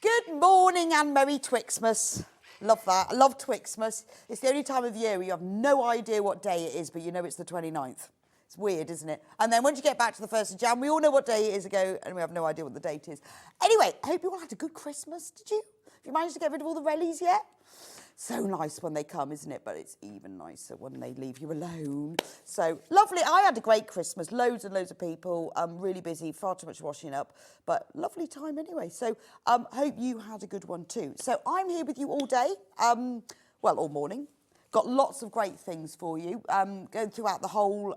Good morning and Merry Twixmas. Love that. I love Twixmas. It's the only time of year where you have no idea what day it is, but you know it's the 29th. It's weird, isn't it? And then once you get back to the 1st of Jan, we all know what day it is ago, and we have no idea what the date is. Anyway, I hope you all had a good Christmas, did you? Have you managed to get rid of all the rellies yet? So nice when they come, isn't it? But it's even nicer when they leave you alone. So lovely. I had a great Christmas. Loads and loads of people. Really busy. Far too much washing up. But lovely time anyway. So hope you had a good one too. So I'm here with you all day. Well, all morning. Got lots of great things for you. Going throughout the whole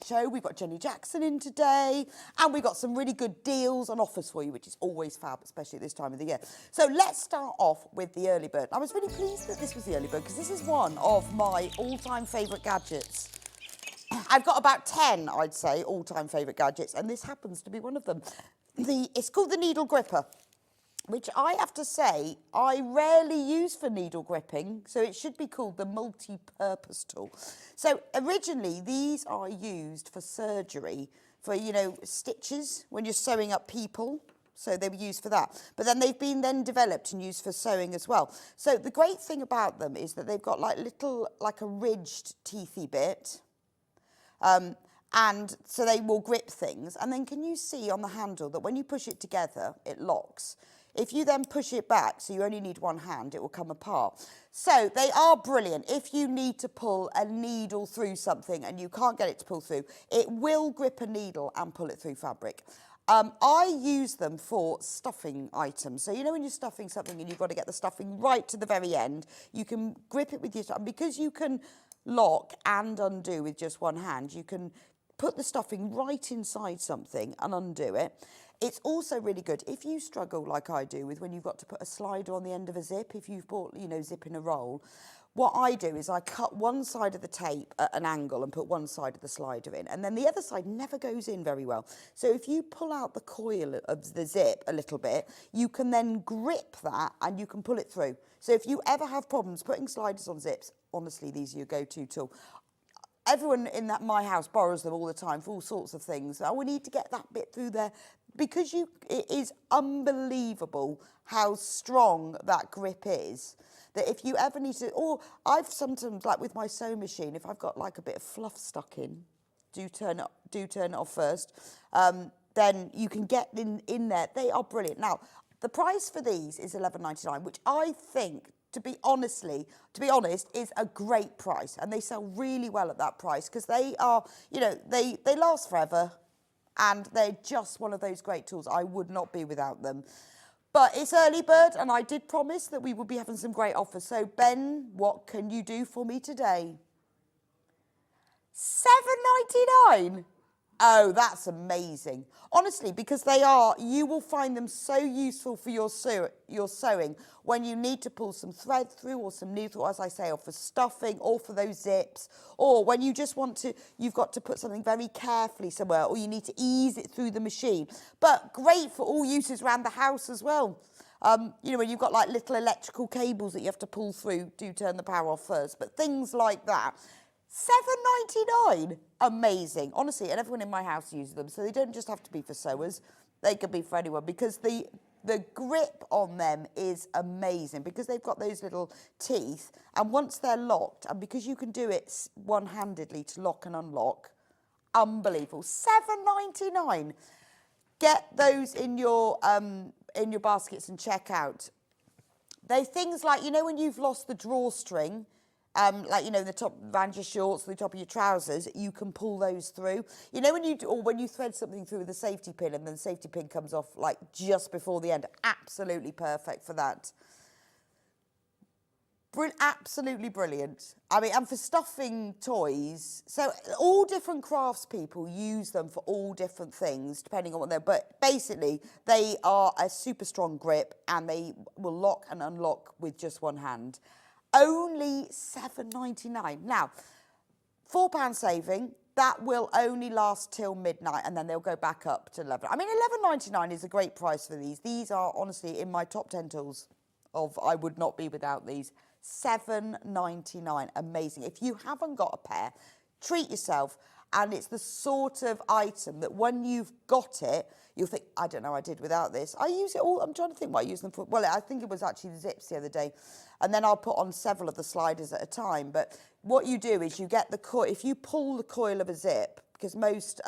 show. We've got Jenny Jackson in today, and we've got some really good deals and offers for you, which is always fab, especially at this time of the year. So let's start off with the early bird. I was really pleased that this was the early bird because this is one of my all-time favourite gadgets. I've got about 10, I'd say, all-time favourite gadgets, and this happens to be one of them. It's called the needle gripper, which I have to say I rarely use for needle gripping, so it should be called the multi-purpose tool. So originally these are used for surgery, for, you know, stitches when you're sewing up people. So they were used for that. But then they've been then developed and used for sewing as well. So the great thing about them is that they've got like a ridged teethy bit. And so they will grip things. And then can you see on the handle that when you push it together, it locks. If you then push it back, so you only need one hand, it will come apart. So they are brilliant. If you need to pull a needle through something and you can't get it to pull through, it will grip a needle and pull it through fabric. I use them for stuffing items. So you know when you're stuffing something and you've got to get the stuffing right to the very end, you can grip it with your stuff. And because you can lock and undo with just one hand, you can put the stuffing right inside something and undo it. It's also really good if you struggle like I do with when you've got to put a slider on the end of a zip, if you've bought, you know, zip in a roll. What I do is I cut one side of the tape at an angle and put one side of the slider in, and then the other side never goes in very well. So if you pull out the coil of the zip a little bit, you can then grip that and you can pull it through. So if you ever have problems putting sliders on zips, honestly, these are your go-to tool. Everyone in my house borrows them all the time for all sorts of things. Oh, we need to get that bit through there. Because it is unbelievable how strong that grip is, that if you ever need to, or I've sometimes, like with my sewing machine, if I've got like a bit of fluff stuck in, do turn it off first, then you can get in there. They are brilliant. Now, the price for these is £11.99, which I think, to be honest, is a great price. And they sell really well at that price because they are, you know, they last forever. And they're just one of those great tools. I would not be without them. But it's early bird, and I did promise that we would be having some great offers. So, Ben, what can you do for me today? £7.99? Oh, that's amazing. Honestly, because you will find them so useful for your sewing when you need to pull some thread through or some needle, as I say, or for stuffing or for those zips, or when you just you've got to put something very carefully somewhere, or you need to ease it through the machine. But great for all uses around the house as well. You know, when you've got like little electrical cables that you have to pull through, do turn the power off first, but things like that. £7.99, amazing, honestly, and everyone in my house uses them, so they don't just have to be for sewers, they can be for anyone, because the grip on them is amazing, because they've got those little teeth, and once they're locked, and because you can do it one-handedly to lock and unlock, unbelievable. £7.99. Get those in your baskets and check out. They're things like, you know, when you've lost the drawstring, like, you know, the top around your shorts, the top of your trousers, you can pull those through. You know, when you thread something through with a safety pin and then the safety pin comes off like just before the end, absolutely perfect for that. Absolutely brilliant. I mean, and for stuffing toys, so all different craftspeople use them for all different things, depending on what they're, but basically they are a super strong grip and they will lock and unlock with just one hand. Only £7.99. Now, £4 saving, that will only last till midnight and then they'll go back up to £11. I mean, £11.99 is a great price for these. These are honestly in my top 10 tools of I would not be without these. £7.99, amazing. If you haven't got a pair, treat yourself. And it's the sort of item that when you've got it, you'll think, I don't know, I did without this. I use it all, I'm trying to think what I use them for. Well, I think it was actually the zips the other day. And then I'll put on several of the sliders at a time. But what you do is you get the coil, if you pull the coil of a zip, because most,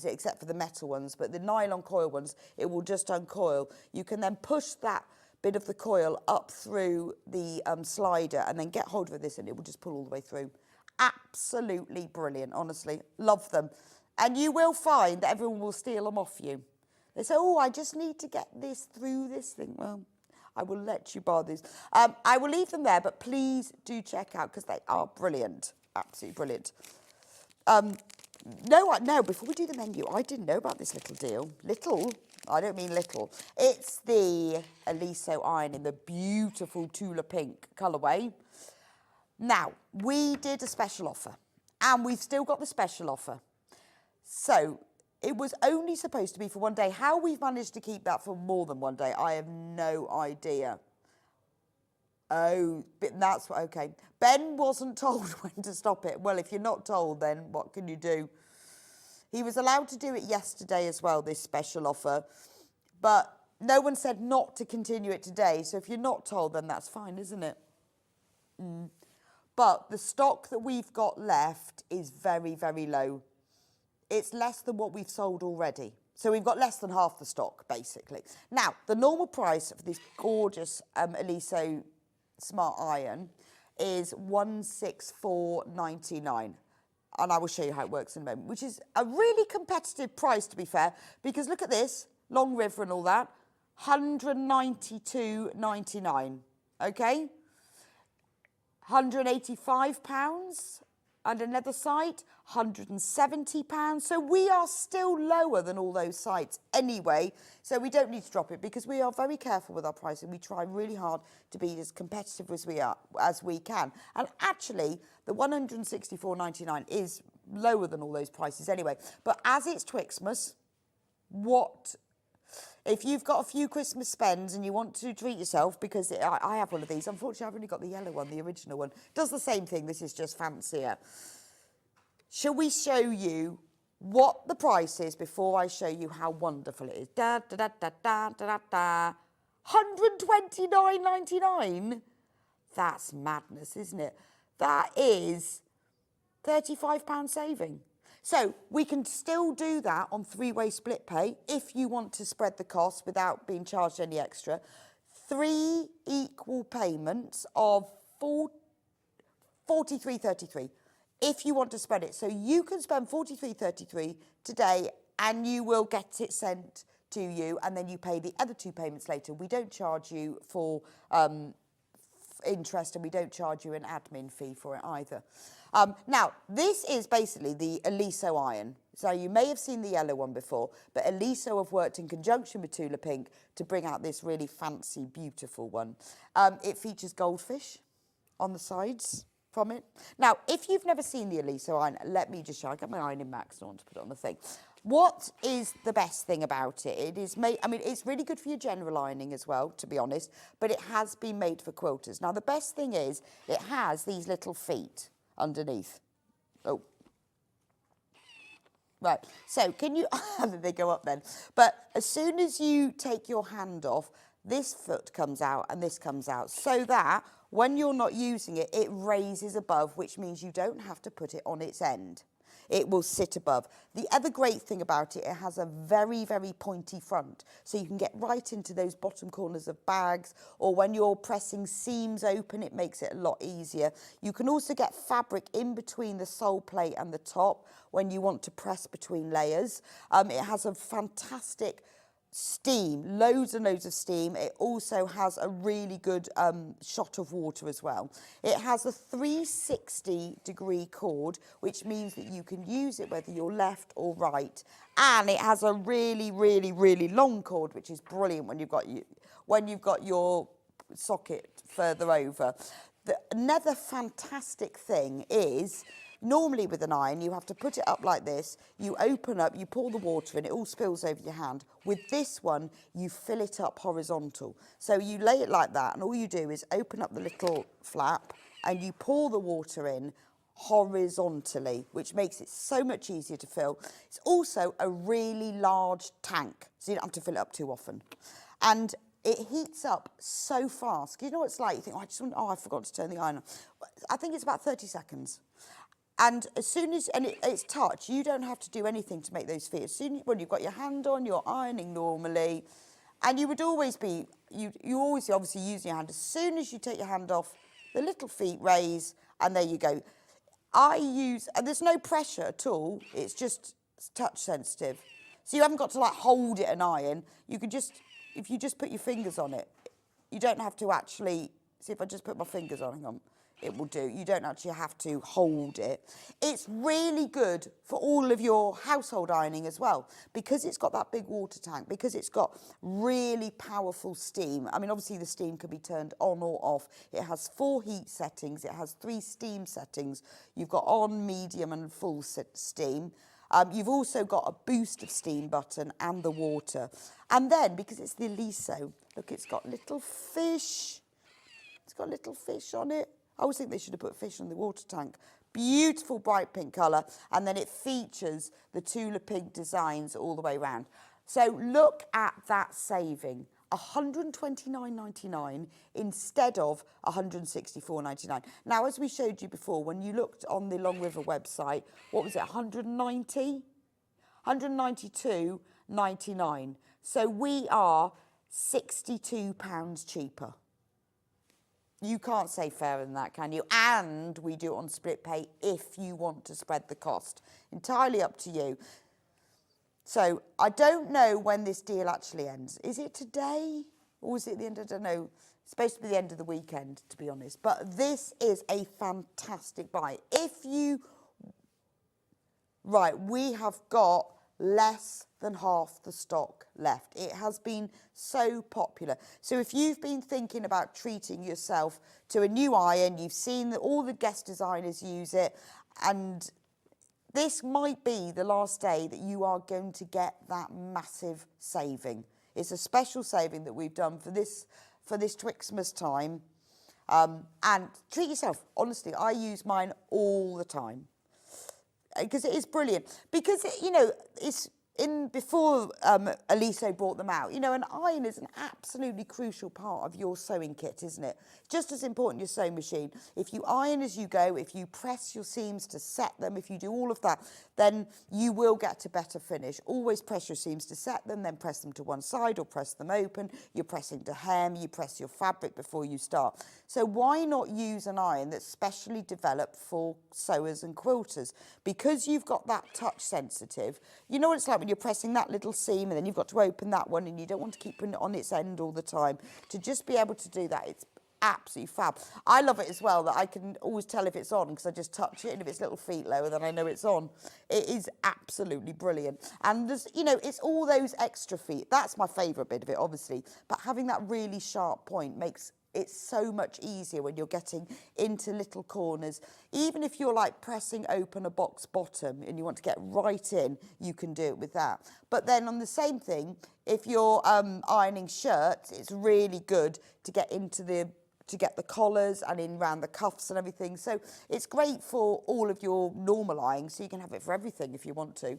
except for the metal ones, but the nylon coil ones, it will just uncoil. You can then push that bit of the coil up through the slider and then get hold of this and it will just pull all the way through. Absolutely brilliant, honestly. Love them. And you will find that everyone will steal them off you. They say, oh, I just need to get this through this thing. Well, I will let you borrow these. I will leave them there, but please do check out because they are brilliant. Absolutely brilliant. No, before we do the menu, I didn't know about this little deal. Little, I don't mean little. It's the Eliso iron in the beautiful Tula pink colourway. Now, we did a special offer, and we've still got the special offer. So, it was only supposed to be for one day. How we've managed to keep that for more than one day, I have no idea. Oh, but that's okay. Ben wasn't told when to stop it. Well, if you're not told, then what can you do? He was allowed to do it yesterday as well, this special offer, but no one said not to continue it today. So if you're not told, then that's fine, isn't it? But the stock that we've got left is very, very low. It's less than what we've sold already. So we've got less than half the stock, basically. Now, the normal price for this gorgeous Eliso Smart Iron is $164.99. And I will show you how it works in a moment, which is a really competitive price, to be fair, because look at this, Long River and all that, £192.99, okay? £185 and another site, £170. So we are still lower than all those sites anyway. So we don't need to drop it because we are very careful with our pricing. We try really hard to be as competitive as we can. And actually, the £164.99 is lower than all those prices anyway. But as it's Twixmas, if you've got a few Christmas spends and you want to treat yourself, because I have one of these. Unfortunately, I've only got the yellow one, the original one. Does the same thing. This is just fancier. Shall we show you what the price is before I show you how wonderful it is? £129.99. That's madness, isn't it? That is £35 saving. So we can still do that on three-way split pay if you want to spread the cost without being charged any extra. 3 equal payments of £43.33 if you want to spread it. So you can spend £43.33 today and you will get it sent to you and then you pay the other 2 payments later. We don't charge you for interest and we don't charge you an admin fee for it either. Now, this is basically the Eliso iron. So you may have seen the yellow one before, but Eliso have worked in conjunction with Tula Pink to bring out this really fancy, beautiful one. It features goldfish on the sides from it. Now, if you've never seen the Eliso iron, let me just show you. I got my ironing max, I want to put it on the thing. What is the best thing about it? It is made, I mean, it's really good for your general ironing as well, to be honest, but it has been made for quilters. Now, the best thing is it has these little feet underneath. Oh. Right, so can you, how did they go up then? But as soon as you take your hand off, this foot comes out and this comes out, so that when you're not using it, it raises above, which means you don't have to put it on its end. It will sit above. The other great thing about it, it has a very, very pointy front. So you can get right into those bottom corners of bags, or when you're pressing seams open, it makes it a lot easier. You can also get fabric in between the sole plate and the top when you want to press between layers. It has a fantastic steam, loads and loads of steam. It also has a really good shot of water as well. It has a 360-degree cord, which means that you can use it whether you're left or right. And it has a really, really, really long cord, which is brilliant when you've got your socket further over. Another fantastic thing is, normally with an iron, you have to put it up like this, you open up, you pour the water in, it all spills over your hand. With this one, you fill it up horizontal. So you lay it like that, and all you do is open up the little flap, and you pour the water in horizontally, which makes it so much easier to fill. It's also a really large tank, so you don't have to fill it up too often. And it heats up so fast. You know what it's like? You think, oh, I forgot to turn the iron on. I think it's about 30 seconds. And as soon as it's touch, you don't have to do anything to make those feet. As soon as when you've got your hand on, you're ironing normally, and you would always be, you always obviously using your hand. As soon as you take your hand off, the little feet raise, and there you go. And there's no pressure at all. It's just touch sensitive. So you haven't got to like hold it and iron. You can just, if you just put your fingers on it, you don't have to actually, see if I just put my fingers on, hang on. It will do. You don't actually have to hold it. It's really good for all of your household ironing as well, because it's got that big water tank, because it's got really powerful steam. I mean, obviously the steam can be turned on or off. It has 4 heat settings. It has 3 steam settings. You've got on, medium and full steam. You've also got a boost of steam button and the water. And then, because it's the Aliso, look, it's got little fish. It's got little fish on it. I always think they should have put fish on the water tank. Beautiful bright pink colour, and then it features the Tula pink designs all the way around. So look at that saving, £129.99 instead of £164.99. Now, as we showed you before, when you looked on the Long River website, what was it, 190? £192.99. So we are £62 cheaper. You can't say fairer than that, can you? And we do it on split pay if you want to spread the cost. Entirely up to you. So I don't know when this deal actually ends. Is it today? Or is it the end? I don't know. It's supposed to be the end of the weekend, to be honest. But this is a fantastic buy. Right, we have got less than half the stock left. It has been so popular. So if you've been thinking about treating yourself to a new iron, you've seen that all the guest designers use it, and this might be the last day that you are going to get that massive saving. It's a special saving that we've done for this Twixmas time. And treat yourself. Honestly, I use mine all the time, because it is brilliant. Because, it's before Aliso brought them out, an iron is an absolutely crucial part of your sewing kit, isn't it? Just as important your sewing machine. If you iron as you go, if you press your seams to set them, if you do all of that, then you will get a better finish. Always press your seams to set them, then press them to one side or press them open. You're pressing to hem, you press your fabric before you start. So why not use an iron that's specially developed for sewers and quilters? Because you've got that touch sensitive, you know what it's like when you're pressing that little seam and then you've got to open that one and you don't want to keep putting it on its end all the time. To just be able to do that, it's absolutely fab. I love it as well that I can always tell if it's on because I just touch it, and if it's little feet lower then I know it's on. It is absolutely brilliant. And there's, it's all those extra feet. That's my favourite bit of it, obviously. But having that really sharp point makes it's so much easier when you're getting into little corners. Even if you're like pressing open a box bottom and you want to get right in, you can do it with that. But then on the same thing, if you're ironing shirts, it's really good to get the collars and in around the cuffs and everything. So it's great for all of your normal ironing, so you can have it for everything if you want to.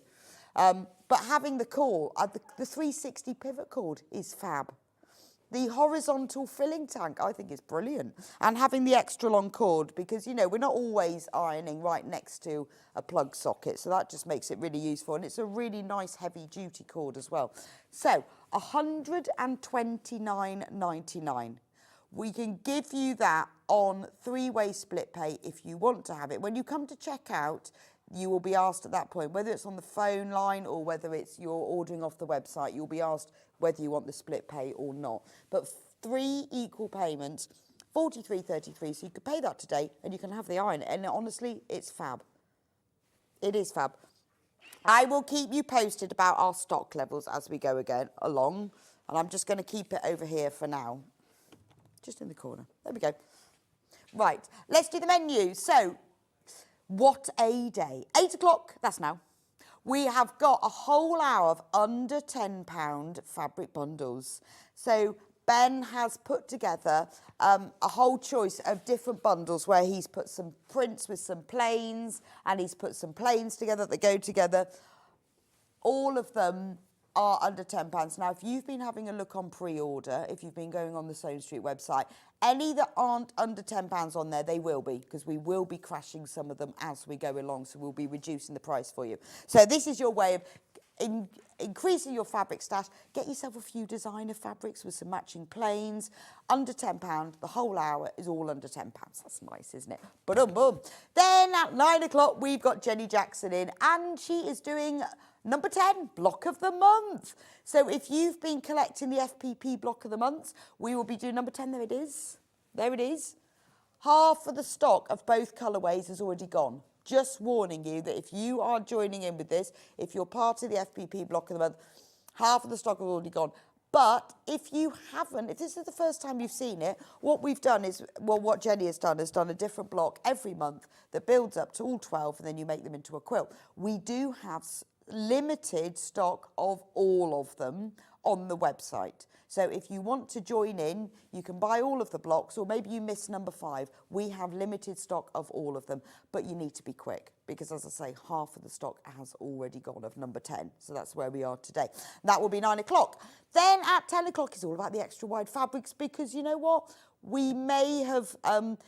But having the cord, the 360 pivot cord is fab. The horizontal filling tank, I think, is brilliant. And having the extra long cord, because, we're not always ironing right next to a plug socket, so that just makes it really useful. And it's a really nice heavy-duty cord as well. So, £129.99. We can give you that on 3-way split pay if you want to have it. When you come to check out, you will be asked at that point, whether it's on the phone line or whether it's you're ordering off the website, you'll be asked whether you want the split pay or not. But 3 equal payments, £43.33, so you could pay that today and you can have the iron. And honestly, it's fab. It is fab. I will keep you posted about our stock levels as we go along. And I'm just going to keep it over here for now. Just in the corner. There we go. Right, let's do the menu. So, what a day. 8 o'clock, that's now. We have got a whole hour of under £10 fabric bundles. So Ben has put together a whole choice of different bundles where he's put some prints with some plains, and he's put some plains together that go together. All of them are under £10. Now, if you've been having a look on pre-order, if you've been going on the Sewing Street website, any that aren't under £10 on there, they will be, because we will be crashing some of them as we go along, so we'll be reducing the price for you. So this is your way of increasing your fabric stash. Get yourself a few designer fabrics with some matching plains. Under £10, the whole hour is all under £10. That's nice, isn't it? Boom. Then at 9 o'clock, we've got Jenny Jackson in, and she is doing number 10, block of the month. So if you've been collecting the FPP block of the month, we will be doing number 10. There it is. There it is. Half of the stock of both colourways has already gone. Just warning you that if you are joining in with this, if you're part of the FPP block of the month, half of the stock has already gone. But if you haven't, if this is the first time you've seen it, what we've done is, well, what Jenny has done a different block every month that builds up to all 12, and then you make them into a quilt. We do have limited stock of all of them on the website. So if you want to join in, you can buy all of the blocks, or maybe you missed number 5. We have limited stock of all of them, but you need to be quick because, as I say, half of the stock has already gone of number 10. So that's where we are today. That will be 9 o'clock. Then at 10 o'clock is all about the extra wide fabrics, because you know what? We may have,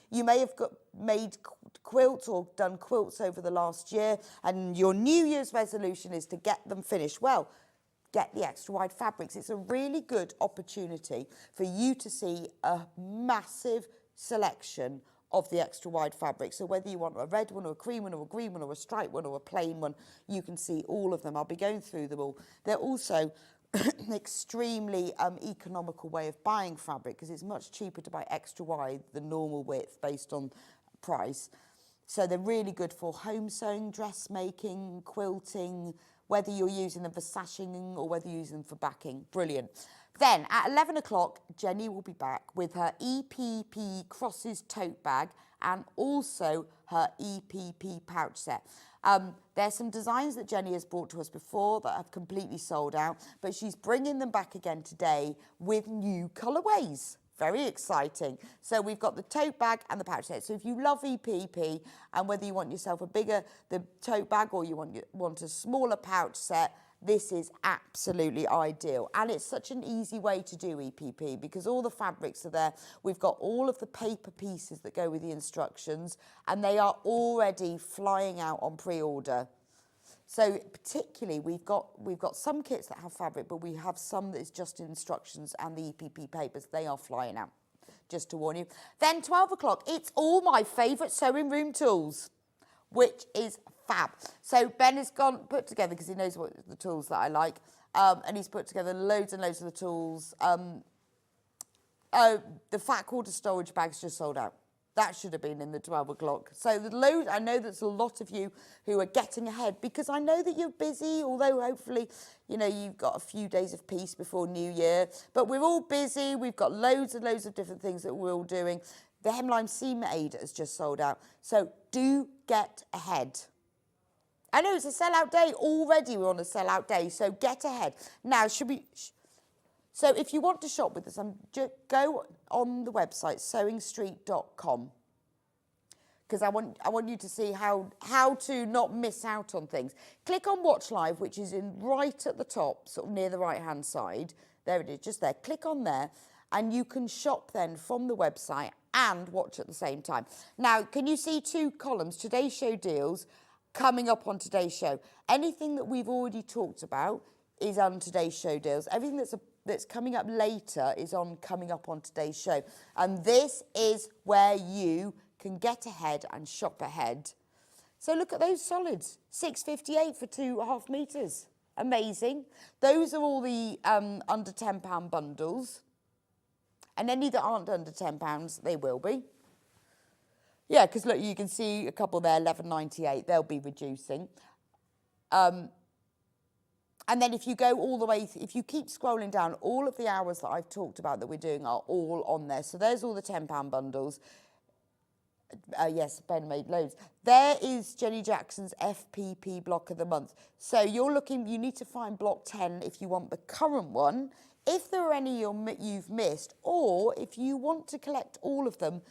you may have made quilts or done quilts over the last year, and your New Year's resolution is to get them finished. Well, get the extra wide fabrics. It's a really good opportunity for you to see a massive selection of the extra wide fabric. So whether you want a red one or a cream one or a green one or a striped one or a plain one, you can see all of them. I'll be going through them all. They're also an extremely economical way of buying fabric, because it's much cheaper to buy extra wide than normal width based on price. So they're really good for home sewing, dressmaking, quilting, whether you're using them for sashing or whether you're using them for backing. Brilliant. Then at 11 o'clock, Jenny will be back with her EPP Crosses Tote Bag and also her EPP Pouch set. There's some designs that Jenny has brought to us before that have completely sold out, but she's bringing them back again today with new colourways. Very exciting. So we've got the tote bag and the pouch set. So if you love EPP, and whether you want yourself the tote bag, or you want a smaller pouch set, this is absolutely ideal. And it's such an easy way to do EPP because all the fabrics are there. We've got all of the paper pieces that go with the instructions, and they are already flying out on pre-order. So particularly, we've got some kits that have fabric, but we have some that is just instructions and the EPP papers. They are flying out, just to warn you. Then 12 o'clock, it's all my favourite sewing room tools, which is fab. So Ben has put together, because he knows what the tools that I like, and he's put together loads and loads of the tools. The fat quarter storage bag's just sold out. That should have been in the 12 o'clock. So I know there's a lot of you who are getting ahead, because I know that you're busy, although hopefully, you know, you've got a few days of peace before New Year. But we're all busy. We've got loads and loads of different things that we're all doing. The Hemline Seam Aid has just sold out. So do get ahead. I know it's a sellout day. Already we're on a sellout day, so get ahead. Now, so if you want to shop with us, go on the website, sewingstreet.com, because I want you to see how to not miss out on things. Click on Watch Live, which is right at the top, sort of near the right-hand side. There it is, just there. Click on there, and you can shop then from the website and watch at the same time. Now, can you see 2 columns? Today's show deals coming up on today's show. Anything that we've already talked about is on today's show deals. Everything that's coming up later is coming up on today's show. And this is where you can get ahead and shop ahead. So look at those solids, £6.58 for 2.5 metres. Amazing. Those are all the under £10 bundles. And any that aren't under £10, they will be. Yeah, because look, you can see a couple there, £11.98. They'll be reducing. And then if you go all the way, if you keep scrolling down, all of the hours that I've talked about that we're doing are all on there. So there's all the £10 bundles. Yes, Ben made loads. There is Jenny Jackson's FPP block of the month. So you're looking, you need to find block 10 if you want the current one. If there are any you've missed, or if you want to collect all of them,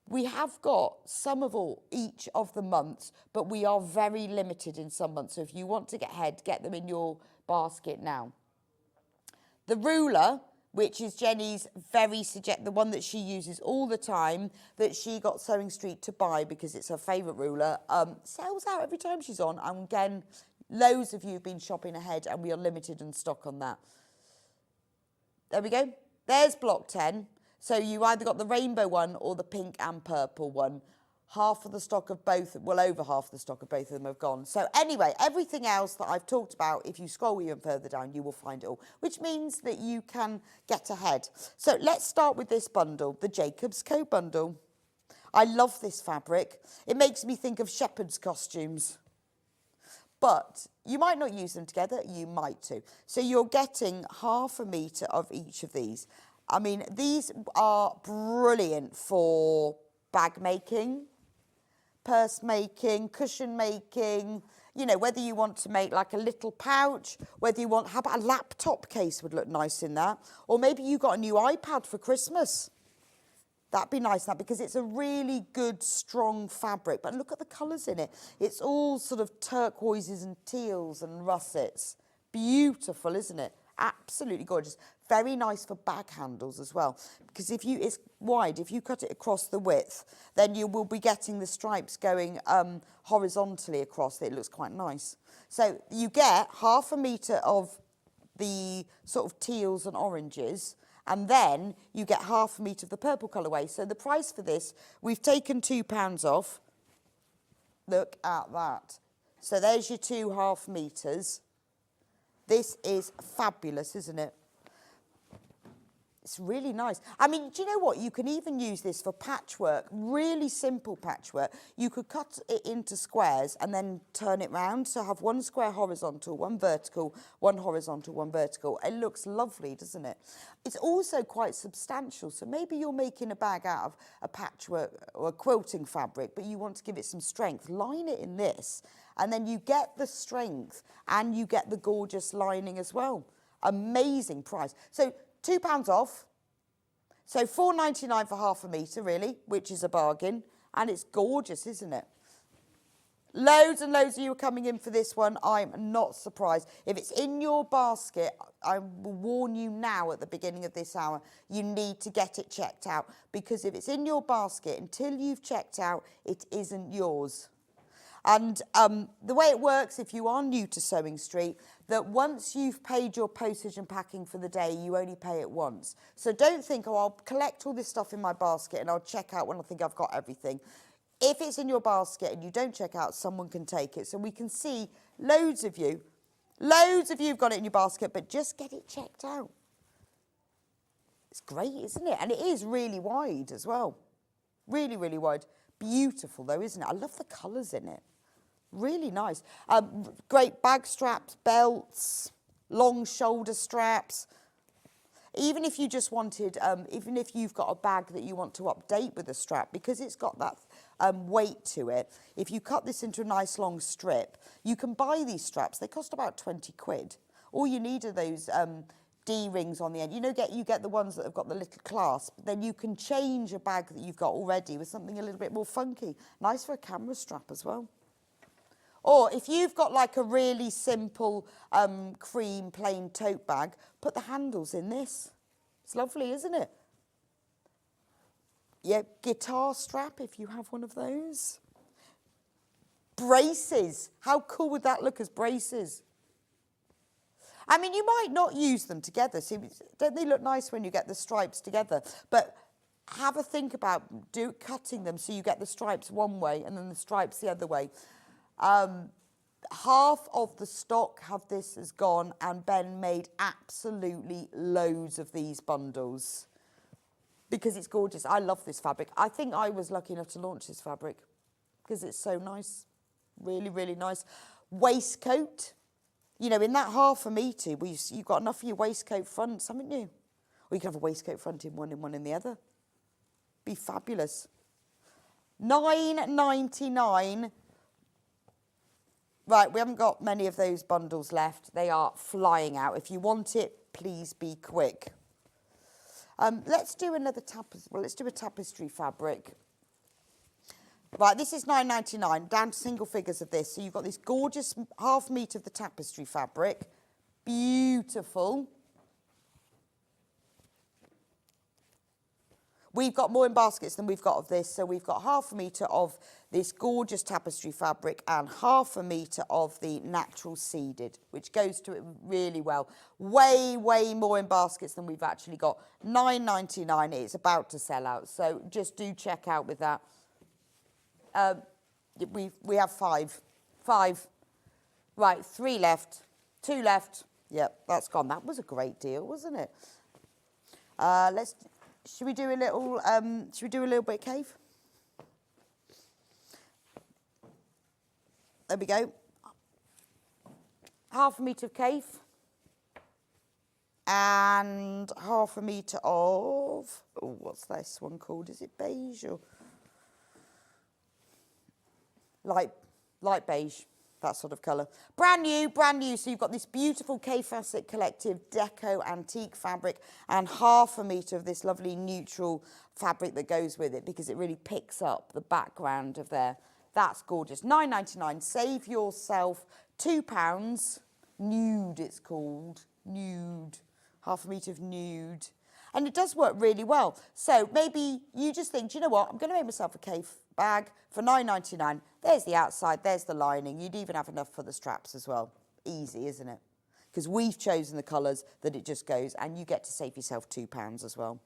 we have got some of each of the months, but we are very limited in some months. So if you want to get ahead, get them in your basket now. The ruler, which is Jenny's the one that she uses all the time, that she got Sewing Street to buy because it's her favourite ruler, sells out every time she's on. And again, loads of you have been shopping ahead and we are limited in stock on that. There we go. There's block 10. So you either got the rainbow one or the pink and purple one. Half of the stock of both, well, over half the stock of both of them have gone. So anyway, everything else that I've talked about, if you scroll even further down, you will find it all, which means that you can get ahead. So let's start with this bundle, the Jacob's Coat bundle. I love this fabric. It makes me think of shepherd's costumes. But you might not use them together, you might too. So you're getting 1/2 metre of each of these. I mean, these are brilliant for bag making, purse making, cushion making, you know, whether you want to make like a little pouch, whether you want, how about a laptop case would look nice in that, or maybe you got a new iPad for Christmas. That'd be nice, that, because it's a really good, strong fabric. But look at the colours in it. It's all sort of turquoises and teals and russets. Beautiful, isn't it? Absolutely gorgeous. Very nice for bag handles as well, because it's wide. If you cut it across the width, then you will be getting the stripes going horizontally across. It looks quite nice. So you get 1/2 metre of the sort of teals and oranges, and then you get 1/2 metre of the purple colourway. So the price for this, we've taken £2 off. Look at that. So there's your 2 1/2 metres. This is fabulous, isn't it? It's really nice. I mean, do you know what? You can even use this for patchwork, really simple patchwork. You could cut it into squares and then turn it round. So have one square horizontal, one vertical, one horizontal, one vertical. It looks lovely, doesn't it? It's also quite substantial. So maybe you're making a bag out of a patchwork or a quilting fabric, but you want to give it some strength. Line it in this, and then you get the strength and you get the gorgeous lining as well. Amazing price. So £2 off, so £4.99 for 1/2 metre, really, which is a bargain, and it's gorgeous, isn't it? Loads and loads of you are coming in for this one. I'm not surprised. If it's in your basket, I will warn you now at the beginning of this hour, you need to get it checked out, because if it's in your basket, until you've checked out, it isn't yours. And the way it works, if you are new to Sewing Street, that once you've paid your postage and packing for the day, you only pay it once. So don't think, oh, I'll collect all this stuff in my basket and I'll check out when I think I've got everything. If it's in your basket and you don't check out, someone can take it. So we can see loads of you have got it in your basket, but just get it checked out. It's great, isn't it? And it is really wide as well. Really, really wide. Beautiful though, isn't it? I love the colours in it. Really nice. Great bag straps, belts, long shoulder straps. Even if you just wanted, even if you've got a bag that you want to update with a strap, because it's got that weight to it, if you cut this into a nice long strip, you can buy these straps. They cost about 20 quid. All you need are those D-rings on the end. You get the ones that have got the little clasp. Then you can change a bag that you've got already with something a little bit more funky. Nice for a camera strap as well. Or if you've got like a really simple cream plain tote bag, put the handles in this. It's lovely, isn't it? Yeah, guitar strap if you have one of those. Braces. How cool would that look as braces? I mean, you might not use them together. See, don't they look nice when you get the stripes together? But have a think about cutting them so you get the stripes one way and then the stripes the other way. Half of the stock of this has gone, and Ben made absolutely loads of these bundles because it's gorgeous. I love this fabric. I think I was lucky enough to launch this fabric because it's so nice. Really, really nice. Waistcoat. You know, in that 1/2 metre, you've got enough for your waistcoat fronts, haven't you? Or you can have a waistcoat front in one and one in the other. Be fabulous. 9.99. Right, we haven't got many of those bundles left. They are flying out. If you want it, please be quick. Let's do another tapestry. Well, let's do a tapestry fabric. Right, this is 9.99, down to single figures of this. So you've got this gorgeous half metre of the tapestry fabric. Beautiful. We've got more in baskets than we've got of this. So we've got half a metre of this gorgeous tapestry fabric and half a metre of the natural seeded, which goes to it really well. Way, way more in baskets than we've actually got. 9.99, it's about to sell out. So just do check out with that. We have five. Right, 3 left, 2 left. Yep, that's gone. That was a great deal, wasn't it? Should we do a little? Should we do a little bit of cave? There we go. Half a metre of cave. And half a metre of, oh, what's this one called? Is it beige or? Light beige, that sort of colour. Brand new, brand new. So you've got this beautiful K-Facet Collective Deco Antique fabric and half a metre of this lovely neutral fabric that goes with it because it really picks up the background of there. That's gorgeous. 9.99. Save yourself £2. Nude, it's called. Nude. Half a metre of nude. And it does work really well. So maybe you just think, do you know what? I'm going to make myself a cave bag for 9.99. There's the outside, there's the lining. You'd even have enough for the straps as well. Easy, isn't it? Because we've chosen the colours that it just goes, and you get to save yourself £2 as well.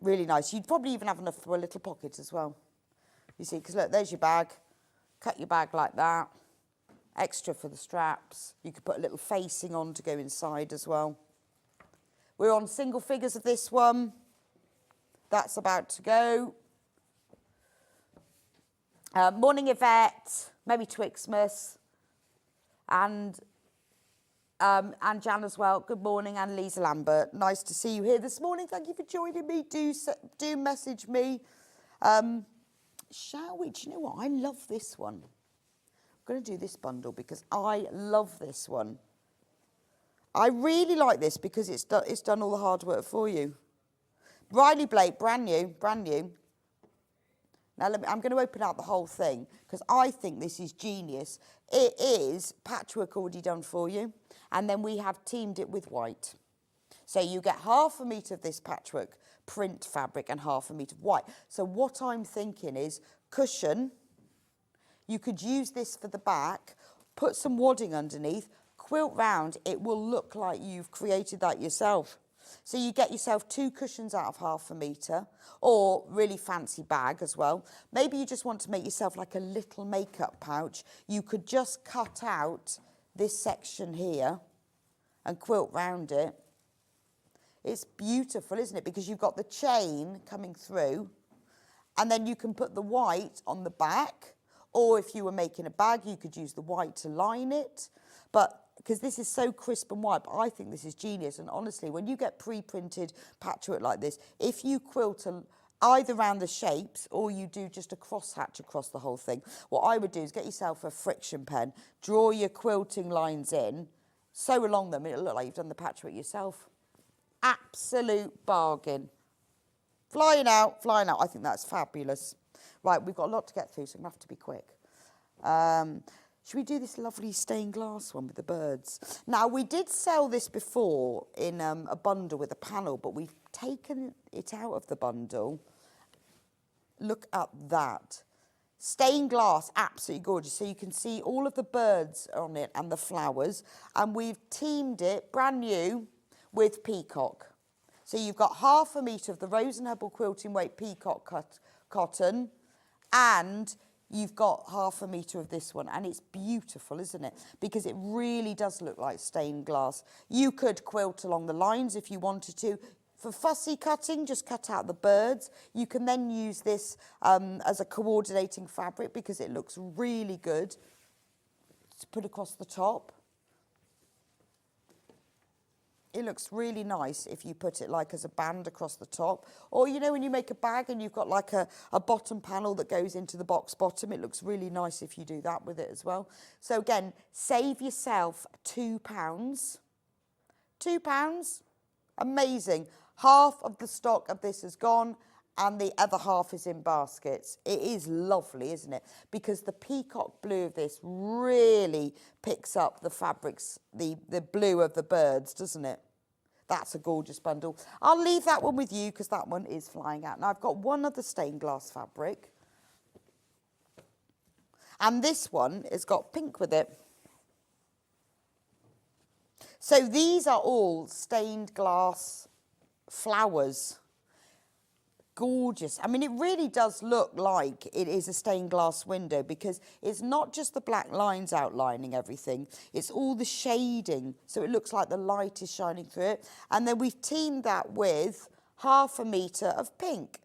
Really nice. You'd probably even have enough for a little pocket as well. You see, because look, there's your bag. Cut your bag like that. Extra for the straps. You could put a little facing on to go inside as well. We're on single figures of this one. That's about to go. Morning Yvette, maybe Twixmas, and Jan as well. Good morning, and Lisa Lambert. Nice to see you here this morning. Thank you for joining me. Do message me. Shall we? Do you know what? I love this one. I'm going to do this bundle because I love this one. I really like this because it's done all the hard work for you. Riley Blake, brand new, brand new. Now, I'm going to open out the whole thing because I think this is genius. It is patchwork already done for you, and then we have teamed it with white. So you get half a metre of this patchwork print fabric and half a metre of white. So what I'm thinking is cushion. You could use this for the back, put some wadding underneath, quilt round. It will look like you've created that yourself. So you get yourself 2 cushions out of half a metre, or really fancy bag as well. Maybe you just want to make yourself like a little makeup pouch. You could just cut out this section here and quilt round it. It's beautiful, isn't it? Because you've got the chain coming through, and then you can put the white on the back, or if you were making a bag, you could use the white to line it. But because this is so crisp and white, but I think this is genius. And honestly, when you get pre-printed patchwork like this, if you quilt either around the shapes or you do just a crosshatch across the whole thing, what I would do is get yourself a friction pen, draw your quilting lines in, sew along them, it'll look like you've done the patchwork yourself. Absolute bargain. Flying out, flying out. I think that's fabulous. Right, we've got a lot to get through, so I'm going to have to be quick. Should we do this lovely stained glass one with the birds? Now, we did sell this before in a bundle with a panel, but we've taken it out of the bundle. Look at that. Stained glass, absolutely gorgeous. So you can see all of the birds on it and the flowers. And we've teamed it, brand new, with peacock. So you've got half a metre of the Rose and Hubble quilting weight peacock cotton, and you've got half a metre of this one, and it's beautiful, isn't it? Because it really does look like stained glass. You could quilt along the lines if you wanted to. For fussy cutting, just cut out the birds. You can then use this as a coordinating fabric because it looks really good to put across the top. It looks really nice if you put it like as a band across the top. Or, you know, when you make a bag and you've got like a bottom panel that goes into the box bottom, it looks really nice if you do that with it as well. So again, save yourself £2. £2, amazing. Half of the stock of this is gone and the other half is in baskets. It is lovely, isn't it? Because the peacock blue of this really picks up the fabrics, the blue of the birds, doesn't it? That's a gorgeous bundle. I'll leave that one with you because that one is flying out. Now, I've got one other stained glass fabric. And this one has got pink with it. So these are all stained glass flowers. Gorgeous. I mean, it really does look like it is a stained glass window because it's not just the black lines outlining everything, it's all the shading, so it looks like the light is shining through it. And then we've teamed that with 1/2 metre of pink.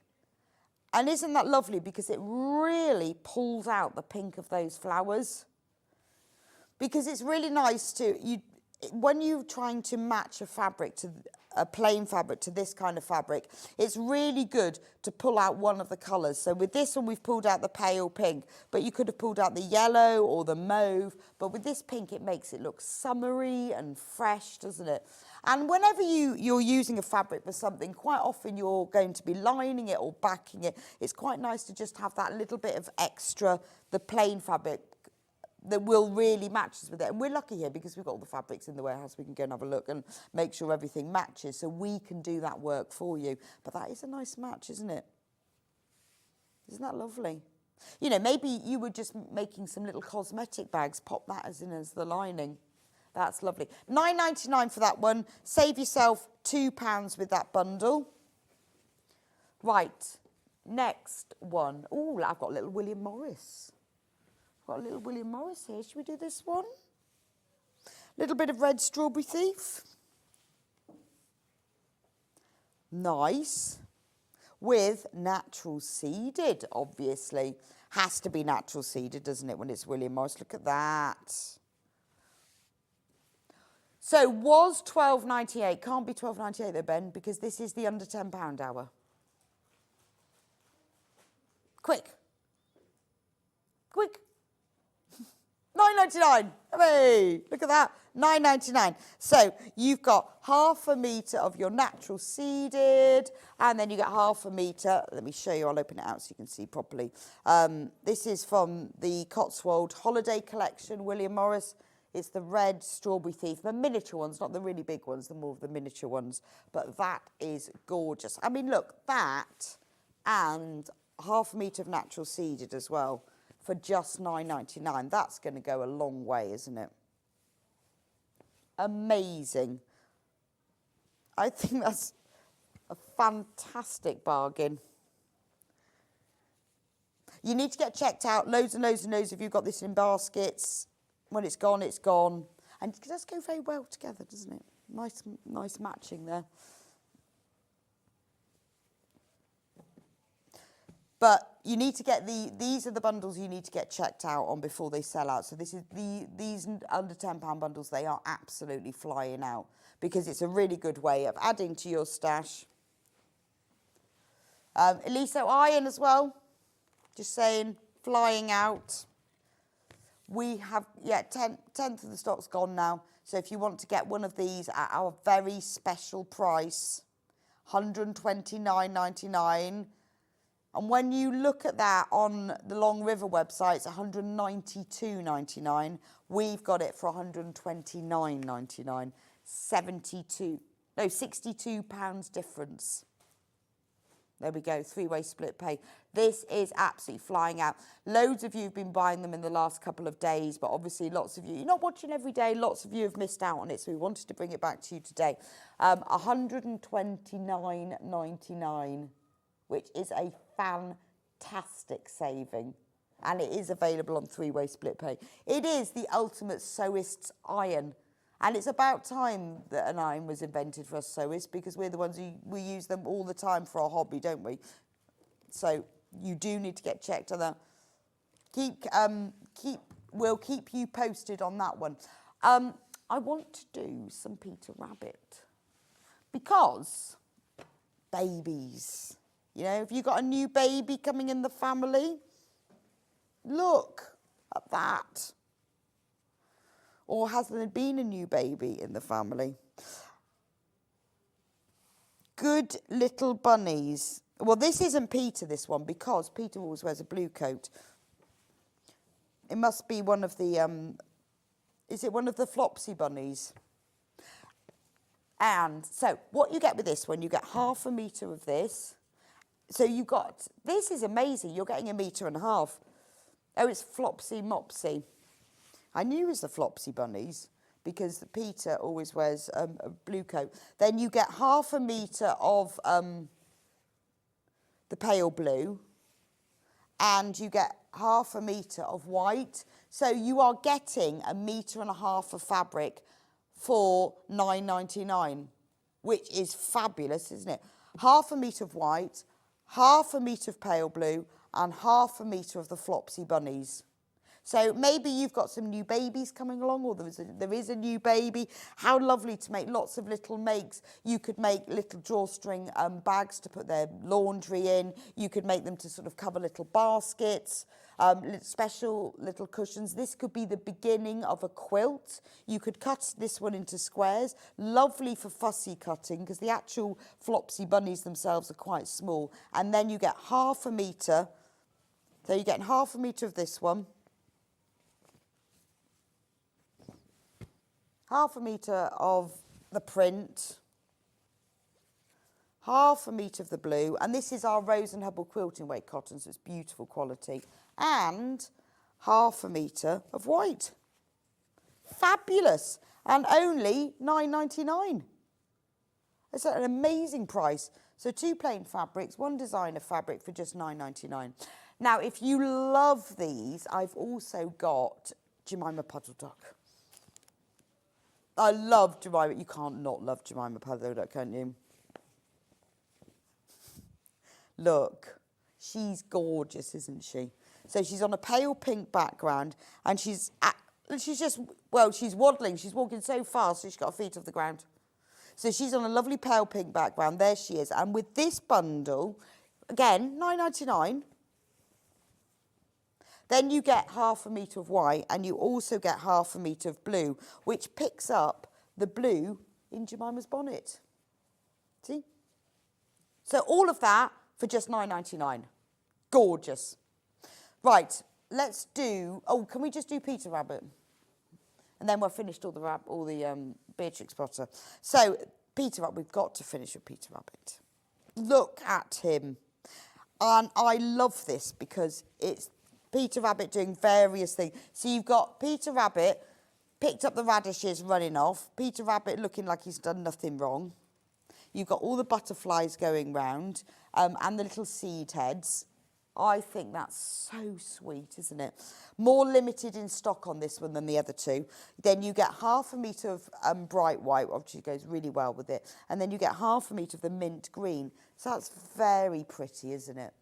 And isn't that lovely, because it really pulls out the pink of those flowers? Because it's really nice when you're trying to match a fabric to a plain fabric to this kind of fabric, it's really good to pull out one of the colours. So with this one, we've pulled out the pale pink, but you could have pulled out the yellow or the mauve. But with this pink, it makes it look summery and fresh, doesn't it? And whenever you're using a fabric for something, quite often you're going to be lining it or backing it. It's quite nice to just have that little bit of extra, the plain fabric, that will really match us with it. And we're lucky here because we've got all the fabrics in the warehouse. We can go and have a look and make sure everything matches, so we can do that work for you. But that is a nice match, isn't it? Isn't that lovely? You know, maybe you were just making some little cosmetic bags, pop that as the lining. That's lovely. £9.99 for that one. Save yourself £2 with that bundle. Right, next one. Oh, I've got a little William Morris. Got a little William Morris here. Should we do this one? Little bit of red strawberry thief. Nice. With natural seeded, obviously. Has to be natural seeded, doesn't it, when it's William Morris? Look at that. So was £12.98. Can't be £12.98 though, Ben, because this is the under £10 hour. Quick. Quick. £9.99. Hey, look at that. £9.99. So you've got 1/2 metre of your natural seeded, and then you get 1/2 metre. Let me show you. I'll open it out so you can see properly. This is from the Cotswold Holiday Collection, William Morris. It's the red strawberry thief, the miniature ones, not the really big ones, the more of the miniature ones. But that is gorgeous. I mean, look, that and 1/2 metre of natural seeded as well. For just £9.99. That's going to go a long way, isn't it? Amazing. I think that's a fantastic bargain. You need to get checked out. Loads and loads and loads of you got this in baskets. When it's gone, it's gone. And it does go very well together, doesn't it? Nice matching there. But you need to get these are the bundles you need to get checked out on before they sell out. So this is these under £10 bundles, they are absolutely flying out because it's a really good way of adding to your stash. Eliso iron as well, just saying, flying out. We have, yeah, 10th of the stock's gone now. So if you want to get one of these at our very special price, £129.99. And when you look at that on the Long River website, it's £192.99. We've got it for £129.99. £62 difference. There we go, 3-way split pay. This is absolutely flying out. Loads of you have been buying them in the last couple of days, but obviously lots of you, you're not watching every day, lots of you have missed out on it, so we wanted to bring it back to you today. £129.99, which is a fantastic saving. And it is available on 3-way split pay. It is the ultimate sewist's iron. And it's about time that an iron was invented for us sewists, because we're the ones we use them all the time for our hobby, don't we? So you do need to get checked on that. We'll keep you posted on that one. I want to do some Peter Rabbit. because babies, you know, if you've got a new baby coming in the family, look at that. Or has there been a new baby in the family? Good little bunnies. Well, this isn't Peter, this one, because Peter always wears a blue coat. It must be one of the, is it one of the Flopsy bunnies? And so what you get with this one, you get 1/2 metre of this. So you got, this is amazing, you're getting 1.5 metres. Oh, it's Flopsy Mopsy. I knew it was the Flopsy bunnies because Peter always wears a blue coat. Then you get 1/2 metre of the pale blue, and you get 1/2 metre of white. So you are getting 1.5 metres of fabric for £9.99, which is fabulous, isn't it? 1/2 metre of white, 1/2 metre of pale blue, and 1/2 metre of the Flopsy bunnies. So maybe you've got some new babies coming along, or there is a new baby. How lovely to make lots of little makes. You could make little drawstring bags to put their laundry in. You could make them to sort of cover little baskets, special little cushions. This could be the beginning of a quilt. You could cut this one into squares. Lovely for fussy cutting, because the actual Flopsy bunnies themselves are quite small. And then you get 1/2 metre. So you get 1/2 metre of this one. 1/2 metre of the print, 1/2 metre of the blue, and this is our Rose and Hubble quilting weight cotton, so it's beautiful quality, and 1/2 metre of white. Fabulous, and only £9.99. It's an amazing price. So 2 plain fabrics, 1 designer fabric for just £9.99. Now, if you love these, I've also got Jemima Puddle Duck. I love Jemima. You can't not love Jemima Puddle Duck, can you? Look, she's gorgeous, isn't she? So she's on a pale pink background, and she's just, well, she's waddling. She's walking so fast, so she's got her feet off the ground. So she's on a lovely pale pink background. There she is. And with this bundle, again, £9.99. Then you get 1/2 metre of white, and you also get 1/2 metre of blue, which picks up the blue in Jemima's bonnet. See? So all of that for just £9.99. Gorgeous. Right, let's do, oh, can we just do Peter Rabbit? And then we're finished all the Beatrix Potter. So Peter Rabbit, we've got to finish with Peter Rabbit. Look at him. And I love this because it's Peter Rabbit doing various things. So you've got Peter Rabbit picked up the radishes running off. Peter Rabbit looking like he's done nothing wrong. You've got all the butterflies going round and the little seed heads. I think that's so sweet, isn't it? More limited in stock on this one than the other two. Then you get 1/2 metre of bright white, which goes really well with it. And then you get 1/2 metre of the mint green. So that's very pretty, isn't it?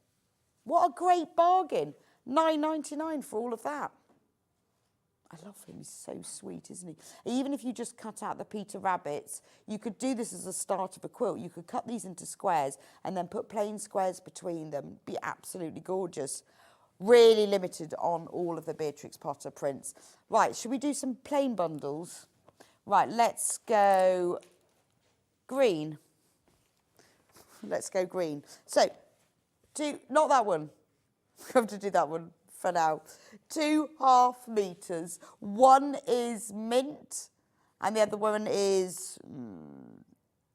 What a great bargain. £9.99 for all of that. I love him. He's so sweet, isn't he? Even if you just cut out the Peter Rabbits, you could do this as a start of a quilt. You could cut these into squares and then put plain squares between them. Be absolutely gorgeous. Really limited on all of the Beatrix Potter prints. Right, should we do some plain bundles? Right, let's go green. Let's go green. So, not that one. I have to do that one for now. 2.5 metres. One is mint, and the other one is,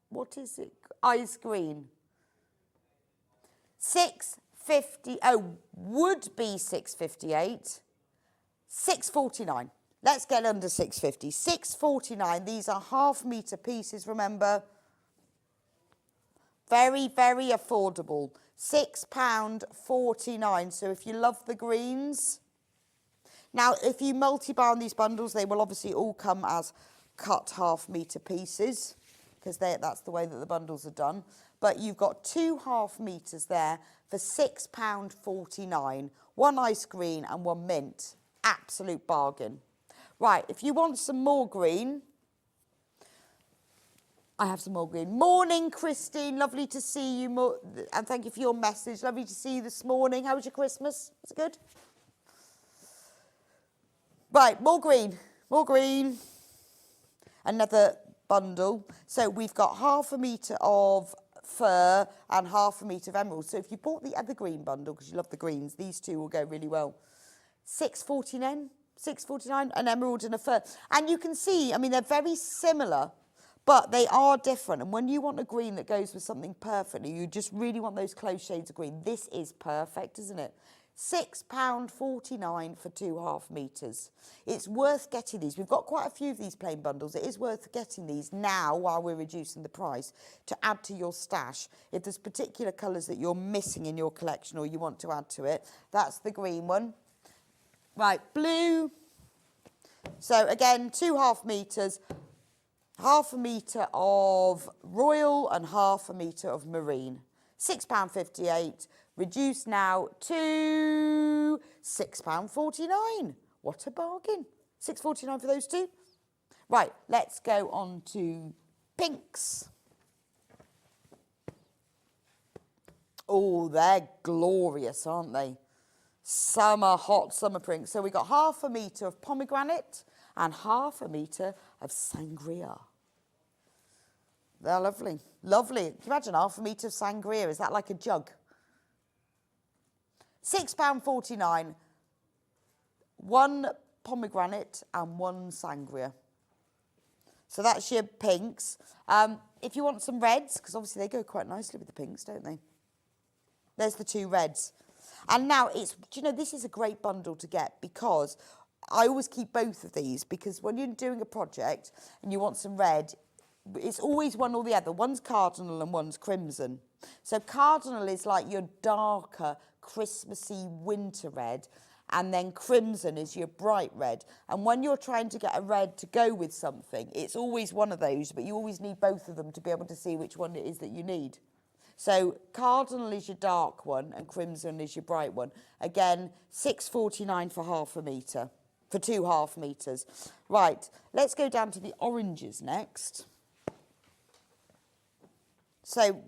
what is it? Ice green. 6.50. Oh, would be 6.58. 6.49. Let's get under 6.50. 6.49. These are 1/2 metre pieces, remember. Very, very affordable. £6.49. So if you love the greens. Now, if you multi-bound these bundles, they will obviously all come as cut 1/2 metre pieces, because that's the way that the bundles are done. But you've got 2 1/2 metres there for £6.49. One ice green and one mint. Absolute bargain. Right, if you want some more green, I have some more green. Morning, Christine. Lovely to see you. And thank you for your message. Lovely to see you this morning. How was your Christmas? Was it good? Right, more green. More green. Another bundle. So we've got 1/2 metre of fir and 1/2 metre of emerald. So if you bought the other green bundle, because you love the greens, these two will go really well. £6.49, £6.49, an emerald and a fir. And you can see, I mean, they're very similar, but they are different. And when you want a green that goes with something perfectly, you just really want those close shades of green. This is perfect, isn't it? £6.49 for 2.5 metres. It's worth getting these. We've got quite a few of these plain bundles. It is worth getting these now while we're reducing the price to add to your stash. If there's particular colours that you're missing in your collection or you want to add to it, that's the green one. Right, blue. So again, 2.5 metres, 1/2 metre of royal and 1/2 metre of marine. £6.58. Reduced now to £6.49. What a bargain. £6.49 for those two. Right, let's go on to pinks. Oh, they're glorious, aren't they? Summer, hot summer pinks. So we got 1/2 metre of pomegranate and 1/2 metre of sangria. They're lovely. Lovely. Can you imagine 1/2 metre of sangria? Is that like a jug? £6.49, 1 pomegranate and 1 sangria. So that's your pinks. If you want some reds, because obviously they go quite nicely with the pinks, don't they? There's the 2 reds. And now it's, do you know, this is a great bundle to get because I always keep both of these because when you're doing a project and you want some red, it's always one or the other. One's cardinal and one's crimson. So cardinal is like your darker, Christmassy winter red, and then crimson is your bright red. And when you're trying to get a red to go with something, it's always one of those, but you always need both of them to be able to see which one it is that you need. So cardinal is your dark one and crimson is your bright one. Again, £6.49 for 1/2 metre, for 2.5 metres. Right, let's go down to the oranges next. So,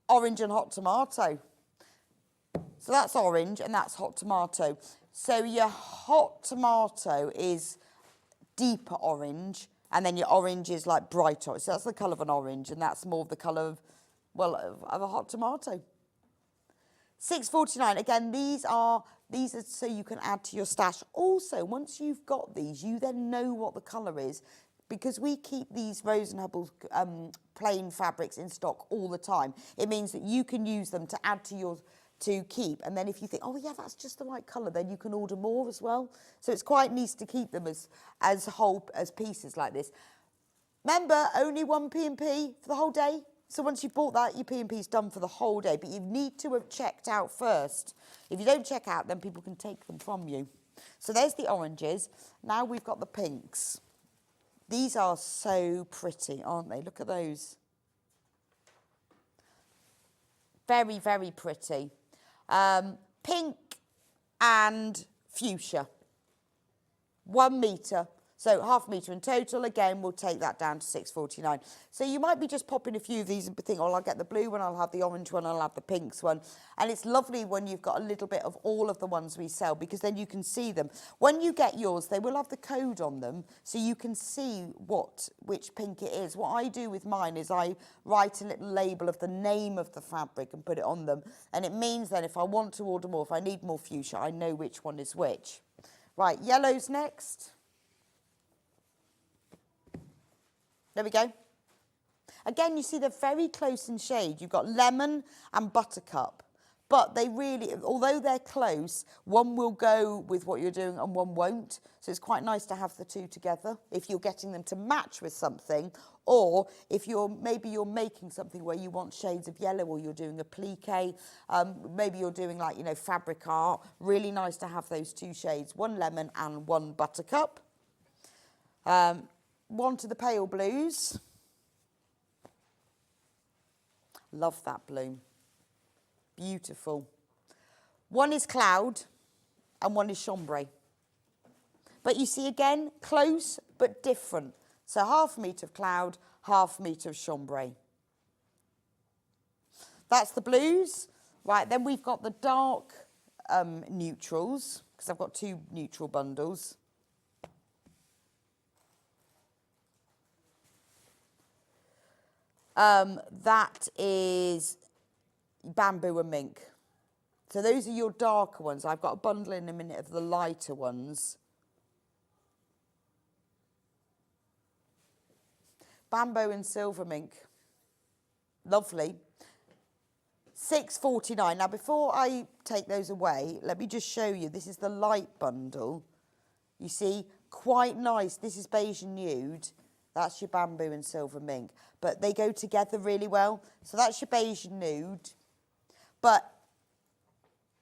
orange and hot tomato. So that's orange and that's hot tomato. So your hot tomato is deeper orange and then your orange is like bright orange. So that's the colour of an orange and that's more of the colour of, well, of a hot tomato. £6.49. Again, these are so you can add to your stash. Also, once you've got these, you then know what the colour is. Because we keep these Rose and Hubble's plain fabrics in stock all the time. It means that you can use them to add to keep. And then if you think, oh yeah, that's just the right colour, then you can order more as well. So it's quite nice to keep them as pieces like this. Remember, only 1 P&P for the whole day. So once you've bought that, your P&P is done for the whole day. But you need to have checked out first. If you don't check out, then people can take them from you. So there's the oranges. Now we've got the pinks. These are so pretty, aren't they? Look at those. Very, very pretty. Pink and fuchsia. 1 metre. So 1/2 metre in total. Again, we'll take that down to £6.49. So you might be just popping a few of these and think, oh, I'll get the blue one, I'll have the orange one, I'll have the pinks one. And it's lovely when you've got a little bit of all of the ones we sell because then you can see them. When you get yours, they will have the code on them so you can see which pink it is. What I do with mine is I write a little label of the name of the fabric and put it on them. And it means then if I want to order more, if I need more fuchsia, I know which one is which. Right, yellow's next. There we go. Again, you see they're very close in shade. You've got lemon and buttercup. But they really, although they're close, one will go with what you're doing and one won't. So it's quite nice to have the two together if you're getting them to match with something. Or if maybe you're making something where you want shades of yellow or you're doing a plique. Maybe you're doing like, you know, fabric art. Really nice to have those 2 shades. 1 lemon and 1 buttercup. One to the pale blues. Love that blue. Beautiful. One is cloud and one is chambray. But you see again, close but different. So half a metre of cloud, half a metre of chambray. That's the blues. Right, then we've got the dark neutrals, because I've got 2 neutral bundles. That is bamboo and mink. So those are your darker ones. I've got a bundle in a minute of the lighter ones. Bamboo and silver mink. Lovely. £6.49. Now, before I take those away, let me just show you. This is the light bundle. You see, quite nice. This is beige and nude. That's your bamboo and silver mink. But they go together really well. So that's your beige and nude. But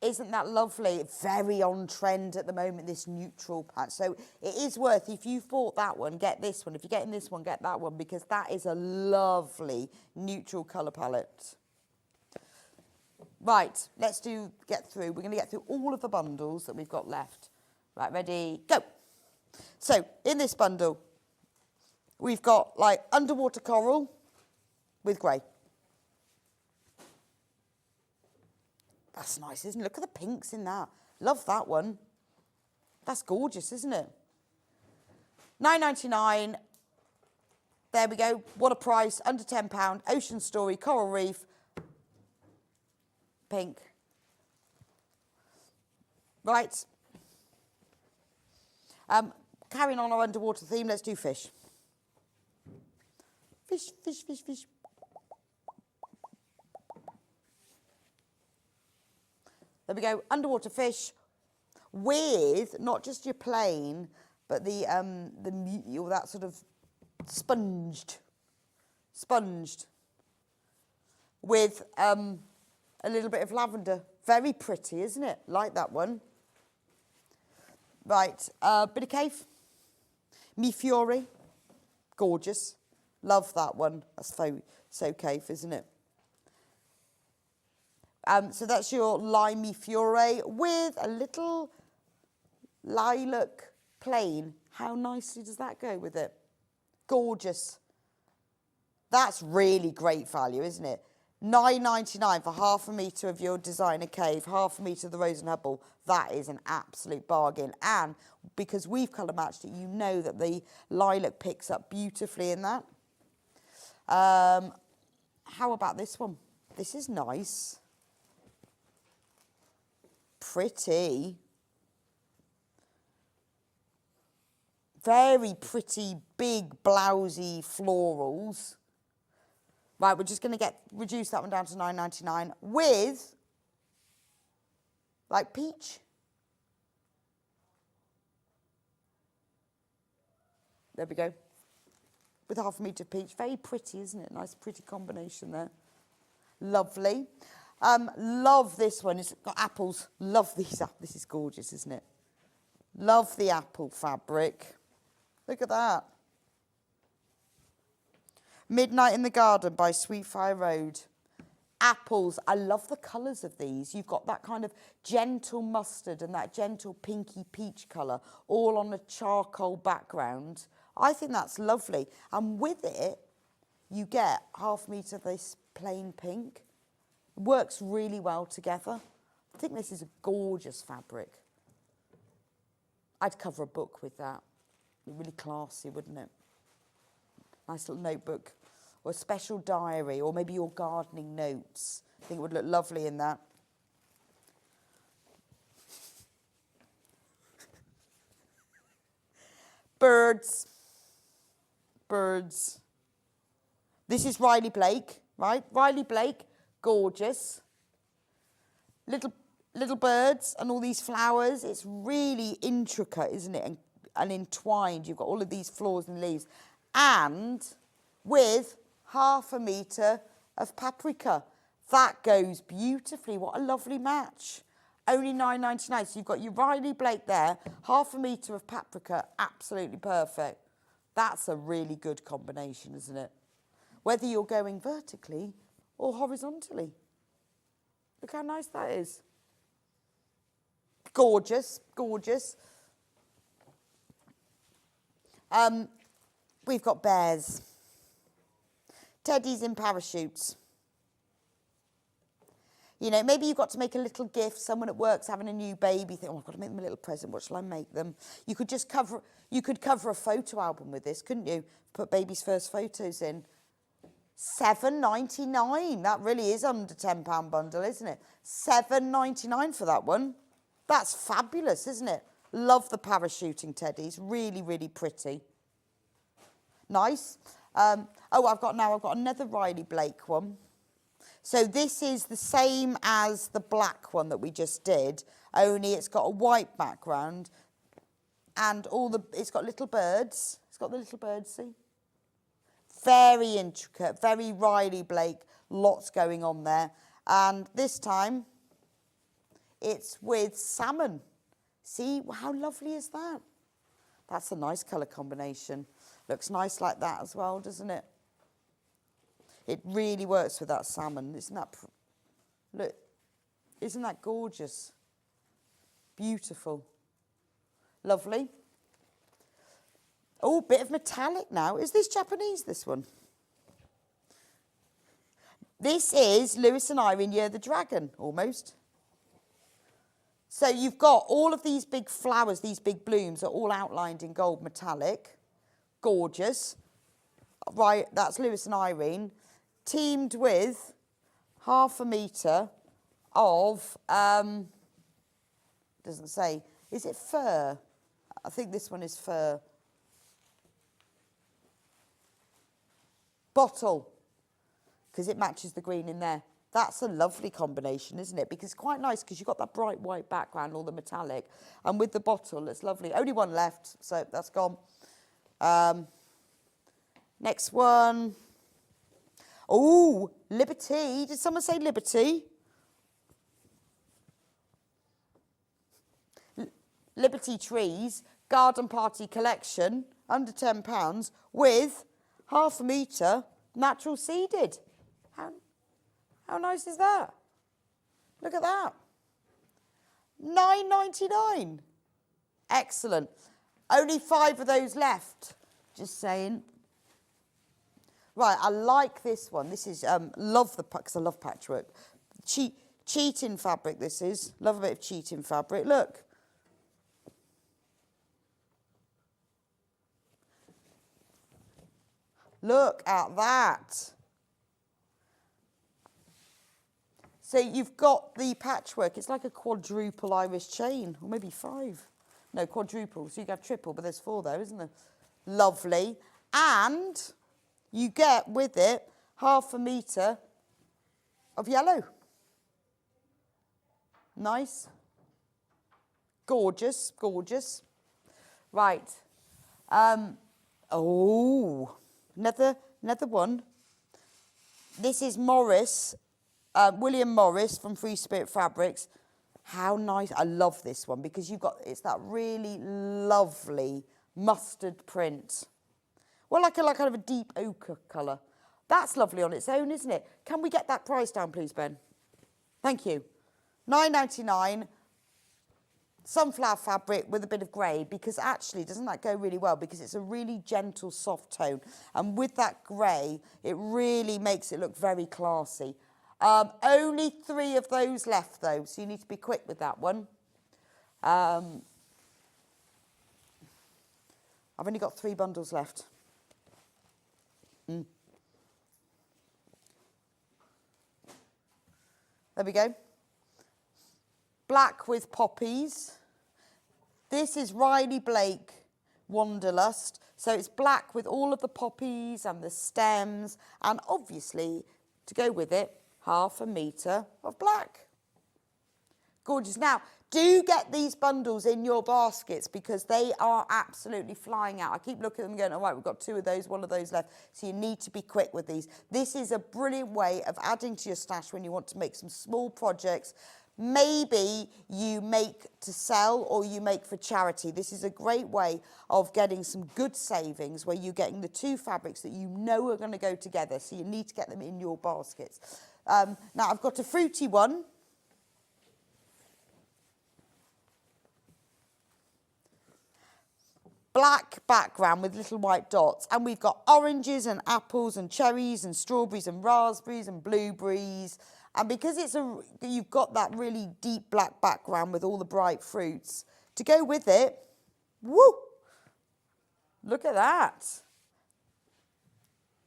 isn't that lovely? Very on trend at the moment, this neutral patch. So it is worth, if you've bought that one, get this one. If you're getting this one, get that one, because that is a lovely neutral colour palette. Right, let's get through. We're going to get through all of the bundles that we've got left. Right, ready, go. So in this bundle, we've got like underwater coral with grey. That's nice, isn't it? Look at the pinks in that. Love that one. That's gorgeous, isn't it? £9.99. There we go. What a price. Under £10. Ocean Story, Coral Reef. Pink. Right. Carrying on our underwater theme, let's do fish. Fish, fish, fish, fish. There we go, underwater fish with not just your plain, but that sort of sponged with a little bit of lavender. Very pretty, isn't it? Like that one. Right, bit of cave. Mi Fiore, gorgeous. Love that one. That's so cave, isn't it? So that's your Limey Fiore with a little lilac plain. How nicely does that go with it? Gorgeous. That's really great value, isn't it? £9.99 for half a metre of your designer cave, half a metre of the Rose and Hubble. That is an absolute bargain. And because we've colour matched it, you know that the lilac picks up beautifully in that. How about this one? This is nice. Pretty. Very pretty, big, blousy florals. Right, we're just going to reduce that one down to £9.99 with, like, peach. There we go. With half a metre of peach. Very pretty, isn't it? Nice, pretty combination there. Lovely. Love this one. It's got apples. Love these. This is gorgeous, isn't it? Love the apple fabric. Look at that. Midnight in the Garden by Sweetfire Road. Apples. I love the colours of these. You've got that kind of gentle mustard and that gentle pinky peach colour all on a charcoal background. I think that's lovely. And with it, you get half a metre of this plain pink. Works really well together. I think this is a gorgeous fabric. I'd cover a book with that. Really classy, wouldn't it? Nice little notebook. Or a special diary, or maybe your gardening notes. I think it would look lovely in that. Birds. Birds. This is Riley Blake, right? Riley Blake, gorgeous. Little birds and all these flowers. It's really intricate, isn't it? And entwined. You've got all of these flowers and leaves. And with half a metre of paprika. That goes beautifully. What a lovely match. Only £9.99. So you've got your Riley Blake there, half a metre of paprika, absolutely perfect. That's a really good combination, isn't it? Whether you're going vertically or horizontally. Look how nice that is. Gorgeous, gorgeous. we've got bears. Teddies in parachutes. You know, maybe you've got to make a little gift. Someone at work's having a new baby. Think, oh, I've got to make them a little present. What shall I make them? You could just cover a photo album with this, couldn't you? Put baby's first photos in. £7.99. That really is under £10 bundle, isn't it? £7.99 for that one. That's fabulous, isn't it? Love the parachuting teddies. Really, really pretty. Nice. I've got another Riley Blake one. So this is the same as the black one that we just did, only it's got a white background and it's got little birds. It's got the little birds, see? Very intricate, very Riley Blake, lots going on there. And this time, it's with salmon. See, how lovely is that? That's a nice colour combination. Looks nice like that as well, doesn't it? It really works with that salmon. Look, isn't that gorgeous? Beautiful. Lovely. Oh, bit of metallic now. Is this Japanese, this one? This is Lewis and Irene, Year the Dragon, almost. So you've got all of these big flowers, these big blooms are all outlined in gold metallic. Gorgeous. Right, that's Lewis and Irene. Teamed with 1/2 metre of, doesn't say, is it fur? I think this one is fur. Bottle, because it matches the green in there. That's a lovely combination, isn't it? Because it's quite nice because you've got that bright white background, all the metallic, and with the bottle, it's lovely. Only one left, so that's gone. Next one. Oh, Liberty. Did someone say Liberty? Liberty Trees, Garden Party Collection, under £10, with 1/2 metre natural seeded. How nice is that? Look at that. £9.99. Excellent. Only 5 of those left. Just saying. Right, I like this one. This is, because I love patchwork. Cheating fabric, this is. Love a bit of cheating fabric. Look. Look at that. So you've got the patchwork. It's like a quadruple Irish chain, or maybe 5. No, quadruple. So you have triple, but there's 4 there, isn't there? Lovely. And you get with it 1/2 metre of yellow. Nice. Gorgeous, gorgeous. Right. Another one. This is Morris, William Morris from Free Spirit Fabrics. How nice. I love this one because it's that really lovely mustard print. Well, like kind of a deep ochre colour. That's lovely on its own, isn't it? Can we get that price down, please, Ben? Thank you. £9.99. Sunflower fabric with a bit of grey, because actually, doesn't that go really well? Because it's a really gentle, soft tone. And with that grey, it really makes it look very classy. Only 3 of those left, though, so you need to be quick with that one. I've only got 3 bundles left. There we go. Black with poppies. This is Riley Blake Wanderlust. So it's black with all of the poppies and the stems, and obviously, to go with it, 1/2 metre of black. Gorgeous. Now, do get these bundles in your baskets because they are absolutely flying out. I keep looking at them going, all right, we've got 2 of those, 1 of those left. So you need to be quick with these. This is a brilliant way of adding to your stash when you want to make some small projects. Maybe you make to sell or you make for charity. This is a great way of getting some good savings where you're getting the 2 fabrics that you know are going to go together. So you need to get them in your baskets. Now, I've got a fruity one. black background with little white dots, and we've got oranges and apples and cherries and strawberries and raspberries and blueberries. And because you've got that really deep black background with all the bright fruits, to go with it, woo, look at that.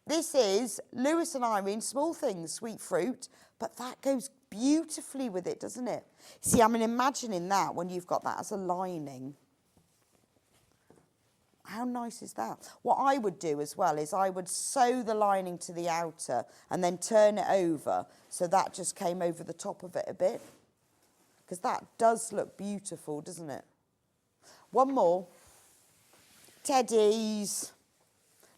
This is Lewis and Irene, Small Things, Sweet Fruit, but that goes beautifully with it, doesn't it? See, I'm imagining that when you've got that as a lining. How nice is that? What I would do as well is I would sew the lining to the outer and then turn it over so that just came over the top of it a bit. Because that does look beautiful, doesn't it? One more. Teddies.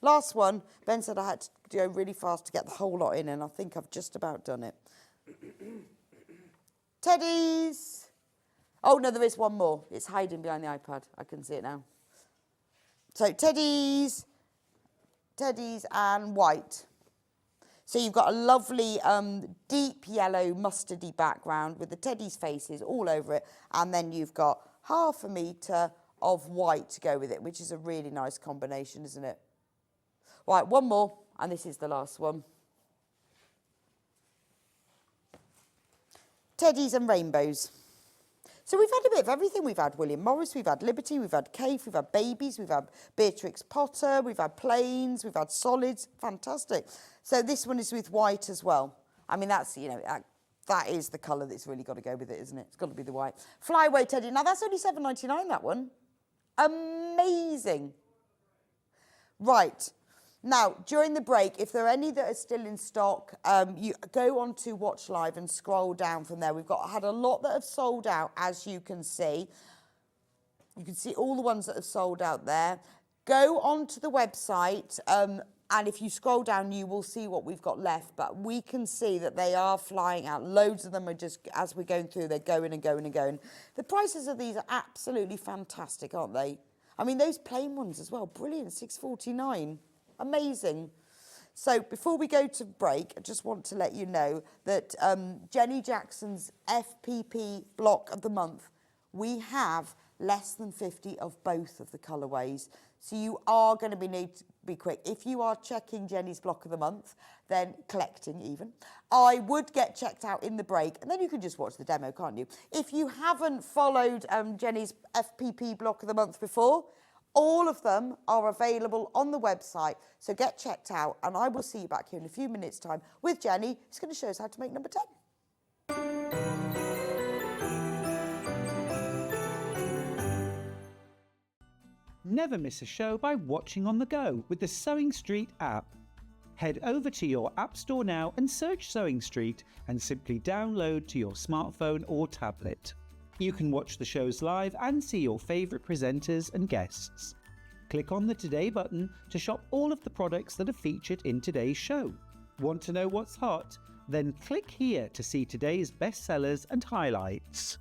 Last one. Ben said I had to go really fast to get the whole lot in, and I think I've just about done it. Teddies. Oh, no, there is one more. It's hiding behind the iPad. I can see it now. So teddies and white. So you've got a lovely deep yellow mustardy background with the teddies' faces all over it. And then you've got 1/2 metre of white to go with it, which is a really nice combination, isn't it? Right, one more, and this is the last one. Teddies and rainbows. So we've had a bit of everything. We've had William Morris, we've had Liberty, we've had Kate, we've had babies, we've had Beatrix Potter, we've had plains, we've had solids. Fantastic. So this one is with white as well. I mean, that's, you know, that is the colour that's really got to go with it, isn't it? It's got to be the white. Flyaway Teddy. Now, that's only £7.99, that one. Amazing. Right. Now, during the break, if there are any that are still in stock, you go on to Watch Live and scroll down from there. We've had a lot that have sold out, as you can see. You can see all the ones that have sold out there. Go onto the website, and if you scroll down, you will see what we've got left. But we can see that they are flying out. Loads of them are just, as we're going through, they're going and going and going. The prices of these are absolutely fantastic, aren't they? I mean, those plain ones as well, brilliant, £6.49. Amazing. So before we go to break, I just want to let you know that Jenny Jackson's FPP block of the month, we have less than 50 of both of the colourways. So you are going to need to be quick. If you are checking Jenny's block of the month, then collecting even, I would get checked out in the break, and then you can just watch the demo, can't you? If you haven't followed Jenny's FPP block of the month before, all of them are available on the website, so get checked out, and I will see you back here in a few minutes' time with Jenny, who's going to show us how to make number 10. Never miss a show by watching on the go with the Sewing Street app. Head over to your App Store now and search Sewing Street and simply download to your smartphone or tablet. You can watch the shows live and see your favourite presenters and guests. Click on the Today button to shop all of the products that are featured in today's show. Want to know what's hot? Then click here to see today's bestsellers and highlights.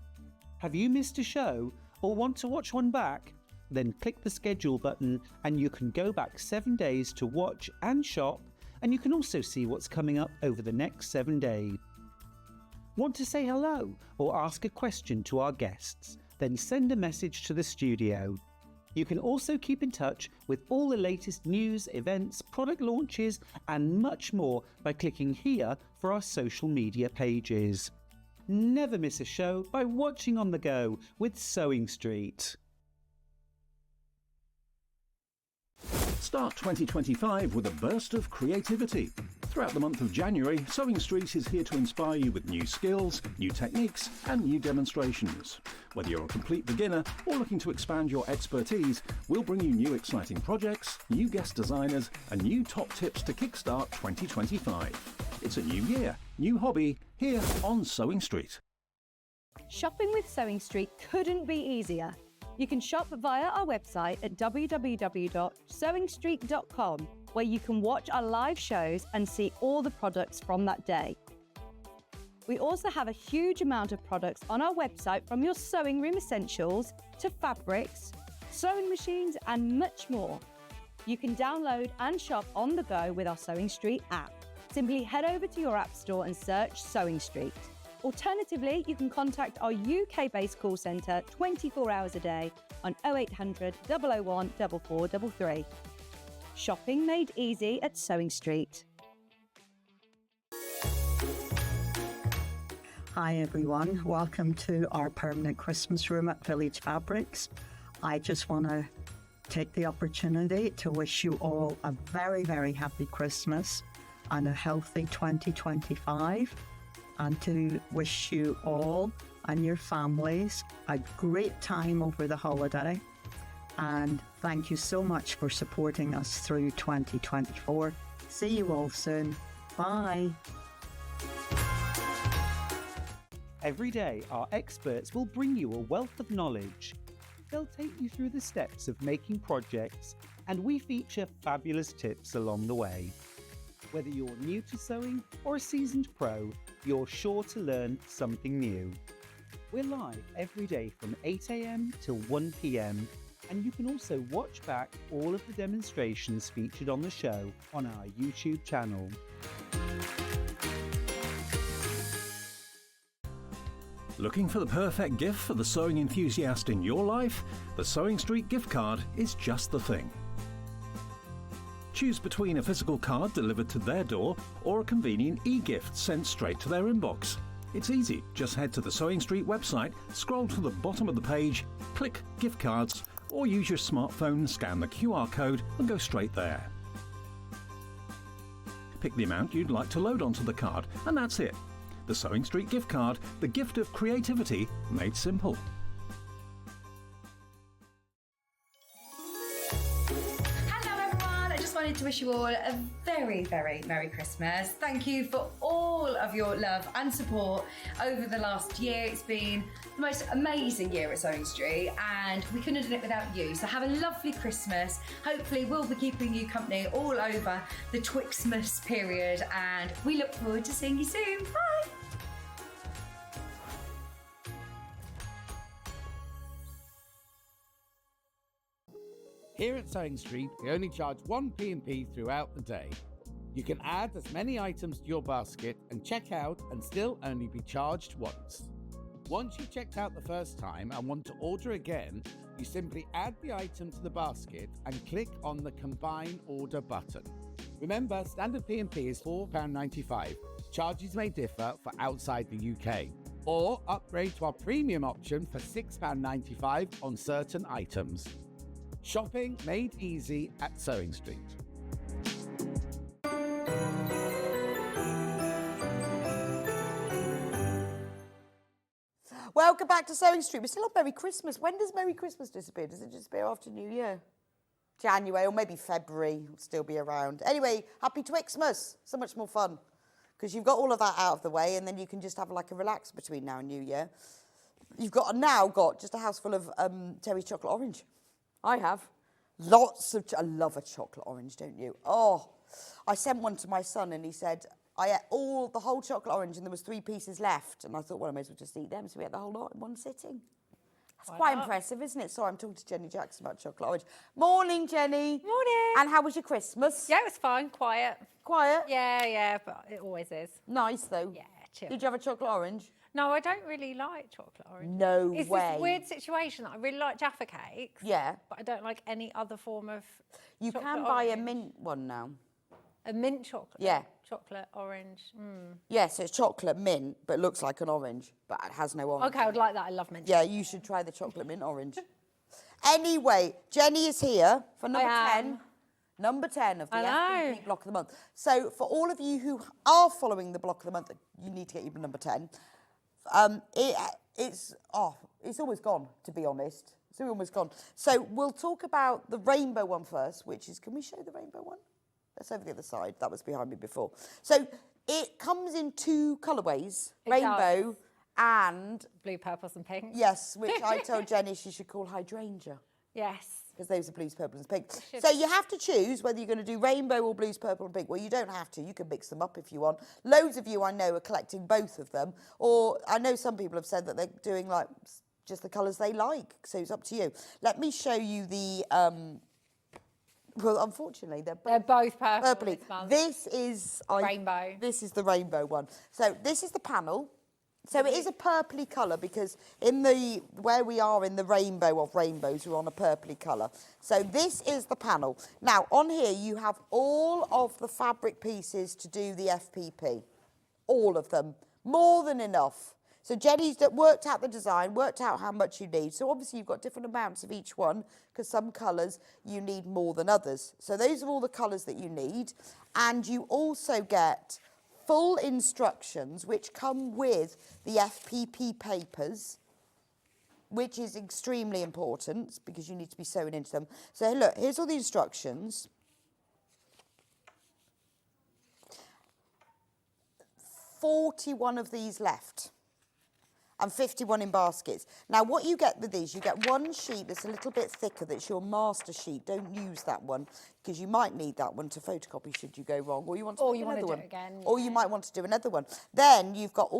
Have you missed a show or want to watch one back? Then click the schedule button and you can go back 7 days to watch and shop, and you can also see what's coming up over the next 7 days. Want to say hello or ask a question to our guests? Then send a message to the studio. You can also keep in touch with all the latest news, events, product launches and much more by clicking here for our social media pages. Never miss a show by watching on the go with Sewing Street. Start 2025 with a burst of creativity. Throughout the month of January, Sewing Street is here to inspire you with new skills, new techniques and new demonstrations. Whether you're a complete beginner or looking to expand your expertise, we'll bring you new exciting projects, new guest designers and new top tips to kickstart 2025. It's a new year, new hobby, here on Sewing Street. Shopping with Sewing Street couldn't be easier. You can shop via our website at www.sewingstreet.com, where you can watch our live shows and see all the products from that day. We also have a huge amount of products on our website, from your sewing room essentials to fabrics, sewing machines and much more. You can download and shop on the go with our Sewing Street app. Simply head over to your app store and search Sewing Street. Alternatively, you can contact our UK-based call centre 24 hours a day on 0800 001 4433. Shopping made easy at Sewing Street. Hi everyone, welcome to our permanent Christmas room at Village Fabrics. I just want to take the opportunity to wish you all a very, very happy Christmas and a healthy 2025, and to wish you all and your families a great time over the holiday. And thank you so much for supporting us through 2024. See you all soon. Bye. Every day, our experts will bring you a wealth of knowledge. They'll take you through the steps of making projects, and we feature fabulous tips along the way. Whether you're new to sewing or a seasoned pro, you're sure to learn something new. We're live every day from 8 a.m. till 1 p.m, and you can also watch back all of the demonstrations featured on the show on our YouTube channel. Looking for the perfect gift for the sewing enthusiast in your life? The Sewing Street gift card is just the thing. Choose between a physical card delivered to their door or a convenient e-gift sent straight to their inbox. It's easy. Just head to the Sewing Street website, scroll to the bottom of the page, click Gift Cards, or use your smartphone, scan the QR code and go straight there. Pick the amount you'd like to load onto the card, and that's it. The Sewing Street gift card, the gift of creativity made simple. Hello everyone, I just wanted to wish you all a very, very Merry Christmas. Thank you for all of your love and support over the last year. It's been the most amazing year at Sewing Street, and we couldn't have done it without you. So have a lovely Christmas. Hopefully we'll be keeping you company all over the Twixmas period, and we look forward to seeing you soon. Bye! Here at Sewing Street, we only charge one P&P throughout the day. You can add as many items to your basket and check out and still only be charged once. Once you've checked out the first time and want to order again, you simply add the item to the basket and click on the Combine Order button. Remember, standard P&P is £4.95. Charges may differ for outside the UK. Or upgrade to our premium option for £6.95 on certain items. Shopping made easy at Sewing Street. Welcome back to Sewing Street. We're still on Merry Christmas. When does Merry Christmas disappear? Does it disappear after New Year? January or maybe February will still be around. Anyway, happy Twixmas. So much more fun because you've got all of that out of the way, and then you can just have like a relax between now and New Year. You've now got just a house full of Terry chocolate orange. I have. Lots of, I love a chocolate orange, don't you? Oh, I sent one to my son and he said, I ate the whole chocolate orange and there was 3 pieces left. And I thought, well, I may as well just eat them. So we ate the whole lot in one sitting. That's quite impressive, isn't it? Sorry, I'm talking to Jenny Jackson about chocolate orange. Morning, Jenny. Morning. And how was your Christmas? Yeah, it was fine, quiet. Quiet? Yeah, but it always is. Nice, though. Yeah, chill. Did you have a chocolate orange? No, I don't really like chocolate orange. No it's way. It's this weird situation that I really like Jaffa cakes. Yeah. But I don't like any other form of You chocolate can buy a orange. mint one now. A mint chocolate? Yeah. Chocolate orange. Yes, it's chocolate mint, but it looks like an orange, but it has no orange. Okay, I would like that. I love mint. Yeah, you should try the chocolate mint orange. Anyway, Jenny is here for number 10. Number 10 of the FBP Block of the Month. So for all of you who are following the Block of the Month, you need to get your number 10. It's almost gone, to be honest. It's almost gone. So we'll talk about the rainbow one first, which is, can we show the rainbow one? That's over the other side. That was behind me before. So it comes in 2 colourways, rainbow and... Blue, purples and pink. Yes, which I told Jenny she should call hydrangea. Yes. Because those are blues, purple and pink. So you have to choose whether you're going to do rainbow or blues, purple and pink. Well, you don't have to. You can mix them up if you want. Loads of you I know are collecting both of them. Or I know some people have said that they're doing like just the colours they like. So it's up to you. Let me show you the... well, unfortunately, they're both purple. Purpley. This is... Rainbow. This is the rainbow one. So this is the panel. So it is a purpley colour because where we are in the rainbow of rainbows, we're on a purpley colour. So this is the panel. Now, on here, you have all of the fabric pieces to do the FPP. All of them. More than enough. So Jenny's worked out the design, worked out how much you need. So obviously you've got different amounts of each one because some colours you need more than others. So those are all the colours that you need. And you also get full instructions which come with the FPP papers, which is extremely important because you need to be sewing into them. So look, here's all the instructions. 41 of these left and 51 in baskets. Now what you get with these, you get one sheet that's a little bit thicker, that's your master sheet. Don't use that one because you might need that one to photocopy should you go wrong, or you want to do another one. Or you might want to do another one. Then you've got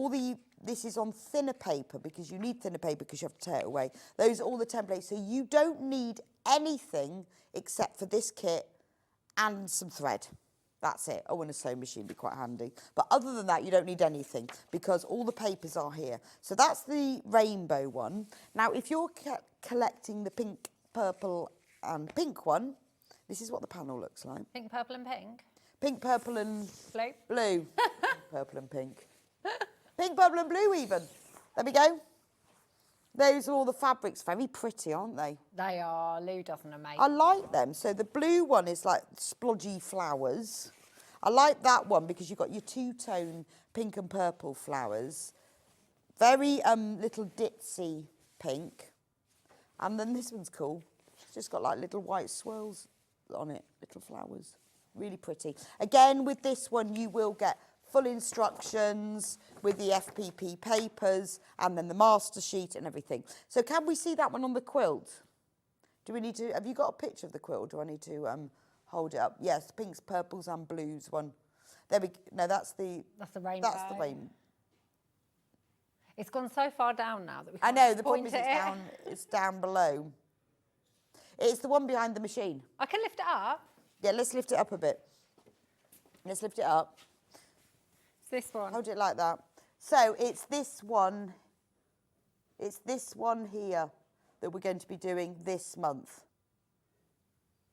this is on thinner paper because you need thinner paper because you have to tear it away. Those are all the templates. So you don't need anything except for this kit and some thread. That's it. Oh, and a sewing machine would be quite handy. But other than that, you don't need anything because all the papers are here. So that's the rainbow one. Now, if you're collecting the pink, purple and pink one, this is what the panel looks like. Pink, purple and pink? Pink, purple and... Blue? Blue. Purple and pink. Pink, purple and blue even. There we go. Those are all the fabrics. Very pretty, aren't they? They are. Lou does an amazing I like them. So the blue one is like splodgy flowers. I like that one because you've got your two-tone pink and purple flowers. Very little ditzy pink. And then this one's cool. It's just got like little white swirls on it, little flowers. Really pretty. Again, with this one, you will get full instructions with the FPP papers and then the master sheet and everything. So can we see that one on the quilt? Do we need to, have you got a picture of the quilt? Do I need to hold it up? Yes, pinks, purples and blues one. There we go. No, that's the rainbow. That's the rainbow. It's gone so far down now that we I can't know, the problem point is it's down below. It's the one behind the machine. I can lift it up. Yeah, let's lift it up a bit. Let's lift it up. It's this one. Hold it like that. So it's this one. It's this one here that we're going to be doing this month.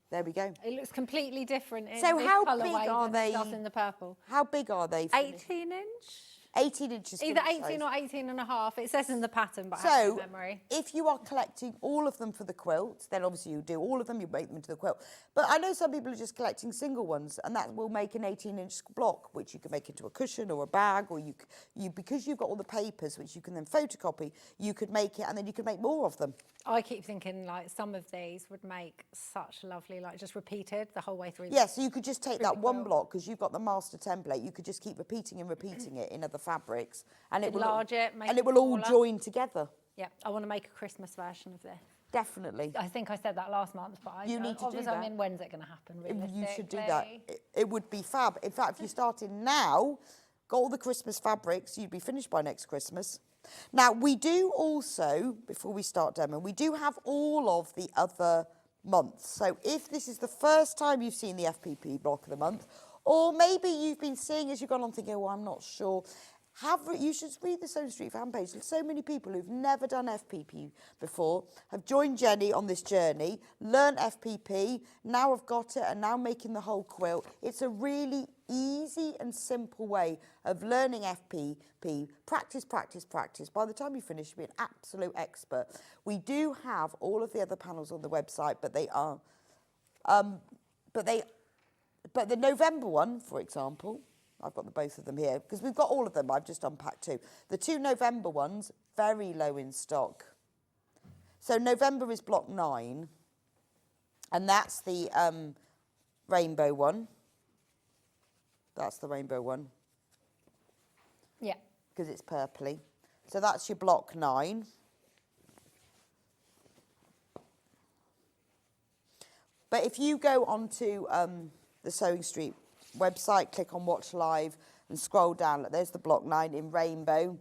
There we go. It looks completely different in So this how colourway big are than they? it does in the purple. How big are they? 18 inch? 18 inches. Either full 18 size. or 18 and a half. It says in the pattern, but I So, have no memory. if you are collecting all of them for the quilt, then obviously you do all of them, you make them into the quilt. But I know some people are just collecting single ones, and that will make an 18-inch block, which you can make into a cushion or a bag, or you because you've got all the papers, which you can then photocopy, you could make it, and then you could make more of them. I keep thinking like some of these would make such lovely, like just repeated the whole way through. Yeah, so you could just take that one quilt. block, because you've got the master template, you could just keep repeating and repeating it in other fabrics, and it will Enlarge it, make and it it will all smaller. join together. Yeah, I want to make a Christmas version of this. Definitely. I think I said that last month, but You need to do obviously, I that. mean, when's it going to happen, realistically? You should do that. It would be fab. In fact, if you started now, got all the Christmas fabrics, you'd be finished by next Christmas. Now, we do also, before we start demo, we do have all of the other months. So if this is the first time you've seen the FPP block of the month, or maybe you've been seeing as you've gone on thinking, oh, I'm not sure, you should read the Sewing Street fan page. So many people who've never done FPP before have joined Jenny on this journey, learned FPP, now have got it and now making the whole quilt. It's a really easy and simple way of learning FPP. Practice, practice, practice. By the time you finish, you'll be an absolute expert. We do have all of the other panels on the website, but they are, but the November one, for example, I've got both of them here, because we've got all of them. I've just unpacked two. The two November ones, very low in stock. So November is block 9, and that's the rainbow one. That's the rainbow one. Yeah. Because it's purpley. So that's your block 9. But if you go onto the Sewing Street website, click on Watch Live and scroll down, look, there's the block 9 in rainbow.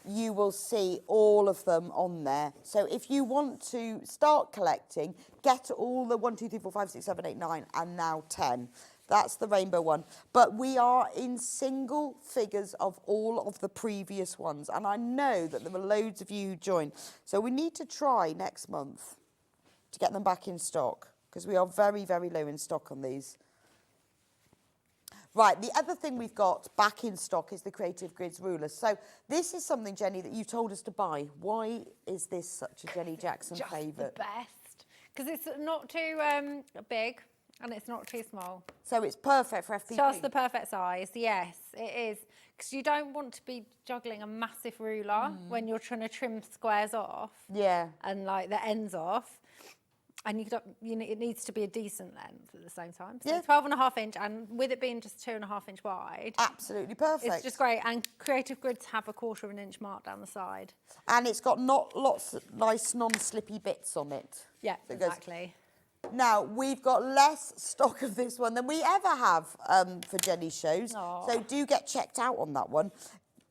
You will see all of them on there. So if you want to start collecting, get all the 1, 2, 3, 4, 5, 6, 7, 8, 9 and now 10. That's the rainbow one. But we are in single figures of all of the previous ones. And I know that there were loads of you who joined. So we need to try next month to get them back in stock, because we are very, very low in stock on these. Right, the other thing we've got back in stock is the Creative Grids rulers. So this is something, Jenny, that you told us to buy. Why is this such a Jenny Jackson Just favourite? the best. Because it's not too big and it's not too small. So it's perfect for FPP. Just the perfect size, yes, it is. Because you don't want to be juggling a massive ruler when you're trying to trim squares off. Yeah. And like the ends off. And it needs to be a decent length at the same time. So Yeah. 12.5 inch, and with it being just 2.5 inch wide. Absolutely perfect. It's just great. And Creative Grids have a 1/4 inch mark down the side. And it's got not lots of nice non-slippy bits on it. Yeah, So it goes- exactly. Now, we've got less stock of this one than we ever have for Jenny's shows. Aw. So do get checked out on that one,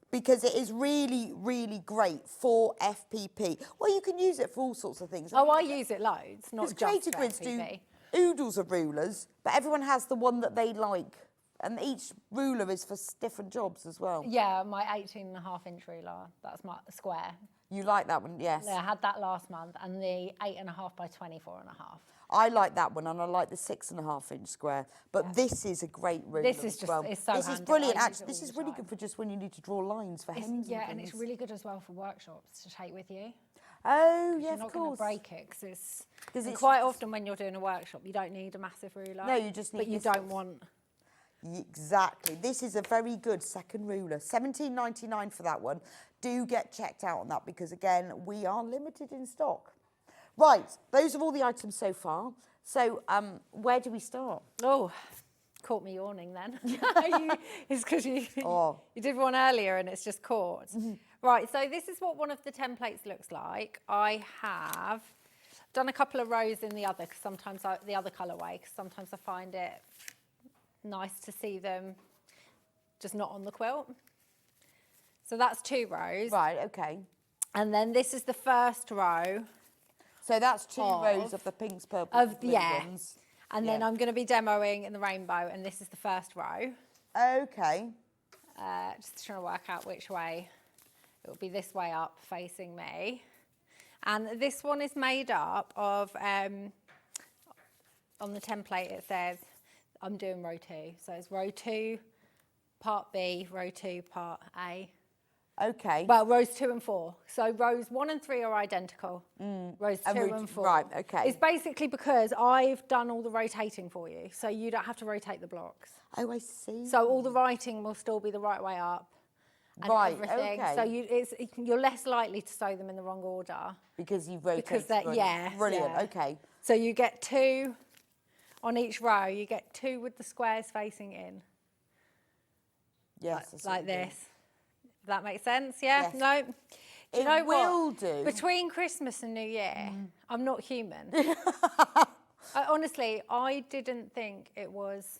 because it is really, really great for FPP. Well, you can use it for all sorts of things. Oh, I use it loads, not Because just Creative for Grids do FPP. oodles of rulers, but everyone has the one that they like. And each ruler is for different jobs as well. Yeah, my 18.5 inch ruler, that's my square. You like that one, yes. Yeah, I had that last month, and the 8.5 by 24.5. I like that one, and I like the 6.5 inch square. But this is a great ruler. This is as just- well. it's so This is handy. brilliant. I use Actually, it this all is the really time. good for just when you need to draw lines for hems. Yeah, and and it's things. really good as well for workshops to take with you. Oh, yeah, You're of not going to course. break it, because it's quite just- often when you're doing a workshop, you don't need a massive ruler. No, you just need But you this- don't want. Exactly. This is a very good second ruler. $17.99 for that one. Do get checked out on that, because, again, we are limited in stock. Right, those are all the items so far. So where do we start? Oh, caught me yawning then. It's because you Oh. you did one earlier and it's just caught. Right, so this is what one of the templates looks like. I have done a couple of rows in the other, because sometimes the other colourway, because sometimes I find it nice to see them just not on the quilt. So that's 2 rows. Right, okay. And then this is the first row. So that's 2 rows Of- of the pinks, purples, and blue yeah. ones. And then Yeah. I'm going to be demoing in the rainbow, and this is the first row. Okay. Just trying to work out which way. It will be this way up, facing me. And this one is made up of, on the template it says, I'm doing row 2. So it's row 2, part B, row 2, part A. Okay. Well, rows 2 and 4. So rows 1 and 3 are identical. Rows 2 and 4. Right, okay. It's basically because I've done all the rotating for you, so you don't have to rotate the blocks. Oh, I see. So all the writing will still be the right way up. And Right, everything. okay. So you're less likely to sew them in the wrong order. Because you've rotated. Because they're, right. yeah. Brilliant, yeah. okay. So you get 2 on each row. You get 2 with the squares facing in. Yes. that's Like what we do. this. Does that make sense? Yeah? Yes. No? Do you It know will what? do. Between Christmas and New Year, I'm not human. Honestly, I didn't think it was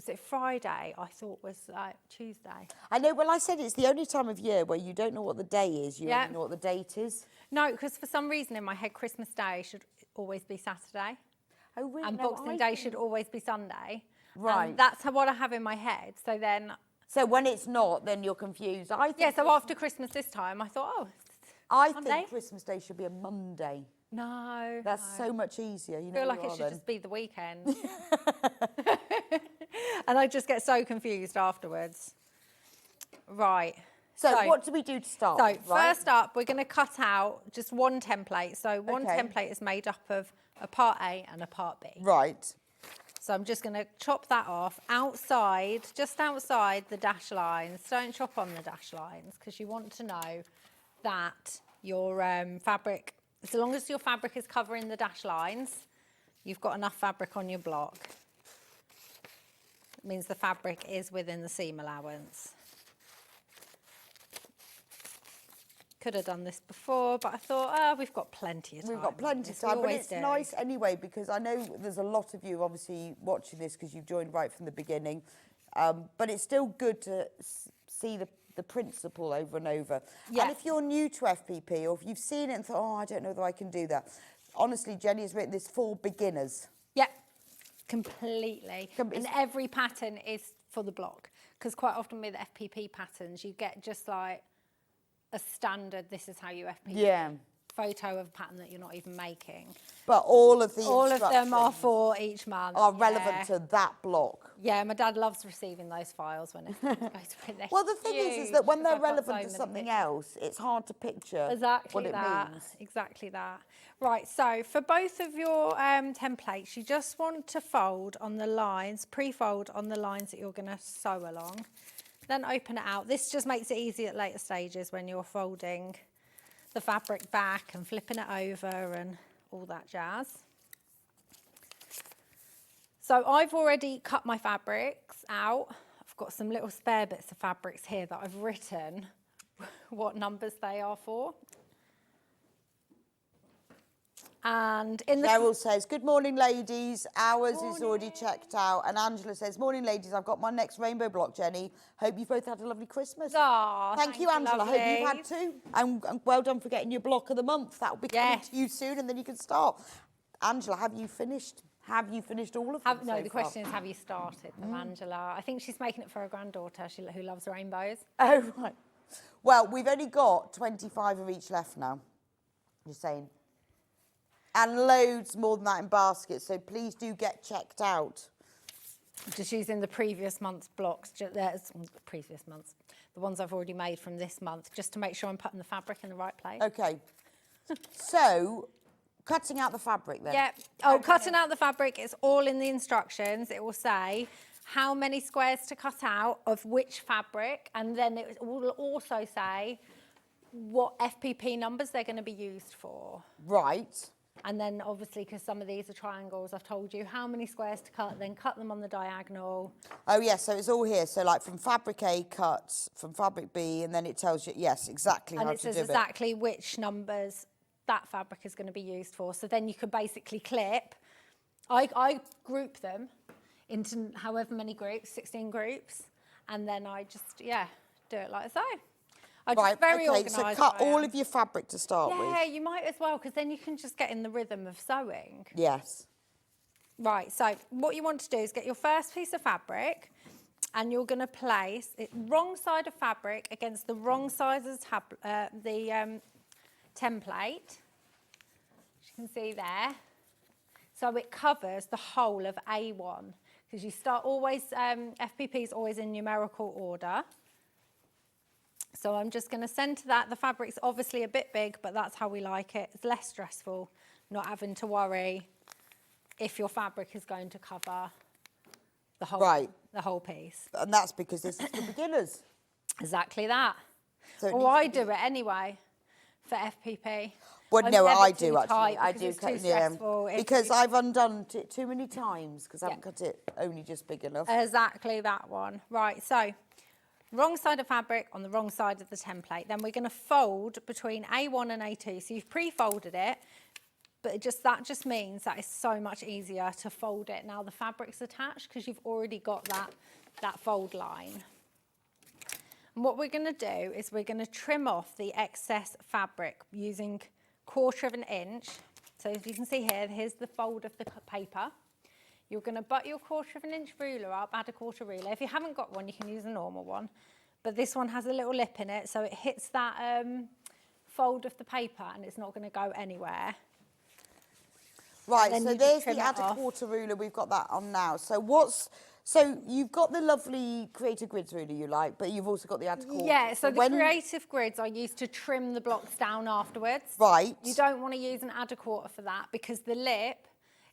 it Friday? I thought was like Tuesday. I know, well, I said it's the only time of year where you don't know what the day is, you Yeah. only know what the date is. No, because for some reason in my head, Christmas Day should always be Saturday. Oh, really? And No, Boxing I Day think- should always be Sunday. Right. And that's what I have in my head. So then, So when it's not, then you're confused. I think yeah, so after Christmas this time, I thought, oh, I Monday? think Christmas Day should be a Monday. no. That's no. so much easier. You I know feel like you it are should then. just be the weekend. And I just get so confused afterwards. Right. So what do we do to start? So with, right? first up, we're going to cut out just one template. So one Okay. template is made up of a part A and a part B. Right. So I'm just going to chop that off outside, just outside the dash lines. Don't chop on the dash lines, because you want to know that your fabric, as long as your fabric is covering the dash lines, you've got enough fabric on your block. It means the fabric is within the seam allowance. Could have done this before, but I thought, oh, we've got plenty of time. We've got plenty of We time, but always it's do. nice anyway, because I know there's a lot of you obviously watching this because you've joined right from the beginning, but it's still good to see the principle over and over. Yeah. And if you're new to FPP, or if you've seen it and thought, oh, I don't know that I can do that, honestly, Jenny has written this for beginners. Yeah. Completely. And every pattern is for the block. Because quite often with FPP patterns, you get just like a standard, this is how you FPP. Photo of a pattern that you're not even making. But all of the All of them are for each month. are relevant to that block. Yeah, my dad loves receiving those files when it goes to print. Well, the thing is that when they're relevant to something else, it's hard to picture what it means. Exactly that. Right, so for both of your templates, you just want to fold on the lines, pre-fold on the lines that you're going to sew along. Then open it out. This just makes it easy at later stages when you're folding the fabric back and flipping it over and all that jazz. So I've already cut my fabrics out. I've got some little spare bits of fabrics here that I've written what numbers they are for. And in the Cheryl says, good morning, ladies. Ours is already checked out. And Angela says, morning, ladies. I've got my next rainbow block, Jenny. Hope you've both had a lovely Christmas. Oh, thank you, Angela. Hope you've had too. And well done for getting your block of the month. That will be coming to you soon, and then you can start. Angela, have you finished? Have you finished all of them? No, the question is, have you started them, Angela? I think she's making it for her granddaughter who loves rainbows. Oh, right. Well, we've only got 25 of each left now. Just saying. And loads more than that in baskets, so please do get checked out. Just using the previous month's blocks, previous months, the ones I've already made from this month, just to make sure I'm putting the fabric in the right place. Okay. So, cutting out the fabric then? Yep. Oh, cutting out the fabric is all in the instructions. It will say how many squares to cut out of which fabric, and then it will also say what FPP numbers they're going to be used for. Right. And then obviously, because some of these are triangles, I've told you how many squares to cut, then cut them on the diagonal. Oh, yes, so it's all here. So, like, from fabric A, cut, from fabric B, and then it tells you, yes, exactly how to do it. And it says exactly which numbers that fabric is going to be used for. So then you could basically clip. I group them into however many groups, 16 groups, and then I just, do it like so. Right, okay, so cut all of your fabric to start with. Yeah, you might as well, because then you can just get in the rhythm of sewing. Yes. Right, so what you want to do is get your first piece of fabric, and you're going to place it wrong side of fabric against the wrong side of the template, as you can see there. So it covers the whole of A1, because you start always, FPP is always in numerical order. So I'm just going to centre that. The fabric's obviously a bit big, but that's how we like it. It's less stressful, not having to worry if your fabric is going to cover the whole piece. And that's because this is for beginners. Exactly that. So well, I do it anyway for FPP. Well, no, I do actually. I do cut because I've undone it too many times because I haven't cut it only just big enough. Exactly that one. Right, so wrong side of fabric on the wrong side of the template. Then we're going to fold between A1 and A2. So you've pre-folded it, but that just means that it's so much easier to fold it. Now the fabric's attached because you've already got that fold line. And what we're going to do is we're going to trim off the excess fabric using 1/4 of an inch. So as you can see here, here's the fold of the paper. You're going to butt your 1/4 of an inch ruler up, add a 1/4 ruler. If you haven't got one, you can use a normal one. But this one has a little lip in it, so it hits that fold of the paper and it's not going to go anywhere. Right, so there's the add a 1/4 ruler. We've got that on now. So you've got the lovely Creative Grids ruler you like, but you've also got the add a 1/4. Yeah, so the Creative Grids are used to trim the blocks down afterwards. Right. You don't want to use an add a 1/4 for that because the lip,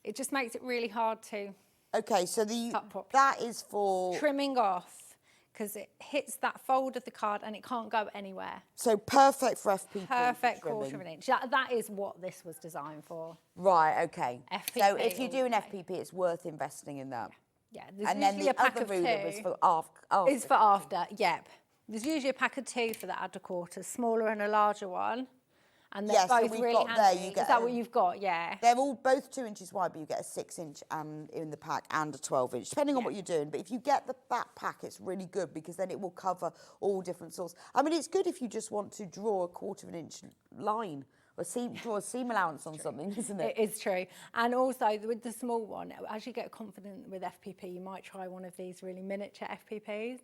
it just makes it really hard to Okay, so that is for trimming off because it hits that fold of the card and it can't go anywhere. So perfect for FPP. Perfect 1/4 of an inch. That is what this was designed for. Right, okay. FPP so if you do an FPP, it's worth investing in that. Yeah, there's and then usually a pack other of ruler two. is for after. It's for after, yep. There's usually a pack of two for the add a 1/4, smaller and a larger one. And they're both really handy. Is that what you've got? Yeah. They're all both 2 inches wide, but you get a 6 inch in the pack and a 12 inch, depending on what you're doing. But if you get that pack, it's really good because then it will cover all different sorts. I mean, it's good if you just want to draw a 1/4 of an inch line Draw a seam allowance on something, isn't it? It is true. And also with the small one, as you get confident with FPP, you might try one of these really miniature FPPs.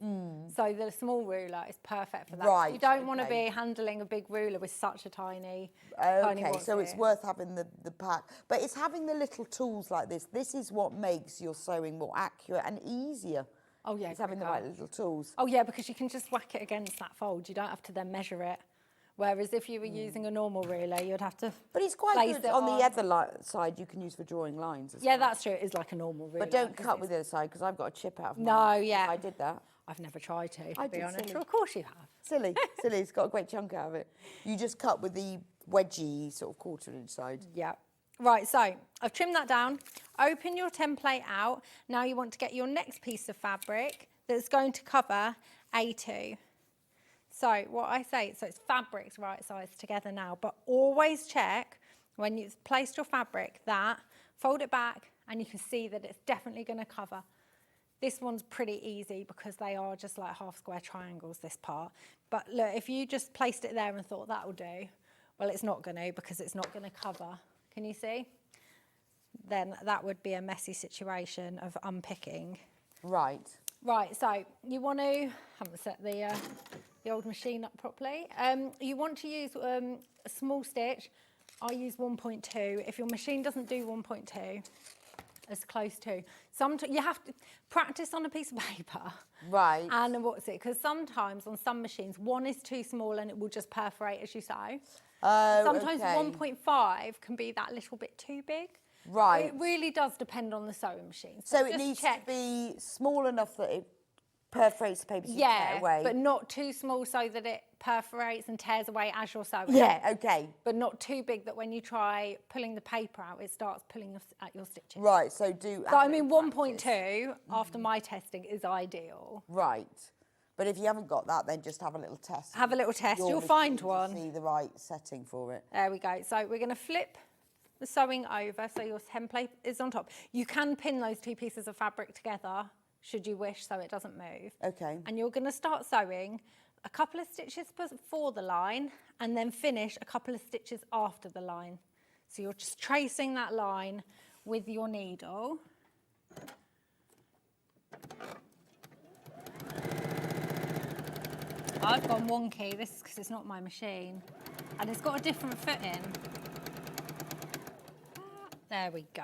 So the small ruler is perfect for that. Right, You don't want to okay. be handling a big ruler with such a tiny Okay, so what's it's it. worth having the pack. But it's having the little tools like this. This is what makes your sewing more accurate and easier. Oh yeah, It's having the quicker. right little tools. Oh yeah, because you can just whack it against that fold. You don't have to then measure it. Whereas if you were using a normal ruler, you'd have to. But it's quite place good it on the other side you can use for drawing lines as Yeah, well. that's true. It is like a normal ruler. But don't 'cause cut with the other side because I've got a chip out of No, mine. yeah. I did that. I've never tried to I be did, honest. silly. Well, of course you have. Silly, silly. It's got a great chunk out of it. You just cut with the wedgy sort of 1/4 inch side. Yeah. Right, so I've trimmed that down. Open your template out. Now you want to get your next piece of fabric that's going to cover A2. So what I say, so it's fabrics right size together now, but always check when you've placed your fabric that, fold it back and you can see that it's definitely going to cover. This one's pretty easy because they are just like half square triangles, this part. But look, if you just placed it there and thought that will do, well, it's not going to because it's not going to cover. Can you see? Then that would be a messy situation of unpicking. Right. Right, so you want to, haven't set the old machine up properly. You want to use a small stitch. I use 1.2. If your machine doesn't do 1.2, as close to. Sometimes you have to practice on a piece of paper. Right. And what's it? Because sometimes on some machines, 1 is too small and it will just perforate as you sew. Oh, Sometimes okay. 1.5 can be that little bit too big. Right. It really does depend on the sewing machine. So it just needs check. to be small enough that it perforates the paper so you tear it away. But not too small so that it perforates and tears away as you're sewing. Yeah, okay. But not too big that when you try pulling the paper out, it starts pulling at your stitches. Right, so do... So I mean, 1.2 after my testing is ideal. Right. But if you haven't got that, then just have a little test. Have a little test, Your you'll machine find to one. See the right setting for it. There we go. So we're going to flip the sewing over so your template is on top. You can pin those 2 pieces of fabric together, should you wish, so it doesn't move. Okay. And you're going to start sewing a couple of stitches before the line and then finish a couple of stitches after the line. So you're just tracing that line with your needle. I've gone wonky, this is because it's not my machine. And it's got a different foot in. There we go.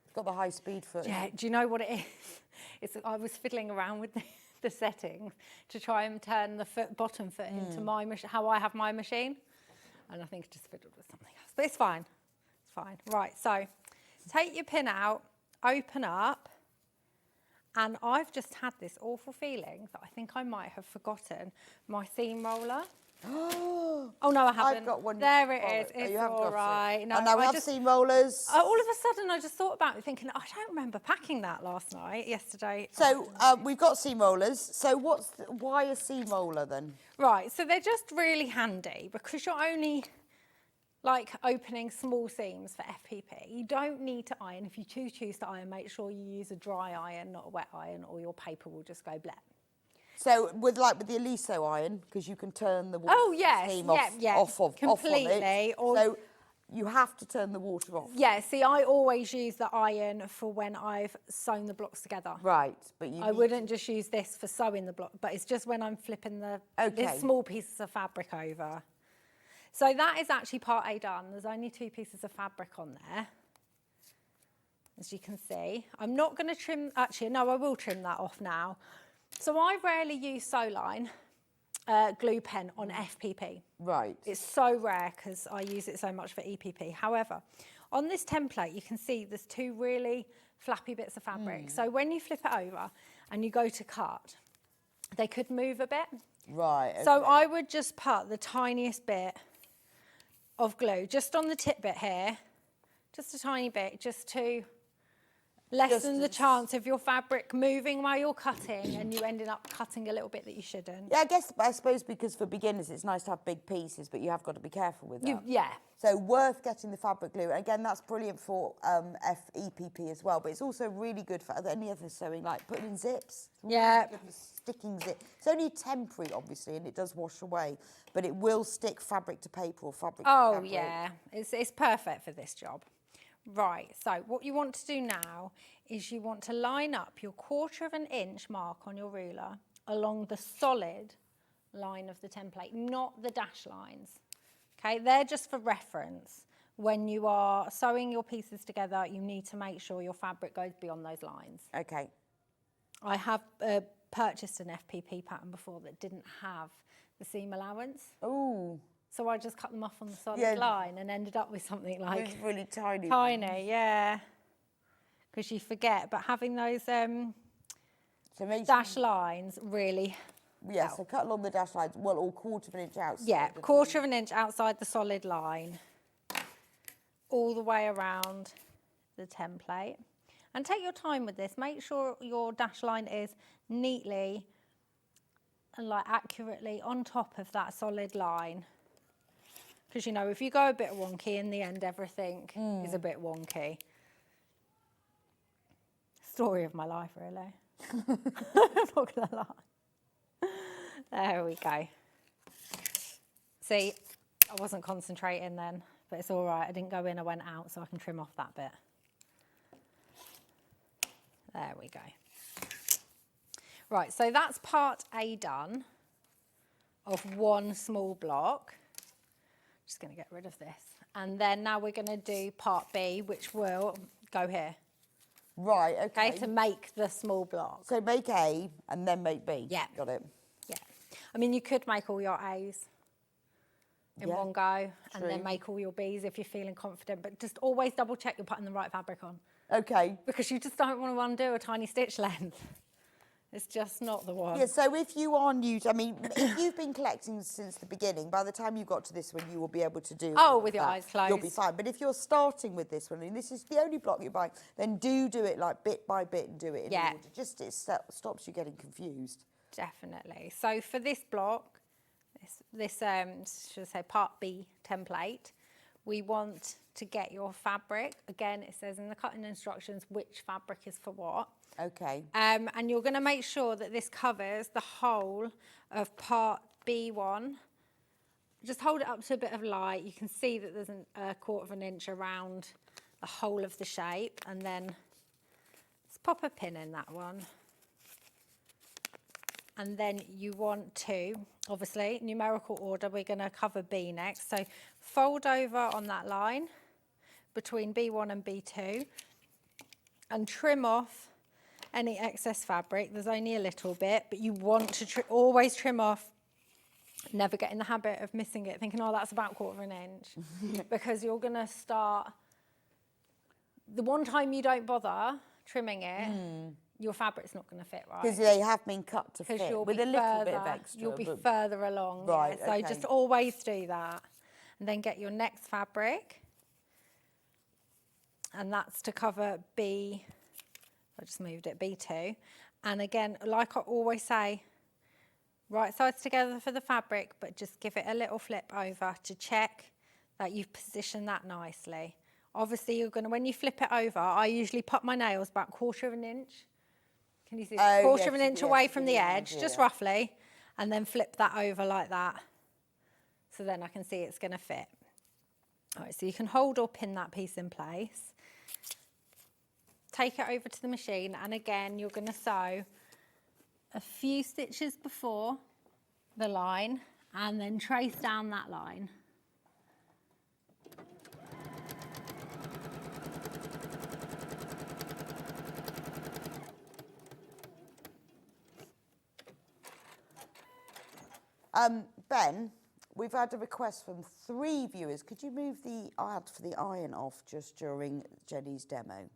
It's got the high speed foot. Yeah, do you know what it is? I was fiddling around with the settings to try and turn the bottom foot into my how I have my machine. And I think I just fiddled with something else. But it's fine. It's fine. Right, so take your pin out, open up. And I've just had this awful feeling that I think I might have forgotten my seam roller. Oh no, I haven't. I've got one. There it is. Oh, It's you have all got right. it. No, and now we I have just, seam rollers. all of a sudden, I just thought about it, thinking I don't remember packing that yesterday. So we've got seam rollers. So why a seam roller then? Right, so they're just really handy because you're only like opening small seams for FPP. You don't need to iron. If you choose to iron, make sure you use a dry iron, not a wet iron, or your paper will just go blep. So with the Aliso iron, because you can turn the water steam off of completely. it. So you have to turn the water off. Yeah, see, I always use the iron for when I've sewn the blocks together. Right, but I wouldn't just use this for sewing the block, but it's just when I'm flipping this small pieces of fabric over. So that is actually part A done. There's only 2 pieces of fabric on there, as you can see. I'm not going to trim, actually, no, I will trim that off now. So I rarely use Sewline glue pen on FPP. Right. It's so rare because I use it so much for EPP. However, on this template, you can see there's 2 really flappy bits of fabric. So when you flip it over and you go to cut, they could move a bit. Right. Okay. So I would just put the tiniest bit of glue just on the tip bit here, just a tiny bit, just to Lessen the chance of your fabric moving while you're cutting and you ended up cutting a little bit that you shouldn't. Yeah, I suppose because for beginners it's nice to have big pieces, but you have got to be careful with that. Yeah. So worth getting the fabric glue. Again, that's brilliant for EPP as well, but it's also really good for any other sewing, like putting in zips. Yeah. Good for sticking zip. It's only temporary, obviously, and it does wash away, but it will stick fabric to paper or fabric to fabric. Yeah, it's perfect for this job. Right, so what you want to do now is you want to line up your 1/4 of an inch mark on your ruler along the solid line of the template, not the dash lines. Okay, they're just for reference. When you are sewing your pieces together, you need to make sure your fabric goes beyond those lines. Okay. I have purchased an FPP pattern before that didn't have the seam allowance. Ooh. So I just cut them off on the solid line and ended up with something like... It's really tiny. Tiny, yeah. Because you forget, but having those dash lines really... Yeah, so cut along the dash lines, well, or 1/4 of an inch outside. Yeah, 1/4 of an inch outside the solid line, all the way around the template. And take your time with this. Make sure your dash line is neatly and like accurately on top of that solid line. Because, you know, if you go a bit wonky, in the end, everything is a bit wonky. Story of my life, really. I'm not going to lie. There we go. See, I wasn't concentrating then, but it's all right. I didn't go in, I went out, so I can trim off that bit. There we go. Right, so that's part A done of one small block. Just going to get rid of this. And then now we're going to do part B, which will go here. Right, okay. Okay, to make the small block. So make A and then make B. Yeah. Got it. Yeah. I mean, you could make all your A's in one go and then make all your B's if you're feeling confident, but just always double check you're putting the right fabric on. Okay. Because you just don't want to undo a tiny stitch length. It's just not the one. Yeah, so if you are new, I mean, if you've been collecting since the beginning, by the time you got to this one, you will be able to do with your eyes closed. You'll be fine. But if you're starting with this one, and this is the only block you're buying, then do it like bit by bit and do it in order. Just it stops you getting confused. Definitely. So for this block, this should I say part B template, we want to get your fabric. Again, it says in the cutting instructions which fabric is for what. Okay. And you're going to make sure that this covers the whole of part B1. Just hold it up to a bit of light. You can see that there's a 1/4 of an inch around the whole of the shape. And then let's pop a pin in that one. And then you want to, obviously, numerical order, we're going to cover B next. So fold over on that line between B1 and B2 and trim off any excess fabric. There's only a little bit, but you want to always trim off. Never get in the habit of missing it, thinking, oh, that's about 1/4 of an inch. Because you're going to start, the one time you don't bother trimming it, your fabric's not going to fit right. Because they have been cut to fit You'll with be a little further, bit of extra. You'll be further along. Right, yeah. So okay. just always do that. And then get your next fabric. And that's to cover B, I just moved it, B2. And again, like I always say, right sides together for the fabric, but just give it a little flip over to check that you've positioned that nicely. Obviously, you're going to, when you flip it over, I usually put my nails about 1/4 of an inch. Can you see? 1/4 of an inch away from the edge, just roughly, and then flip that over like that. So then I can see it's going to fit. All right, so you can hold or pin that piece in place. Take it over to the machine, and again, you're going to sew a few stitches before the line and then trace down that line. Ben, we've had a request from 3 viewers. Could you move the ad for the iron off just during Jenny's demo?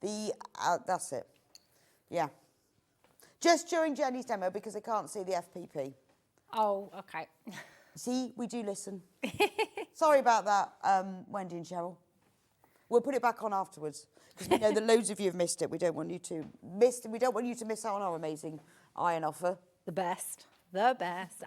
That's it. Yeah. Just during Jenny's demo because I can't see the FPP. Oh, okay. See, we do listen. Sorry about that, Wendy and Cheryl. We'll put it back on afterwards. because we know that loads of you have missed it. We don't want you to miss out on our amazing iron offer. The best,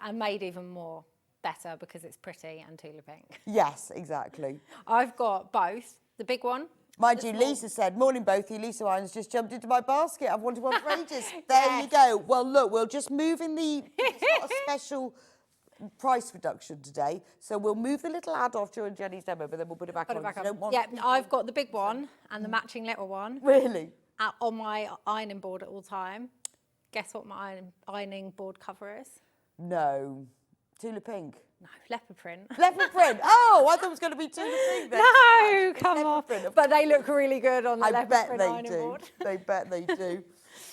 and made even more better because it's pretty and Tula pink. Yes, exactly. I've got both, the big one. Mind you, Lisa said, morning both of you. Lisa Irons just jumped into my basket. I've wanted one for ages. There you go. Well, look, we'll just move in the, it's not a special price reduction today. So we'll move the little ad off during Jenny's demo, but then we'll put it back on. Yeah, I've got the big one and the matching little one. Really? On my ironing board at all time. Guess what my ironing board cover is? No. Tula pink. No, leopard print. Leopard print. Oh, I thought it was going to be Tula pink then. No, come on. Print. But they look really good on the I leopard bet print they ironing do. board. They bet they do.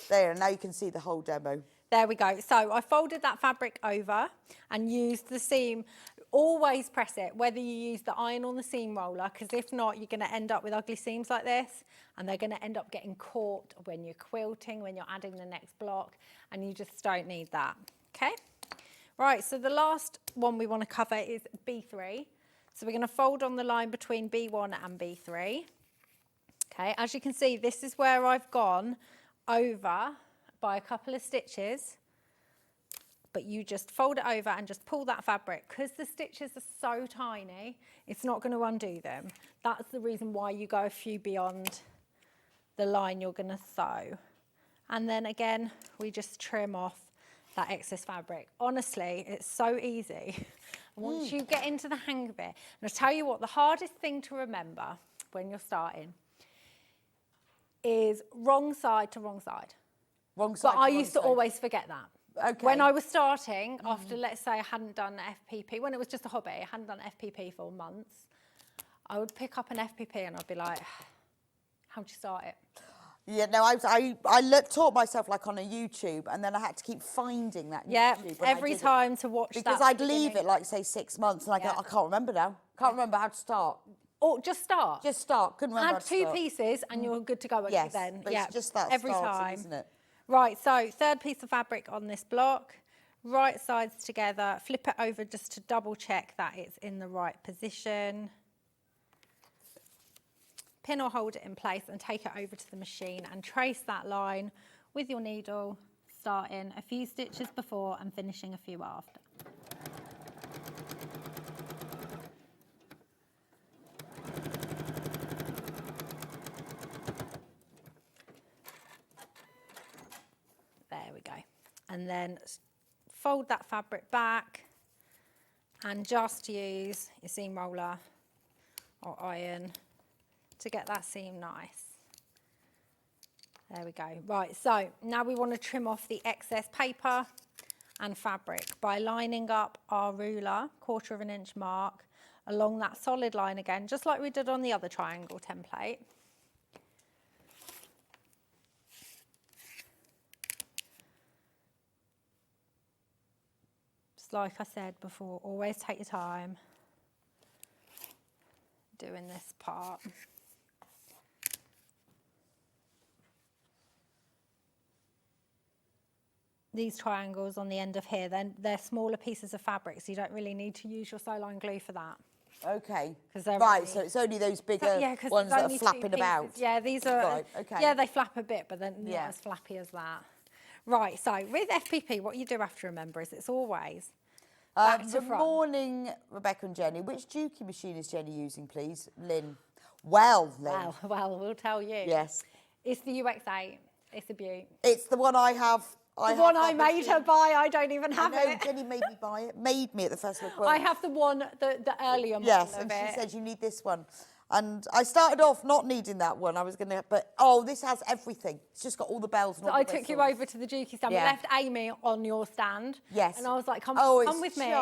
There, now you can see the whole demo. There we go. So I folded that fabric over and used the seam. Always press it, whether you use the iron or the seam roller, because if not, you're going to end up with ugly seams like this, and they're going to end up getting caught when you're quilting, when you're adding the next block, and you just don't need that. Okay? Right, so the last one we want to cover is B3. So we're going to fold on the line between B1 and B3. Okay, as you can see, this is where I've gone over by a couple of stitches, but you just fold it over and just pull that fabric. Because the stitches are so tiny, it's not going to undo them. That's the reason why you go a few beyond the line you're going to sew. And then again, we just trim off that excess fabric. Honestly, it's so easy. Once you get into the hang of it, and I'll tell you what, the hardest thing to remember when you're starting is wrong side to wrong side. Wrong side. But I used to always forget that. Okay. When I was starting, after, let's say I hadn't done FPP, when it was just a hobby, I hadn't done FPP for months, I would pick up an FPP and I'd be like, how'd you start it? Yeah, no, I taught myself like on a YouTube, and then I had to keep finding that YouTube. When every time to watch that. Because I'd leave it like, say, 6 months, and I go, I can't remember now. Can't remember how to start. Or just start. Just start. Couldn't remember how Add to two start. pieces and you're good to go Yes, then. but it's just that every starting, time. isn't it? Right, so third piece of fabric on this block, right sides together, flip it over just to double check that it's in the right position. Pin or hold it in place and take it over to the machine and trace that line with your needle, starting a few stitches before and finishing a few after. There we go. And then fold that fabric back and just use your seam roller or iron to get that seam nice. There we go. Right, so now we want to trim off the excess paper and fabric by lining up our ruler, 1/4 of an inch mark, along that solid line again, just like we did on the other triangle template. Just like I said before, always take your time doing this part. These triangles on the end of here, then they're smaller pieces of fabric, so you don't really need to use your sew line glue for that. Okay. They're Right, only- so it's only those bigger Yeah, 'cause ones there's that are only two flapping pieces. about. Yeah, these are. Right, okay. Yeah, they flap a bit, but they're not Yeah. as flappy as that. Right, so with FPP, what you do have to remember is it's always back to Good front. morning, Rebecca and Jenny. Which Dukey machine is Jenny using, please? Lynn. Well, Lynn. Well, we'll tell you. Yes. It's the UX8. It's a beaut. It's the one I have. The one I made her buy, I don't even have I know, it. Jenny made me buy it. Made me at the Festival of Quilts. I have the one, the earlier model Yes, of and it. she said you need this one. And I started off not needing that one. I was going to, but this has everything. It's just got all the bells and So all I the took you whistles. over to the Dukey stand. Yeah. We left Amy on your stand. Yes. And I was like, come with me.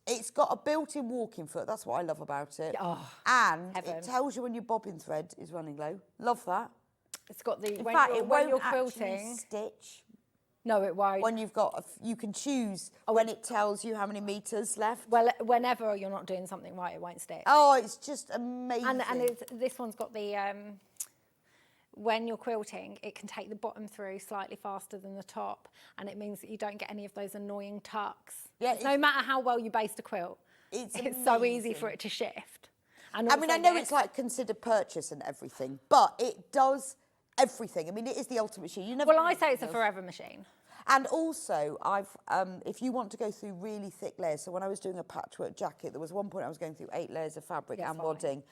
It's got a built-in walking foot. That's what I love about it. Oh, and heaven. it tells you when your bobbin thread is running low. Love that. It's got the, In when fact, you're, it when won't you're actually quilting. stitch. No, it won't. When you've got, you can choose when it tells you how many meters left. Well, whenever you're not doing something right, it won't stick. Oh, it's just amazing. And this one's got the, when you're quilting, it can take the bottom through slightly faster than the top, and it means that you don't get any of those annoying tucks. Yeah, No matter how well you baste a quilt, it's so easy amazing. for it to shift. And I mean, I also know this- it's like considered purchase and everything, but it does everything. I mean, it is the ultimate machine. You never. Well, do I say it's a anything else. forever machine. And also, if you want to go through really thick layers, so when I was doing a patchwork jacket, there was one point I was going through 8 layers of fabric Yeah, and fine. wadding.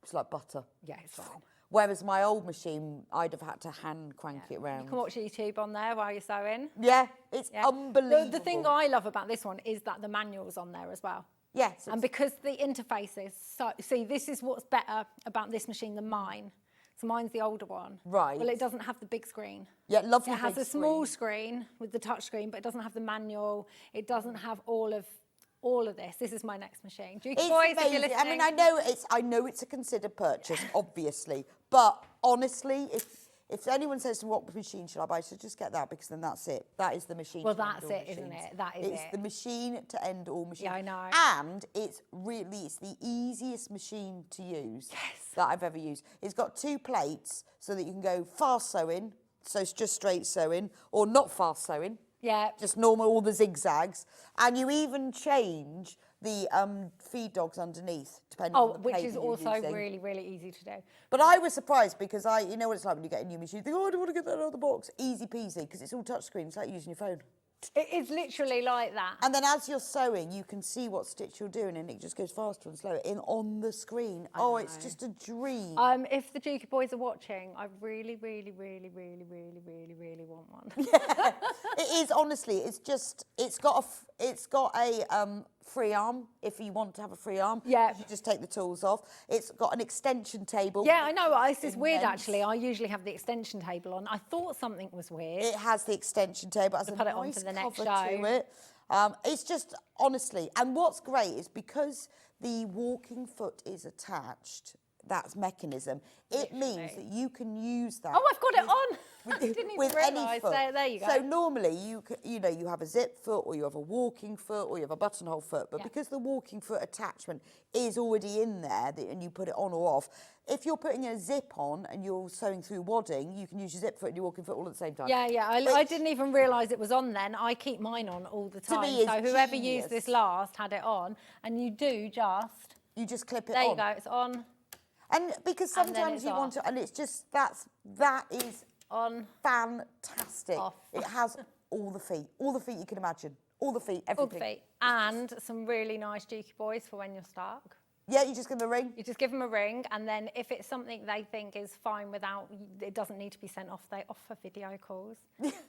It's like butter. Yeah, it's fine. Whereas my old machine, I'd have had to hand crank it round. You can watch YouTube on there while you're sewing. Yeah, it's Yeah. unbelievable. The thing I love about this one is that the manual's on there as well. Yes. And because the interface is so... See, this is what's better about this machine than mine. So mine's the older one. Right. Well, it doesn't have the big screen. Yeah, lovely It has big a small screen with the touch screen, but it doesn't have the manual. It doesn't have all of this. This is my next machine. Dukey It's boys, if you're amazing. listening. I mean, I know it's a considered purchase, obviously, but honestly, if anyone says to me, what machine should I buy, I should just get that, because then that's it. That is the machine. Well, to end that's all it, isn't machines. it? That is it's it. the machine to end all machines. Yeah, I know. And it's the easiest machine to use that I've ever used. It's got 2 plates so that you can go fast sewing, so it's just straight sewing, or not fast sewing. Yeah. Just normal, all the zigzags. And you even change the feed dogs underneath, depending on the plate which is that you're also using. really, really easy to do. But I was surprised because you know what it's like when you get a new machine. You think, oh, I don't want to get that out of the box. Easy peasy, because it's all touchscreen. It's like using your phone. It is literally like that. And then as you're sewing, you can see what stitch you're doing, and it just goes faster and slower on the screen. Oh, it's just a dream. If the Dukey boys are watching, I really, really, really, really, really, really, really want one. It is, honestly. It's got a free arm if you want to have a free arm. Yeah. You just take the tools off. It's got an extension table. Yeah, I know. This is weird, Immense. actually. I usually have the extension table on. I thought something was weird. It has the extension table. It has a put it on nice for the next cover show. to it. It's just, honestly, and what's great is because the walking foot is attached, that's mechanism, it means that you can use that. Oh, I've got it on. I didn't even with any realise. foot. There you go. So normally you have a zip foot, or you have a walking foot, or you have a buttonhole foot, but because the walking foot attachment is already in there, and you put it on or off, if you're putting a zip on and you're sewing through wadding, you can use your zip foot and your walking foot all at the same time. Yeah. I didn't even realise it was on then. I keep mine on all the time. me, it's So whoever genius. used this last had it on, and you just clip it there on. you go. It's on. And because And then sometimes it's you want off. to, and it's just, that is On. fantastic. Off. It has all the feet you can imagine. All the feet, everything. All the feet. And some really nice Dukey boys for when you're stuck. Yeah, you just give them a ring. You just give them a ring, and then if it's something they think is fine without, it doesn't need to be sent off, they offer video calls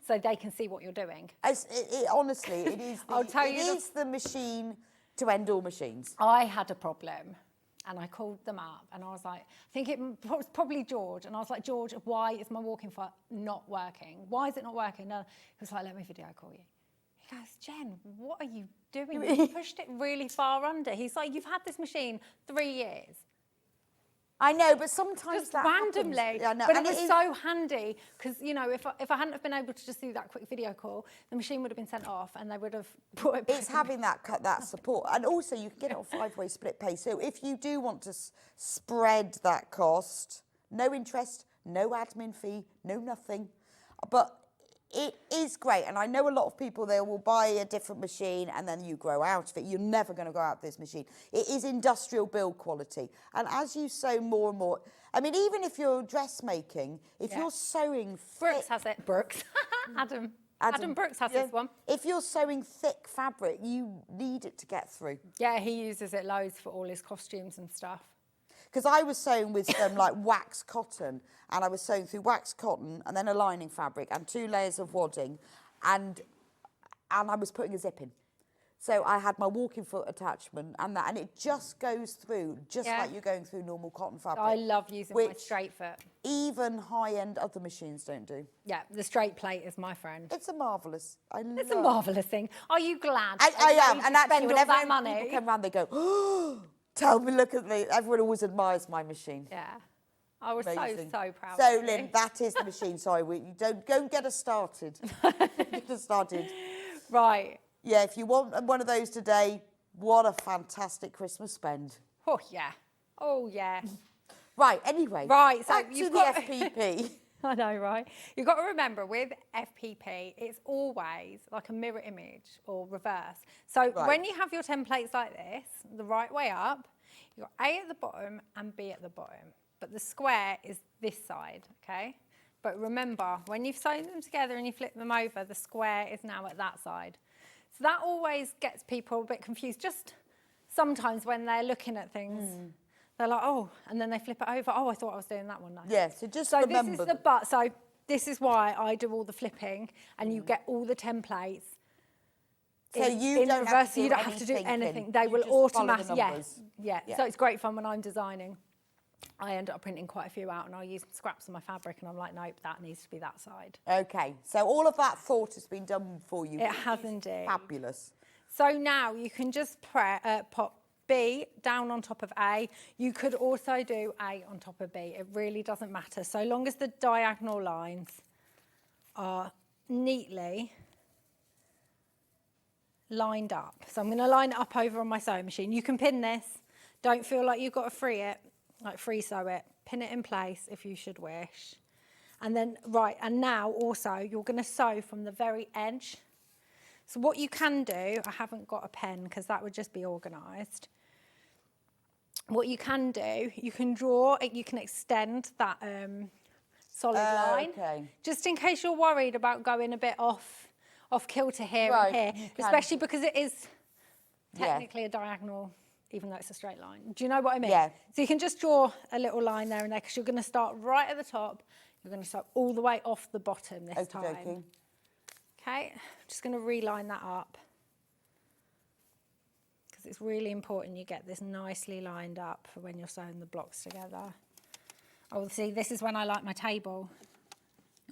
so they can see what you're doing. Honestly, it is I'll tell you is the machine to end all machines. I had a problem, and I called them up, and I was like, I think it was probably George, and I was like, George, why is my walking foot not working? Why is it not working? No. He was like, let me video call you. He goes, Jen, what are you doing? You pushed it really far under. He's like, you've had this machine 3 years. I know, but sometimes Just that randomly. happens. Yeah, no, but it and was is- so handy because, you know, if I hadn't have been able to just do that quick video call, the machine would have been sent off and they would have put it back. It's having that support, and also you can get it on 5-way split pay. So if you do want to spread that cost, no interest, no admin fee, no nothing, but it is great. And I know a lot of people, they will buy a different machine and then you grow out of it. You're never going to go out of this machine. It is industrial build quality, and as you sew more and more, I mean, even if you're dressmaking, if you're sewing Brooks has it. Brooks. Adam Brooks has this one. If you're sewing thick fabric, you need it to get through. Yeah, he uses it loads for all his costumes and stuff. Because I was sewing with some like wax cotton, and I was sewing through wax cotton and then a lining fabric and 2 layers of wadding, and I was putting a zip in. So I had my walking foot attachment and that, and it just goes through just like you're going through normal cotton fabric. I love using my straight foot. Even high-end other machines don't do. Yeah, the straight plate is my friend. It's a marvellous. It's a marvellous thing. Are you glad? I am, and actually, spend all whenever that money. people come round, they go, "Oh, tell me, look at me." Everyone always admires my machine. Yeah, I was Amazing. so proud. So, of you. Lynn, that is the machine. Sorry, you don't go and get us started. Get us started. Right. Yeah, if you want one of those today, what a fantastic Christmas spend. Oh yeah. Oh yeah. Right. Anyway. Right, so back to you've the got- FPP. I know, right? You've got to remember with FPP, it's always like a mirror image or reverse. So when you have your templates like this, the right way up, you've got A at the bottom and B at the bottom. But the square is this side, okay? But remember, when you've sewn them together and you flip them over, the square is now at that side. So that always gets people a bit confused. Just sometimes when they're looking at things, they're like, oh, and then they flip it over. Oh, I thought I was doing that one. No. Yeah, so just so remember. This is the but. So this is why I do all the flipping, and you get all the templates. So you don't have to do you don't have to do anything. thinking. They You will just follow the automatically. numbers. Yeah. So it's great fun when I'm designing. I end up printing quite a few out, and I'll use scraps of my fabric, and I'm like, nope, that needs to be that side. Okay, so all of that thought has been done for you. It has indeed. Fabulous. So now you can just pop B down on top of A. You could also do A on top of B. It really doesn't matter, so long as the diagonal lines are neatly lined up. So I'm going to line it up over on my sewing machine. You can pin this. Don't feel like you've got to free it, like free sew it. Pin it in place if you should wish. And then, right, and now also you're going to sew from the very edge. So what you can do, I haven't got a pen because that would just be organised. What you can do, you can draw, you can extend that solid line. Okay. Just in case you're worried about going a bit off kilter here Right, and here, especially because it is technically a diagonal, even though it's a straight line. Do you know what I mean? Yeah. So you can just draw a little line there and there because you're going to start right at the top. You're going to start all the way off the bottom this time. Okey-dokey. Okay, I'm just going to reline that up because it's really important you get this nicely lined up for when you're sewing the blocks together. Oh, see, this is when I like my table.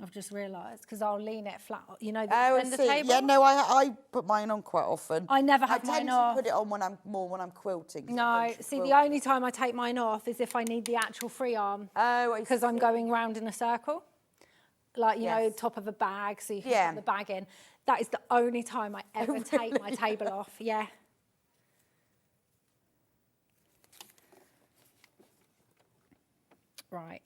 I've just realised because I'll lean it flat. You know, the table. Yeah, no, I put mine on quite often. I never have mine I tend off. to put it on when I'm quilting. No, see, the only time I take mine off is if I need the actual free arm. Oh, I because I'm see. going round in a circle. Like, you know, top of a bag, so you can put the bag in. That is the only time I ever take my table off, yeah. Right.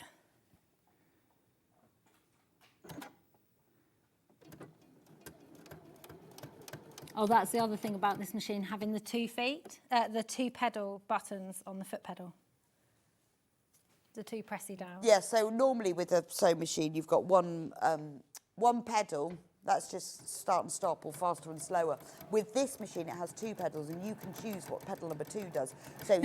Oh, that's the other thing about this machine, having the 2 feet, the 2 pedal buttons on the foot pedal. The 2 pressy down. Yeah, so normally with a sewing machine, you've got one pedal. That's just start and stop or faster and slower. With this machine, it has 2 pedals, and you can choose what pedal number 2 does. So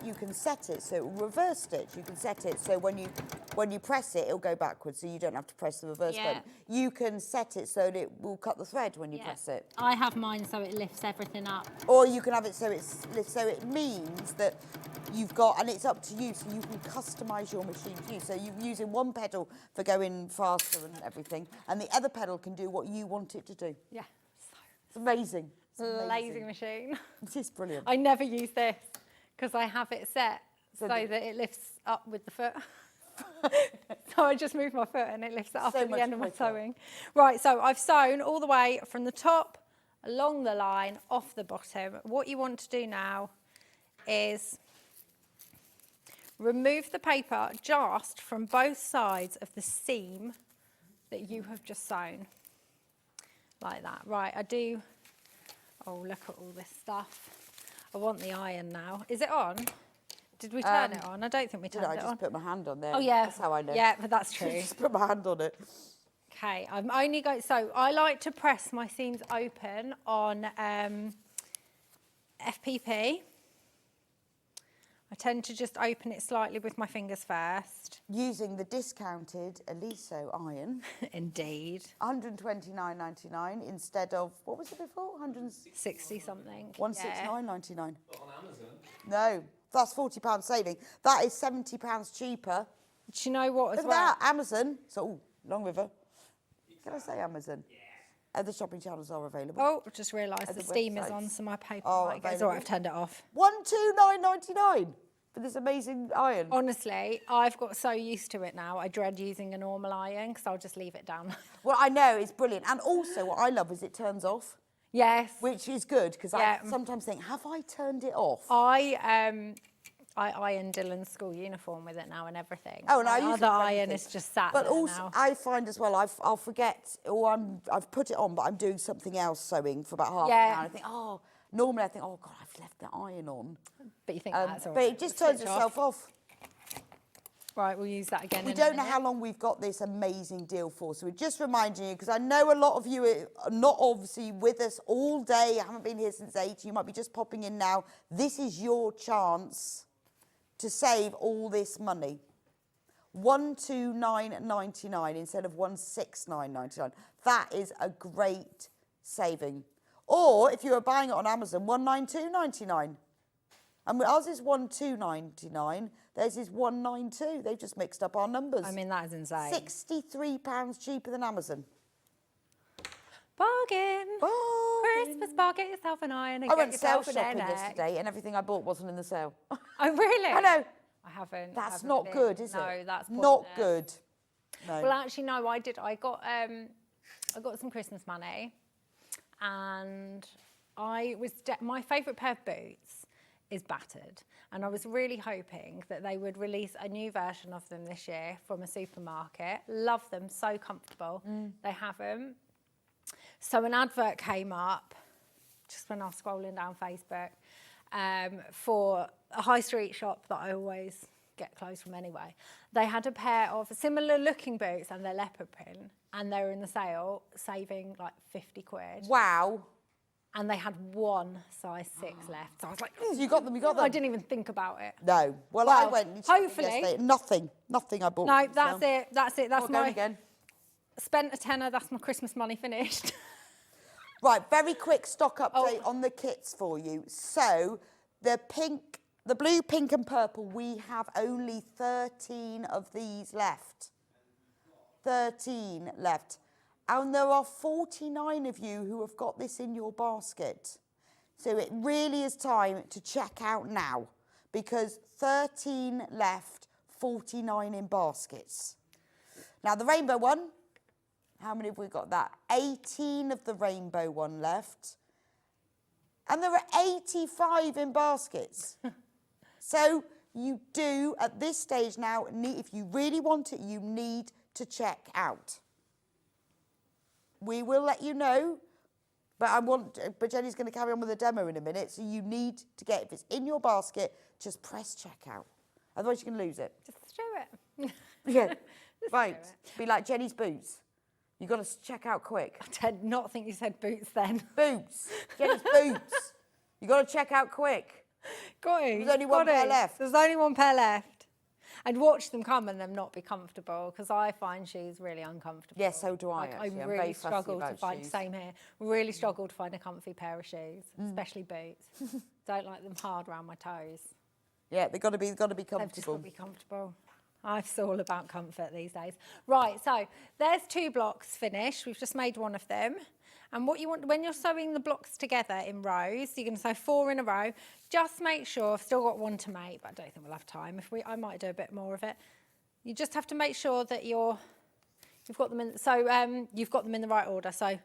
you can set it so it will reverse stitch. You can set it so when you press it, it'll go backwards, so you don't have to press the reverse button. You can set it so that it will cut the thread when you press it. I have mine so it lifts everything up. Or you can have it so so it means that you've got, and it's up to you, so you can customise your machine to you. So you're using one pedal for going faster and everything, and the other pedal can do what you want it to do. Yeah. It's amazing. It's Lazy machine. It is brilliant. I never use this because I have it set so that it lifts up with the foot. So I just move my foot and it lifts it up at the end of my sewing. Right, so I've sewn all the way from the top, along the line, off the bottom. What you want to do now is remove the paper just from both sides of the seam that you have just sewn. Like that. Right, oh, look at all this stuff. I want the iron now. Is it on? Did we turn it on? I don't think we turned it on. I just put my hand on there. Oh, yeah. That's how I know. Yeah, but that's true. Just put my hand on it. Okay, I'm only going, so I like to press my seams open on FPP. I tend to just open it slightly with my fingers first. Using the discounted Eliso iron. Indeed. $129.99 instead of, what was it before? 60 something. $169.99. On Amazon. No, that's £40 saving. That is £70 cheaper. Do you know what as Look at well? that, Amazon. So, Long River. Can I say Amazon? Yeah. Other shopping channels are available. Oh, I just realised the steam is websites. on, so my paper might go. Available. It's all right, I've turned it off. $129.99 for this amazing iron. Honestly, I've got so used to it now. I dread using a normal iron because I'll just leave it down. Well, I know, it's brilliant. And also what I love is it turns off. Yes. Which is good because I sometimes think, have I turned it off? I I iron Dylan's school uniform with it now and everything. Oh, and I My use it other for iron everything. is just sat But there also, now. I find as well, I'll forget, or I've put it on, but I'm doing something else sewing for about half an Yeah. hour. And I think, oh, normally I think, oh God, I've left the iron on. But you think that's all But right. it just Switch turns itself off. Right, we'll use that again We in don't a know minute. how long we've got this amazing deal for, so we're just reminding you, because I know a lot of you are not obviously with us all day, haven't been here since 8, you might be just popping in now. This is your chance to save all this money. $129.99 instead of $169.99. That is a great saving. Or if you were buying it on Amazon, $192.99. And ours is $129.99. Theirs is $192. They've just mixed up our numbers. I mean, that is insane. £63 cheaper than Amazon. Bargain. Oh, Christmas bar, get yourself an iron and I get went sale yourself an shopping NX. yesterday and everything I bought wasn't in the sale. Oh, really? I know. I haven't. That's haven't not been. good, is it? No, that's not pointless. good. No. Well, actually, no, I did. I got some Christmas money, and my favourite pair of boots is battered, and I was really hoping that they would release a new version of them this year from a supermarket. Love them, so comfortable. They haven't. So an advert came up just when I was scrolling down Facebook for a high street shop that I always get clothes from anyway. They had a pair of similar looking boots and they're leopard print, and they were in the sale, saving like 50 quid. Wow. And they had one size 6 left. So I was like, So you got them, I didn't even think about it. No. Well, I Well, went. hopefully- Yesterday. Nothing I bought. No, from that's sale. it. That's it. That's Oh, going my again. spent a tenner. That's my Christmas money finished. Right, very quick stock update Oh. on the kits for you. So, the blue, pink and purple, we have only 13 of these left. 13 left. And there are 49 of you who have got this in your basket. So it really is time to check out now, because 13 left, 49 in baskets. Now, the rainbow one, how many have we got that? 18 of the rainbow one left. And there are 85 in baskets. So you do, at this stage now, if you really want it, you need to check out. We will let you know, but Jenny's going to carry on with the demo in a minute, so you need to get, if it's in your basket, just press checkout. Otherwise you can lose it. Just do it. Yeah, right. Be like Jenny's boots. You've got to check out quick. I did not think you said boots then. Boots. Jenny's boots. You've got to check out quick. Got it. There's only one pair left. There's only one pair left. I'd watch them come and them not be comfortable, because I find shoes really uncomfortable. Yeah, so do I, Like, actually. I I'm really very fussy struggle to about find, shoes. same here, really struggle to find a comfy pair of shoes, especially boots. Don't like them hard around my toes. Yeah, they've got to be They've just got comfortable. to be comfortable. I'm all about comfort these days. Right, so there's 2 blocks finished. We've just made one of them. And what you want, when you're sewing the blocks together in rows, you're going to sew 4 in a row. Just make sure, I've still got one to make, but I don't think we'll have time. I might do a bit more of it. You just have to make sure that you've got them in. So you've got them in the right order. So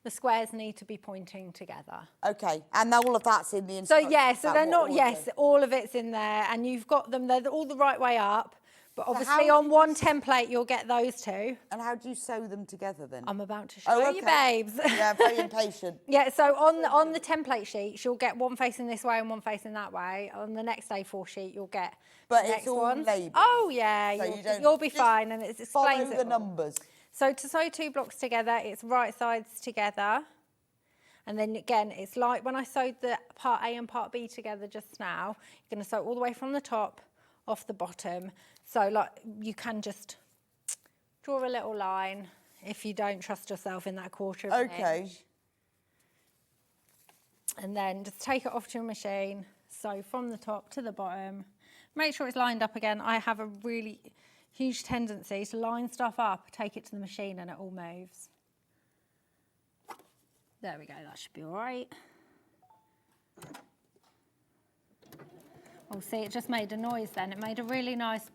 the squares need to be pointing together. Okay, and all of that's in the So instructions. yeah, so about they're what not. order. Yes, all of it's in there, and you've got them. They're all the right way up. But obviously, how on one template, you'll get those 2. And how do you sew them together then? I'm about to show you, babes. Yeah, very impatient. Yeah, so on the template sheets, you'll get one facing this way and one facing that way. On the next A4 sheet, you'll get But the it's next all ones. labelled. Oh yeah, So you don't- you'll be just fine, and it explains Follow it the all. numbers. So to sew 2 blocks together, it's right sides together. And then again, it's like when I sewed the part A and part B together just now, you're going to sew all the way from the top off the bottom. So like you can just draw a little line if you don't trust yourself in that quarter of an Okay. inch. And then just take it off to your machine. So from the top to the bottom, make sure it's lined up again. I have a really huge tendency to line stuff up, take it to the machine, and it all moves. There we go, that should be all right. Oh, see, it just made a noise then. It made a really nice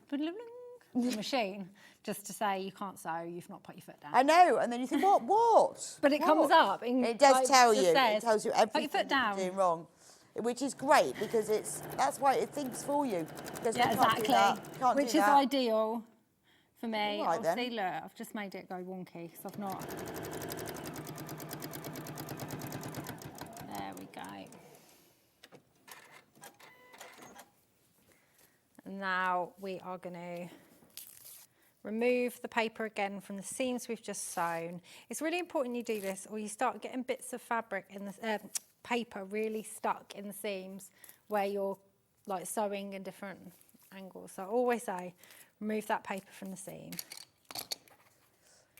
machine, just to say you can't sew, you've not put your foot down. I know, and then you think, what? But it comes up. It does like, tell just you. says, It tells you put your everything foot that down. you're doing wrong. which is great because that's why it thinks for you. Because Yeah, we can't do that. exactly. Can't Which do is that. ideal for me. All right, then. See, look, I've just made it go wonky because I've not. There we go. And now we are going to remove the paper again from the seams we've just sewn. It's really important you do this or you start getting bits of fabric in the paper really stuck in the seams where you're like sewing in different angles. So I always say, remove that paper from the seam.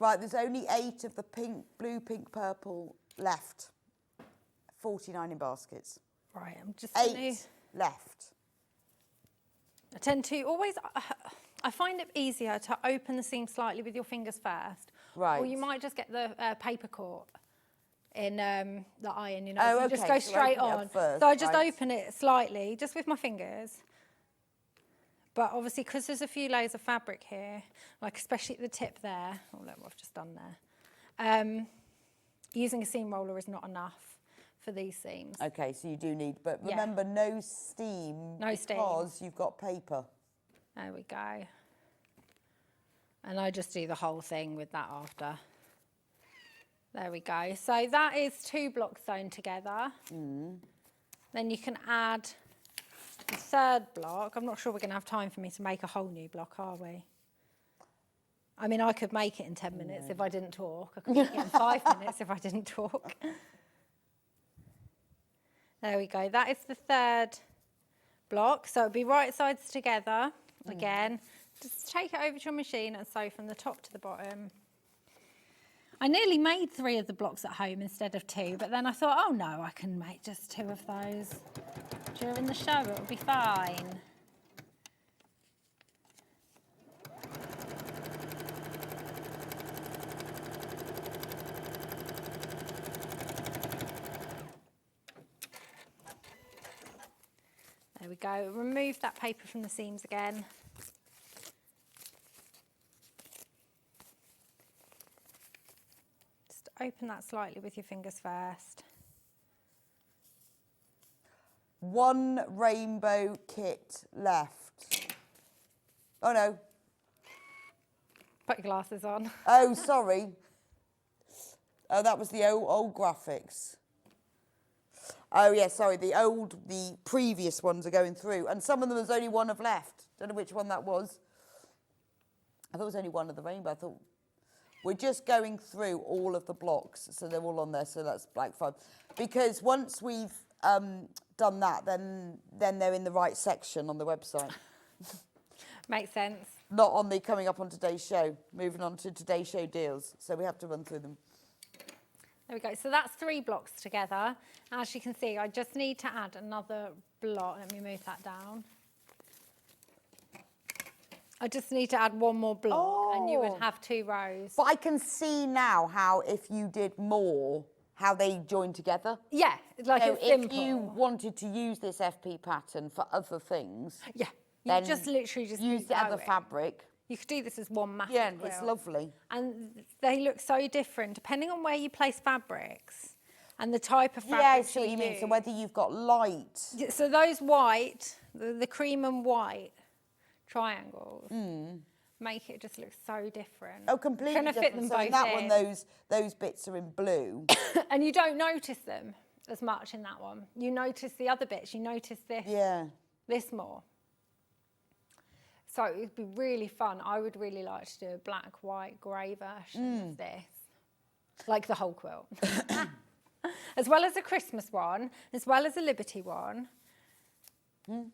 Right, there's only 8 of the pink, blue, pink, purple left. 49 in baskets. Right, I'm just 8 left. I tend to always, I find it easier to open the seam slightly with your fingers first. Right. Or you might just get the paper caught in the iron, you know. Oh, You just okay, go so straight open it up on. first, So I just right. open it slightly, just with my fingers. But obviously, because there's a few layers of fabric here, like especially at the tip there, oh look what I've just done there. Using a seam roller is not enough for these seams. Okay, so you do need, but Yeah. remember, no steam. No steam. Because you've got paper. There we go. And I just do the whole thing with that after. There we go. So that is 2 blocks sewn together. Then you can add the 3rd block. I'm not sure we're going to have time for me to make a whole new block, are we? I mean, I could make it in 10 minutes if I didn't talk. I could make it in 5 minutes if I didn't talk. There we go. That is the 3rd block. So it'll be right sides together again. Just take it over to your machine and sew from the top to the bottom. I nearly made 3 of the blocks at home instead of 2, but then I thought, oh no, I can make just 2 of those during the show. It'll be fine. There we go. Remove that paper from the seams again. Just open that slightly with your fingers first. 1 rainbow kit left. Oh no. Put your glasses on. Oh, sorry. Oh, that was the old graphics. Oh yeah, sorry. The previous ones are going through, and some of them there's only 1 of left. Don't know which one that was. I thought it was only 1 of the rainbow. I thought we're just going through all of the blocks, so they're all on there. So that's like 5. Because once we've done that, then they're in the right section on the website. Makes sense. Not on the coming up on today's show. Moving on to today's show deals. So we have to run through them. There we go. So that's 3 blocks together. As you can see, I just need to add another block. Let me move that down. I just need to add 1 more block and you would have 2 rows. But I can see now how if you did more, how they join together. Yeah, like So it's if simple. you wanted to use this FP pattern for other things, Yeah, you then just literally just use keep the other going. fabric. You could do this as one massive Yeah, quilt. it's lovely. And they look so different depending on where you place fabrics and the type of fabric Yeah, I see what you mean. So use. whether you've got light. So those white, the cream and white triangles make it just look so different. Oh, completely Trying to different. fit them So in both that in. one, those bits are in blue. And you don't notice them as much in that one. You notice the other bits. You notice this more. So it would be really fun. I would really like to do a black, white, grey version of this. Like the whole quilt. As well as a Christmas one, as well as a Liberty one.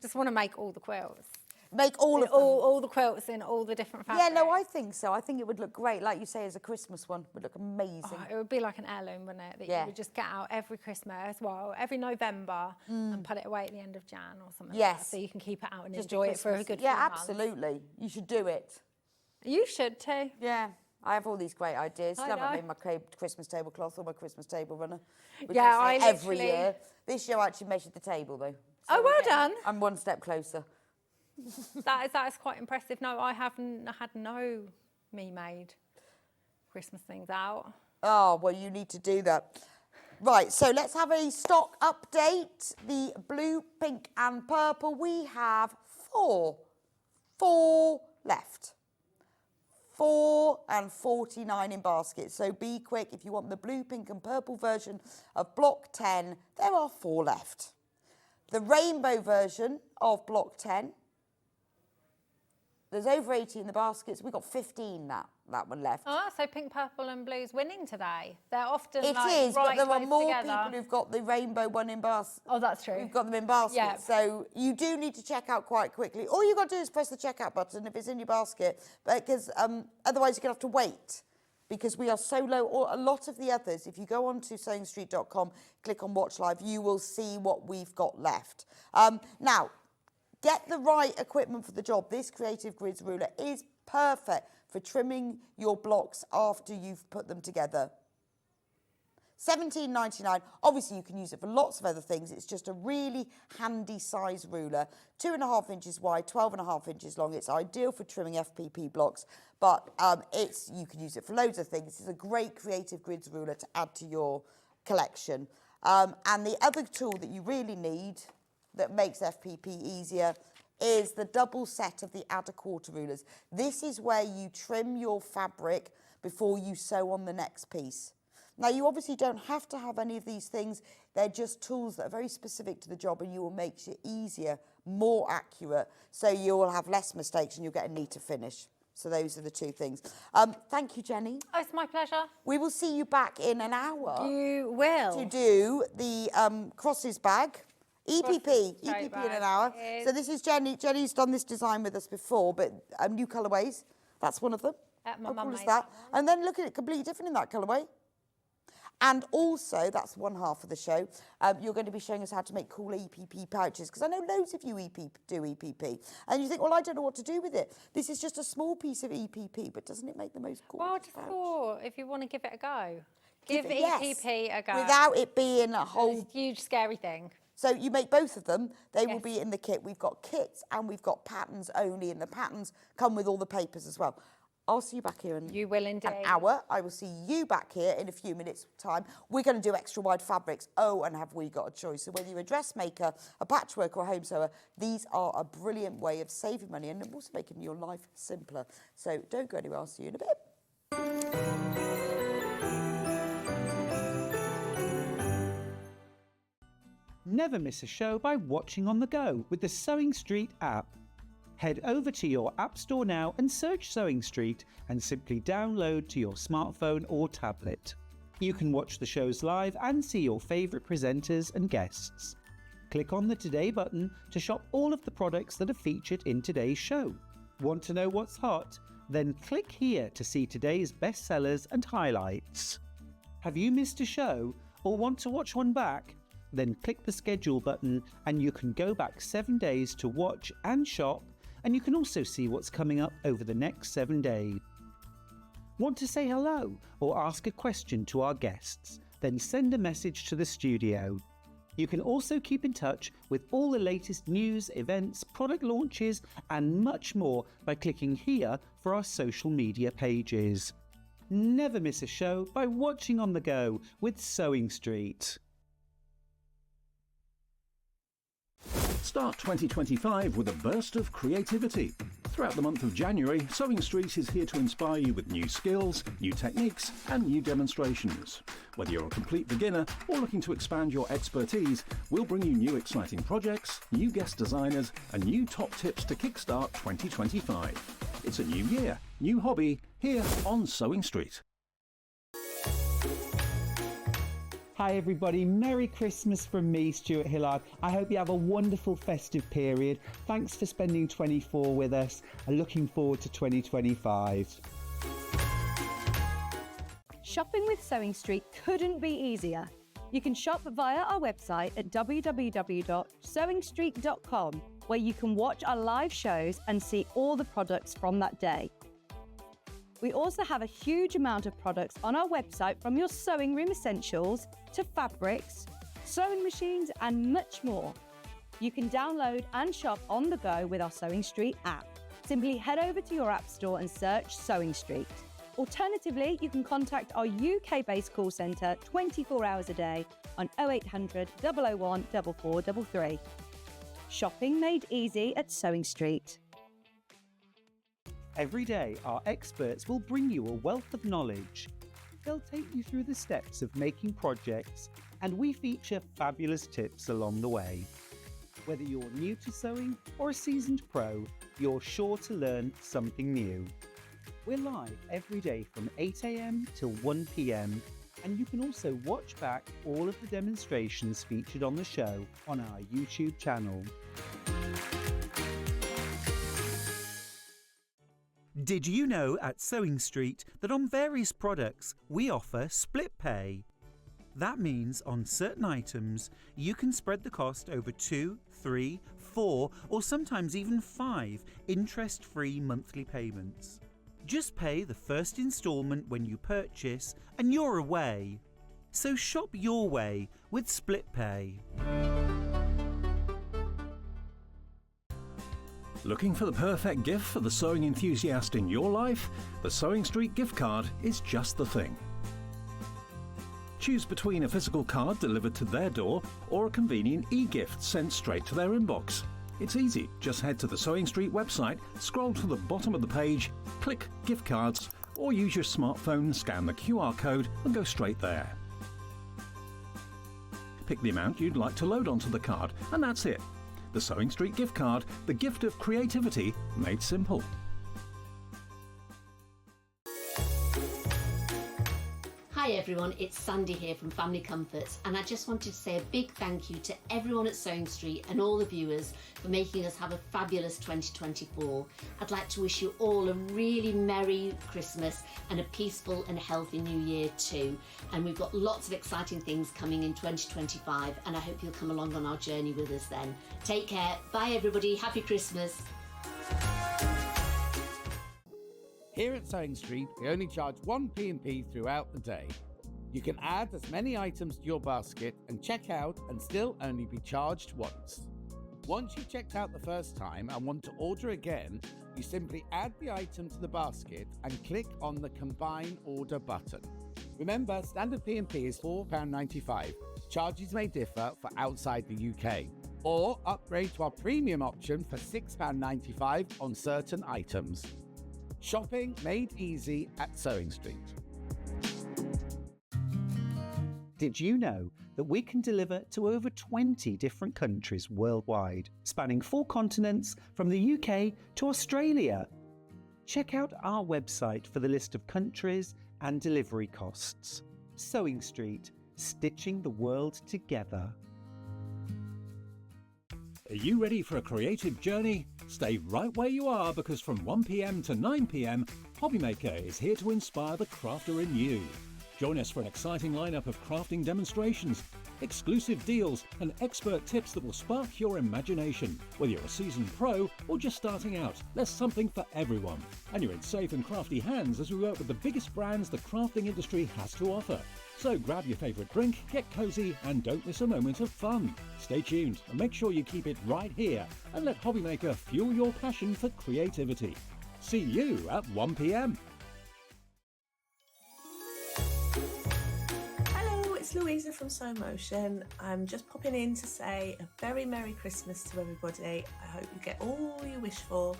Just want to make all the quilts. Make all of them. All the quilts in all the different fabrics. Yeah, no, I think so. I think it would look great. Like you say, as a Christmas one, would look amazing. Oh, it would be like an heirloom, wouldn't it? That Yeah. you would just get out every Christmas, well, every November, and put it away at the end of Jan or something like Yes. that, so you can keep it out and Just enjoy it for a Christmas. good Yeah, few months. absolutely. You should do it. You should too. Yeah, I have all these great ideas. I Still haven't know. made my Christmas tablecloth or my Christmas table runner. Which Yeah, I say I every literally- year. This year I actually measured the table though. Oh, we're well getting- done. I'm one step closer. That is quite impressive. No, I haven't had no me-made Christmas things out. Oh, well, you need to do that. Right, so let's have a stock update. The blue, pink and purple, we have four left. 4 and 49 in baskets. So be quick. If you want the blue, pink and purple version of block 10, there are 4 left. The rainbow version of block 10, there's over 80 in the baskets. We've got 15 that one left. Oh, so pink, purple and blue's winning today. They're often It like is, right but there are close more together. people who've got the rainbow one in basket. Oh, that's true. We've got them in baskets. Yeah. So you do need to check out quite quickly. All you've got to do is press the checkout button if it's in your basket, because otherwise you're going to have to wait, because we are so low. Or a lot of the others, if you go on to sewingstreet.com, click on Watch Live, you will see what we've got left. Now, get the right equipment for the job. This Creative Grids ruler is perfect for trimming your blocks after you've put them together. $17.99. Obviously, you can use it for lots of other things. It's just a really handy size ruler. 2.5 inches wide, 12.5 inches long. It's ideal for trimming FPP blocks, but you can use it for loads of things. It's a great Creative Grids ruler to add to your collection. And the other tool that you really need that makes FPP easier is the double set of the add a quarter rulers. This is where you trim your fabric before you sew on the next piece. Now, you obviously don't have to have any of these things. They're just tools that are very specific to the job, and you will make it easier, more accurate, so you will have less mistakes and you'll get a neater finish. So those are the two things. Thank you, Jenny. Oh, it's my pleasure. We will see you back in an hour. You will. To do the crosses bag. EPP in an hour. Is... So this is Jenny. Jenny's done this design with us before, but new colourways. That's one of them. My How mum cool is made that? that And then look at it, completely different in that colourway. And also, that's one half of the show, you're going to be showing us how to make cool EPP pouches, because I know loads of you do EPP. And you think, well, I don't know what to do with it. This is just a small piece of EPP, but doesn't it make the most cool Well, I just thought, if you want to give it a go, give yes, EPP a go. without it being a whole... It's a huge, scary thing. So you make both of them. They will be in the kit. We've got kits and we've got patterns only, and the patterns come with all the papers as well. I'll see you back here in You will indeed. an hour. I will see you back here in a few minutes' time. We're going to do extra wide fabrics. Oh, and have we got a choice? So whether you're a dressmaker, a patchworker or a home sewer, these are a brilliant way of saving money and also making your life simpler. So don't go anywhere. I'll see you in a bit. Never miss a show by watching on the go with the Sewing Street app. Head over to your App Store now and search Sewing Street and simply download to your smartphone or tablet. You can watch the shows live and see your favourite presenters and guests. Click on the Today button to shop all of the products that are featured in today's show. Want to know what's hot? Then click here to see today's bestsellers and highlights. Have you missed a show or want to watch one back? Then click the schedule button and you can go back 7 days to watch and shop, and you can also see what's coming up over the next 7 days. Want to say hello or ask a question to our guests? Then send a message to the studio. You can also keep in touch with all the latest news, events, product launches and much more by clicking here for our social media pages. Never miss a show by watching on the go with Sewing Street. Start 2025 with a burst of creativity. Throughout the month of January, Sewing Street is here to inspire you with new skills, new techniques and new demonstrations. Whether you're a complete beginner or looking to expand your expertise, we'll bring you new exciting projects, new guest designers and new top tips to kickstart 2025. It's a new year, new hobby, here on Sewing Street. Hi everybody, Merry Christmas from me, Stuart Hillard. I hope you have a wonderful festive period. Thanks for spending 24 with us and looking forward to 2025. Shopping with Sewing Street couldn't be easier. You can shop via our website at www.sewingstreet.com, where you can watch our live shows and see all the products from that day. We also have a huge amount of products on our website, from your sewing room essentials to fabrics, sewing machines and much more. You can download and shop on the go with our Sewing Street app. Simply head over to your App Store and search Sewing Street. Alternatively, you can contact our UK-based call centre 24 hours a day on 0800 001 4433. Shopping made easy at Sewing Street. Every day, our experts will bring you a wealth of knowledge. They'll take you through the steps of making projects, and we feature fabulous tips along the way. Whether you're new to sewing or a seasoned pro, you're sure to learn something new. We're live every day from 8 a.m. till 1 p.m, and you can also watch back all of the demonstrations featured on the show on our YouTube channel. Did you know at Sewing Street that on various products we offer split pay? That means on certain items you can spread the cost over 2, 3, 4 or sometimes even 5 interest-free monthly payments. Just pay the first instalment when you purchase and you're away. So shop your way with split pay. Looking for the perfect gift for the sewing enthusiast in your life? The Sewing Street gift card is just the thing. Choose between a physical card delivered to their door or a convenient e-gift sent straight to their inbox. It's easy. Just head to the Sewing Street website, scroll to the bottom of the page, click Gift Cards, or use your smartphone, scan the QR code and go straight there. Pick the amount you'd like to load onto the card, and that's it. The Sewing Street gift card, the gift of creativity made simple. Hi everyone, it's Sandy here from Family Comforts, and I just wanted to say a big thank you to everyone at Sewing Street and all the viewers for making us have a fabulous 2024. I'd like to wish you all a really Merry Christmas and a peaceful and healthy New Year too. And we've got lots of exciting things coming in 2025, and I hope you'll come along on our journey with us then. Take care. Bye everybody. Happy Christmas. Here at Sewing Street, we only charge one P&P throughout the day. You can add as many items to your basket and check out and still only be charged once. Once you've checked out the first time and want to order again, you simply add the item to the basket and click on the Combine Order button. Remember, standard P&P is £4.95. Charges may differ for outside the UK. Or upgrade to our premium option for £6.95 on certain items. Shopping made easy at Sewing Street. Did you know that we can deliver to over 20 different countries worldwide, spanning 4 continents from the UK to Australia? Check out our website for the list of countries and delivery costs. Sewing Street, stitching the world together. Are you ready for a creative journey? Stay right where you are, because from 1 p.m. to 9 p.m, Hobbymaker is here to inspire the crafter in you. Join us for an exciting lineup of crafting demonstrations, exclusive deals and expert tips that will spark your imagination. Whether you're a seasoned pro or just starting out, there's something for everyone. And you're in safe and crafty hands as we work with the biggest brands the crafting industry has to offer. So grab your favourite drink, get cosy and don't miss a moment of fun. Stay tuned and make sure you keep it right here and let Hobbymaker fuel your passion for creativity. See you at 1 p.m. Hello, it's Louisa from Sew Motion. I'm just popping in to say a very Merry Christmas to everybody. I hope you get all you wish for,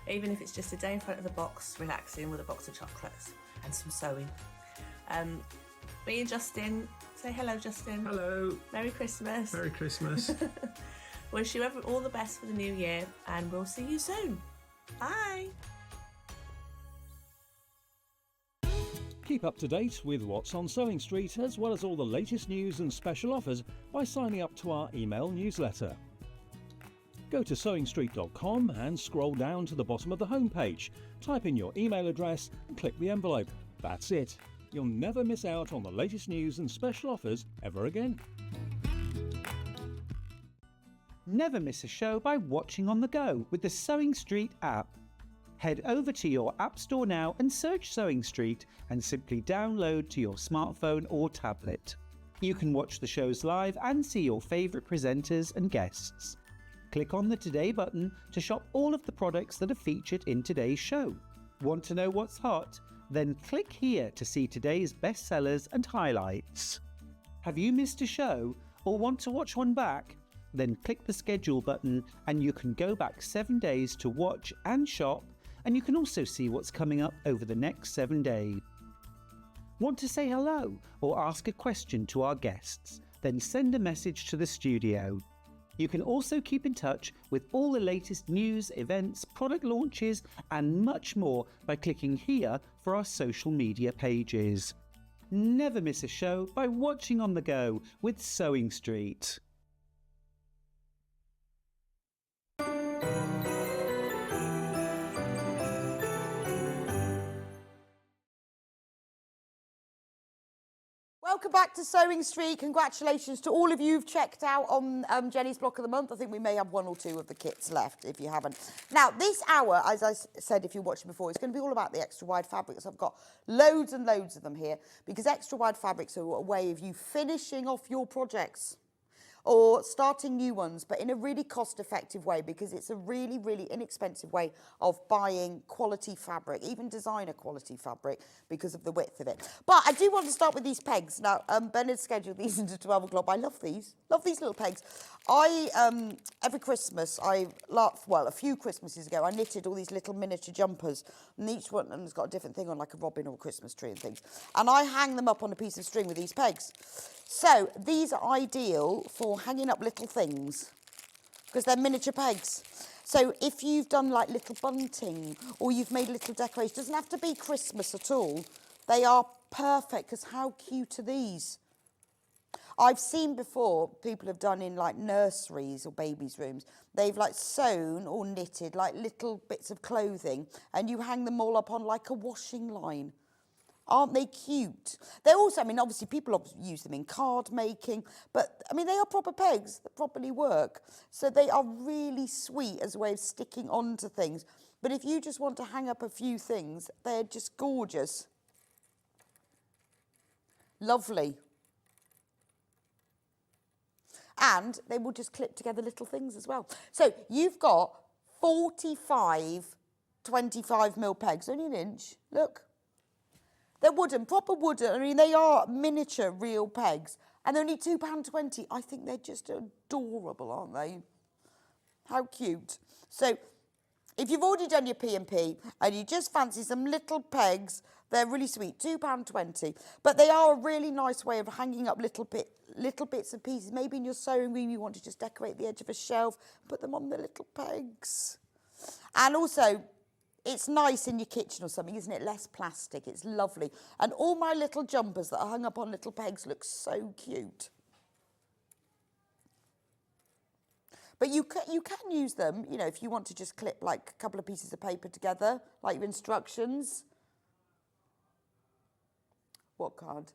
even if it's just a day in front of the box, relaxing with a box of chocolates and some sewing. Me and Justin, say hello Justin. Hello. Merry Christmas. Merry Christmas. Wish you all the best for the new year, and we'll see you soon. Bye. Keep up to date with what's on Sewing Street, as well as all the latest news and special offers by signing up to our email newsletter. Go to sewingstreet.com and scroll down to the bottom of the homepage. Type in your email address and click the envelope. That's it. You'll never miss out on the latest news and special offers ever again. Never miss a show by watching on the go with the Sewing Street app. Head over to your App Store now and search Sewing Street and simply download to your smartphone or tablet. You can watch the shows live and see your favourite presenters and guests. Click on the Today button to shop all of the products that are featured in today's show. Want to know what's hot? Then click here to see today's bestsellers and highlights. Have you missed a show or want to watch one back? Then click the schedule button and you can go back 7 days to watch and shop, and you can also see what's coming up over the next 7 days. Want to say hello or ask a question to our guests? Then send a message to the studio. You can also keep in touch with all the latest news, events, product launches and much more by clicking here for our social media pages. Never miss a show by watching on the go with Sewing Street. Welcome back to Sewing Street. Congratulations to all of you who've checked out on Jenny's Block of the Month. I think we may have 1 or 2 of the kits left if you haven't. Now, this hour, as I said, if you're watching before, it's going to be all about the extra wide fabrics. I've got loads and loads of them here because extra wide fabrics are a way of you finishing off your projects or starting new ones, but in a really cost-effective way because it's a really, really inexpensive way of buying quality fabric, even designer quality fabric because of the width of it. But I do want to start with these pegs. Now, Ben had scheduled these into 12 o'clock. I love these little pegs. Every Christmas, a few Christmases ago, I knitted all these little miniature jumpers, and each one has got a different thing on, like a robin or a Christmas tree and things. And I hang them up on a piece of string with these pegs. So these are ideal for hanging up little things because they're miniature pegs. So if you've done like little bunting or you've made little decorations, it doesn't have to be Christmas at all. They are perfect because how cute are these? I've seen before people have done in like nurseries or babies' rooms. They've like sewn or knitted like little bits of clothing and you hang them all up on like a washing line. Aren't they cute? They're also, obviously people use them in card making, but they are proper pegs that properly work. So they are really sweet as a way of sticking onto things. But if you just want to hang up a few things, they're just gorgeous. Lovely. And they will just clip together little things as well. So you've got 45 25mm pegs, only an inch, look. They're wooden, proper wooden. They are miniature real pegs. And they're only £2.20. I think they're just adorable, aren't they? How cute. So if you've already done your P&P and you just fancy some little pegs, they're really sweet, £2.20. But they are a really nice way of hanging up little bits and pieces. Maybe in your sewing room you want to just decorate the edge of a shelf, put them on the little pegs. And also, it's nice in your kitchen or something, isn't it? Less plastic. It's lovely. And all my little jumpers that are hung up on little pegs look so cute. But you can use them, if you want to just clip like a couple of pieces of paper together, like your instructions. What card?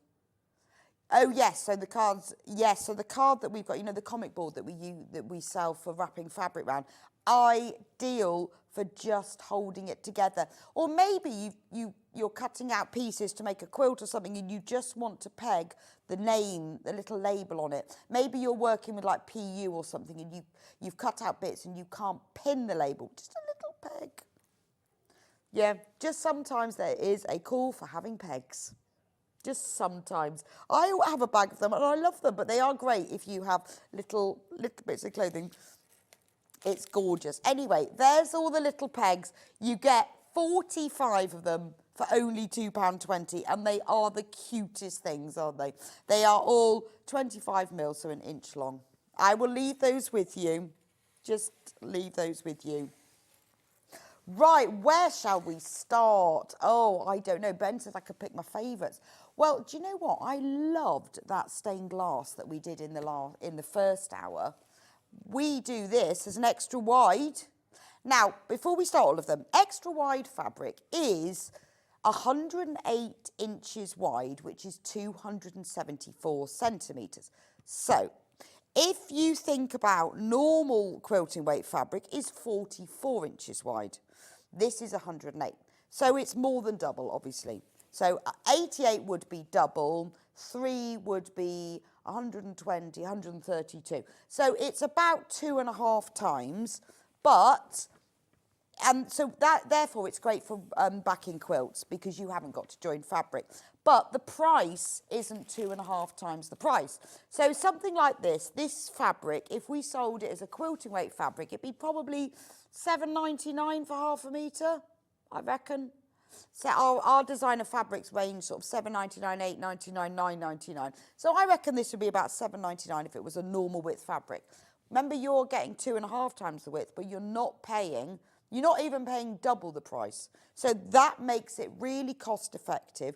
Oh yes, so the cards. Yes, so the card that we've got, the comic board that we sell for wrapping fabric around, ideal for just holding it together. Or maybe you're cutting out pieces to make a quilt or something and you just want to peg the name, the little label on it. Maybe you're working with like PU or something and you've cut out bits and you can't pin the label. Just a little peg. Yeah, just sometimes there is a call for having pegs. Just sometimes. I have a bag of them and I love them, but they are great if you have little bits of clothing. It's gorgeous. Anyway, there's all the little pegs. You get 45 of them for only £2.20, and they are the cutest things, aren't they? They are all 25mm, so an inch long. I will leave those with you. Just leave those with you. Right, where shall we start? Oh, I don't know. Ben said I could pick my favourites. Well, do you know what? I loved that stained glass that we did in the first hour. We do this as an extra wide. Now, before we start all of them, extra wide fabric is 108 inches wide, which is 274 centimetres. So, if you think about normal quilting weight fabric is 44 inches wide. This is 108. So it's more than double, obviously. So 88 would be double, 3 would be 120, 132. So it's about 2.5 times, but And so therefore it's great for backing quilts because you haven't got to join fabric. But the price isn't 2.5 times the price. So something like this fabric, if we sold it as a quilting weight fabric, it'd be probably £7.99 for half a metre, I reckon. So our designer fabrics range sort of £7.99, £8.99, £9.99. So I reckon this would be about £7.99 if it was a normal width fabric. Remember, you're getting 2.5 times the width, but you're not even paying double the price. So that makes it really cost effective.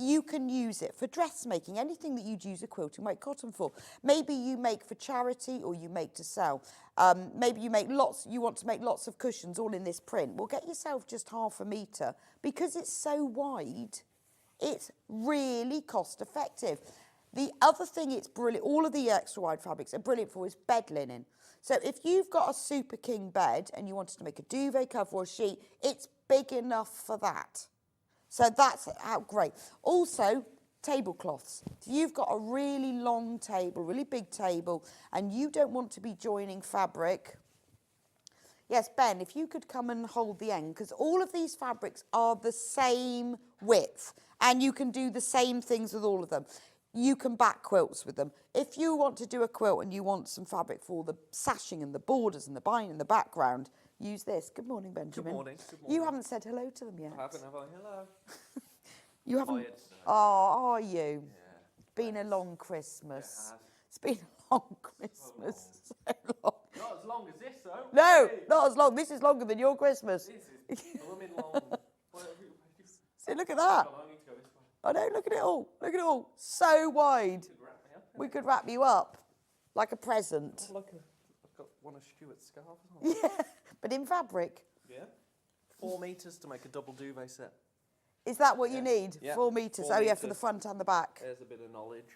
You can use it for dressmaking, anything that you'd use a quilting weight cotton for. Maybe you make for charity or you make to sell. Maybe you want to make lots of cushions all in this print. Well, get yourself just half a metre. Because it's so wide, it's really cost effective. The other thing it's brilliant, all of the extra wide fabrics are brilliant for is bed linen. So if you've got a super king bed and you wanted to make a duvet cover or a sheet, it's big enough for that. So that's how great. Also, tablecloths. So you've got a really long table, really big table, and you don't want to be joining fabric. Yes, Ben, if you could come and hold the end, because all of these fabrics are the same width, and you can do the same things with all of them. You can back quilts with them. If you want to do a quilt and you want some fabric for the sashing and the borders and the binding in the background, use this. Good morning, Benjamin. Good morning. Good morning. You haven't said hello to them yet. I haven't, have I? Hello. You haven't. Tired. Oh, are you? Yeah. Been a long Christmas. It It's been a long Christmas. So long. Not as long as this, though. No, not as long. This is longer than your Christmas. This is blooming long. See, look at that. I need to go this way. I know, look at it all. Look at it all. So wide. We could wrap you up like a present. I've got one of Stuart's scarves on. Yeah, but in fabric. Yeah. 4 metres to make a double duvet set. Is that what you need? Yeah. 4 metres. 4 Oh, yeah, for metres. the front and the back. There's a bit of knowledge.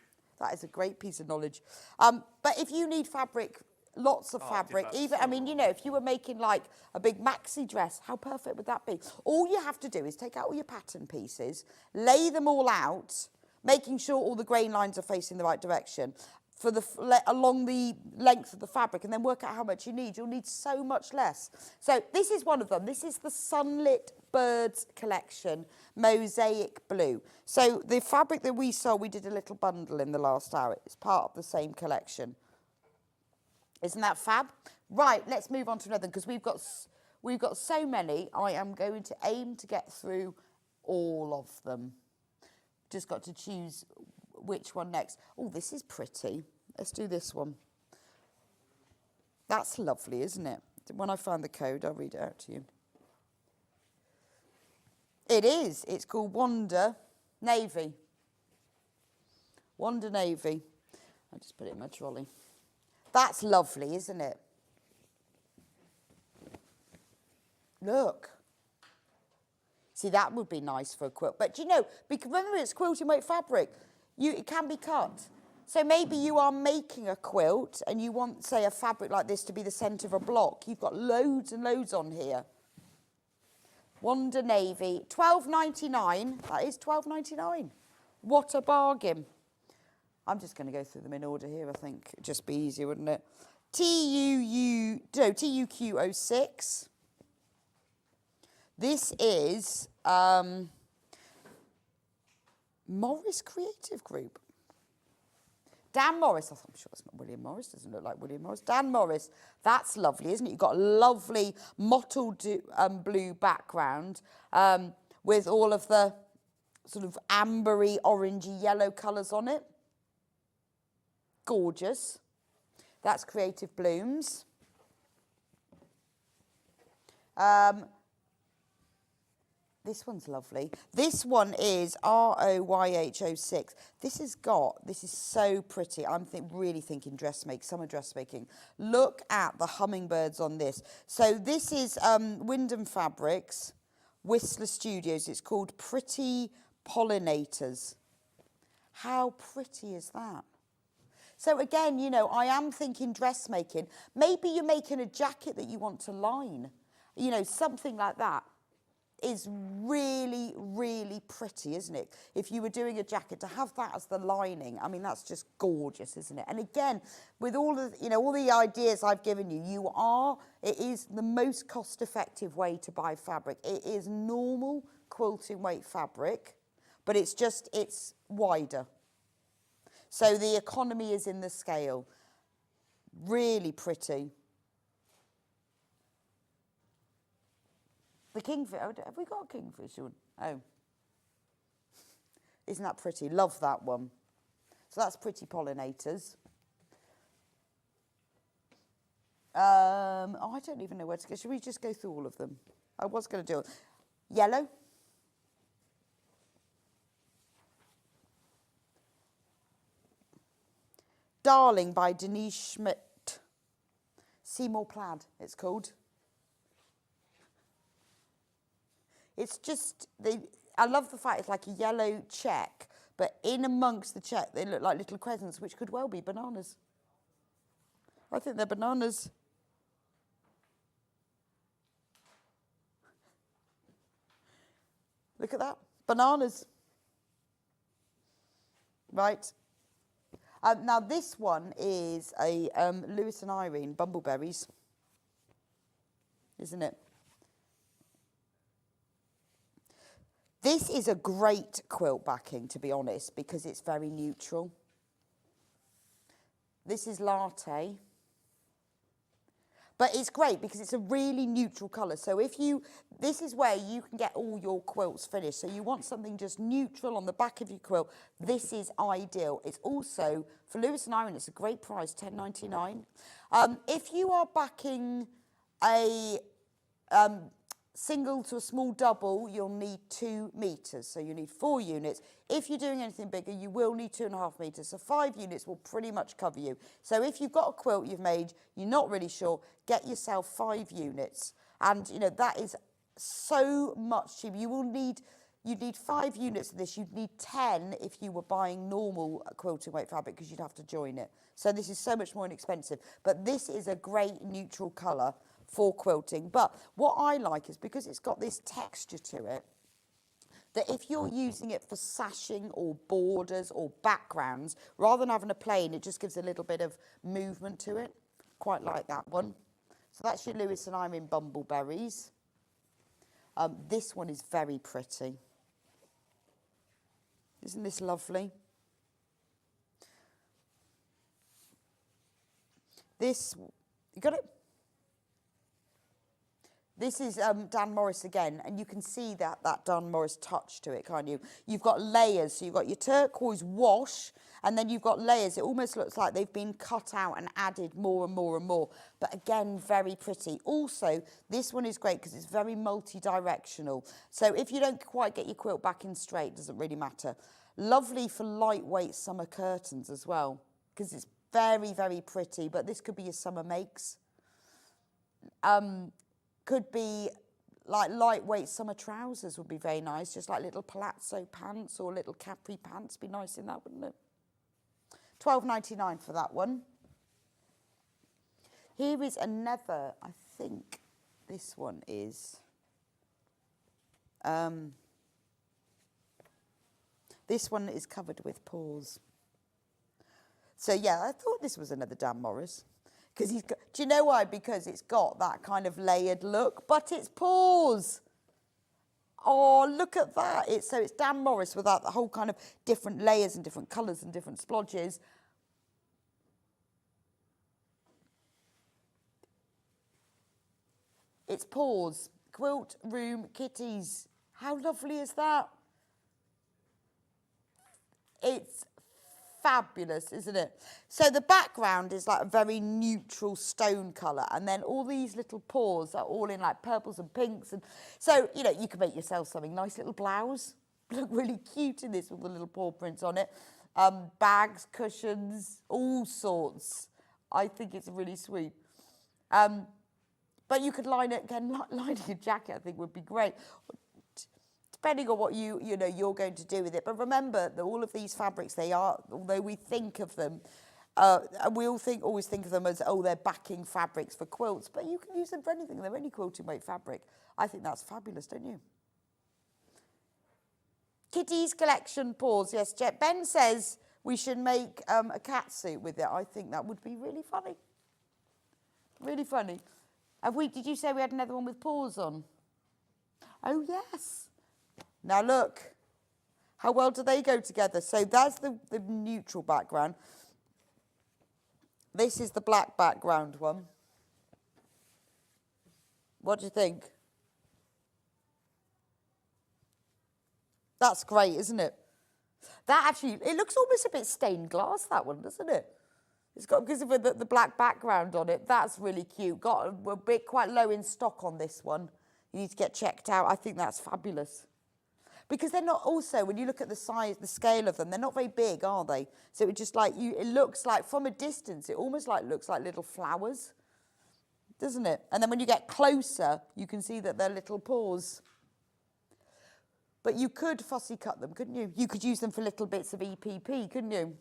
That is a great piece of knowledge. But if you need fabric, lots of fabric, even, I mean, you know, if you were making like a big maxi dress, how perfect would that be? All you have to do is take out all your pattern pieces, lay them all out, making sure all the grain lines are facing the right direction for along the length of the fabric, and then work out how much you need. You'll need so much less. So this is one of them. This is the Sunlit Birds collection, Mosaic Blue. So the fabric that we sold, we did a little bundle in the last hour. It's part of the same collection. Isn't that fab? Right, let's move on to another, because we've got so many. I am going to aim to get through all of them. Just got to choose which one next. Oh, this is pretty. Let's do this one. That's lovely, isn't it? When I find the code, I'll read it out to you. It is. It's called Wonder Navy. Wonder Navy. I'll just put it in my trolley. That's lovely, isn't it? Look. See, that would be nice for a quilt. But, you know, because remember, it's quilting weight fabric. It can be cut. So maybe you are making a quilt and you want, say, a fabric like this to be the centre of a block. You've got loads and loads on here. Wonder Navy, $12.99. That is $12.99. What a bargain. I'm just going to go through them in order here, I think. It'd just be easier, wouldn't it? TUQ06. This is Morris Creative Group. Dan Morris. I'm sure it's not William Morris. Doesn't look like William Morris. Dan Morris. That's lovely, isn't it? You've got a lovely mottled blue background with all of the sort of ambery, orangey, yellow colours on it. Gorgeous. That's Creative Blooms. This one's lovely. This one is ROYH06. This is so pretty. I'm really thinking dressmaking, summer dressmaking. Look at the hummingbirds on this. So this is Wyndham Fabrics, Whistler Studios. It's called Pretty Pollinators. How pretty is that? So again, you know, I am thinking dressmaking. Maybe you're making a jacket that you want to line, you know, something like that. is really, really pretty, isn't it? If you were doing a jacket, to have that as the lining, I mean, that's just gorgeous, isn't it? And again, with all of, you know, all the ideas I've given you, it is the most cost-effective way to buy fabric. It is normal quilting weight fabric, but it's wider. So the economy is in the scale. Really pretty. The kingfish, have we got a kingfish one? Oh. Isn't that pretty? Love that one. So that's Pretty Pollinators. I don't even know where to go. Should we just go through all of them? I was going to do it. Yellow. Darling by Denise Schmidt. Seymour Plaid, it's called. It's just, I love the fact it's like a yellow check, but in amongst the check, they look like little crescents, which could well be bananas. I think they're bananas. Look at that, bananas. Right. Now this one is a Lewis and Irene Bumbleberries, isn't it? This is a great quilt backing, to be honest, because it's very neutral. This is Latte. But it's great because it's a really neutral colour. So this is where you can get all your quilts finished. So you want something just neutral on the back of your quilt. This is ideal. It's also, for Lewis and Irene, it's a great price, $10.99. If you are backing a single to a small double, you'll need 2 metres, so you need 4 units. If you're doing anything bigger, you will need 2.5 metres, so 5 units will pretty much cover you. So if you've got a quilt you've made, you're not really sure, get yourself 5 units. And, you know, that is so much cheaper. You'd need 5 units of this. You'd need 10 if you were buying normal quilting weight fabric, because you'd have to join it. So this is so much more inexpensive. But this is a great neutral colour for quilting. But what I like is, because it's got this texture to it, that if you're using it for sashing or borders or backgrounds, rather than having a plain, it just gives a little bit of movement to it. Quite like that one. So that's your Lewis and Irene Bumbleberries. This one is very pretty. Isn't this lovely? This, you got it? This is Dan Morris again, and you can see that Dan Morris touch to it, can't you? You've got layers, so you've got your turquoise wash, and then you've got layers. It almost looks like they've been cut out and added more and more and more. But again, very pretty. Also, this one is great because it's very multi-directional. So if you don't quite get your quilt back in straight, doesn't really matter. Lovely for lightweight summer curtains as well, because it's very, very pretty. But this could be your summer makes. Could be like lightweight summer trousers would be very nice, just like little palazzo pants or little capri pants. Be nice in that, wouldn't it? $12.99 for that one. Here is another, I think this one is, this one is covered with paws. So yeah, I thought this was another Dan Morris. Because he's got, do you know why? Because it's got that kind of layered look, but it's paws. Oh, look at that. So it's Dan Morris without the whole kind of different layers and different colours and different splodges. It's paws. Quilt Room Kitties. How lovely is that? It's fabulous, isn't it? So the background is like a very neutral stone colour, and then all these little paws are all in like purples and pinks, and so, you know, you can make yourself something nice. Little blouse, look really cute in this with the little paw prints on it. Bags, cushions, all sorts. I think it's really sweet. But you could line it again. Lining a jacket, I think, would be great, depending on what you're going to do with it. But remember that all of these fabrics, they are, although we think of them, we always think of them as, oh, they're backing fabrics for quilts, but you can use them for anything. They're only quilting weight fabric. I think that's fabulous, don't you? Kitty's collection paws. Yes, Ben says we should make a cat suit with it. I think that would be really funny. Really funny. Did you say we had another one with paws on? Oh, yes. Now look. How well do they go together? So that's the neutral background. This is the black background one. What do you think? That's great, isn't it? That actually, it looks almost a bit stained glass, that one, doesn't it? It's got, because of the black background on it, that's really cute. Got a bit quite low in stock on this one. You need to get checked out. I think that's fabulous. Because they're not also, when you look at the size, the scale of them, they're not very big, are they? So it just like, it looks like, from a distance, it almost like looks like little flowers, doesn't it? And then when you get closer, you can see that they're little paws. But you could fussy cut them, couldn't you? You could use them for little bits of EPP, couldn't you?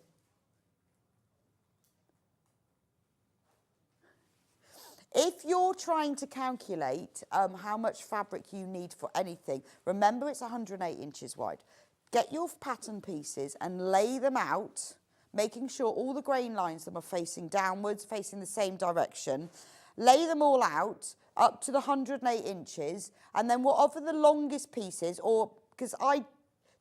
If you're trying to calculate how much fabric you need for anything, remember it's 108 inches wide. Get your pattern pieces and lay them out, making sure all the grain lines them are facing downwards, facing the same direction. Lay them all out up to the 108 inches, and then whatever the longest pieces, or because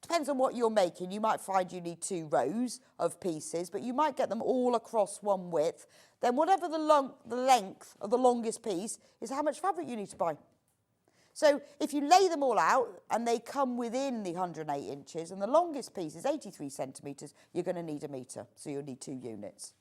depends on what you're making, you might find you need 2 rows of pieces, but you might get them all across one width. Then whatever the length of the longest piece is how much fabric you need to buy. So if you lay them all out and they come within the 108 inches and the longest piece is 83 centimetres, you're going to need 1 metre. So you'll need 2 units.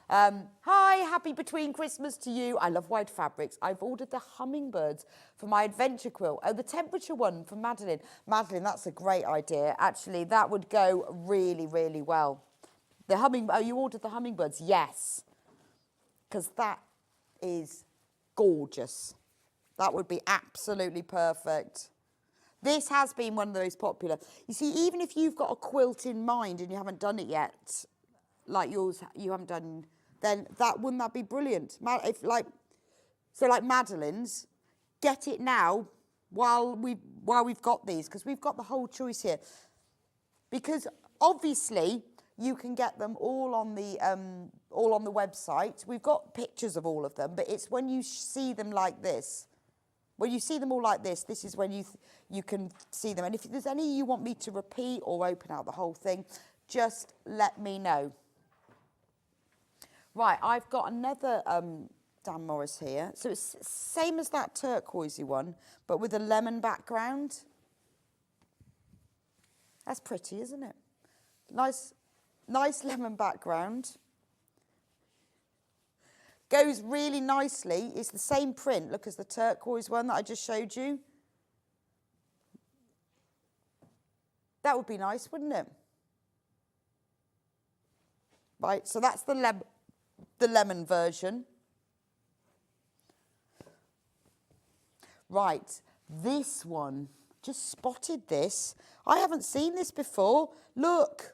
Hi, happy between Christmas to you. I love wide fabrics. I've ordered the hummingbirds for my adventure quilt. Oh, the temperature one from Madeline. Madeline, that's a great idea. Actually, that would go really, really well. Oh, you ordered the hummingbirds? Yes. Because that is gorgeous. That would be absolutely perfect. This has been one of the most popular. You see, even if you've got a quilt in mind and you haven't done it yet, like yours, you haven't done, then wouldn't that be brilliant? Like Madeline's, get it now while we've got these, because we've got the whole choice here. Because obviously you can get them all on the website. We've got pictures of all of them, but it's when you see them like this. When you see them all like this, this is when you can see them. And if there's any you want me to repeat or open out the whole thing, just let me know. Right, I've got another Dan Morris here. So it's same as that turquoisey one, but with a lemon background. That's pretty, isn't it? Nice lemon background. Goes really nicely. It's the same print, look, as the turquoise one that I just showed you. That would be nice, wouldn't it? Right, so that's the lemon version. Right, this one, just spotted this. I haven't seen this before. Look.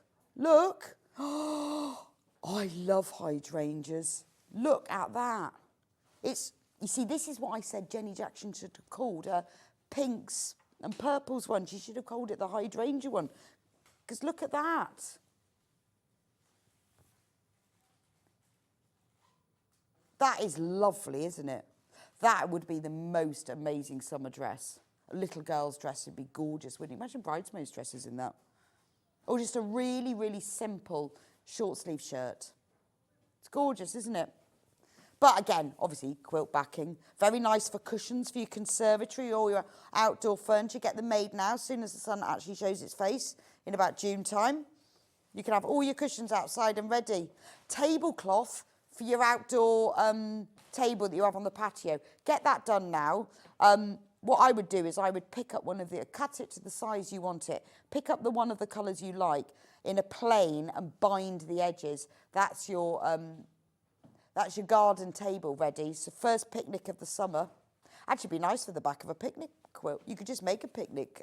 Oh, I love hydrangeas. Look at that. You see, this is what I said Jenny Jackson should have called her pinks and purples one. She should have called it the hydrangea one. Because look at that. That is lovely, isn't it? That would be the most amazing summer dress. A little girl's dress would be gorgeous, wouldn't you? Imagine bridesmaids' dresses in that. Or just a really, really simple short sleeve shirt. It's gorgeous, isn't it? But again, obviously, quilt backing. Very nice for cushions for your conservatory or your outdoor furniture. Get them made now, as soon as the sun actually shows its face in about June time. You can have all your cushions outside and ready. Tablecloth for your outdoor table that you have on the patio. Get that done now. What I would do is I would pick up cut it to the size you want it. Pick up one of the colours you like in a plain and bind the edges. That's your garden table ready. So first picnic of the summer. Actually be nice for the back of a picnic quilt. You could just make a picnic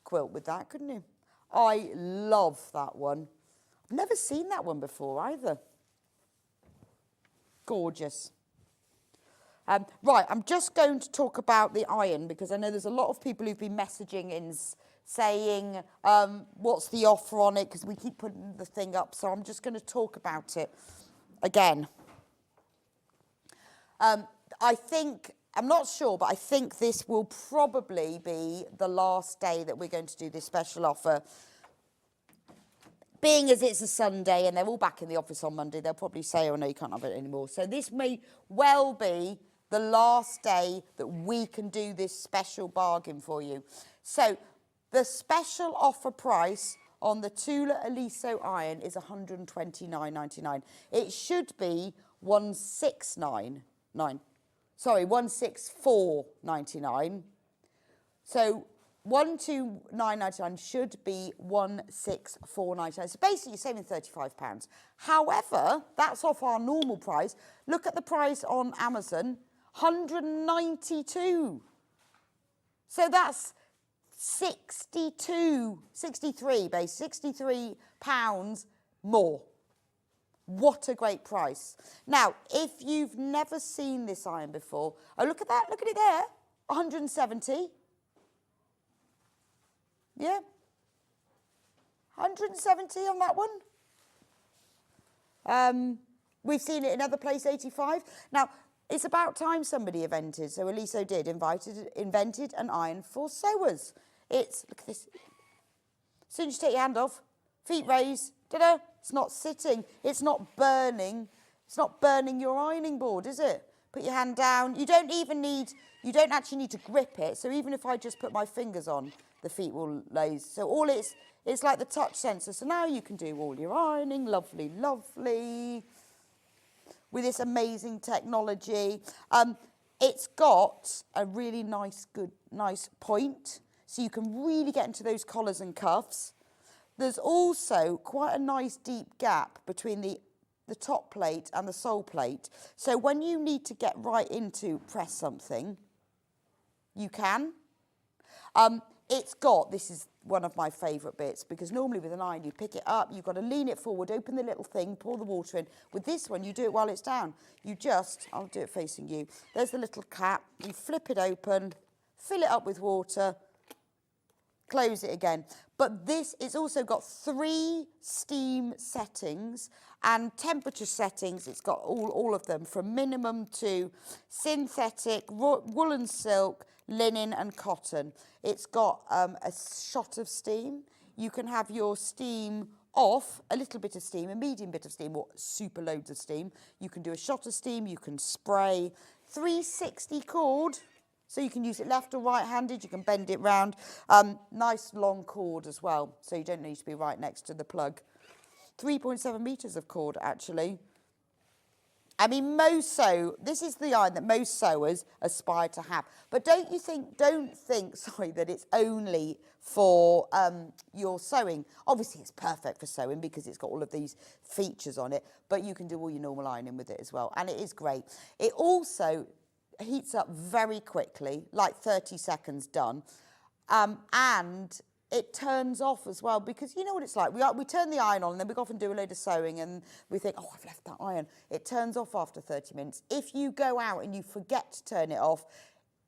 quilt with that, couldn't you? I love that one. I've never seen that one before either. Gorgeous. Right, I'm just going to talk about the iron because I know there's a lot of people who've been messaging in saying what's the offer on it, because we keep putting the thing up, so I'm just going to talk about it again. I think, I'm not sure, but I think this will probably be the last day that we're going to do this special offer. Being as it's a Sunday and they're all back in the office on Monday, they'll probably say, oh no, you can't have it anymore. So this may well be the last day that we can do this special bargain for you. So the special offer price on the Tula Aliso iron is $129.99. It should be $164.99. So 129.99 should be 164.99. So basically you're saving £35. However, that's off our normal price. Look at the price on Amazon, $192. So that's 63 pounds more. What a great price. Now, if you've never seen this iron before, oh, look at that, look at it there, 170. Yeah, 170 on that one. We've seen it in other places, 85. Now, it's about time somebody invented, so Aliso did, invented an iron for sewers. It's, look at this. As soon as you take your hand off, feet raised, ta-da, it's not sitting, it's not burning. It's not burning your ironing board, is it? Put your hand down. You don't actually need to grip it. So even if I just put my fingers on, the feet will raise. So all it's like the touch sensor. So now you can do all your ironing, lovely, lovely, with this amazing technology. It's got a really nice point. So you can really get into those collars and cuffs. There's also quite a nice deep gap between the top plate and the sole plate. So when you need to get right into press something, you can. This is one of my favourite bits, because normally with an iron you pick it up, you've got to lean it forward, open the little thing, pour the water in. With this one you do it while it's down. I'll do it facing you. There's the little cap, you flip it open, fill it up with water, close it again. But it's also got 3 steam settings and temperature settings. It's got all of them, from minimum to synthetic, woolen silk, linen and cotton. It's got a shot of steam. You can have your steam off, a little bit of steam, a medium bit of steam, or super loads of steam. You can do a shot of steam, you can spray. 360 cord. So you can use it left or right-handed, you can bend it round. Nice long cord as well, so you don't need to be right next to the plug. 3.7 metres of cord, actually. I mean, this is the iron that most sewers aspire to have. But don't think, that it's only for your sewing. Obviously, it's perfect for sewing because it's got all of these features on it, but you can do all your normal ironing with it as well, and it is great. It also heats up very quickly, like 30 seconds done, and it turns off as well, because you know what it's like. We turn the iron on and then we go off and do a load of sewing and we think, oh, I've left that iron. It turns off after 30 minutes. If you go out and you forget to turn it off,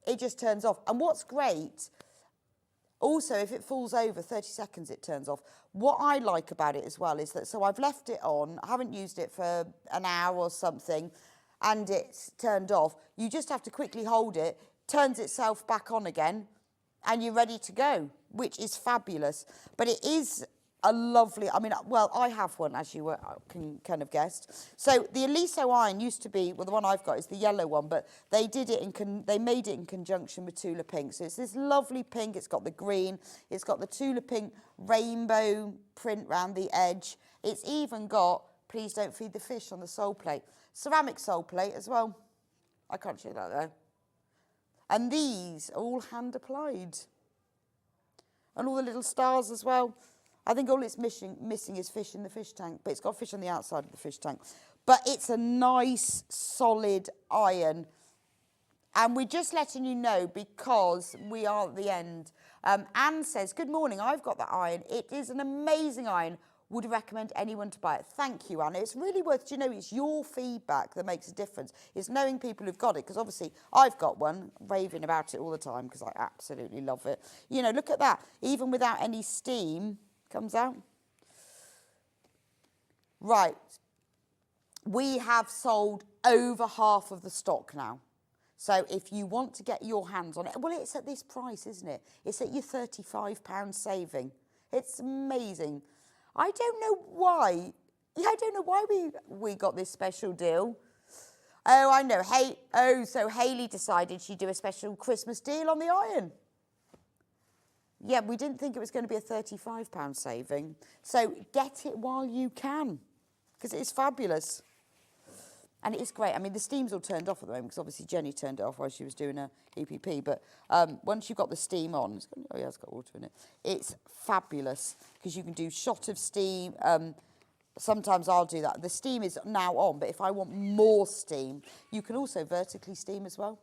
it just turns off. And what's great, also, if it falls over 30 seconds, it turns off. What I like about it as well is that, so I've left it on, I haven't used it for an hour or something, and it's turned off. You just have to quickly hold it, turns itself back on again, and you're ready to go, which is fabulous. But it is a lovely, I have one, as you can kind of guess. So the Aliso iron used to be, well, the one I've got is the yellow one, but they made it in conjunction with Tula Pink. So it's this lovely pink, it's got the green, it's got the Tula Pink rainbow print round the edge. It's even got, please don't feed the fish, on the sole plate. Ceramic sole plate as well. I can't show that though. And these are all hand applied. And all the little stars as well. I think all it's missing is fish in the fish tank, but it's got fish on the outside of the fish tank. But it's a nice, solid iron. And we're just letting you know because we are at the end. Anne says, good morning, I've got that iron. It is an amazing iron. Would recommend anyone to buy it. Thank you, Anna. It's really worth, you know, it's your feedback that makes a difference. It's knowing people who've got it, because obviously I've got one, raving about it all the time because I absolutely love it. You know, look at that. Even without any steam, comes out. Right. We have sold over half of the stock now. So if you want to get your hands on it, well, it's at this price, isn't it? It's at your £35 saving. It's amazing. I don't know why. Yeah, I don't know why we got this special deal. Oh, I know. Hey, so Hayley decided she'd do a special Christmas deal on the iron. Yeah, we didn't think it was going to be a £35 saving. So get it while you can, because it is fabulous. And it is great. I mean, the steam's all turned off at the moment, because obviously Jenny turned it off while she was doing her EPP. But once you've got the steam on, oh yeah, it's got water in it. It's fabulous, because you can do shot of steam. Sometimes I'll do that. The steam is now on, but if I want more steam, you can also vertically steam as well,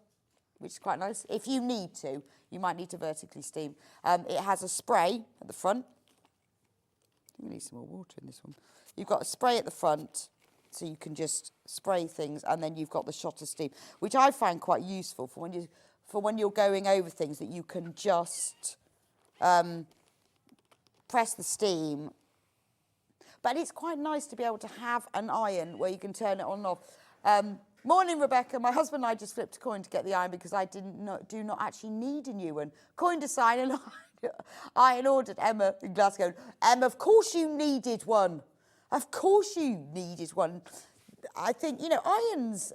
which is quite nice. If you need to, you might need to vertically steam. It has a spray at the front. You need some more water in this one. You've got a spray at the front, so you can just spray things, and then you've got the shot of steam, which I find quite useful for when you're going over things, that you can just press the steam. But it's quite nice to be able to have an iron where you can turn it on and off. Morning, Rebecca. My husband and I just flipped a coin to get the iron because I do not actually need a new one. Coin to sign, and iron ordered. Emma in Glasgow. Emma, of course you needed one. Of course you needed one. I think, you know, irons,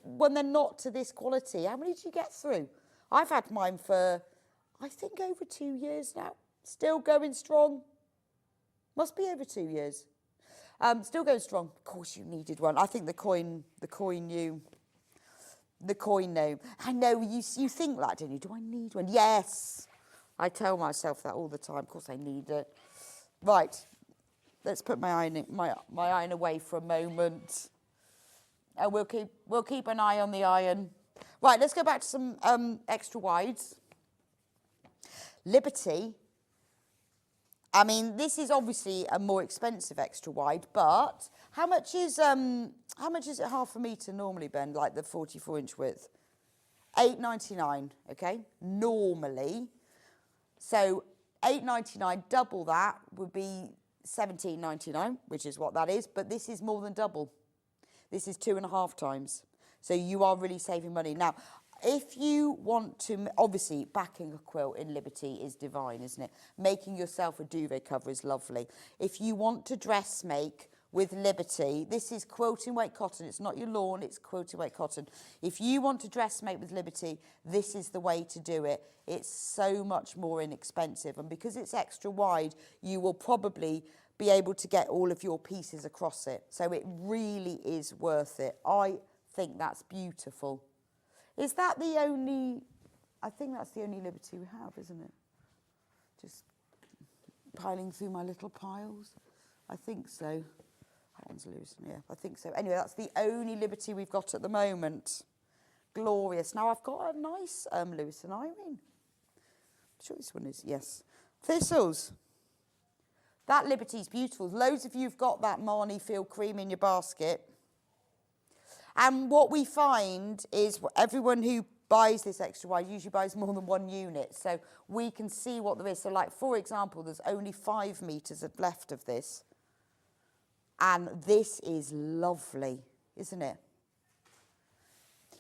when they're not to this quality, how many did you get through? I've had mine for, I think, over 2 years now. Still going strong. Must be over 2 years. Still going strong. Of course you needed one. I think the coin knew. The coin knew. I know, you think that, don't you? Do I need one? Yes. I tell myself that all the time. Of course I need it. Right. Let's put my iron away for a moment. And we'll keep an eye on the iron. Right, let's go back to some extra wides. Liberty. I mean, this is obviously a more expensive extra wide, but how much is it half a metre normally, Ben? Like the 44-inch width, £8.99. Okay, normally. So £8.99, double that would be £17.99, which is what that is. But this is more than double. This is 2.5 times. So you are really saving money now. If you want to, obviously, backing a quilt in Liberty is divine, isn't it? Making yourself a duvet cover is lovely. If you want to dress make with Liberty, this is quilting weight cotton. It's not your lawn, it's quilting weight cotton. If you want to dress make with Liberty, this is the way to do it. It's so much more inexpensive. And because it's extra wide, you will probably be able to get all of your pieces across it. So it really is worth it. I think that's beautiful. Is that the only, I think that's the only Liberty we have, isn't it? Just piling through my little piles. I think so. That one's loose, yeah, I think so. Anyway, that's the only Liberty we've got at the moment. Glorious. Now I've got a nice Lewis and Irene. I'm sure this one is, yes. Thistles. That Liberty's beautiful. Loads of you have got that Marnie Field cream in your basket. And what we find is everyone who buys this extra wide usually buys more than one unit. So we can see what there is. So like, for example, there's only 5 metres left of this. And this is lovely, isn't it?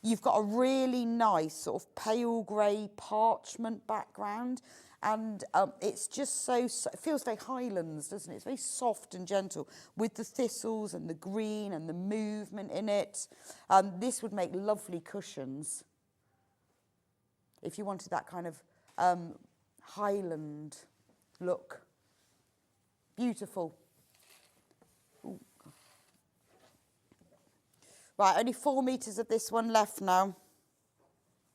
You've got a really nice sort of pale grey parchment background. And it's just so, it feels very Highlands, doesn't it? It's very soft and gentle with the thistles and the green and the movement in it. This would make lovely cushions if you wanted that kind of Highland look. Beautiful. Ooh. Right, only 4 metres of this one left now.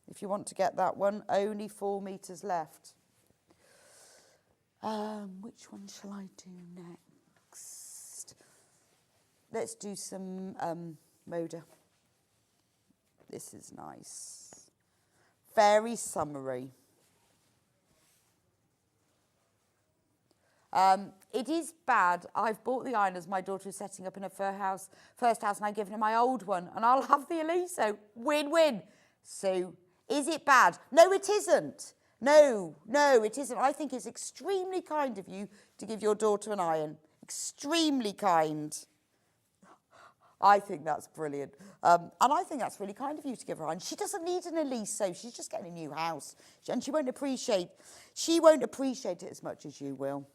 If you want to get that one, only 4 metres left. Which one shall I do next? Let's do some Moda. This is nice. Very summery. It is bad. I've bought the ironers my daughter is setting up in her first house, and I've given her my old one, and I'll have the Eliso. Win-win. So, is it bad? No, it isn't. No, it isn't. I think it's extremely kind of you to give your daughter an iron. Extremely kind. I think that's brilliant. And I think that's really kind of you to give her an iron. She doesn't need an Eliso. She's just getting a new house. And she won't appreciate it as much as you will.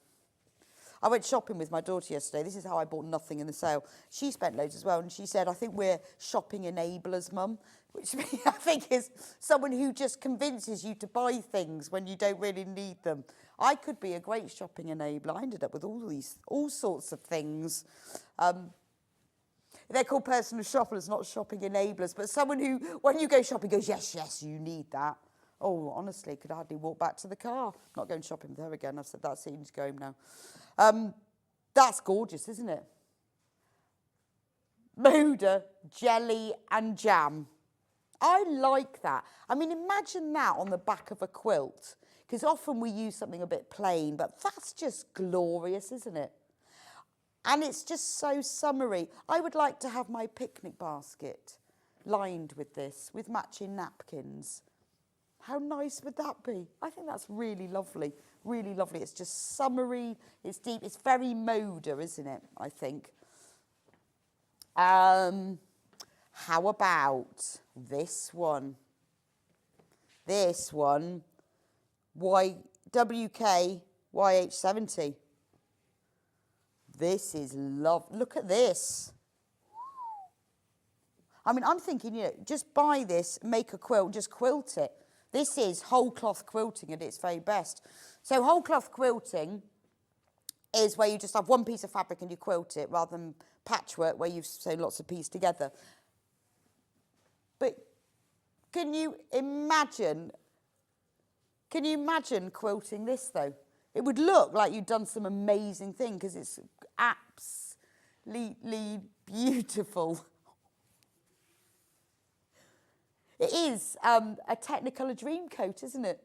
I went shopping with my daughter yesterday. This is how I bought nothing in the sale. She spent loads as well, and she said, I think we're shopping enablers, Mum, which I think is someone who just convinces you to buy things when you don't really need them. I could be a great shopping enabler. I ended up with all sorts of things. They're called personal shoppers, not shopping enablers, but someone who, when you go shopping, goes, yes, you need that. Oh, honestly, could hardly walk back to the car. Not going shopping with her again. I've said that's it, you need to go home now. That's gorgeous, isn't it? Moda, jelly and jam. I like that. I mean, imagine that on the back of a quilt, because often we use something a bit plain, but that's just glorious, isn't it? And it's just so summery. I would like to have my picnic basket lined with this, with matching napkins. How nice would that be? I think that's really lovely, really lovely. It's just summery, it's deep, it's very Moda, isn't it, I think. How about this one? This one, WK YH70. This is love. Look at this. I mean, I'm thinking, you know, just buy this, make a quilt, just quilt it. This is whole cloth quilting at its very best. So whole cloth quilting is where you just have one piece of fabric and you quilt it, rather than patchwork where you've sewn lots of pieces together. But can you imagine quilting this though? It would look like you'd done some amazing thing because it's absolutely beautiful. It is a Technicolor dream coat, isn't it?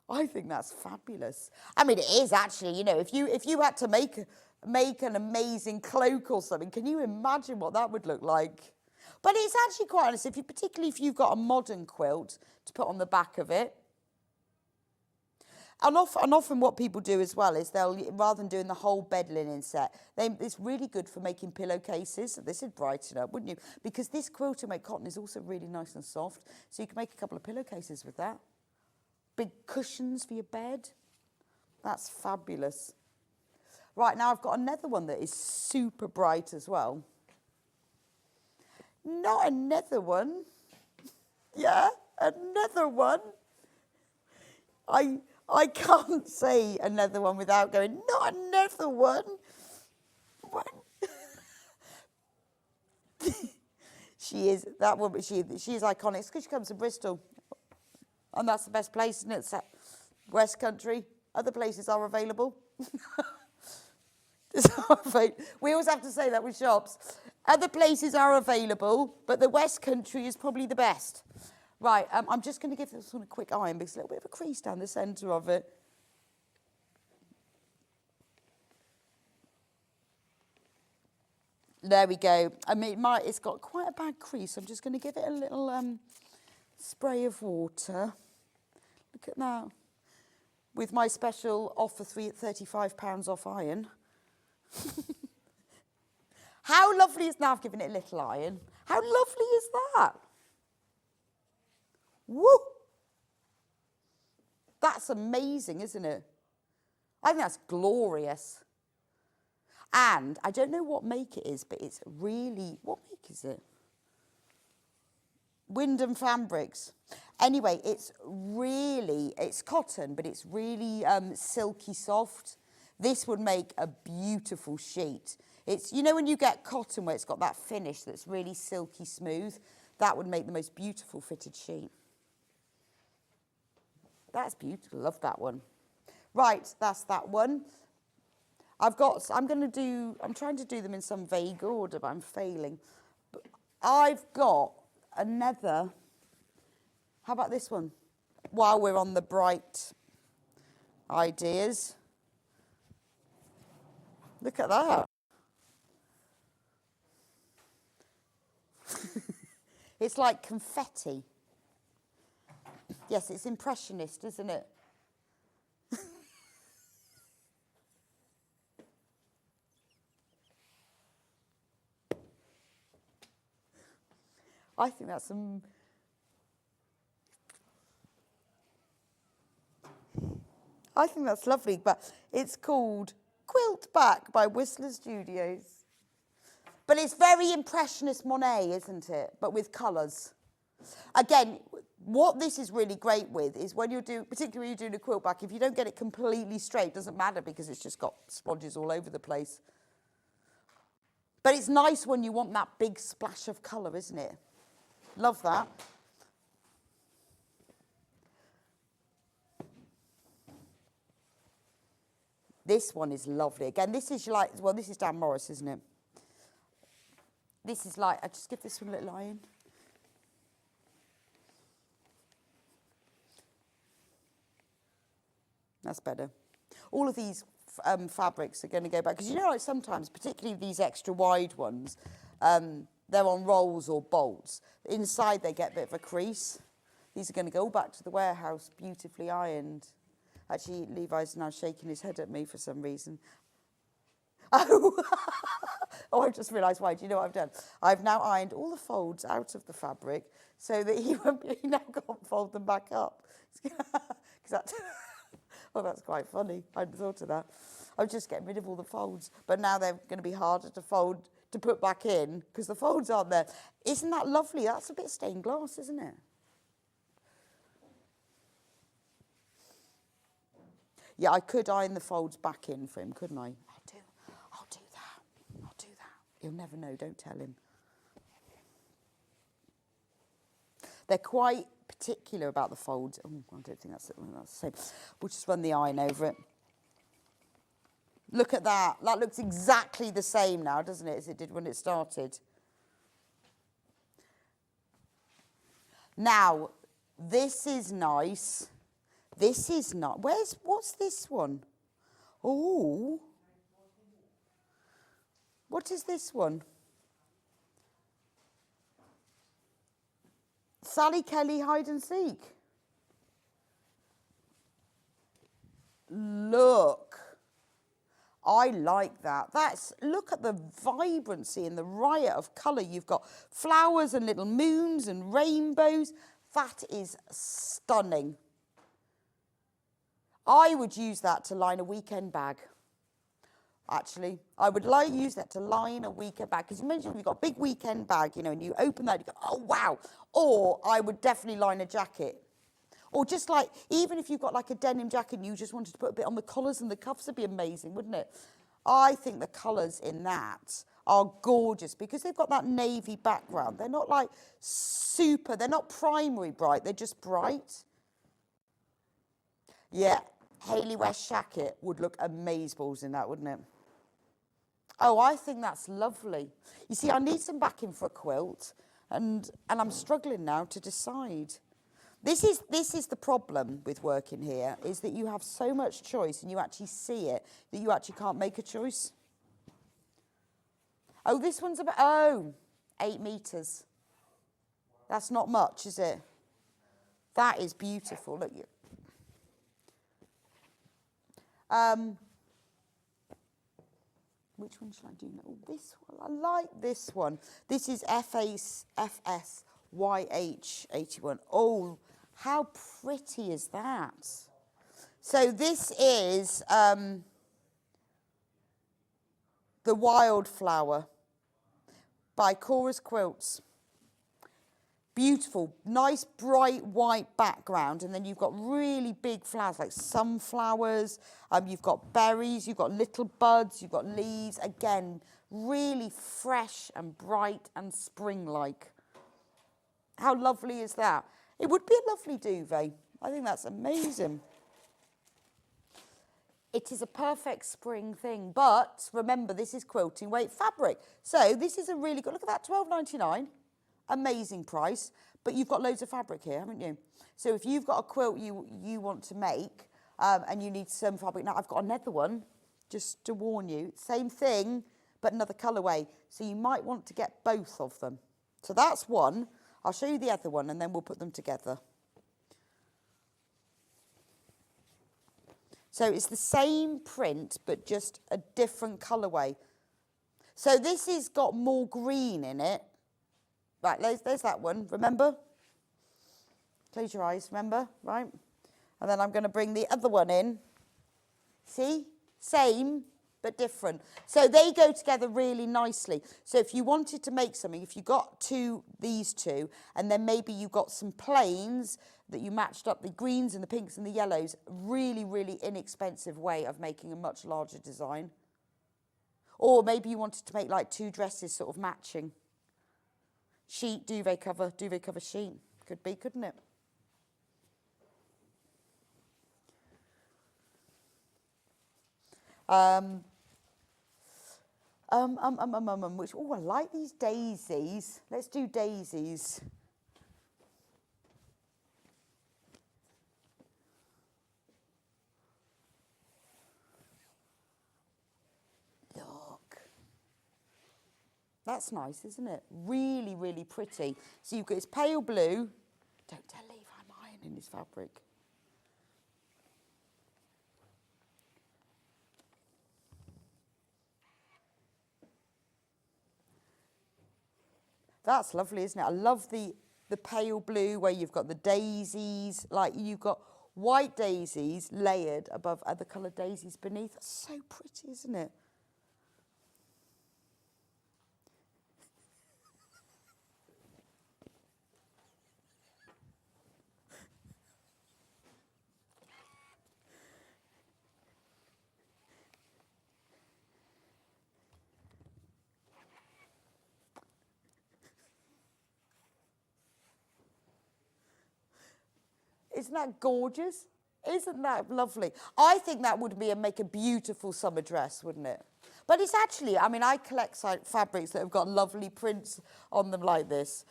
I think that's fabulous. I mean, it is actually, you know, if you had to make an amazing cloak or something, can you imagine what that would look like? But it's actually quite honest, particularly if you've got a modern quilt to put on the back of it. And often what people do as well is they'll, rather than doing the whole bed linen set, it's really good for making pillowcases. So this would brighten up, wouldn't you? Because this quilted made cotton is also really nice and soft. So you can make a couple of pillowcases with that. Big cushions for your bed. That's fabulous. Right, now I've got another one that is super bright as well. Not another one. Yeah, another one. I can't say another one without going, not another one. She is, that woman, she is iconic. It's because she comes from Bristol. And that's the best place, isn't it? It's West Country. Other places are available. We always have to say that with shops. Other places are available, but the West Country is probably the best. Right, I'm just going to give this one a quick iron because there's a little bit of a crease down the centre of it. There we go. I mean, it's got quite a bad crease. I'm just going to give it a little spray of water. Look at that. With my special offer, £35 off iron. How lovely is that? I've given it a little iron. How lovely is that? Woo! That's amazing, isn't it? I think that's glorious. And I don't know what make it is, but it's really, what make is it? Wyndham Fabrics. Anyway, it's cotton, but it's really silky soft. This would make a beautiful sheet. It's, you know when you get cotton where it's got that finish that's really silky smooth, that would make the most beautiful fitted sheet. That's beautiful, love that one. Right, that's that one. I'm trying to do them in some vague order, but I'm failing. But I've got another, how about this one? While we're on the bright, ideas. Look at that. It's like confetti. Yes, it's impressionist, isn't it? I think that's some... I think that's lovely, but it's called Quilt Back by Whistler Studios. But it's very Impressionist Monet, isn't it? But with colours. Again, what this is really great with is when you're doing, particularly when you're doing a quilt back, if you don't get it completely straight, it doesn't matter because it's just got splodges all over the place. But it's nice when you want that big splash of colour, isn't it? Love that. This one is lovely. Again, this is like, well, this is Dan Morris, isn't it? This is like, I just give this one a little iron. That's better. All of these fabrics are going to go back. Because you know, like sometimes, particularly these extra wide ones, they're on rolls or bolts. Inside they get a bit of a crease. These are going to go back to the warehouse, beautifully ironed. Actually, Levi's now shaking his head at me for some reason. Oh, oh, I've just realised why. Do you know what I've done? I've now ironed all the folds out of the fabric so that he now can't fold them back up. That's, oh, that's quite funny. I hadn't thought of that. I was just getting rid of all the folds, but now they're going to be harder to fold, to put back in because the folds aren't there. Isn't that lovely? That's a bit stained glass, isn't it? Yeah, I could iron the folds back in for him, couldn't I? I'll do that. He'll never know, don't tell him. They're quite particular about the folds. Oh, I don't think that's the same. We'll just run the iron over it. Look at that. That looks exactly the same now, doesn't it, as it did when it started. Now, this is nice. This is not. What's this one? Oh. What is this one? Sally Kelly Hide and Seek. Look. I like that. Look at the vibrancy and the riot of colour. You've got flowers and little moons and rainbows. That is stunning. I would use that to line a weekend bag. Actually, I would use that to line a weekend bag. Because imagine you've got a big weekend bag, you know, and you open that, you go, oh, wow. Or I would definitely line a jacket. Or just like, even if you've got like a denim jacket and you just wanted to put a bit on the collars and the cuffs, would be amazing, wouldn't it? I think the colours in that are gorgeous because they've got that navy background. They're not like super, they're not primary bright, they're just bright. Yeah, Hayley West jacket would look amazeballs in that, wouldn't it? Oh, I think that's lovely. You see, I need some backing for a quilt, and I'm struggling now to decide. This is the problem with working here, is that you have so much choice and you actually see it, that you actually can't make a choice. Oh, this one's about, 8 metres. That's not much, is it? That is beautiful. Look, which one should I do now? Oh, this one. I like this one. This is FSYH81. Oh, how pretty is that? So this is The Wildflower by Cora's Quilts. Beautiful, nice bright white background, and then you've got really big flowers like sunflowers, you've got berries, you've got little buds, you've got leaves. Again, really fresh and bright and spring-like. How lovely is that? It would be a lovely duvet. I think that's amazing. It is a perfect spring thing, but remember, this is quilting weight fabric. So this is a really good, look at that, $12.99. Amazing price, but you've got loads of fabric here, haven't you? So if you've got a quilt you want to make, and you need some fabric. Now, I've got another one, just to warn you. Same thing, but another colourway. So you might want to get both of them. So that's one. I'll show you the other one, and then we'll put them together. So it's the same print, but just a different colourway. So this has got more green in it. Right, there's that one, remember? Close your eyes, remember, right? And then I'm going to bring the other one in. See? Same, but different. So they go together really nicely. So if you wanted to make something, if you got these two, and then maybe you got some plains that you matched up the greens and the pinks and the yellows, really, really inexpensive way of making a much larger design. Or maybe you wanted to make like 2 dresses sort of matching. Sheet, duvet cover sheet. Could be, couldn't it? Which, oh, I like these daisies. Let's do daisies. Look. That's nice, isn't it? Really, really pretty. So you've got this pale blue. Don't tell Levi I'm ironing this fabric. That's lovely, isn't it? I love the pale blue where you've got the daisies, like you've got white daisies layered above other coloured daisies beneath. That's so pretty, isn't it? Isn't that gorgeous? Isn't that lovely? I think that would make a beautiful summer dress, wouldn't it? But it's actually, I mean, I collect fabrics that have got lovely prints on them like this.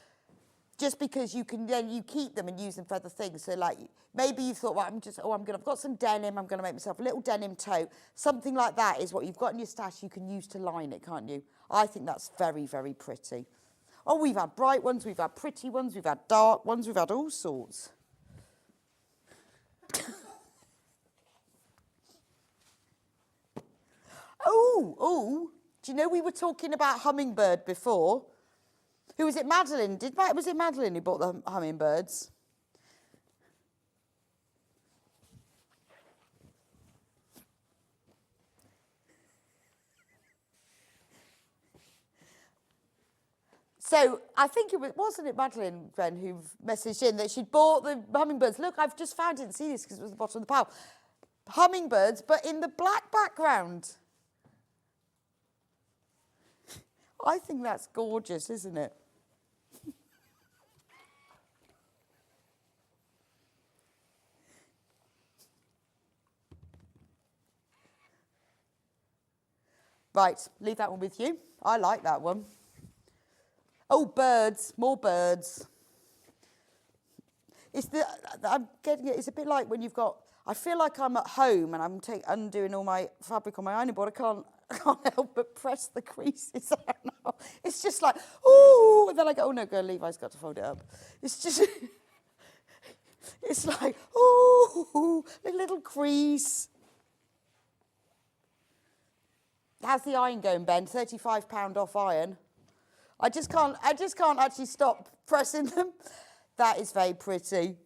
Just because you can then you keep them and use them for other things. So like maybe you thought, well, I've got some denim, I'm gonna make myself a little denim tote. Something like that is what you've got in your stash you can use to line it, can't you? I think that's very, very pretty. Oh, we've had bright ones, we've had pretty ones, we've had dark ones, we've had all sorts. Oh, do you know we were talking about hummingbird before? Who was it, Madeline? Was it Madeline who bought the hummingbirds? So I think wasn't it Madeline, Ren, who messaged in that she'd bought the hummingbirds. Look, I've just found it and see this because it was at the bottom of the pile. Hummingbirds, but in the black background. I think that's gorgeous, isn't it? Right, leave that one with you. I like that one. Oh, birds, more birds. I'm getting it. It's a bit like when you've got. I feel like I'm at home and I'm undoing all my fabric on my ironing board. I can't help but press the creases out now. It's just like, ooh, and then I go, oh no, girl, Levi's got to fold it up. It's just, it's like, ooh, a little crease. How's the iron going, Ben? £35 off iron. I just can't actually stop pressing them. That is very pretty.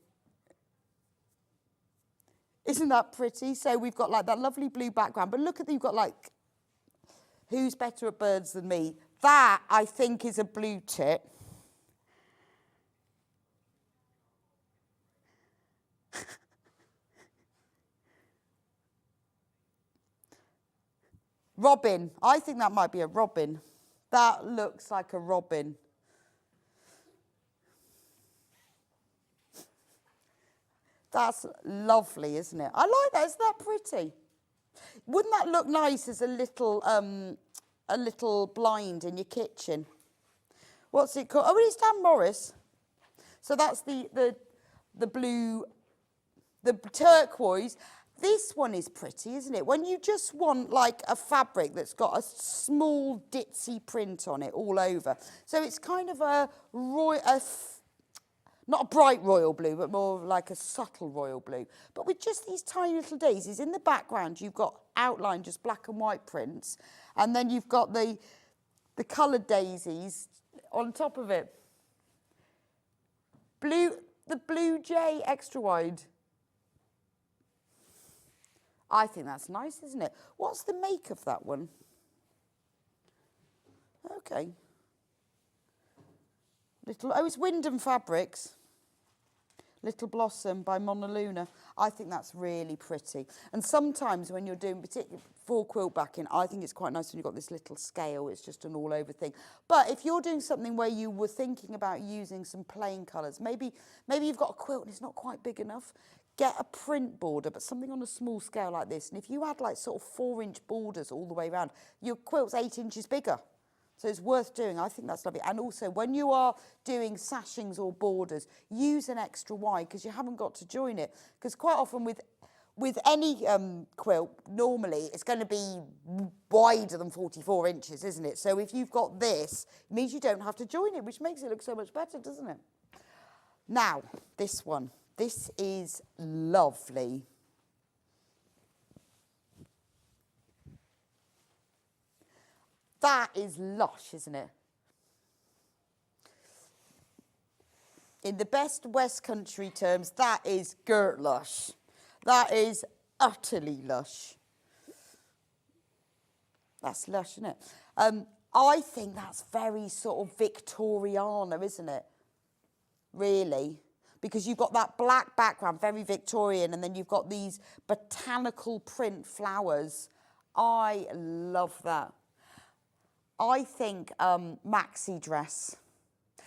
Isn't that pretty? So we've got like that lovely blue background, but look at you've got like, who's better at birds than me? That, I think, is a blue tit. Robin. I think that might be a robin. That looks like a robin. That's lovely, isn't it? I like that. Isn't that pretty? Wouldn't that look nice as a little blind in your kitchen? What's it called? Oh, it's Dan Morris. So that's the blue, the turquoise. this one is pretty, isn't it? When you just want like a fabric that's got a small ditzy print on it all over. So it's kind of not a bright royal blue, but more like a subtle royal blue. But with just these tiny little daisies, in the background you've got outlined just black and white prints, and then you've got the coloured daisies on top of it. The blue jay extra wide. I think that's nice, isn't it? What's the make of that one? Okay. It's Wyndham Fabrics. Little Blossom by Mona Luna. I think that's really pretty. And sometimes when you're doing particularly for quilt backing, I think it's quite nice when you've got this little scale. It's just an all over thing. But if you're doing something where you were thinking about using some plain colours, maybe you've got a quilt and it's not quite big enough, get a print border, but something on a small scale like this. And if you add like sort of 4-inch borders all the way around, your quilt's 8 inches bigger. So it's worth doing. I think that's lovely. And also, when you are doing sashings or borders, use an extra wide because you haven't got to join it. Because quite often with any quilt, normally it's going to be wider than 44 inches, isn't it? So if you've got this, it means you don't have to join it, which makes it look so much better, doesn't it? Now, this one. This is lovely. That is lush, isn't it? In the best West Country terms, that is girt lush. That is utterly lush. That's lush, isn't it? I think that's very sort of Victoriana, isn't it? Really. Because you've got that black background, very Victorian, and then you've got these botanical print flowers. I love that. I think maxi dress,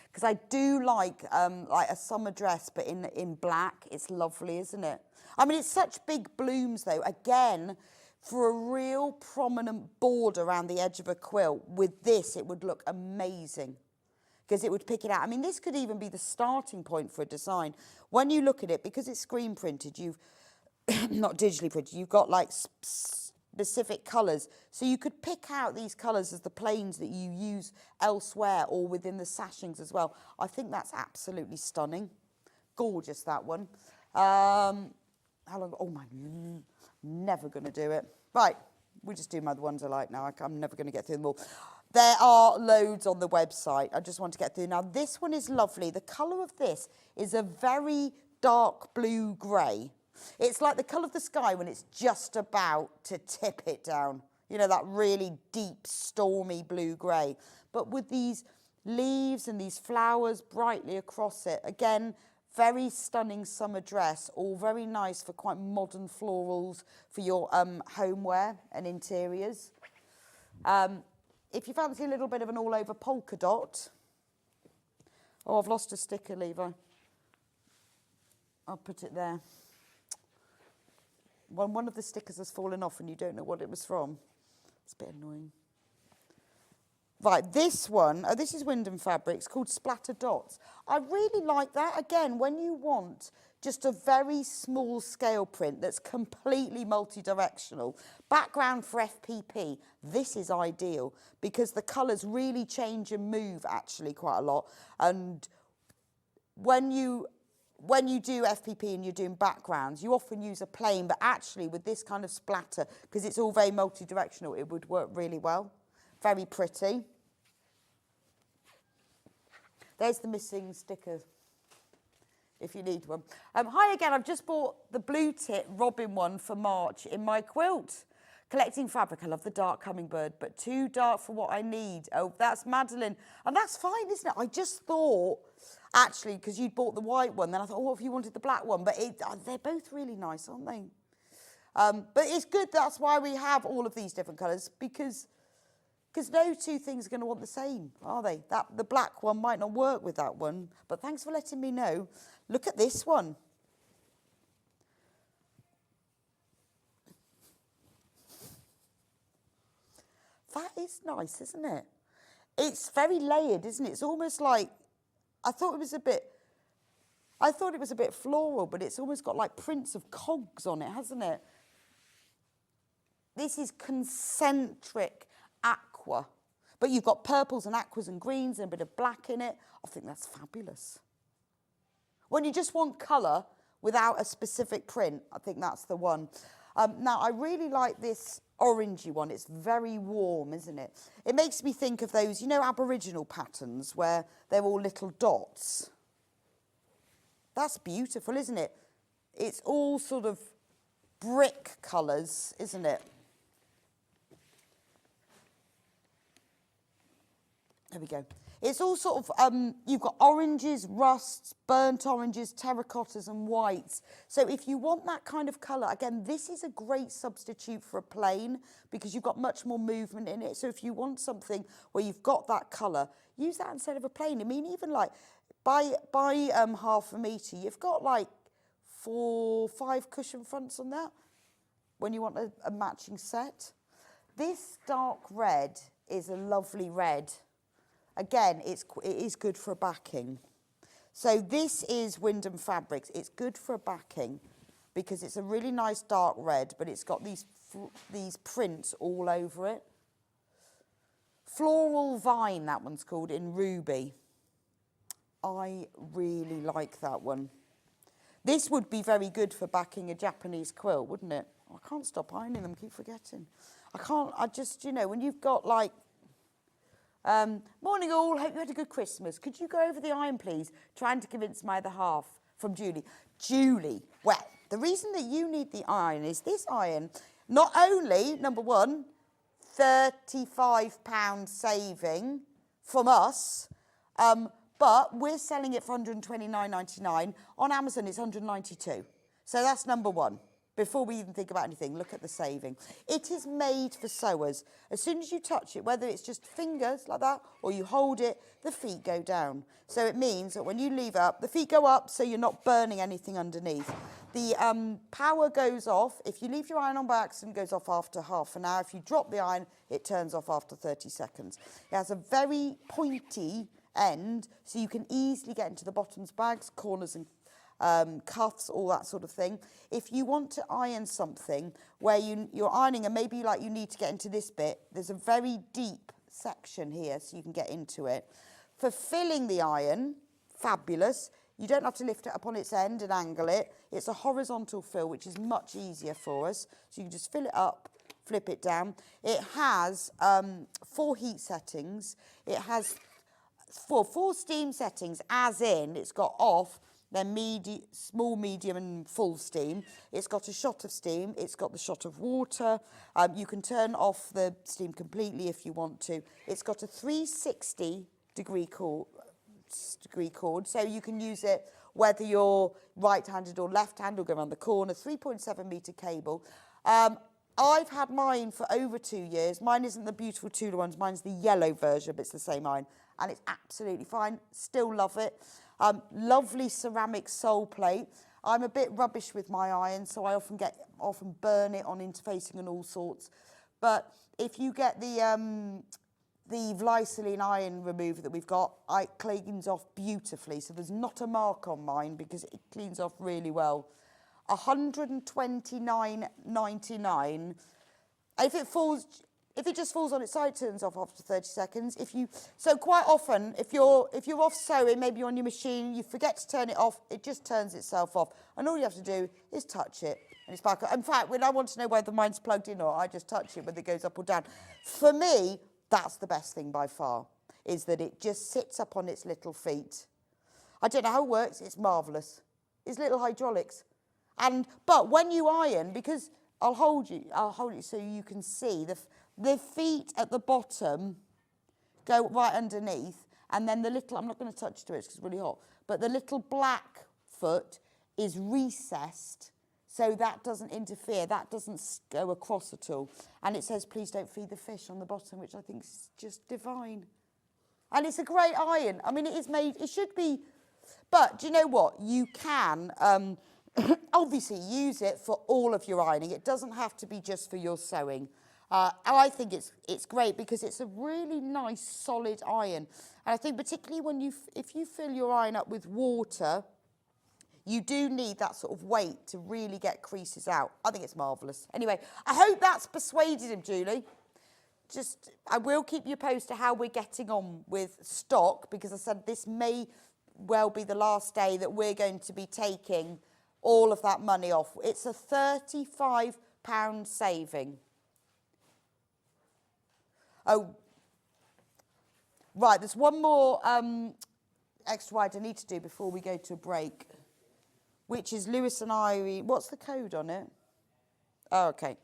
because I do like a summer dress, but in black. It's lovely, isn't it? I mean, it's such big blooms, though. Again, for a real prominent border around the edge of a quilt, with this, it would look amazing, because it would pick it out. I mean, this could even be the starting point for a design. When you look at it, because it's screen printed, you've, not digitally printed, you've got like specific colours. So you could pick out these colours as the planes that you use elsewhere or within the sashings as well. I think that's absolutely stunning. Gorgeous, that one. How long? Oh my, never going to do it. Right, we just do my other ones I like now. I'm never going to get through them all. There are loads on the website. I just want to get through. Now, this one is lovely. The colour of this is a very dark blue grey. It's like the colour of the sky when it's just about to tip it down. You know, that really deep, stormy blue grey. But with these leaves and these flowers brightly across it. Again, very stunning summer dress, all very nice for quite modern florals for your homeware and interiors. If you fancy a little bit of an all-over polka dot. Oh, I've lost a sticker, Levi. I'll put it there. When one of the stickers has fallen off and you don't know what it was from. It's a bit annoying. Right, this one, oh, this is Wyndham Fabrics, called Splatter Dots. I really like that. Again, when you want just a very small scale print that's completely multi-directional, background for FPP, this is ideal because the colours really change and move actually quite a lot. And when you do FPP and you're doing backgrounds, you often use a plain, but actually with this kind of splatter, because it's all very multi-directional, it would work really well. Very pretty. There's the missing sticker, if you need one. Hi again, I've just bought the blue tip robin one for March in my quilt. Collecting fabric, I love the dark hummingbird, but too dark for what I need. Oh, that's Madeline. And that's fine, isn't it? I just thought, actually, because you'd bought the white one, then I thought, oh, if you wanted the black one. But they're both really nice, aren't they? But it's good, that's why we have all of these different colours, because no two things are going to want the same, are they? The black one might not work with that one, but thanks for letting me know. Look at this one. That is nice, isn't it? It's very layered, isn't it? It's almost like, I thought it was a bit floral, but it's almost got like prints of cogs on it, hasn't it? this is concentric aqua. But you've got purples and aquas and greens and a bit of black in it. I think that's fabulous. When you just want colour without a specific print, I think that's the one. Now, I really like this orangey one. It's very warm, isn't it? It makes me think of those, you know, Aboriginal patterns where they're all little dots. That's beautiful, isn't it? It's all sort of brick colours, isn't it? There we go. It's all sort of, you've got oranges, rusts, burnt oranges, terracottas and whites. So if you want that kind of colour, again, this is a great substitute for a plain because you've got much more movement in it. So if you want something where you've got that colour, use that instead of a plain. I mean, even like, buy half a metre, you've got like 4, 5 cushion fronts on that when you want a matching set. This dark red is a lovely red. Again, it is good for a backing. So this is Wyndham Fabrics. It's good for a backing because it's a really nice dark red, but it's got these prints all over it. Floral Vine, that one's called, in ruby. I really like that one. This would be very good for backing a Japanese quilt, wouldn't it? I can't stop ironing them, keep forgetting. I just, you know, when you've got like, morning all, hope you had a good Christmas. Could you go over the iron, please? Trying to convince my other half, from Julie. Julie, well, the reason that you need the iron is this iron, not only, number one, £35 saving from us, but we're selling it for £129.99. On Amazon, it's £192. So that's number one. Before we even think about anything, look at the saving. It is made for sewers. As soon as you touch it, whether it's just fingers like that or you hold it, the feet go down. So it means that when you leave up, the feet go up so you're not burning anything underneath. The power goes off. If you leave your iron on by accident, it goes off after half an hour. If you drop the iron, it turns off after 30 seconds. It has a very pointy end, so you can easily get into the bottoms bags, corners and cuffs, all that sort of thing. If you want to iron something where you're ironing and maybe like you need to get into this bit, there's a very deep section here so you can get into it. For filling the iron, fabulous. You don't have to lift it up on its end and angle it. It's a horizontal fill, which is much easier for us. So you can just fill it up, flip it down. It has 4 heat settings. It has 4 steam settings, as in it's got off, then small, medium and full steam. It's got a shot of steam. It's got the shot of water. You can turn off the steam completely if you want to. It's got a 360 degree cord, so you can use it whether you're right-handed or left-handed or go around the corner. 3.7 metre cable. I've had mine for over 2 years. Mine isn't the beautiful Tudor ones. Mine's the yellow version, but it's the same iron. And it's absolutely fine. Still love it. Lovely ceramic sole plate. I'm a bit rubbish with my iron, so I often burn it on interfacing and all sorts. But if you get the Glycerine iron remover that we've got, it cleans off beautifully. So there's not a mark on mine because it cleans off really well. £129.99. If it just falls on its side, it turns off after 30 seconds. So quite often, if you're off sewing, maybe you're on your machine, you forget to turn it off, it just turns itself off. And all you have to do is touch it, and it's back. In fact, when I want to know whether mine's plugged in or not, I just touch it, whether it goes up or down. For me, that's the best thing by far, is that it just sits up on its little feet. I don't know how it works, it's marvellous. It's little hydraulics. But when you iron, because I'll hold it so you can see, the feet at the bottom go right underneath, and then the little, I'm not going to touch to it because it's really hot, but the little black foot is recessed so that doesn't interfere, that doesn't go across at all. And it says, please don't feed the fish on the bottom, which I think is just divine. And it's a great iron. I mean, it should be, but do you know what? You can obviously use it for all of your ironing. It doesn't have to be just for your sewing. I think it's great because it's a really nice solid iron. And I think particularly if you fill your iron up with water, you do need that sort of weight to really get creases out. I think it's marvellous. Anyway, I hope that's persuaded him, Julie. I will keep you posted how we're getting on with stock, because I said this may well be the last day that we're going to be taking all of that money off. It's a £35 saving. Oh, right, there's one more extra wide I need to do before we go to a break, which is Lewis and Irene. What's the code on it? Oh, okay.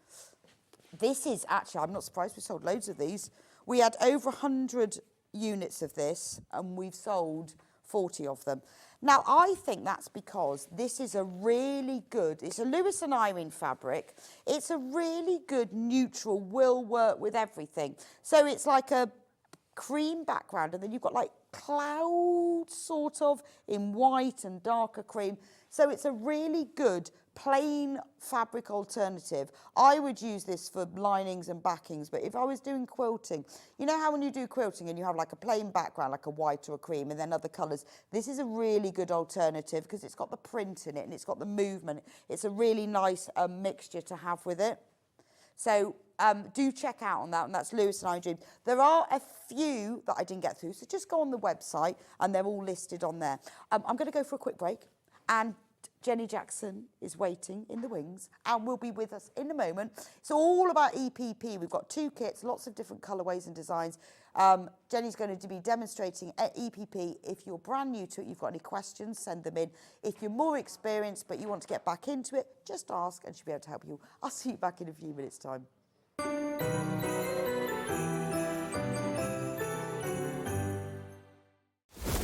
This is actually, I'm not surprised we sold loads of these. We had over 100 units of this and we've sold 40 of them. Now, I think that's because this is a really good, it's a Lewis and Irene fabric. It's a really good neutral, will work with everything. So it's like a cream background and then you've got like clouds sort of in white and darker cream. So it's a really good plain fabric alternative. I would use this for linings and backings, but if I was doing quilting, you know how when you do quilting and you have like a plain background, like a white or a cream, and then other colours, this is a really good alternative because it's got the print in it and it's got the movement. It's a really nice mixture to have with it. So do check out on that, and that's Lewis and Irene. There are a few that I didn't get through, so just go on the website and they're all listed on there. I'm going to go for a quick break, and Jenny Jackson is waiting in the wings and will be with us in a moment. It's all about EPP. We've got 2 kits, lots of different colourways and designs. Jenny's going to be demonstrating at EPP. If you're brand new to it, you've got any questions, send them in. If you're more experienced but you want to get back into it, just ask and she'll be able to help you. I'll see you back in a few minutes' time.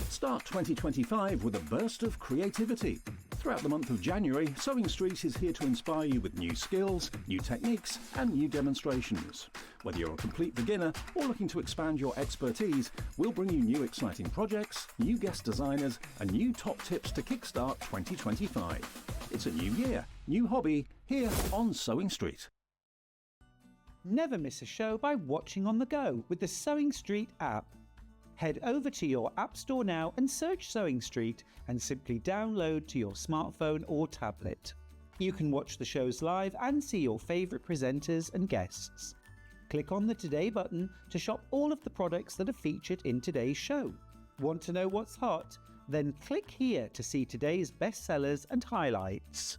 Start 2025 with a burst of creativity. Throughout the month of January, Sewing Street is here to inspire you with new skills, new techniques and new demonstrations. Whether you're a complete beginner or looking to expand your expertise, we'll bring you new exciting projects, new guest designers and new top tips to kickstart 2025. It's a new year, new hobby, here on Sewing Street. Never miss a show by watching on the go with the Sewing Street app. Head over to your App Store now and search Sewing Street and simply download to your smartphone or tablet. You can watch the shows live and see your favourite presenters and guests. Click on the Today button to shop all of the products that are featured in today's show. Want to know what's hot? Then click here to see today's bestsellers and highlights.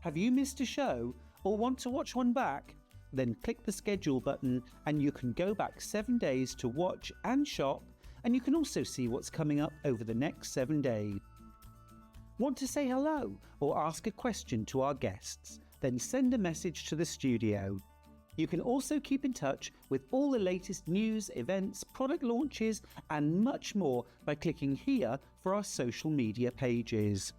Have you missed a show or want to watch one back? Then click the schedule button and you can go back 7 days to watch and shop, and you can also see what's coming up over the next 7 days. Want to say hello or ask a question to our guests? Then send a message to the studio. You can also keep in touch with all the latest news, events, product launches and much more by clicking here for our social media pages.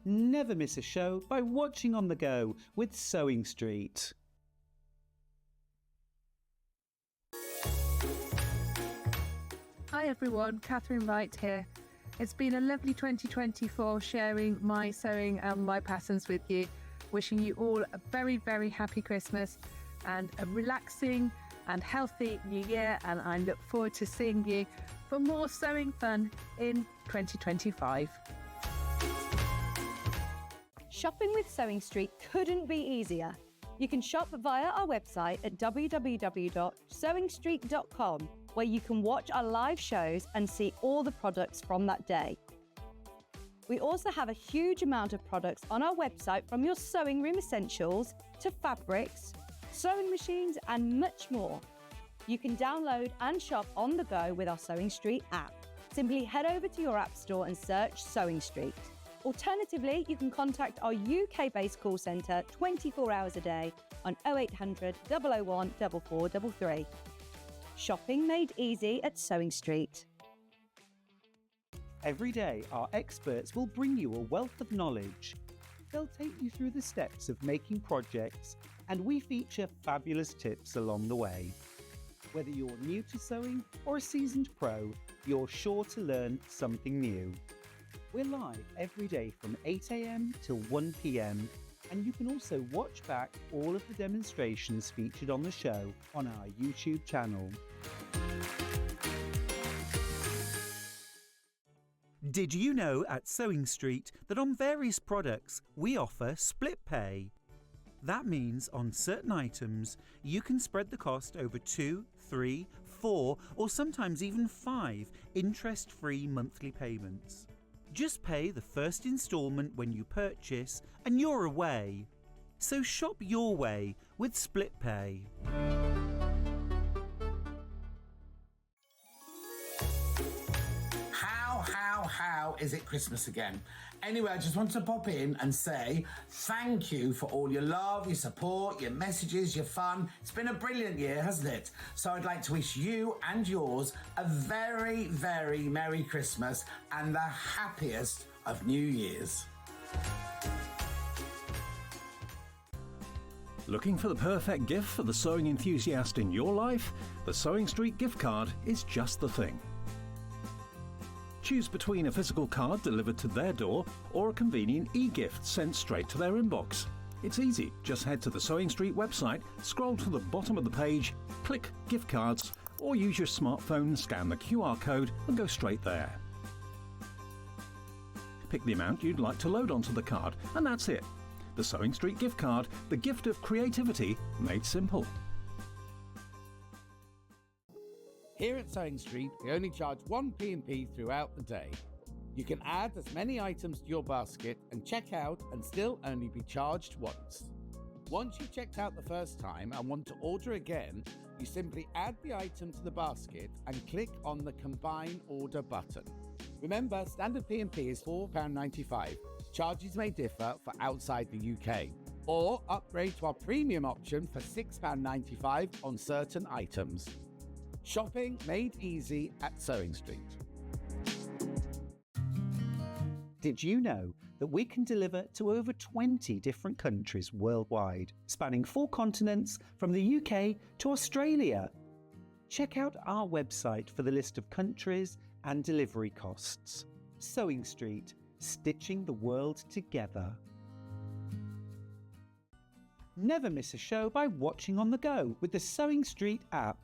Never miss a show by watching on the go with Sewing Street. Hi everyone, Catherine Wright here. It's been a lovely 2024 sharing my sewing and my patterns with you. Wishing you all a very, very happy Christmas and a relaxing and healthy new year, and I look forward to seeing you for more sewing fun in 2025. Shopping with Sewing Street couldn't be easier. You can shop via our website at www.sewingstreet.com, where you can watch our live shows and see all the products from that day. We also have a huge amount of products on our website, from your sewing room essentials to fabrics, sewing machines and much more. You can download and shop on the go with our Sewing Street app. Simply head over to your app store and search Sewing Street. Alternatively, you can contact our UK-based call centre 24 hours a day on 0800 001 4433. Shopping made easy at Sewing Street. Every day, our experts will bring you a wealth of knowledge. They'll take you through the steps of making projects, and we feature fabulous tips along the way. Whether you're new to sewing or a seasoned pro, you're sure to learn something new. We're live every day from 8 AM till 1 PM, and you can also watch back all of the demonstrations featured on the show on our YouTube channel. Did you know at Sewing Street that on various products we offer split pay? That means on certain items you can spread the cost over 2, 3, 4 or sometimes even 5 interest-free monthly payments. Just pay the first instalment when you purchase and you're away. So shop your way with split pay. How is it Christmas again? Anyway, I just want to pop in and say thank you for all your love, your support, your messages, your fun. It's been a brilliant year, hasn't it? So I'd like to wish you and yours a very, very Merry Christmas and the happiest of New Years. Looking for the perfect gift for the sewing enthusiast in your life? The Sewing Street gift card is just the thing. Choose between a physical card delivered to their door or a convenient e-gift sent straight to their inbox. It's easy. Just head to the Sewing Street website, scroll to the bottom of the page, click Gift Cards, or use your smartphone, scan the QR code and go straight there. Pick the amount you'd like to load onto the card, and that's it. The Sewing Street gift card, the gift of creativity made simple. Here at Sewing Street, we only charge one P&P throughout the day. You can add as many items to your basket and check out and still only be charged once. Once you've checked out the first time and want to order again, you simply add the item to the basket and click on the Combine Order button. Remember, standard P&P is £4.95. Charges may differ for outside the UK. Or upgrade to our premium option for £6.95 on certain items. Shopping made easy at Sewing Street. Did you know that we can deliver to over 20 different countries worldwide, spanning 4 continents from the UK to Australia? Check out our website for the list of countries and delivery costs. Sewing Street, stitching the world together. Never miss a show by watching on the go with the Sewing Street app.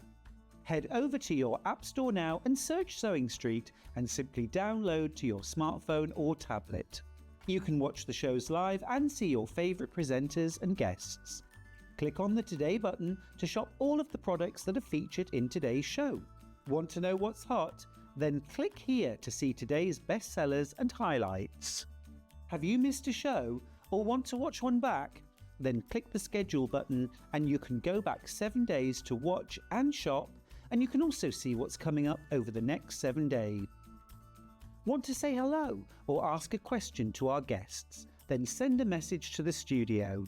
Head over to your App Store now and search Sewing Street and simply download to your smartphone or tablet. You can watch the shows live and see your favourite presenters and guests. Click on the Today button to shop all of the products that are featured in today's show. Want to know what's hot? Then click here to see today's bestsellers and highlights. Have you missed a show or want to watch one back? Then click the schedule button and you can go back 7 days to watch and shop, and you can also see what's coming up over the next 7 days. Want to say hello or ask a question to our guests? Then send a message to the studio.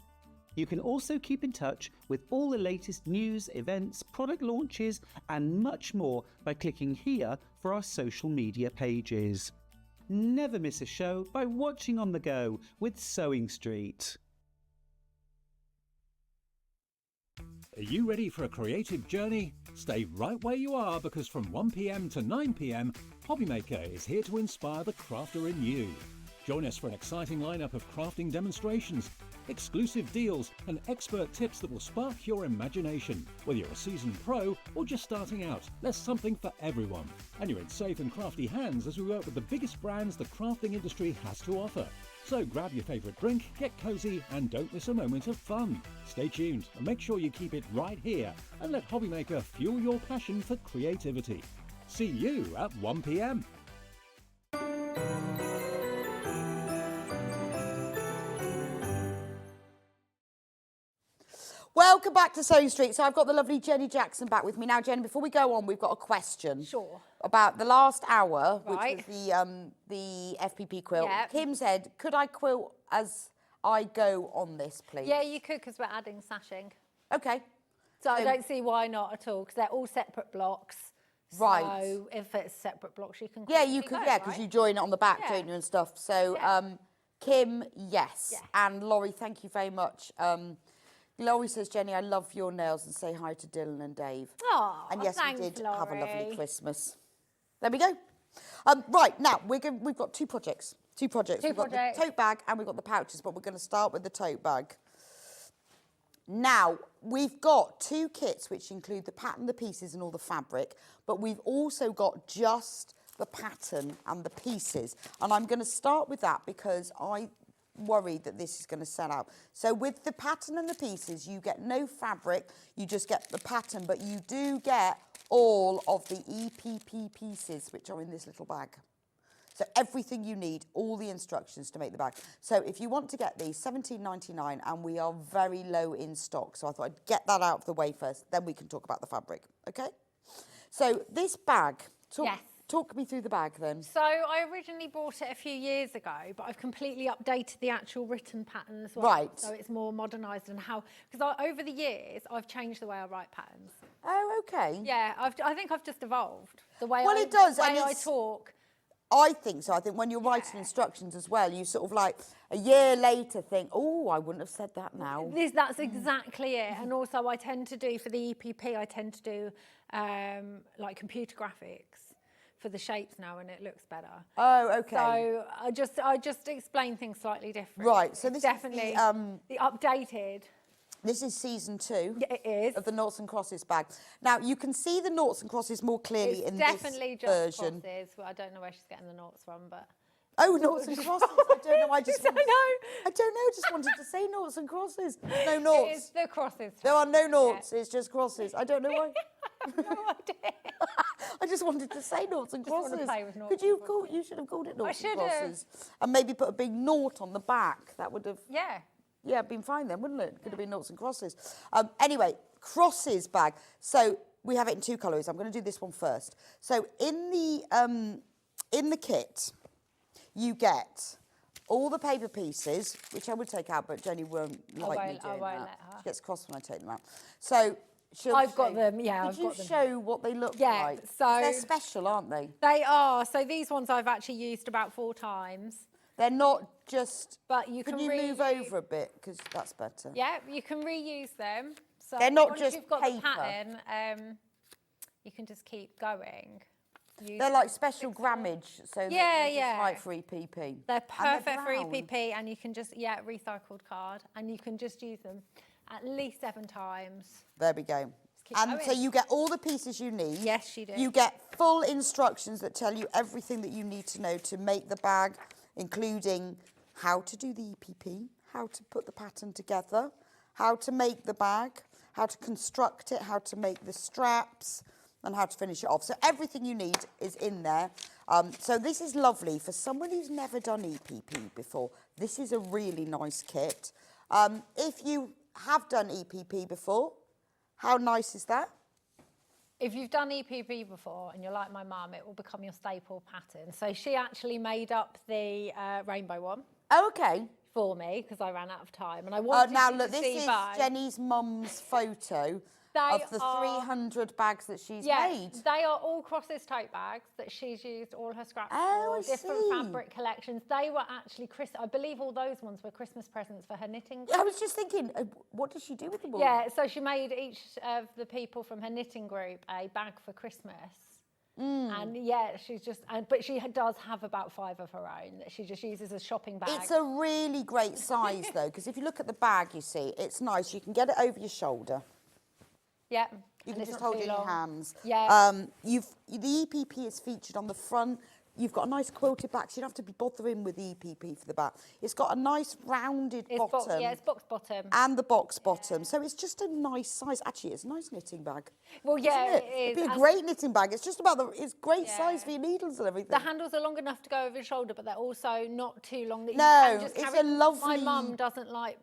You can also keep in touch with all the latest news, events, product launches and much more by clicking here for our social media pages. Never miss a show by watching on the go with Sewing Street. Are you ready for a creative journey? Stay right where you are, because from 1 p.m. to 9 p.m, Hobbymaker is here to inspire the crafter in you. Join us for an exciting lineup of crafting demonstrations, exclusive deals and expert tips that will spark your imagination. Whether you're a seasoned pro or just starting out, there's something for everyone. And you're in safe and crafty hands as we work with the biggest brands the crafting industry has to offer. So grab your favourite drink, get cosy and don't miss a moment of fun. Stay tuned and make sure you keep it right here and let Hobbymaker fuel your passion for creativity. See you at 1 p.m. Welcome back to Sewing Street. So I've got the lovely Jenny Jackson back with me. Now, Jenny, before we go on, we've got a question. Sure. About the last hour, Right. which was the FPP quilt. Yep. Kim said, could I quilt as I go on this, please? Yeah, you could, because we're adding sashing. Okay. So I don't see why not at all, because they're all separate blocks. Right. So if it's separate blocks, you can. Yeah, you could, go, yeah, because right? you join it on the back, Yeah. don't you, and stuff. So, Yeah. Kim, yes. Yeah. And Laurie, thank you very much. Laurie says, Jenny, I love your nails, and say hi to Dylan and Dave. Oh, And yes, thanks, we did have a lovely Laurie. Christmas. There we go. Right, now, we've got two projects. We've got the tote bag and we've got the pouches, but we're going to start with the tote bag. Now, we've got 2 kits which include the pattern, the pieces and all the fabric, but we've also got just the pattern and the pieces. And I'm going to start with that because I worried that this is going to sell out. So with the pattern and the pieces, you get no fabric, you just get the pattern, but you do get all of the EPP pieces, which are in this little bag. So everything you need, all the instructions to make the bag. So if you want to get these, $17.99, and we are very low in stock. So I thought I'd get that out of the way first, then we can talk about the fabric, okay? So this bag, talk me through the bag then. So I originally bought it a few years ago, but I've completely updated the actual written pattern as well. Right. So it's more modernised and because over the years, I've changed the way I write patterns. Oh, okay. Yeah, I think I've just evolved. The way Well, it does, the way and I it's- talk. I think so. I think when you're writing instructions as well, you sort of like a year later think, oh, I wouldn't have said that now. That's exactly it. And also I tend to do, for the EPP, I tend to do like computer graphics for the shapes now, and it looks better. Oh, okay. So I just explain things slightly different. Right, so It's this definitely is the updated. this is season 2 Yeah, it is. of the Noughts and Crosses bag. Now, you can see the Noughts and Crosses more clearly It's in definitely this just version. crosses. Well, I don't know where she's getting the noughts from, but... Oh, Noughts and Crosses. I don't know. I just don't know. I don't know. Just wanted to say Noughts and Crosses. No noughts. It is the crosses. There are no noughts. It's just crosses. I don't know why. No idea. I just wanted to say Noughts and Just wanna Crosses. play with noughts Could you and crosses. you should have called it Noughts should and have. Crosses, and maybe put a big nought on the back. That would have Yeah. been fine then, wouldn't it? Could have been Noughts and Crosses. Anyway, Crosses bag. So we have it in 2 colours. I'm going to do this one first. So in the kit, you get all the paper pieces, which I would take out, but Jenny won't like me doing won't that. let her. She gets cross when I take them out. So I've got show- them, yeah, Could I've you got them. show what they look Yeah, like? so- They're special, aren't they? They are. So these ones I've actually used about 4 times. They're not just... But you Can can you move over a bit? Because that's better. Yeah, you can reuse them. So They're not once just you've got paper. the pattern, you can just keep going. They're like special grammage, so Yeah, they're just yeah. right for EPP. They're And perfect for brown. EPP, and you can just, recycled card, and you can just use them at least 7 times. There we go. keep And so going. you get all the pieces you need. Yes, you do. You get full instructions that tell you everything that you need to know to make the bag, including how to do the EPP, how to put the pattern together, how to make the bag, how to construct it, how to make the straps, and how to finish it off. So everything you need is in there. So this is lovely for someone who's never done EPP before. This is a really nice kit. If you have done EPP before, how nice is that? If you've done EPP before and you're like my mum, it will become your staple pattern. So she actually made up the rainbow one. Oh, okay. For me, because I ran out of time. And I wanted now you look, to this see is bags. Jenny's mum's photo of the 300 bags that she's made. They are all Crosses tote bags that she's used all her scraps Oh, for, I different see. fabric collections. They were actually, I believe all those ones were Christmas presents for her knitting I was just thinking, what does she do with them all? Yeah, so she made each of the people from her knitting group a bag for Christmas. And she's just, but she does have about 5 of her own that she just uses as shopping bags. It's a really great size though, because if you look at the bag, you see, it's nice. You can get it over your shoulder. Yeah. You and can it's just not hold it too in your long. hands. Yeah. The EPP is featured on the front. You've got a nice quilted back, so you don't have to be bothering with the EPP for the back. It's got a nice rounded bottom. It's box bottom. And the box bottom. So it's just a nice size. Actually, it's a nice knitting bag. Well, yeah, Isn't it? it is. It'd be a And great knitting bag. It's just about it's great size for your needles and everything. the handles are long enough to go over your shoulder, but they're also not too long that you No, can just it's carry. a lovely- My mum doesn't like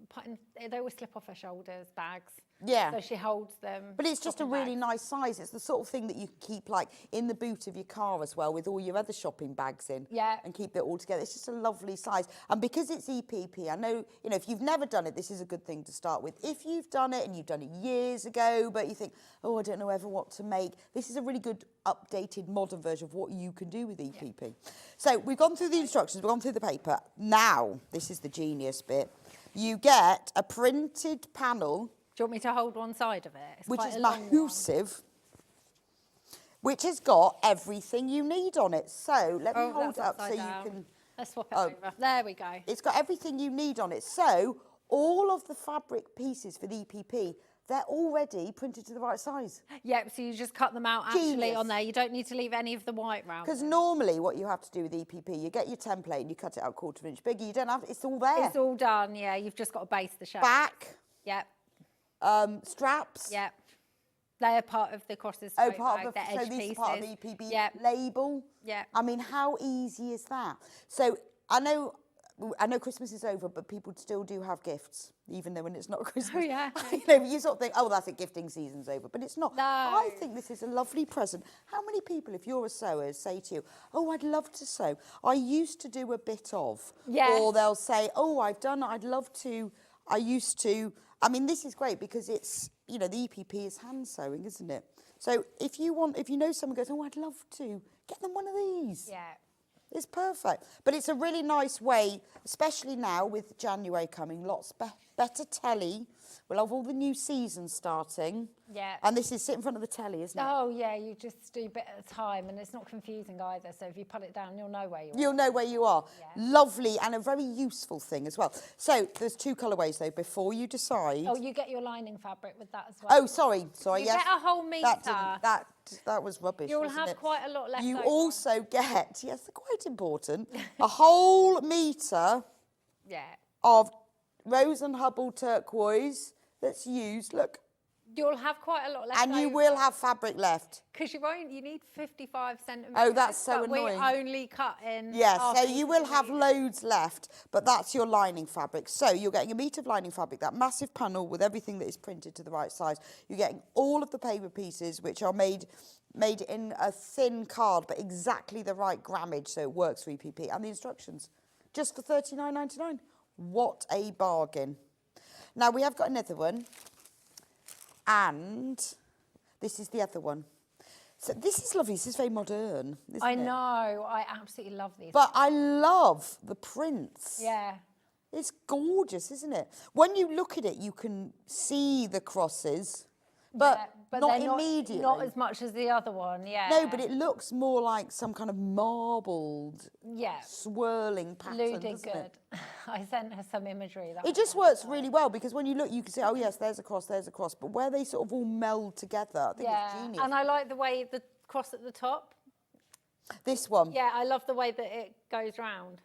putting. They always slip off her shoulders, bags. Yeah. So she holds them. But it's just a shopping really bags. nice size. It's the sort of thing that you can keep like in the boot of your car as well with all your other shopping bags in. Yeah. And keep it all together. It's just a lovely size. And because it's EPP, I know, if you've never done it, this is a good thing to start with. If you've done it and you've done it years ago, but you think, oh, I don't know ever what to make, this is a really good updated modern version of what you can do with EPP. Yeah. So we've gone through the instructions, we've gone through the paper. Now, this is the genius bit. You get a printed panel. Do you want me to hold one side of it? It's Which quite is a long one. mahoosive, which has got everything you need on it. So let me Oh, hold it that's up so upside you down. can... Let's swap it over. There we go. It's got everything you need on it. So all of the fabric pieces for the EPP, they're already printed to the right size. Yep, so you just cut them out actually Genius. on there. You don't need to leave any of the white round. Because normally what you have to do with EPP, you get your template and you cut it out 1/4 inch bigger. You don't have, it's all there. It's all done, yeah. You've just got to base the shape. Back, Yep, straps. yep. They're part of the Crosses Oh, Tote part Bag, of the the, edge so these pieces. are part of the EPP Yep. label. Yep. I mean, how easy is that? So I know Christmas is over, but people still do have gifts, even though when it's not Christmas. Oh, yeah. You know, you sort of think, oh, that's it, gifting season's over, but it's not. No. I think this is a lovely present. How many people, if you're a sewer, say to you, oh, I'd love to sew. I used to do a bit of. Yes. Or they'll say, oh, I'd love to, I used to. I mean, this is great because it's, you know, the EPP is hand sewing, isn't it? So if you know someone goes, oh, I'd love to, get them one of these. Yeah. It's perfect. But it's a really nice way, especially now with January coming, lots better telly. We'll have all the new seasons starting. Yeah. And this is sit in front of the telly, isn't it? Oh, yeah, you just do a bit at a time, and it's not confusing either. So if you put it down, you'll know where you are. You'll know where you are. Yeah. Lovely and a very useful thing as well. So there's 2 colourways though, before you decide. Oh, you get your lining fabric with that as well. Oh, sorry, You yes. get a whole metre. That was rubbish. You'll wasn't have it? quite a lot left You over. also get, yes, they're quite important, a whole metre Yeah. of Rose and Hubble turquoise that's used. Look, You'll have quite a lot left and you over. will have fabric left. Because you need 55 centimetres. Oh, that's so but annoying. we only cut in. Yes, half so inch you of will the have metre. loads left, but that's your lining fabric. So you're getting a metre of lining fabric, that massive panel with everything that is printed to the right size. You're getting all of the paper pieces, which are made in a thin card, but exactly the right grammage, so it works for EPP. And the instructions, just for $39.99. What a bargain. Now, we have got another one, and this is the other one. So this is lovely. This is very modern, isn't I it? know. I absolutely love these. But I love the prints. Yeah. It's gorgeous, isn't it? When you look at it, you can see the crosses, but, Yeah, but not they're immediately. Not as much as the other one, yeah. No, but it looks more like some kind of marbled, yeah. swirling pattern, Ludy doesn't good. it? I sent her some imagery. That It just works really well because when you look, you can see, oh yes, there's a cross, but where they sort of all meld together, I think it's genius. And I like the way the cross at the top. This one. Yeah, I love the way that it goes round.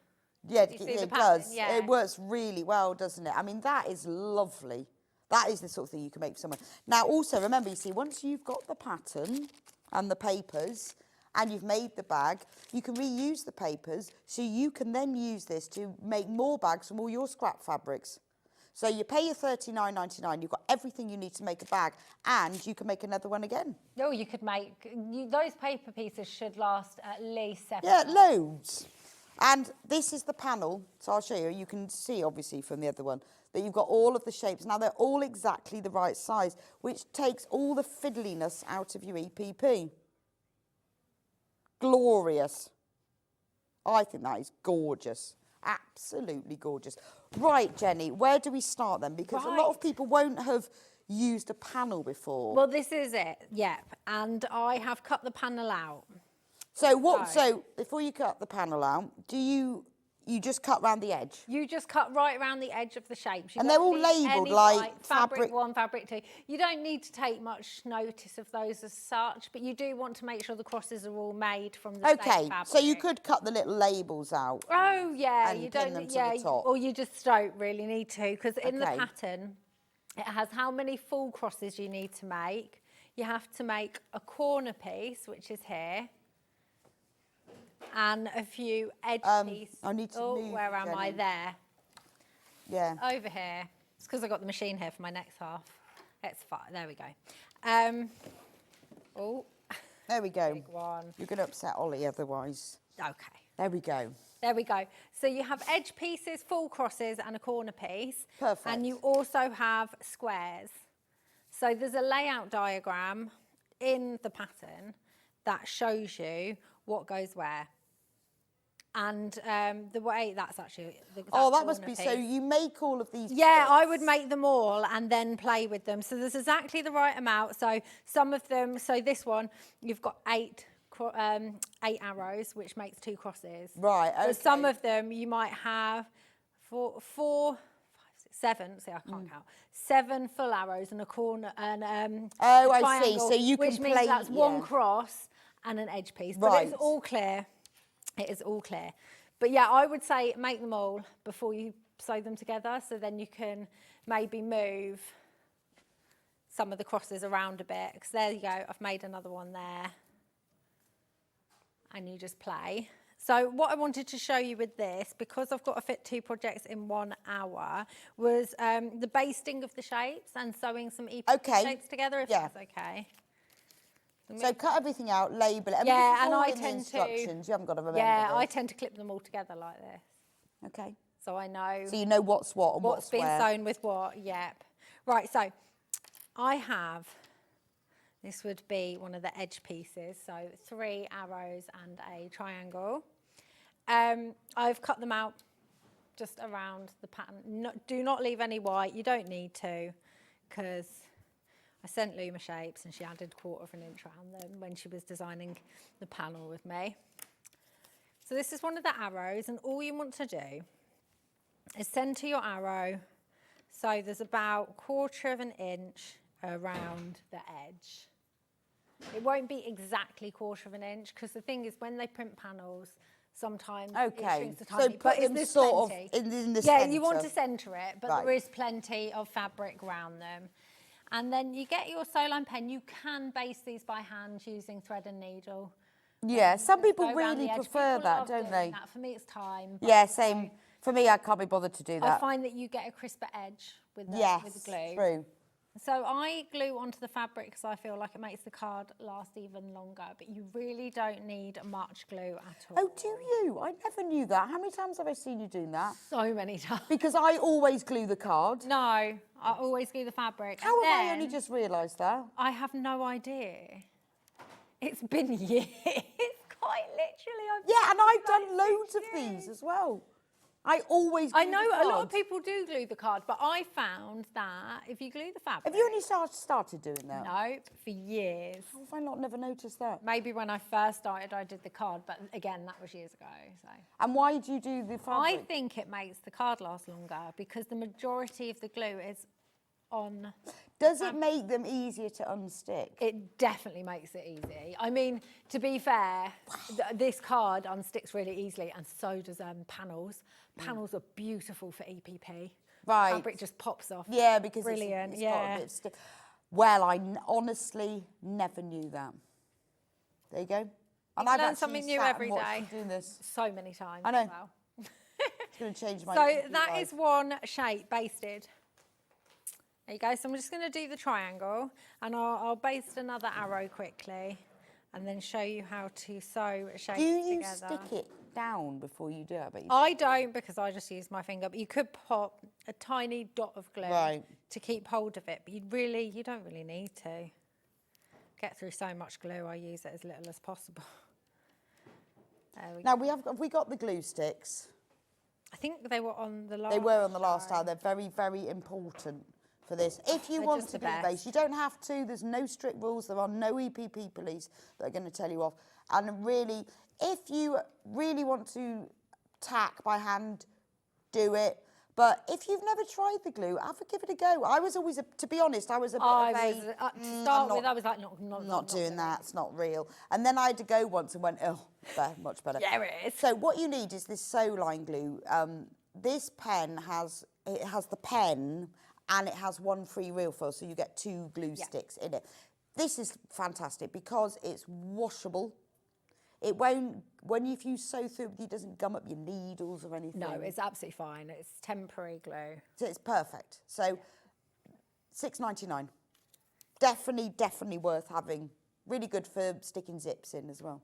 Yeah, You see the it pattern? does. Yeah. It works really well, doesn't it? I mean, that is lovely. That is the sort of thing you can make for someone. Now, also, remember, you see, once you've got the pattern and the papers and you've made the bag, you can reuse the papers, so you can then use this to make more bags from all your scrap fabrics. So you pay your $39.99, you've got everything you need to make a bag, and you can make another one again. Oh, you could make... those paper pieces should last at least 7 Yeah, months. loads. And this is the panel, so I'll show you. You can see, obviously, from the other one, that you've got all of the shapes. Now, they're all exactly the right size, which takes all the fiddliness out of your EPP. Glorious. I think that is gorgeous. Absolutely gorgeous. Right, Jenny, where do we start then? Because a lot of people won't have used a panel before. Well, this is it, yep. And I have cut the panel out. So before you cut the panel out, do you just cut round the edge? You just cut right around the edge of the shapes. You And don't they're all need labelled any like white, fabric- 1, fabric 2. You don't need to take much notice of those as such, but you do want to make sure the crosses are all made from the same fabric. So you could cut the little labels out. Oh yeah, and you pin don't. them to Yeah, the top. or you just don't really need to, because in the Okay. pattern, it has how many full crosses you need to make. You have to make a corner piece, which is here, and a few edge pieces. I need to move, where am I? Jenny. There. Yeah. Over here. It's because I got the machine here for my next half. It's fine. There we go. Oh. There we go. Big one. You're going to upset Ollie otherwise. Okay. There we go. There we go. So you have edge pieces, full crosses and a corner piece. Perfect. And you also have squares. So there's a layout diagram in the pattern that shows you what goes where. And the way that's actually... That must corner be... So piece. you make all of these... Yeah, I bits. would make them all and then play with them. So there's exactly the right amount. So some of them... So this one, you've got 8 arrows, which makes 2 crosses. Right, okay. But some of them you might have 4, 5, 6, 7, see I can't count, 7 full arrows and a corner and Oh, a I see. triangle, So you can which means play- that's one yeah. cross and an edge piece. But Right. it's all clear. It is all clear. But yeah, I would say make them all before you sew them together, so then you can maybe move some of the crosses around a bit. Because there you go, I've made another one there. And you just play. So what I wanted to show you with this, because I've got to fit 2 projects in 1 hour, was the basting of the shapes and sewing some EPP shapes together, if that's okay. So cut everything out, label it. I mean, Yeah, this is and all I in the tend instructions. You haven't got to remember Yeah, this. I tend to clip them all together like this. Okay. So I know. So you know what's what and what's been where. sewn with what. Yep. Right. So I have. This would be one of the edge pieces. So 3 arrows and a triangle. I've cut them out just around the pattern. Do not leave any white. You don't need to, because I sent Luma shapes and she added 1/4 of an inch around them when she was designing the panel with me. So this is one of the arrows, and all you want to do is centre your arrow so there's about 1/4 of an inch around the edge. It won't be exactly 1/4 of an inch, because the thing is, when they print panels, sometimes it shrinks a tiny So bit. put But them there's sort plenty. of in the Yeah, centre. you want to centre it, but Right. there is plenty of fabric around them. And then you get your sew line pen. You can baste these by hand using thread and needle. Yeah, some people Go around really the edge. prefer People that, love don't doing they? that. For me, it's time. Yeah, same. For me, I can't be bothered to do I that. find that you get a crisper edge with the, Yes, with the glue. true. So I glue onto the fabric because I feel like it makes the card last even longer, but you really don't need much glue at all. Oh, do you? I never knew that. How many times have I seen you doing that? So many times. Because I always glue the card. No, I always glue the fabric. How And have I then only just realised that? I have no idea. It's been years. Quite literally. Yeah, and I've done loads of these as well. I always glue I know the a lot of card. people do glue the card, but I found that if you glue the fabric... Have you only started doing that? No, for years. How have I not never noticed that? Maybe when I first started, I did the card, but again, that was years ago. So. And why do you do the fabric? I think it makes the card last longer because the majority of the glue is on... Does it make them easier to unstick? It definitely makes it easy. I mean, to be fair, this card unsticks really easily, and so does panels. Panels are beautiful for EPP. Right. Fabric just pops off. Yeah, because brilliant. it's got a bit of stick. Well, I honestly never knew that. There you go. And I've learn actually something new sat every and watched day. you doing this. So many times. I know. As well. It's going to change my So EPP that life. is one shape basted. There you go. So I'm just going to do the triangle, and I'll baste another arrow quickly, and then show you how to sew shapes Do you together. stick it down before you do it? But I don't, because I just use my finger, but you could pop a tiny dot of glue to keep hold of it, but you don't really need to. Get through so much glue, I use it as little as possible. There we now go. have we got the glue sticks? I think they were on the last They were on the last show. hour. They're very, very important for this. If you They're want just to the glue base, you don't have to. There's no strict rules. There are no EPP police that are going to tell you off. And really, if you really want to tack by hand, do it. But if you've never tried the glue, give it a go. I was always, to be honest, I was a bit to start with, I was like, not doing that. It's not real. And then I had to go once and went, oh, much better. Yeah, it is. So what you need is this sew line glue. This pen has the pen and it has one free refill, so you get 2 glue sticks in it. This is fantastic because it's washable. It won't, if you sew through it doesn't gum up your needles or anything. No, it's absolutely fine. It's temporary glue. So it's perfect. So $6.99. Definitely worth having. Really good for sticking zips in as well.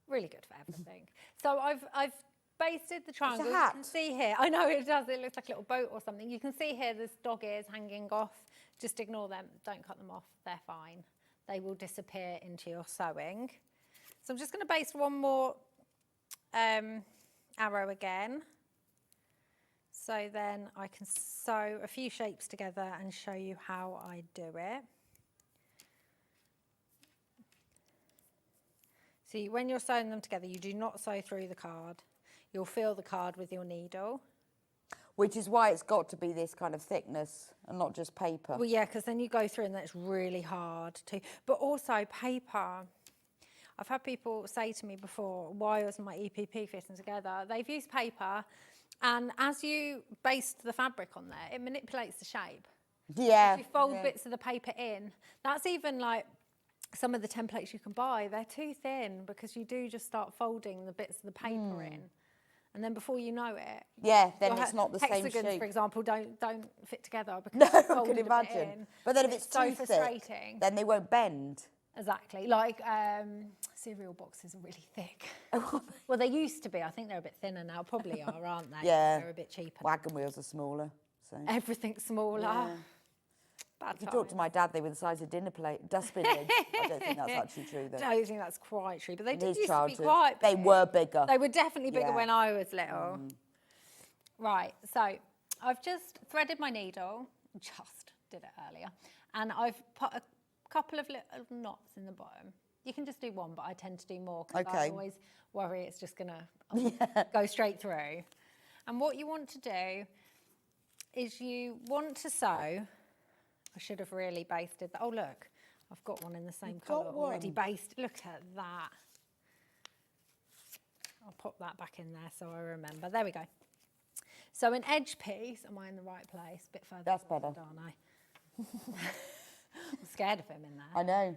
Really good for everything. So I've basted the triangle. It's a hat. You can see here. I know it does. It looks like a little boat or something. You can see here there's dog ears hanging off. Just ignore them. Don't cut them off. They're fine. They will disappear into your sewing. So I'm just going to baste one more arrow again. So then I can sew a few shapes together and show you how I do it. See, when you're sewing them together, you do not sew through the card. You'll feel the card with your needle. Which is why it's got to be this kind of thickness and not just paper. Well, yeah, because then you go through and that's really hard to. But also paper. I've had people say to me before, why was my EPP fitting together? They've used paper, and as you baste the fabric on there, it manipulates the shape. Yeah. If you fold bits of the paper in, that's even like some of the templates you can buy, they're too thin because you do just start folding the bits of the paper in. And then before you know it, yeah, then it's not the same hexagons, shape. for example, don't fit together because No, you I folded can a bit imagine. in. But then if And it's so too frustrating. thick, then they won't bend. Exactly, like cereal boxes are really thick. Well, they used to be. I think they're a bit thinner now. Probably are, aren't they? Yeah. They're a bit cheaper. Wagon wheels are smaller. So. Everything's smaller. Yeah. Bad If you talk to my dad, they were the size of dustbin lids. I don't think that's actually true, though. I don't think that's quite true, but they In did his used to be childhood, quite big. they were bigger. They were definitely bigger Yeah. when I was little. Right, so I've just threaded my needle, just did it earlier, and I've put a couple of little knots in the bottom. You can just do one, but I tend to do more because I Okay. always worry it's just going to go straight through. And what you want to do is you want to sew. I should have really basted that. Oh, look, I've got one in the same colour already basted. Look at that. I'll pop that back in there so I remember. There we go. So an edge piece, am I in the right place? A bit further. That's better. Aren't I? I'm scared of him in there. I know.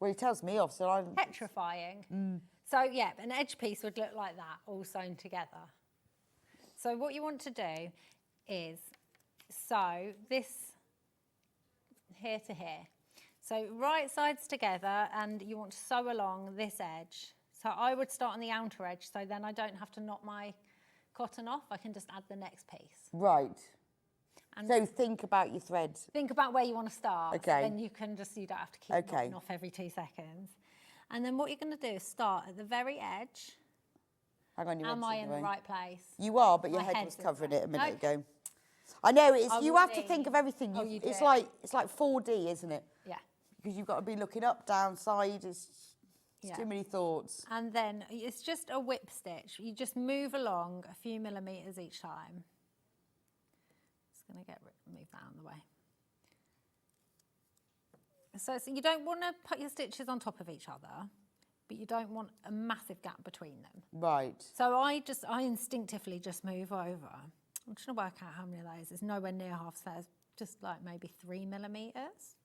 Well, he tells me off, so I'm... Petrifying. So yeah, an edge piece would look like that, all sewn together. So what you want to do is sew this here to here. So right sides together, and you want to sew along this edge. So I would start on the outer edge, so then I don't have to knot my cotton off. I can just add the next piece. Right. And so think about your threads. think about where you want to start. Okay. So then you can just, you don't have to keep knotting off every 2 seconds. And then what you're going to do is start at the very edge. Hang on, you Am I went in the right place? You are, but your My head head's was in covering front. it a minute No. ago. I know, it's, I you will have to be. think of everything. Oh, you it's do. like 4D, isn't it? Yeah. Because you've got to be looking up, down, side. It's Yeah. too many thoughts. And then it's just a whip stitch. You just move along a few millimetres each time. Just going to move that out of the way. So you don't want to put your stitches on top of each other, but you don't want a massive gap between them. Right. So I instinctively just move over. I'm trying to work out how many of those. It's nowhere near half, so it's just like maybe 3 millimetres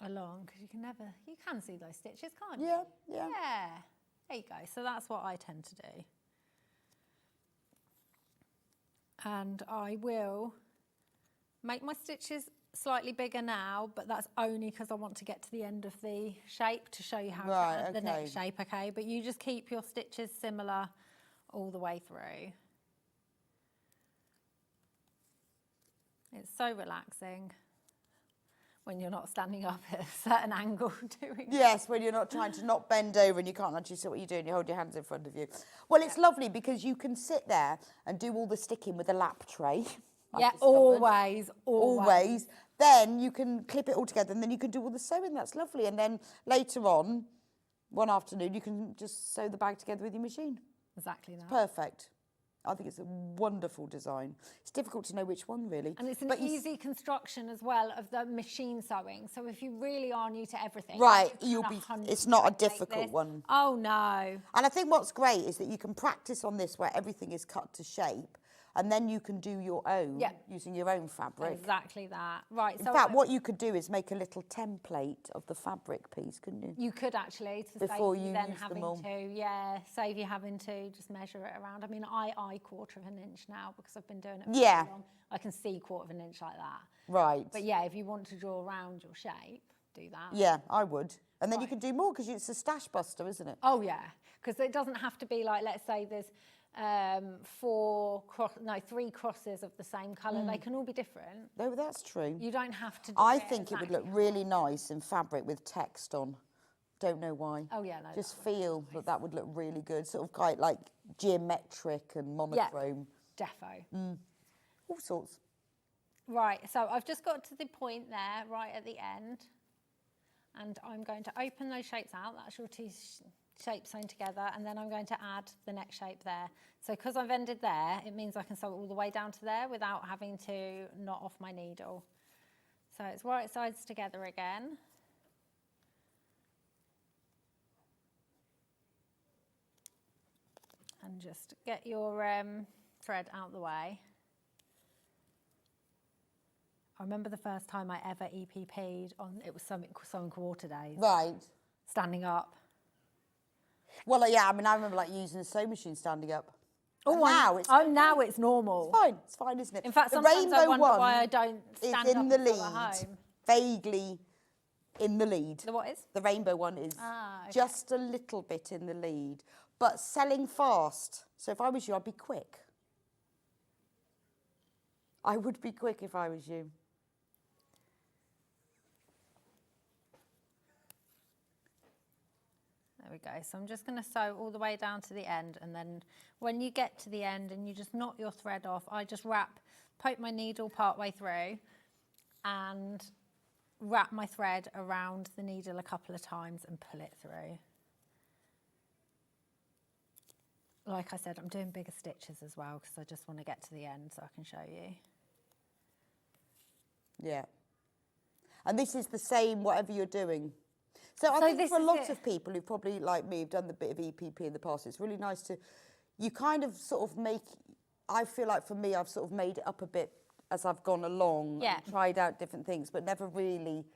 along, because you can see those stitches, can't you? Yeah, yeah. Yeah, there you go. So that's what I tend to do. And I will make my stitches slightly bigger now, but that's only because I want to get to the end of the shape to show you how to add the next shape, okay? But you just keep your stitches similar all the way through. It's so relaxing when you're not standing up at a certain angle doing Yes, when you're not trying to not bend over and you can't actually see what you're doing, you hold your hands in front of you. Well, it's lovely because you can sit there and do all the sticking with a lap tray. Yeah, always. Then you can clip it all together and then you can do all the sewing. That's lovely. And then later on, one afternoon, you can just sew the bag together with your machine. Exactly that. Perfect. I think it's a wonderful design. It's difficult to know which one, really. And it's an easy construction as well of the machine sewing. So if you really are new to everything, right, you it's not a difficult one. Oh, no. And I think what's great is that you can practice on this where everything is cut to shape, and then you can do your own using your own fabric. Exactly that. Right. In fact, what you could do is make a little template of the fabric piece, couldn't you? You could actually, to before save you then use having them all. save you having to just measure it around. I mean, I quarter of an inch now because I've been doing it for so long. I can see quarter of an inch like that. Right. But yeah, if you want to draw around your shape, do that. Yeah, I would. And then you can do more because it's a stash buster, isn't it? Oh yeah, because it doesn't have to be like, let's say there's 3 crosses of the same colour. They can all be different. No, that's true. You don't have to do I it think it would exactly look really nice in fabric with text on. Don't know why. Oh yeah, no. Just feel that would look really good. Sort of quite like geometric and monochrome. Yeah, defo. All sorts. Right, so I've just got to the point there, right at the end. And I'm going to open those shapes out. That's your shape sewn together, and then I'm going to add the next shape there. So because I've ended there, it means I can sew all the way down to there without having to knot off my needle. So it's right sides together again. And just get your thread out the way. I remember the first time I ever EPP'd on, it was sewing quarter days. Right. Standing up. Well, yeah, I mean, I remember like using a sewing machine standing up. Oh, now it's normal. It's fine, isn't it? In fact, the sometimes I rainbow wonder one why I don't stand is up in the and sew lead, at home. vaguely in the lead. The what is? The rainbow one is Okay. just a little bit in the lead, but selling fast. So if I was you, I'd be quick. I would be quick if I was you. There we go. So I'm just going to sew all the way down to the end, and then when you get to the end and you just knot your thread off, I just poke my needle part way through and wrap my thread around the needle a couple of times and pull it through. Like I said, I'm doing bigger stitches as well because I just want to get to the end so I can show you. Yeah. And this is the same whatever you're doing. So I think for a lot of people who probably, like me, have done the bit of EPP in the past, it's really nice to, you kind of sort of make, I feel like for me, I've sort of made it up a bit as I've gone along, and tried out different things, but never really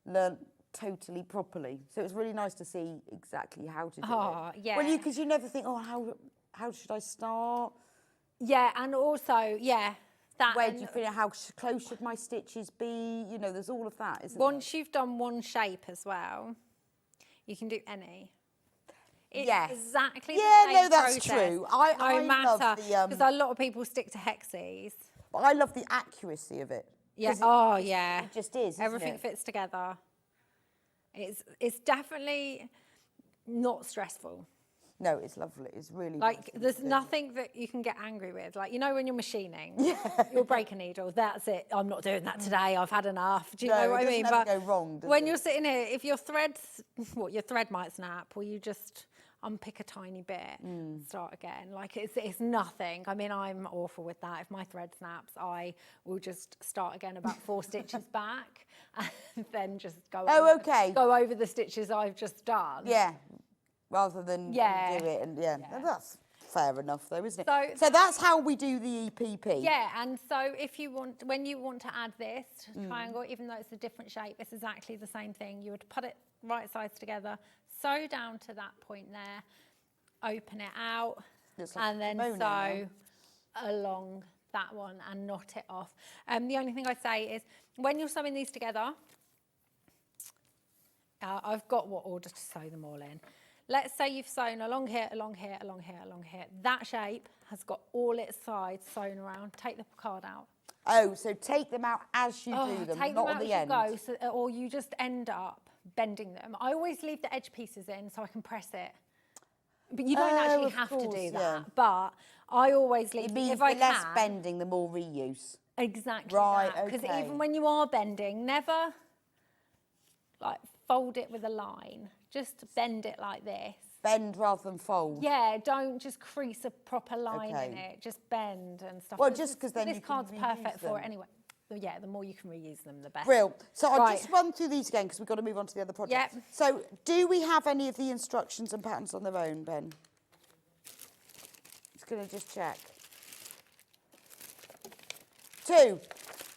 learnt totally properly. So it's really nice to see exactly how to do it. Yeah. Well, because you never think, oh, how should I start? Yeah, and also, yeah. Where do you feel, how close should my stitches be? You know, there's all of that, isn't there? Once you've done one shape as well, you can do any. It's exactly the same that's process, true. No I matter, love the... because a lot of people stick to hexes. But I love the accuracy of it. Yeah, It just is, isn't Everything it? fits together. It's definitely not stressful. No, it's lovely. It's really like, nice, there's nothing that you can get angry with. Like, you know, when you're machining, you'll break a needle. That's it. I'm not doing that today. I've had enough. Do you know what I mean? But go wrong, when you're sitting here, if your your thread might snap, or you just unpick a tiny bit, start again. Like, it's nothing. I mean, I'm awful with that. If my thread snaps, I will just start again about 4 stitches back, and then just go. Go over the stitches I've just done. Yeah. Rather than do it, and that's fair enough, though, isn't it? So that's how we do the EPP. Yeah, and so when you want to add this triangle, even though it's a different shape, it's exactly the same thing. You would put it right sides together, sew down to that point there, open it out, and then sew along that one and knot it off. The only thing I'd say is when you're sewing these together, I've got what order to sew them all in. Let's say you've sewn along here, along here, along here, along here. That shape has got all its sides sewn around. Take the card out. Oh, so take them out as you do them, take not them at out the as end. you go, or you just end up bending them. I always leave the edge pieces in so I can press it. But you don't actually have to do that. But I always leave. It means if I the less can, bending, the more reuse. Exactly. Right. Because okay. even when you are bending, never like fold it with a line. Just bend it like this. Bend rather than fold. Yeah, don't just crease a proper line in it. Just bend and stuff. Well, just because then this you can card's reuse perfect them. for it anyway. Yeah, the more you can reuse them, the better. Brill. So I'll just run through these again because we've got to move on to the other project. Yep. So do we have any of the instructions and patterns on their own, Ben? Just going to just check. 2.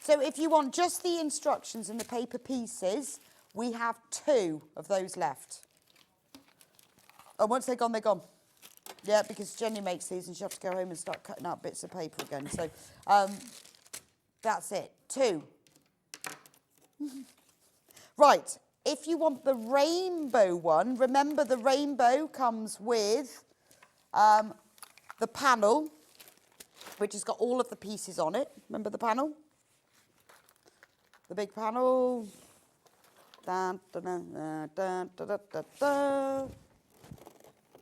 So if you want just the instructions and the paper pieces, we have 2 of those left. Oh, once they're gone, they're gone. Yeah, because Jenny makes these and she has to go home and start cutting out bits of paper again. So that's it. 2. Right. If you want the rainbow one, remember the rainbow comes with the panel, which has got all of the pieces on it. Remember the panel? The big panel. Dun, dun, dun, dun, dun, dun, dun, dun.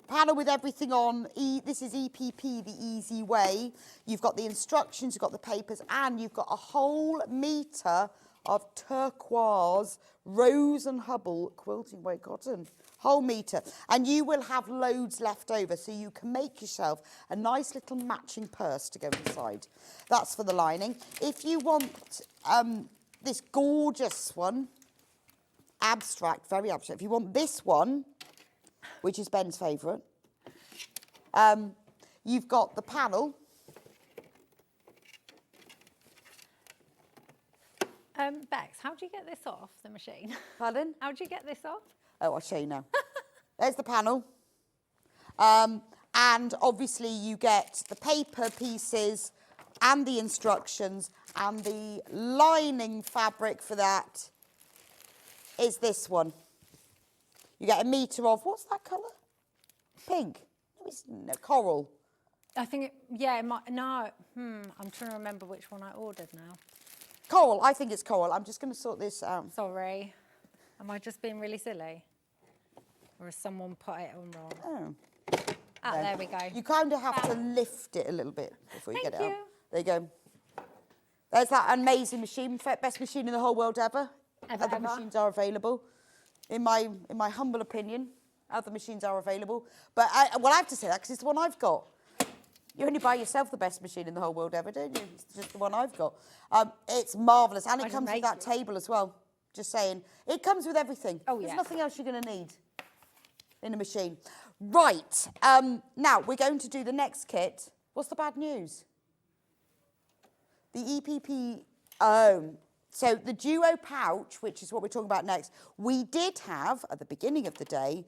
Panel with everything on. This is EPP, the easy way. You've got the instructions, you've got the papers, and you've got a whole metre of turquoise Rose and Hubble quilting weight cotton. Whole metre. And you will have loads left over, so you can make yourself a nice little matching purse to go inside. That's for the lining. If you want this gorgeous one, abstract, very abstract. If you want this one, which is Ben's favourite, you've got the panel. Bex, how do you get this off the machine? Pardon? How do you get this off? Oh, I'll show you now. There's the panel. And obviously you get the paper pieces and the instructions, and the lining fabric for that is this one. You get a metre of, what's that colour? Pink. No, coral. I think, it might, no. I'm trying to remember which one I ordered now. Coral, I think it's coral. I'm just going to sort this out. Sorry. Am I just being really silly? Or has someone put it on wrong? Oh. Ah, there we go. You kind of have to lift it a little bit before you Thank get it you. out. There you go. There's that amazing machine, best machine in the whole world ever. Other machines are available. In my humble opinion, other machines are available. But I have to say that because it's the one I've got. You only buy yourself the best machine in the whole world ever, don't you? It's just the one I've got. It's marvellous. And it comes with that table as well. Just saying. It comes with everything. Oh, yeah. There's nothing else you're going to need in a machine. Right. Now, we're going to do the next kit. What's the bad news? The EPP... So the Duo Pouch, which is what we're talking about next, we did have, at the beginning of the day,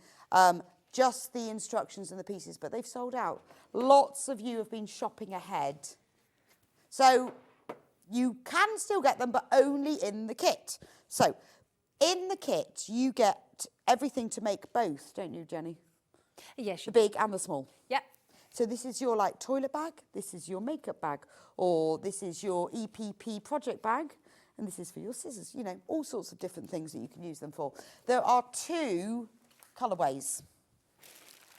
just the instructions and the pieces, but they've sold out. Lots of you have been shopping ahead. So you can still get them, but only in the kit. So in the kit, you get everything to make both, don't you, Jenny? Yes. The big and the small. Yep. So this is your toilet bag, this is your makeup bag, or this is your EPP project bag, and this is for your scissors, all sorts of different things that you can use them for. There are two colourways.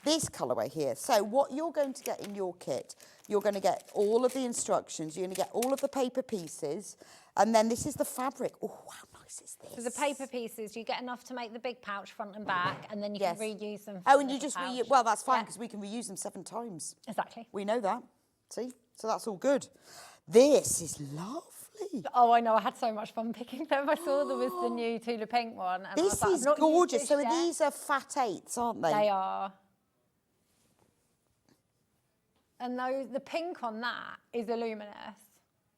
This colourway here. So what you're going to get in your kit, you're going to get all of the instructions, you're going to get all of the paper pieces, and then this is the fabric. Oh, how nice is this? So the paper pieces, you get enough to make the big pouch front and back, and then you can reuse them. Oh, and you just well, that's fine because we can reuse them 7 times. Exactly. We know that. See? So that's all good. This is lovely. Oh, I know. I had so much fun picking them. I saw there was the new Tula Pink one. And This is gorgeous. So these are fat 8s, aren't they? They are. And the pink on that is a luminous.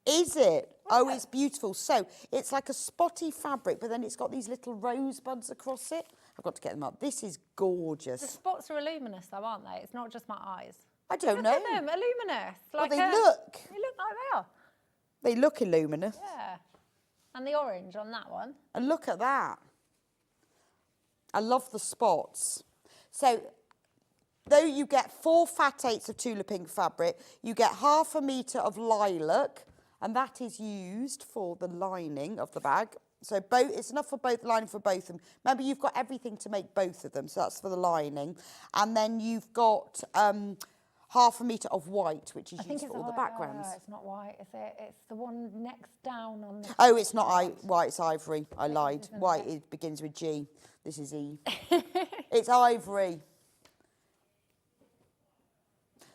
Is it? Oh, it's beautiful. So it's like a spotty fabric, but then it's got these little rosebuds across it. I've got to get them up. This is gorgeous. The spots are luminous, though, aren't they? It's not just my eyes. I don't know. Look at them, luminous. Well, they look. They look like they are. They look illuminous. Yeah. And the orange on that one. And look at that. I love the spots. So though you get 4 fat 8s of Tula Pink fabric, you get ½ metre of lilac, and that is used for the lining of the bag. So it's enough for both lining for both of them. Remember, you've got everything to make both of them, so that's for the lining. And then you've got ½ metre of white, which is used for all the backgrounds. It's not white, is it? It's the one next down on the... Oh, it's not white, it's ivory. I lied. White, it begins with G. This is E. It's ivory.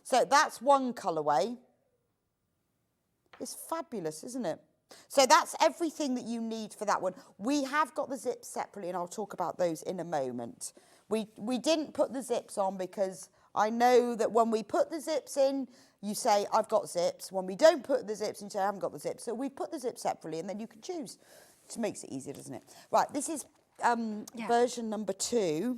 So that's one colourway. It's fabulous, isn't it? So that's everything that you need for that one. We have got the zips separately, and I'll talk about those in a moment. We didn't put the zips on because I know that when we put the zips in, you say, I've got zips. When we don't put the zips in, you say, I haven't got the zips. So we put the zips separately, and then you can choose. It makes it easier, doesn't it? Right, this is version number 2.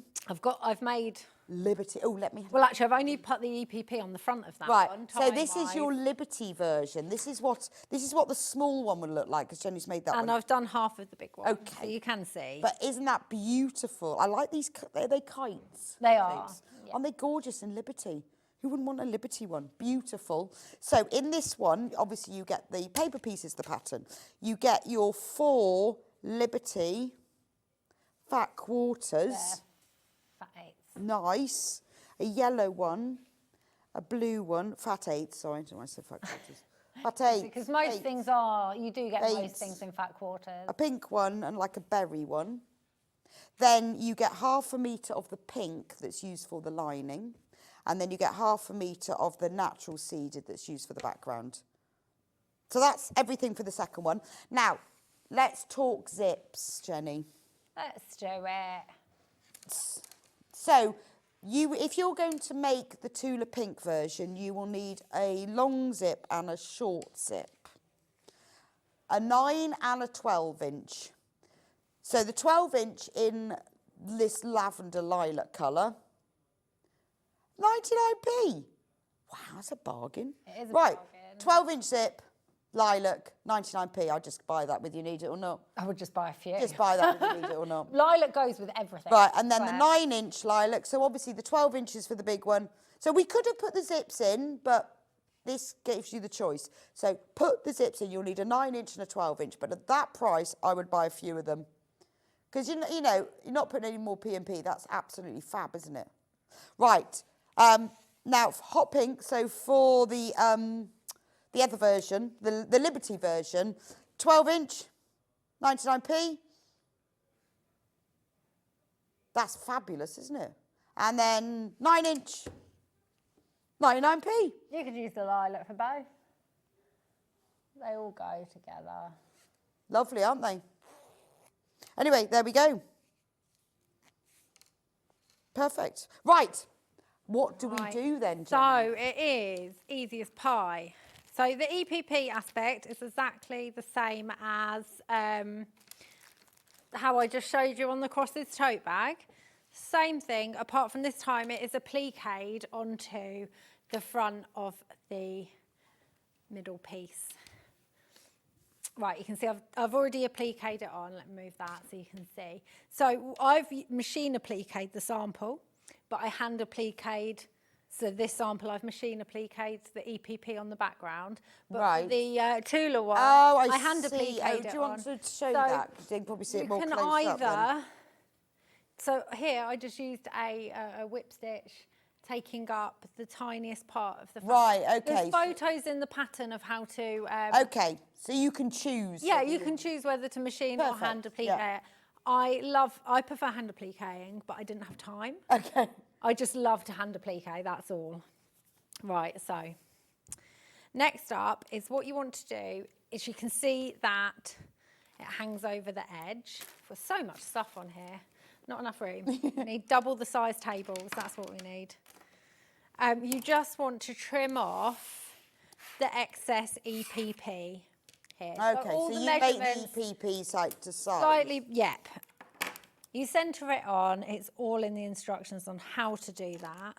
I've made... Liberty. Oh, let me... Well, actually, I've only put the EPP on the front of that one. Right, so this is your Liberty version. This is what the small one would look like, because Jenny's made that one. And I've done half of the big one. Okay. So you can see. But isn't that beautiful? I like these, are they kites? They are. Yeah. Aren't they gorgeous in Liberty? Who wouldn't want a Liberty one? Beautiful. So in this one, obviously you get the paper pieces, the pattern. You get your 4 Liberty fat quarters. Fat 8s. Nice. A yellow one, a blue one, fat 8s, sorry, I said fat quarters. But 8. Because most 8. things are, you do get 8. most things in fat quarters. A pink one and like a berry one. Then you get 1/2 metre of the pink that's used for the lining. And then you get 1/2 metre of the natural seeded that's used for the background. So that's everything for the second one. Now, let's talk zips, Jenny. Let's do it. So, if you're going to make the Tula Pink version, you will need a long zip and a short zip. A 9 and a 12-inch. So the 12-inch in this lavender lilac colour, 99p. Wow, that's a bargain. It is a right, bargain. 12-inch zip, lilac, 99p. I'd just buy that whether you need it or not. I would just buy a few. Just buy that whether you need it or not. Lilac goes with everything. Right, and then the Swear. 9-inch lilac. So obviously the 12 inches for the big one. So we could have put the zips in, but this gives you the choice. So put the zips in. You'll need a 9-inch and a 12-inch. But at that price, I would buy a few of them. Because, you know, you're not putting any more P&P. That's absolutely fab, isn't it? Right. Now, hot pink. So for the other version, the Liberty version, 12-inch, 99p. That's fabulous, isn't it? And then 9-inch, 99p. You could use the lilac for both. They all go together. Lovely, aren't they? Anyway, there we go. Perfect. Right. What do we do then, Jenny? So it is easy as pie. So the EPP aspect is exactly the same as how I just showed you on the Crosses tote bag. Same thing, apart from this time it is appliqued onto the front of the middle piece. Right, you can see I've already appliqued it on. Let me move that so you can see. So I've machine appliqued the sample, but I hand appliqued. So this sample I've machine appliqued the EPP on the background, but right. for the Tula one, oh, I hand appliqued it. Do you want to show so that? Because you can probably see it more close up then. Either. So here I just used a whip stitch, taking up the tiniest part of the fabric. Right, okay. There's photos in the pattern of how to... okay, so you can choose. Yeah, you can choose whether to machine or hand applique it. I prefer hand appliquing, but I didn't have time. Okay. I just love to hand applique, that's all. Right, so next up is what you want to do is you can see that it hangs over the edge. There's so much stuff on here. Not enough room. We need double the size tables. That's what we need. You just want to trim off the excess EPP here. Okay, so you make the EPP side to side. Slightly, yep. You centre it on. It's all in the instructions on how to do that.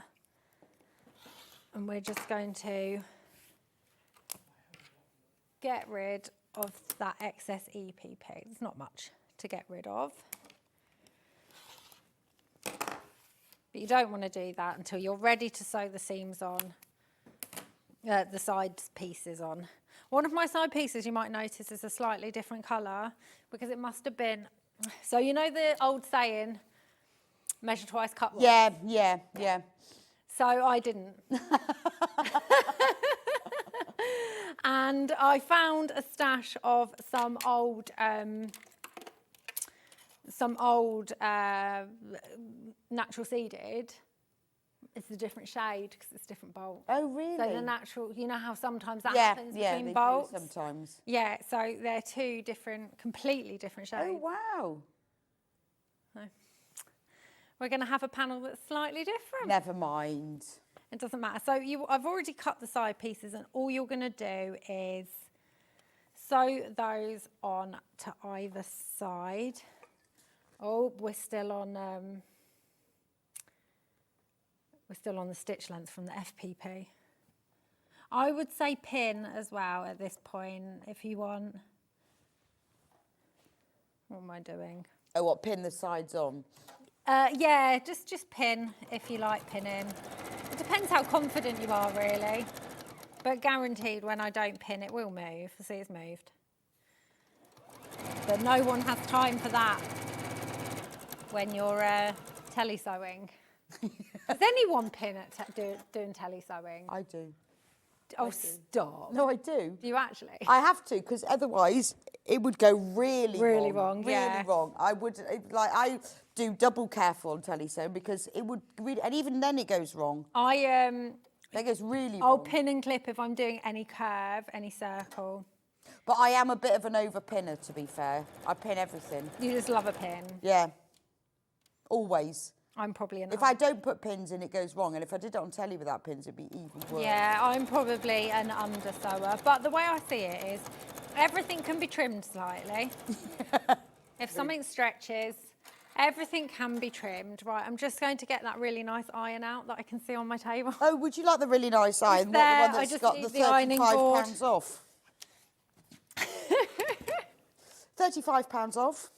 And we're just going to get rid of that excess EPP. There's not much to get rid of. But you don't want to do that until you're ready to sew the seams on, the side pieces on. One of my side pieces you might notice is a slightly different colour because it must have been, so you know the old saying, measure twice, cut once? Yeah. So I didn't. And I found a stash of some old natural seeded. It's a different shade because it's a different bolt. Oh, really? So the natural, you know how sometimes that happens between they bolts? do sometimes. Yeah, so they're two different, completely different shades. Oh, wow. So we're going to have a panel that's slightly different. Never mind. It doesn't matter. So I've already cut the side pieces and all you're going to do is sew those on to either side. Oh, we're still on the stitch length from the FPP. I would say pin as well at this point if you want. What am I doing? Oh, what, pin the sides on? Yeah, just pin if you like pinning. It depends how confident you are, really. But guaranteed, when I don't pin, it will move. See, it's moved. But no one has time for that when you're tele-sewing. Does anyone pin at doing tele-sewing? I do. Oh, stop. No, I do. Do you actually? I have to, because otherwise it would go really wrong, really yeah. wrong. I would I do double careful on telly sew because it would really, and even then it goes wrong. It goes really I'll wrong. pin and clip if I'm doing any curve, any circle. But I am a bit of an over-pinner, to be fair. I pin everything. You just love a pin. Yeah. Always. I'm probably an If I don't put pins in, it goes wrong. And if I did it on telly without pins, it'd be even worse. Yeah, I'm probably an under sewer. But the way I see it is everything can be trimmed slightly. If something stretches, everything can be trimmed. Right, I'm just going to get that really nice iron out that I can see on my table. Oh, would you like the really nice iron? It's there. The one I that's just got need the the ironing board. £35 off. £35 off.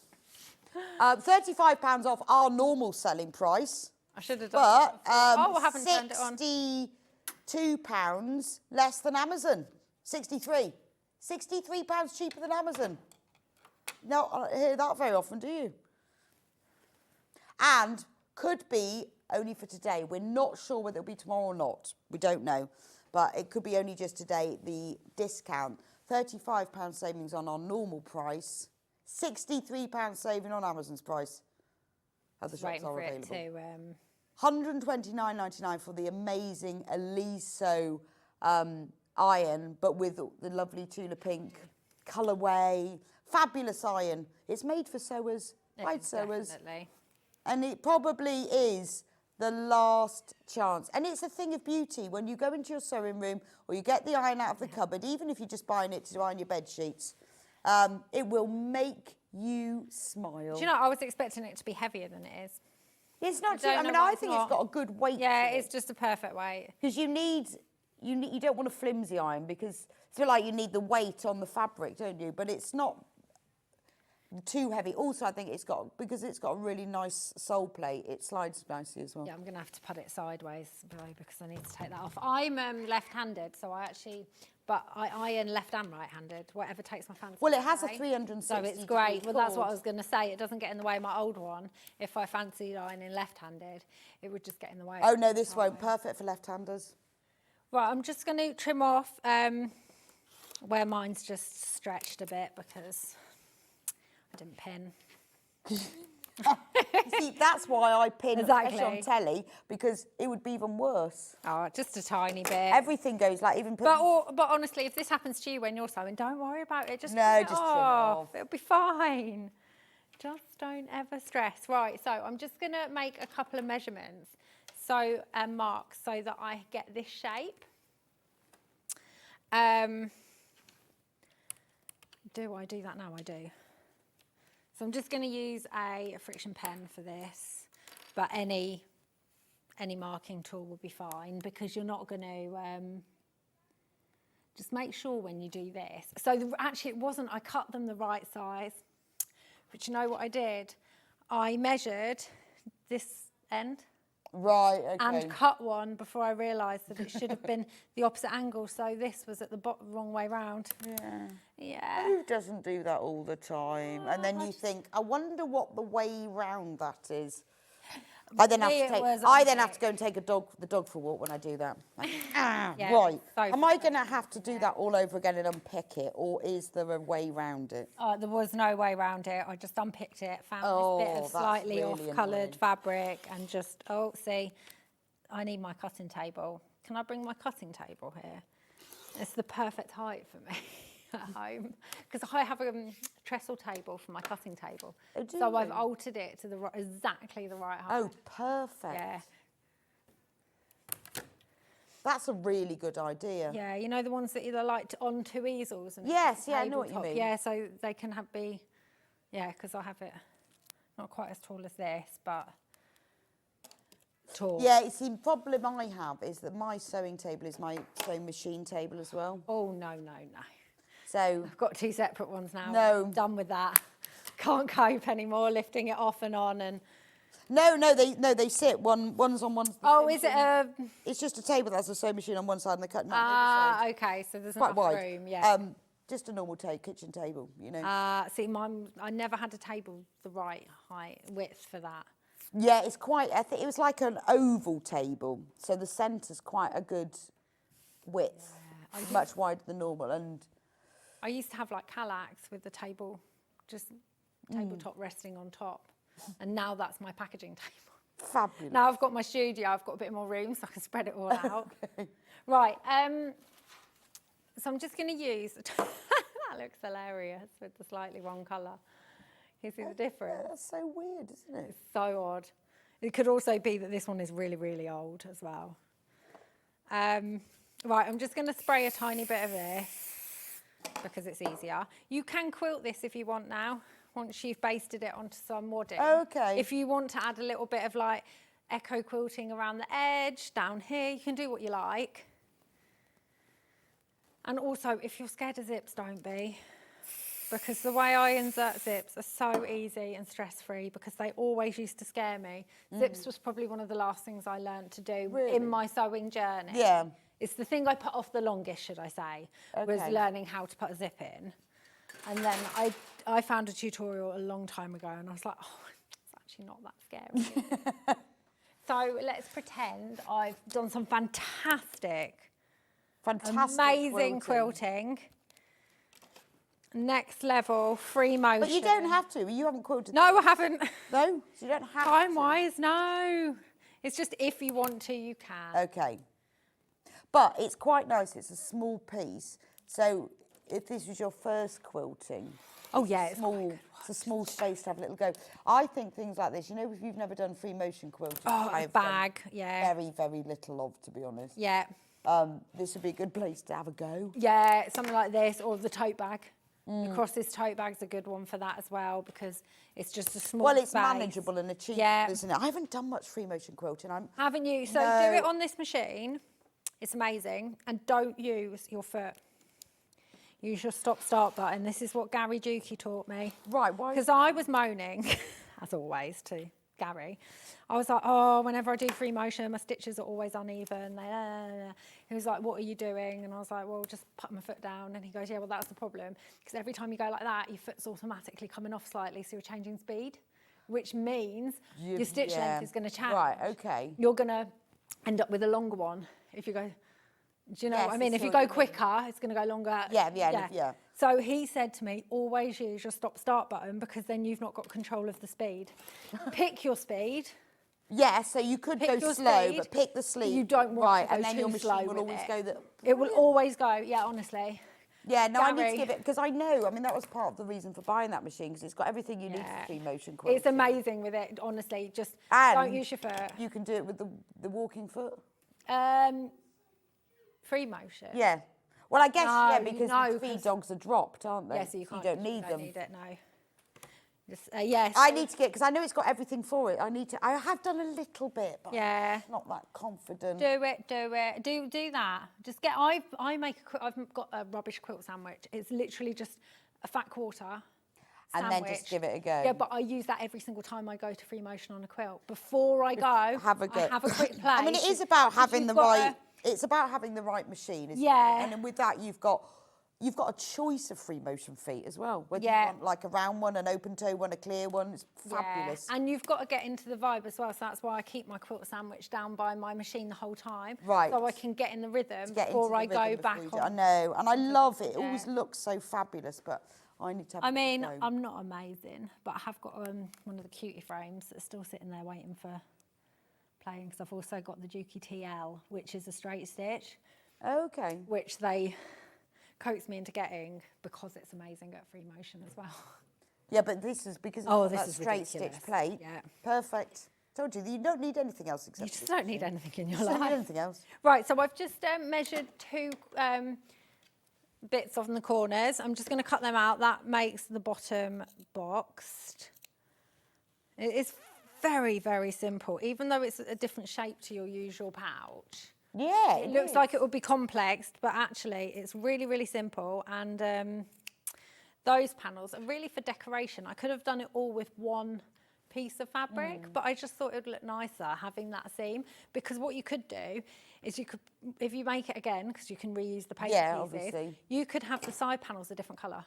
£35 off our normal selling price. I should have done But I haven't turned it on. £62 less than Amazon. 63. £63 cheaper than Amazon. No, I don't hear that very often, do you? And could be only for today. We're not sure whether it'll be tomorrow or not. We don't know. But it could be only just today, the discount. £35 savings on our normal price. £63 saving on Amazon's price. Other shops Waiting are for available. it to... £129.99 for the amazing Eliso iron, but with the lovely Tula Pink colourway. Fabulous iron. It's made for sewers, by sewers. Definitely. And it probably is the last chance. And it's a thing of beauty. When you go into your sewing room or you get the iron out of the cupboard, even if you're just buying it to iron your bed sheets, it will make you smile. Do you know, I was expecting it to be heavier than it is. It's not too, don't I know mean, why I it's think not. it's got a good weight Yeah, to it. it's just a perfect weight. Because you don't want a flimsy iron because it's feel like you need the weight on the fabric, don't you? But it's not too heavy. Also, I think because it's got a really nice sole plate, it slides nicely as well. Yeah, I'm going to have to put it sideways below because I need to take that off. I'm left-handed, so but I iron left and right-handed, whatever takes my fancy. Well, it has a today. 360 So it's great. Well, that's what I cord. was going to say. It doesn't get in the way of my old one. If I fancied ironing left-handed, it would just get in the way. Oh, no, this won't. Perfect for left-handers. Right, I'm just going to trim off where mine's just stretched a bit because I didn't pin. See, that's why I pin Exactly. especially on telly, because it would be even worse. Oh, just a tiny bit. Everything goes like even. But honestly, if this happens to you when you're sewing, don't worry about it. Just No, trim it just trim it off. off. It'll be fine. Just don't ever stress. Right, so I'm just going to make a couple of measurements and marks so that I get this shape. Do I do that now? I do. So I'm just going to use a friction pen for this, but any marking tool will be fine because you're not going to, just make sure when you do this. So actually it wasn't, I cut them the right size, but you know what I did? I measured this end. Right, okay. And cut one before I realised that it should have been the opposite angle. So this was at the wrong way round. Yeah. Yeah. Who doesn't do that all the time? And then you think, I wonder what the way round that is. I then have to go and take the dog for a walk when I do that. Like, Yeah, right. so Am I going to have to do that all over again and unpick it, or is there a way round it? There was no way around it. I just unpicked it, found this bit of that's slightly really off-coloured annoying. fabric and just, see, I need my cutting table. Can I bring my cutting table here? It's the perfect height for me at home because I have a trestle table for my cutting table. Oh, do so I've you? altered it to exactly the right height. Oh, perfect. Yeah. That's a really good idea. Yeah, you know the ones that either like on two easels and Yes, yeah, I know what you tabletop. mean. Yeah, so they can because I have it not quite as tall as this, but tall. Yeah, it's the problem I have is that my sewing table is my sewing machine table as well. Oh, no. So I've got two separate ones now. No. I'm done with that. Can't cope anymore, lifting it off and on and... No, they sit. One's on one. Oh, is it a... It's just a table that has a sewing machine on one side and the cutting on the other side. Okay, so there's Quite enough wide. room, yeah. Just a normal kitchen table, you know. See, I never had a table the right width for that. Yeah, it's quite. I think it was like an oval table, so the centre's quite a good width much wider than normal. And I used to have like Calax with the table, just tabletop resting on top. And now that's my packaging table. Fabulous. Now I've got my studio, I've got a bit more room so I can spread it all out. Right, so I'm just going to use, that looks hilarious with the slightly wrong colour. You see the difference? That's so weird, isn't it? It's so odd. It could also be that this one is really, really old as well. Right, I'm just going to spray a tiny bit of this because it's easier. You can quilt this if you want now, once you've basted it onto some wadding. Okay. If you want to add a little bit of like echo quilting around the edge, down here, you can do what you like. And also, if you're scared of zips, don't be. Because the way I insert zips are so easy and stress-free because they always used to scare me. Zips was probably one of the last things I learned to do in my sewing journey. Yeah. It's the thing I put off the longest, should I say, was learning how to put a zip in. And then I found a tutorial a long time ago and I was like, oh, it's actually not that scary. So let's pretend I've done some fantastic amazing quilting. Next level, free motion. But you don't have to. You haven't quilted. No, I haven't. No? So you don't have Time-wise, no. It's just if you want to, you can. Okay. But it's quite nice. It's a small piece. So if this was your first quilting... Oh, yeah, it's a small space to have a little go. I think things like this, you know, if you've never done free motion quilting... Oh, a bag, yeah. Very, very little of, to be honest. Yeah. This would be a good place to have a go. Yeah, something like this, or the tote bag. The Crosses Tote Bag's a good one for that as well because it's just a small Well, it's space. manageable and achievable, isn't it? I haven't done much free motion quilting. Haven't you? So do it on this machine. It's amazing. And don't use your foot. Use your stop-start button. This is what Gary Dukey taught me. Right, why? Because I was moaning, as always, to Gary. I was like, oh, whenever I do free motion, my stitches are always uneven. He was like, what are you doing? And I was like, well, just put my foot down. And he goes, yeah, well, that's the problem. Because every time you go like that, your foot's automatically coming off slightly, so you're changing speed, which means your stitch length is going to change. Right, okay. You're going to end up with a longer one if you go... Do you know what I mean? If you go quicker, it's going to go longer. Yeah. So he said to me, always use your stop-start button because then you've not got control of the speed. Pick your speed. Yeah, so you could go slow, but pick the speed. You don't want to go and then too your machine slow will with always go that. It will always go, yeah, honestly. Yeah, no, Gary. I need to give it, because I know, I mean, that was part of the reason for buying that machine, because it's got everything you need for free motion quilting. It's amazing with it, honestly. Just and don't use your foot. You can do it with the walking foot. Free motion. Yeah. Well, I guess, because the feed dogs are dropped, aren't they? Yeah, so you can't. You don't need them. Don't need it, no. Just, yes. I need to get, because I know it's got everything for it. I have done a little bit, but I'm not that confident. Do it. Do that. Just get, I've got a rubbish quilt sandwich. It's literally just a fat quarter. And then just give it a go. Yeah, but I use that every single time I go to free motion on a quilt. Before I go, have a go. I have a quick play. I mean, it is about having the right. It's about having the right machine, isn't it? And then with that, you've got a choice of free motion feet as well. Whether you want like a round one, an open toe one, a clear one, it's fabulous. And you've got to get into the vibe as well. So that's why I keep my quilt sandwich down by my machine the whole time. Right. So I can get in the rhythm before I go back on. I know, and I love it. It always looks so fabulous, but I need to have I'm not amazing, but I have got one of the cutie frames that's still sitting there waiting for playing, because I've also got the Dukey TL, which is a straight stitch. Okay. Which they coaxed me into getting because it's amazing at free motion as well. Yeah, but this is because of that straight stitch plate. Yeah. Perfect. Told you, you don't need anything else except You just don't need anything in your you life. don't need anything else. Right, so I've just measured 2 bits on the corners. I'm just going to cut them out. That makes the bottom boxed. It is very, very simple, even though it's a different shape to your usual pouch. Yeah, it looks like it would be complex, but actually it's really, really simple. And those panels are really for decoration. I could have done it all with one piece of fabric, but I just thought it would look nicer having that seam, because what you could do is you could, if you make it again, because you can reuse the paper pieces, obviously. You could have the side panels a different colour.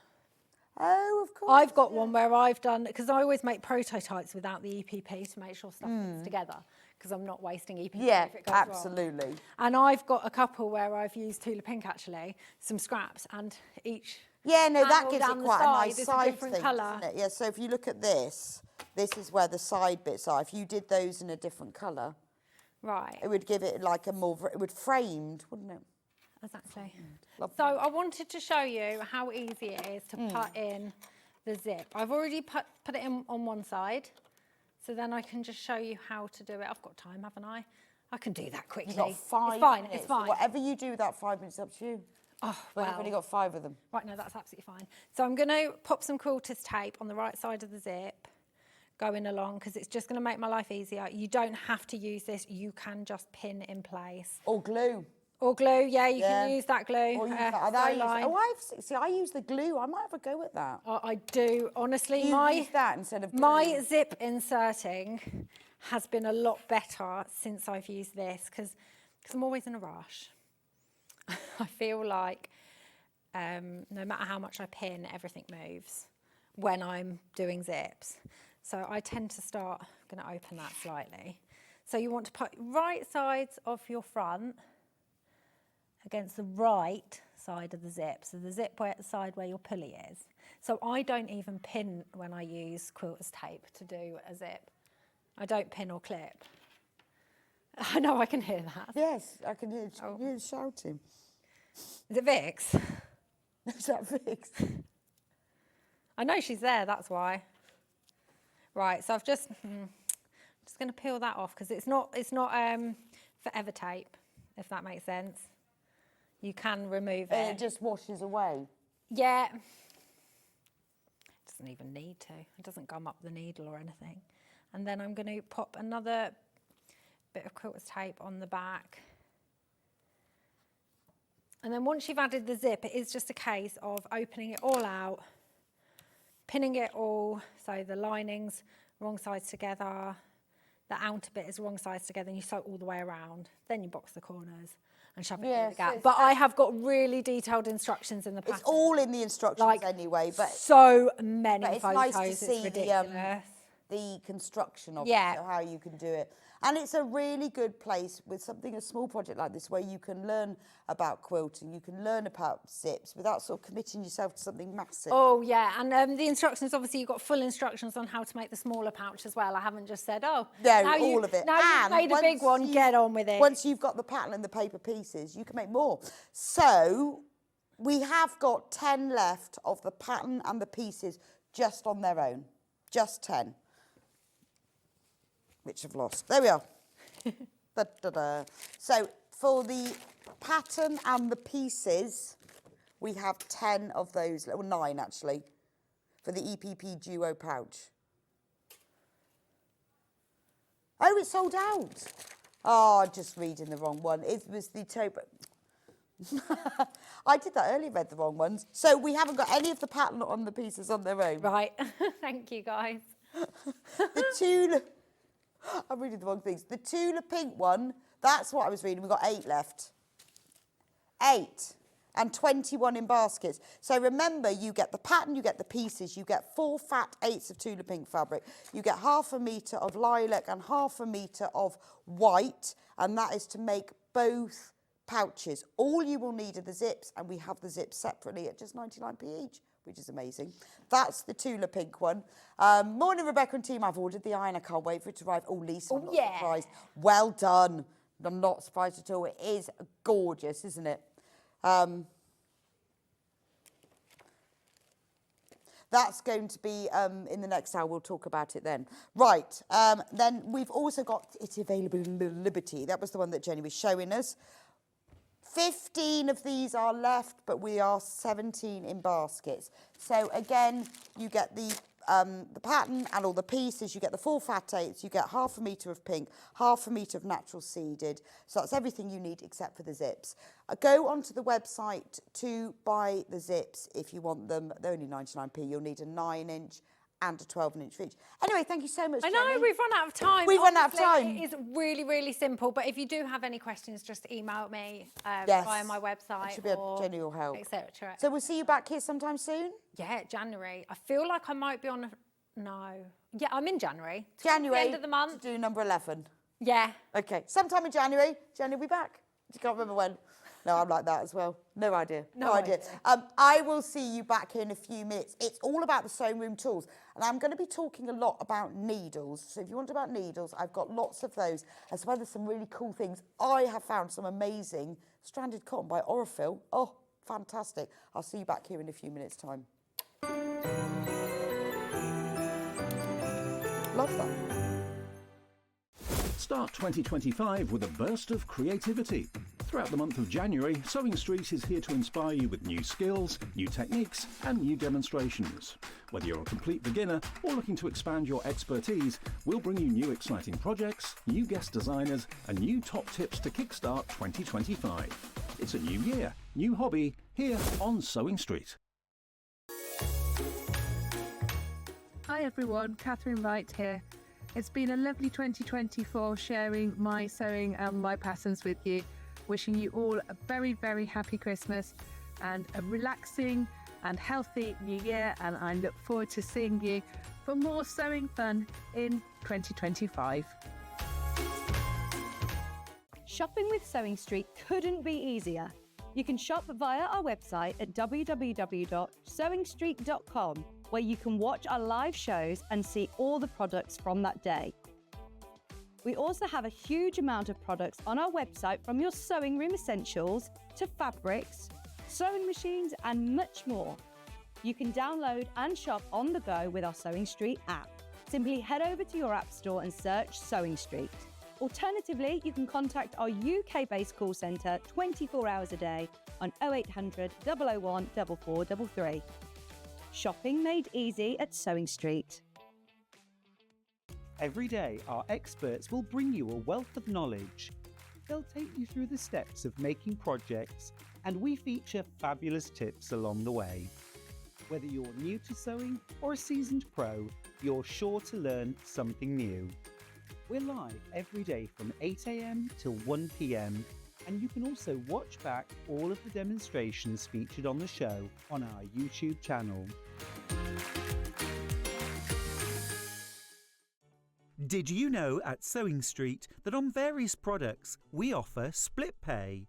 Oh, of course. I've got one where I've done, because I always make prototypes without the EPP to make sure stuff fits together. because I'm not wasting EPP Yeah, if it goes wrong. absolutely. And I've got a couple where I've used Tula Pink actually, some scraps, and each Yeah, no, that panel gives down it the quite a side nice is side different thing, colour. doesn't it? Yeah, so if you look at this is where the side bits are. If you did those in a different colour, Right. it would give it like a more, it would framed, wouldn't it? Exactly. Lovely. So I wanted to show you how easy it is to put in the zip. I've already put it in on one side, so then I can just show you how to do it. I've got time, haven't I? I can do that quickly. You've got 5 It's fine, minutes. it's fine. Whatever you do with that 5 minutes, up to you. Oh, But well. I've only got 5 of them. Right, no, that's absolutely fine. So I'm going to pop some quilter's tape on the right side of the zip, going along, because it's just going to make my life easier. You don't have to use this. You can just pin in place. Or glue. Or glue, yeah, you can use that glue. Or use that. I use the glue. I might have a go at that. I do, honestly. You use that instead of glue. My zip inserting has been a lot better since I've used this, because I'm always in a rush. I feel like no matter how much I pin, everything moves when I'm doing zips. So I tend to start, I'm going to open that slightly. So you want to put right sides of your front against the right side of the zip. So the side where your pulley is. So I don't even pin when I use quilter's tape to do a zip. I don't pin or clip. I know I can hear that. Yes, I can hear you shouting. Is it Vix? Is that Vix? I know she's there, that's why. Right, so I've just going to peel that off because it's not forever tape, if that makes sense. You can remove it. And it just washes away. Yeah. It doesn't even need to. It doesn't gum up the needle or anything. And then I'm going to pop another bit of quilter's tape on the back. And then once you've added the zip, it is just a case of opening it all out, pinning it all, so the linings wrong sides together, the outer bit is wrong sides together, and you sew all the way around. Then you box the corners and shove it in the gap. But I have got really detailed instructions in the pattern. It's all in the instructions anyway, but so many but it's photos, nice to see the construction of it, so how you can do it. And it's a really good place with something, a small project like this, where you can learn about quilting, you can learn about zips without sort of committing yourself to something massive. Oh, yeah. And the instructions, obviously, you've got full instructions on how to make the smaller pouch as well. I haven't just said, oh, no, now all of it. Now you've made a big one, get on with it. Once you've got the pattern and the paper pieces, you can make more. So we have got 10 left of the pattern and the pieces just on their own. Just 10. Which I've lost. There we are. Da, da, da. So for the pattern and the pieces, we have 10 of those, or 9 actually, for the EPP Duo pouch. Oh, it's sold out. Oh, just reading the wrong one. It was the tote. I did that earlier, read the wrong ones. So we haven't got any of the pattern on the pieces on their own. Right. Thank you, guys. The Tula... I'm reading the wrong things. The Tula Pink one, that's what I was reading. We've got 8 left. 8. And 21 in baskets. So remember, you get the pattern, you get the pieces, you get 4 fat 8s of Tula Pink fabric. You get ½ a metre of lilac and ½ a metre of white. And that is to make both pouches. All you will need are the zips, and we have the zips separately at just 99p each, which is amazing. That's the Tula Pink one. Morning, Rebecca and team. I've ordered the iron. I can't wait for it to arrive. Oh, Lisa, I'm not surprised. Well done. I'm not surprised at all. It is gorgeous, isn't it? That's going to be in the next hour. We'll talk about it then. Right. Then we've also got it available in Liberty. That was the one that Jenny was showing us. 15 of these are left, but we are 17 in baskets. So again, you get the pattern and all the pieces. You get the 4 fat 8s. You get ½ a metre of pink, ½ a metre of natural seeded. So that's everything you need except for the zips. Go onto the website to buy the zips if you want them. They're only 99p. You'll need a 9-inch and a 12-inch for each. Anyway, thank you so much, I know, Jenny. we've run out of time. We've run out of time. It is really, really simple, but if you do have any questions, just email me via my website. Should be able, Jenny will help. Etc. So we'll see you back here sometime soon? Yeah, January. I feel like I might be on no. Yeah, I'm in January. January. The end of the month. To do number 11. Yeah. Okay, sometime in January. January we'll be back. You can't remember when. No, I'm like that as well. No idea. No idea. I will see you back here in a few minutes. It's all about the sewing room tools. And I'm going to be talking a lot about needles. So if you want about needles, I've got lots of those, as well as some really cool things. I have found some amazing stranded cotton by Orifil. Oh, fantastic. I'll see you back here in a few minutes' time. Love that. Start 2025 with a burst of creativity. Throughout the month of January, Sewing Street is here to inspire you with new skills, new techniques and new demonstrations. Whether you're a complete beginner or looking to expand your expertise, we'll bring you new exciting projects, new guest designers and new top tips to kickstart 2025. It's a new year, new hobby, here on Sewing Street. Hi everyone, Catherine Wright here. It's been a lovely 2024 sharing my sewing and my patterns with you. Wishing you all a very, very happy Christmas and a relaxing and healthy new year. And I look forward to seeing you for more sewing fun in 2025. Shopping with Sewing Street couldn't be easier. You can shop via our website at www.sewingstreet.com, where you can watch our live shows and see all the products from that day. We also have a huge amount of products on our website, from your sewing room essentials to fabrics, sewing machines and much more. You can download and shop on the go with our Sewing Street app. Simply head over to your app store and search Sewing Street. Alternatively, you can contact our UK-based call centre 24 hours a day on 0800 001 4433. Shopping made easy at Sewing Street. Every day, our experts will bring you a wealth of knowledge. They'll take you through the steps of making projects, and we feature fabulous tips along the way. Whether you're new to sewing or a seasoned pro, you're sure to learn something new. We're live every day from 8 AM till 1 PM, and you can also watch back all of the demonstrations featured on the show on our YouTube channel. Did you know at Sewing Street that on various products we offer split pay?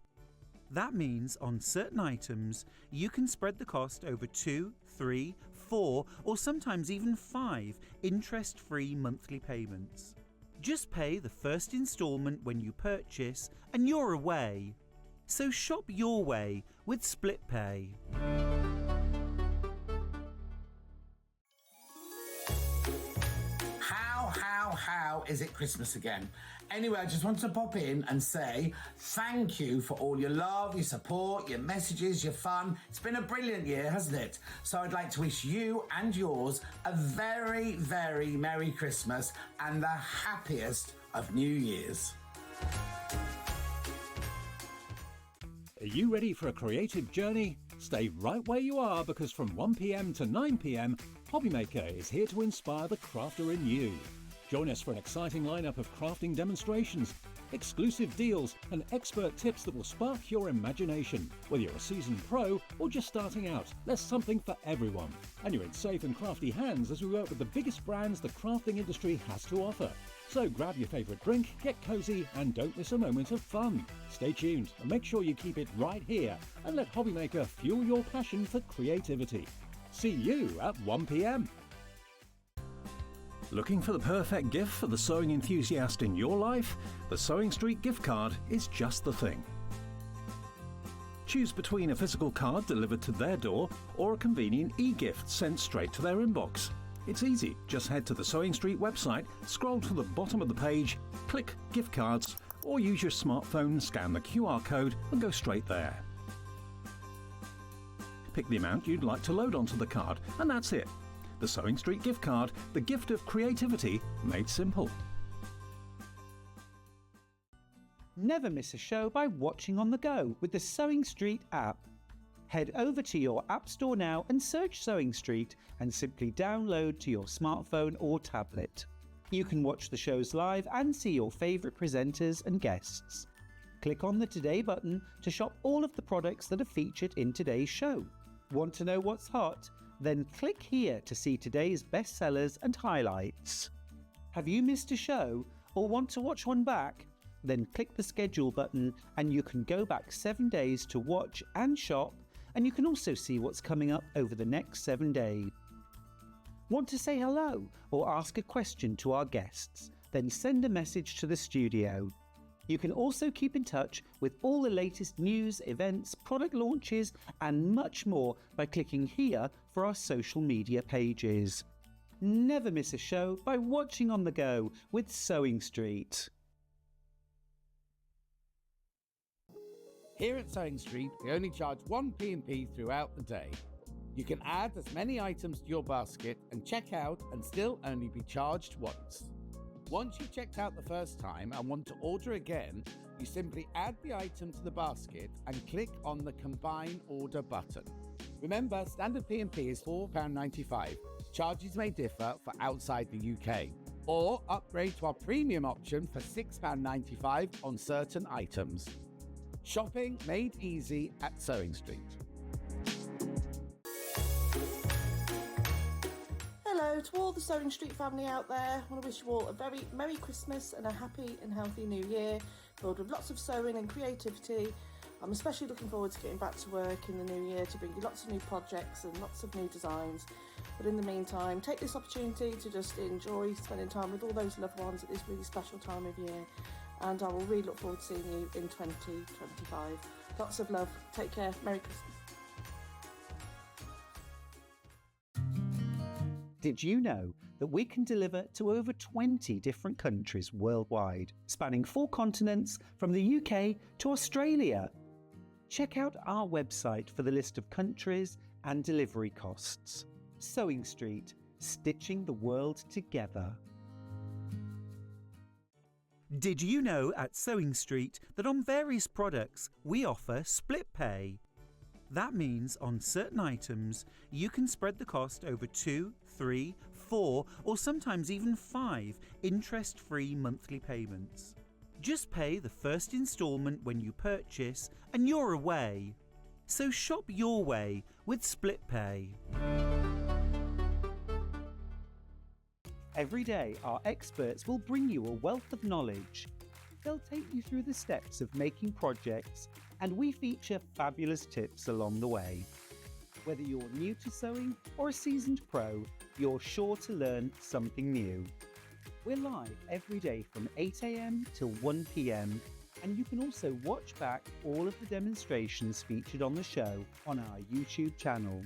That means on certain items you can spread the cost over 2, 3, 4 or sometimes even 5 interest-free monthly payments. Just pay the first instalment when you purchase and you're away. So shop your way with split pay. How is it Christmas again? Anyway, I just wanted to pop in and say thank you for all your love, your support, your messages, your fun. It's been a brilliant year, hasn't it? So I'd like to wish you and yours a very, very Merry Christmas and the happiest of New Years. Are you ready for a creative journey? Stay right where you are, because from 1 PM to 9 PM, Hobbymaker is here to inspire the crafter in you. Join us for an exciting lineup of crafting demonstrations, exclusive deals and expert tips that will spark your imagination. Whether you're a seasoned pro or just starting out, there's something for everyone. And you're in safe and crafty hands as we work with the biggest brands the crafting industry has to offer. So grab your favourite drink, get cosy and don't miss a moment of fun. Stay tuned and make sure you keep it right here and let Hobbymaker fuel your passion for creativity. See you at 1 PM. Looking for the perfect gift for the sewing enthusiast in your life? The Sewing Street gift card is just the thing. Choose between a physical card delivered to their door or a convenient e-gift sent straight to their inbox. It's easy. Just head to the Sewing Street website, scroll to the bottom of the page, click gift cards, or use your smartphone, scan the QR code and go straight there. Pick the amount you'd like to load onto the card and that's it. The Sewing Street gift card, the gift of creativity made simple. Never miss a show by watching on the go with the Sewing Street app. Head over to your app store now and search Sewing Street and simply download to your smartphone or tablet. You can watch the shows live and see your favourite presenters and guests. Click on the Today button to shop all of the products that are featured in today's show. Want to know what's hot? Then click here to see today's bestsellers and highlights. Have you missed a show? or want to watch one back? Then click the schedule button and you can go back 7 days to watch and shop, and you can also see what's coming up over the next 7 days. Want to say hello or ask a question to our guests? Then send a message to the studio. You can also keep in touch with all the latest news, events, product launches and much more by clicking here for our social media pages. Never miss a show by watching on the go with Sewing Street. Here at Sewing Street, we only charge one P&P throughout the day. You can add as many items to your basket and check out and still only be charged once. Once you've checked out the first time and want to order again, you simply add the item to the basket and click on the Combine Order button. Remember, standard P&P is £4.95. Charges may differ for outside the UK. Or upgrade to our premium option for £6.95 on certain items. Shopping made easy at Sewing Street. Hello to all the Sewing Street family out there. I want to wish you all a very Merry Christmas and a happy and healthy New Year, filled with lots of sewing and creativity. I'm especially looking forward to getting back to work in the new year to bring you lots of new projects and lots of new designs. But in the meantime, take this opportunity to just enjoy spending time with all those loved ones at this really special time of year. And I will really look forward to seeing you in 2025. Lots of love. Take care. Merry Christmas. Did you know that we can deliver to over 20 different countries worldwide, spanning 4 continents from the UK to Australia? Check out our website for the list of countries and delivery costs. Sewing Street, stitching the world together. Did you know at Sewing Street that on various products we offer split pay? That means on certain items you can spread the cost over 2, 3, 4 or sometimes even 5 interest-free monthly payments. Just pay the first instalment when you purchase and you're away. So shop your way with split pay. Every day our experts will bring you a wealth of knowledge. They'll take you through the steps of making projects, and we feature fabulous tips along the way. Whether you're new to sewing or a seasoned pro, you're sure to learn something new. We're live every day from 8 AM till 1 PM, and you can also watch back all of the demonstrations featured on the show on our YouTube channel.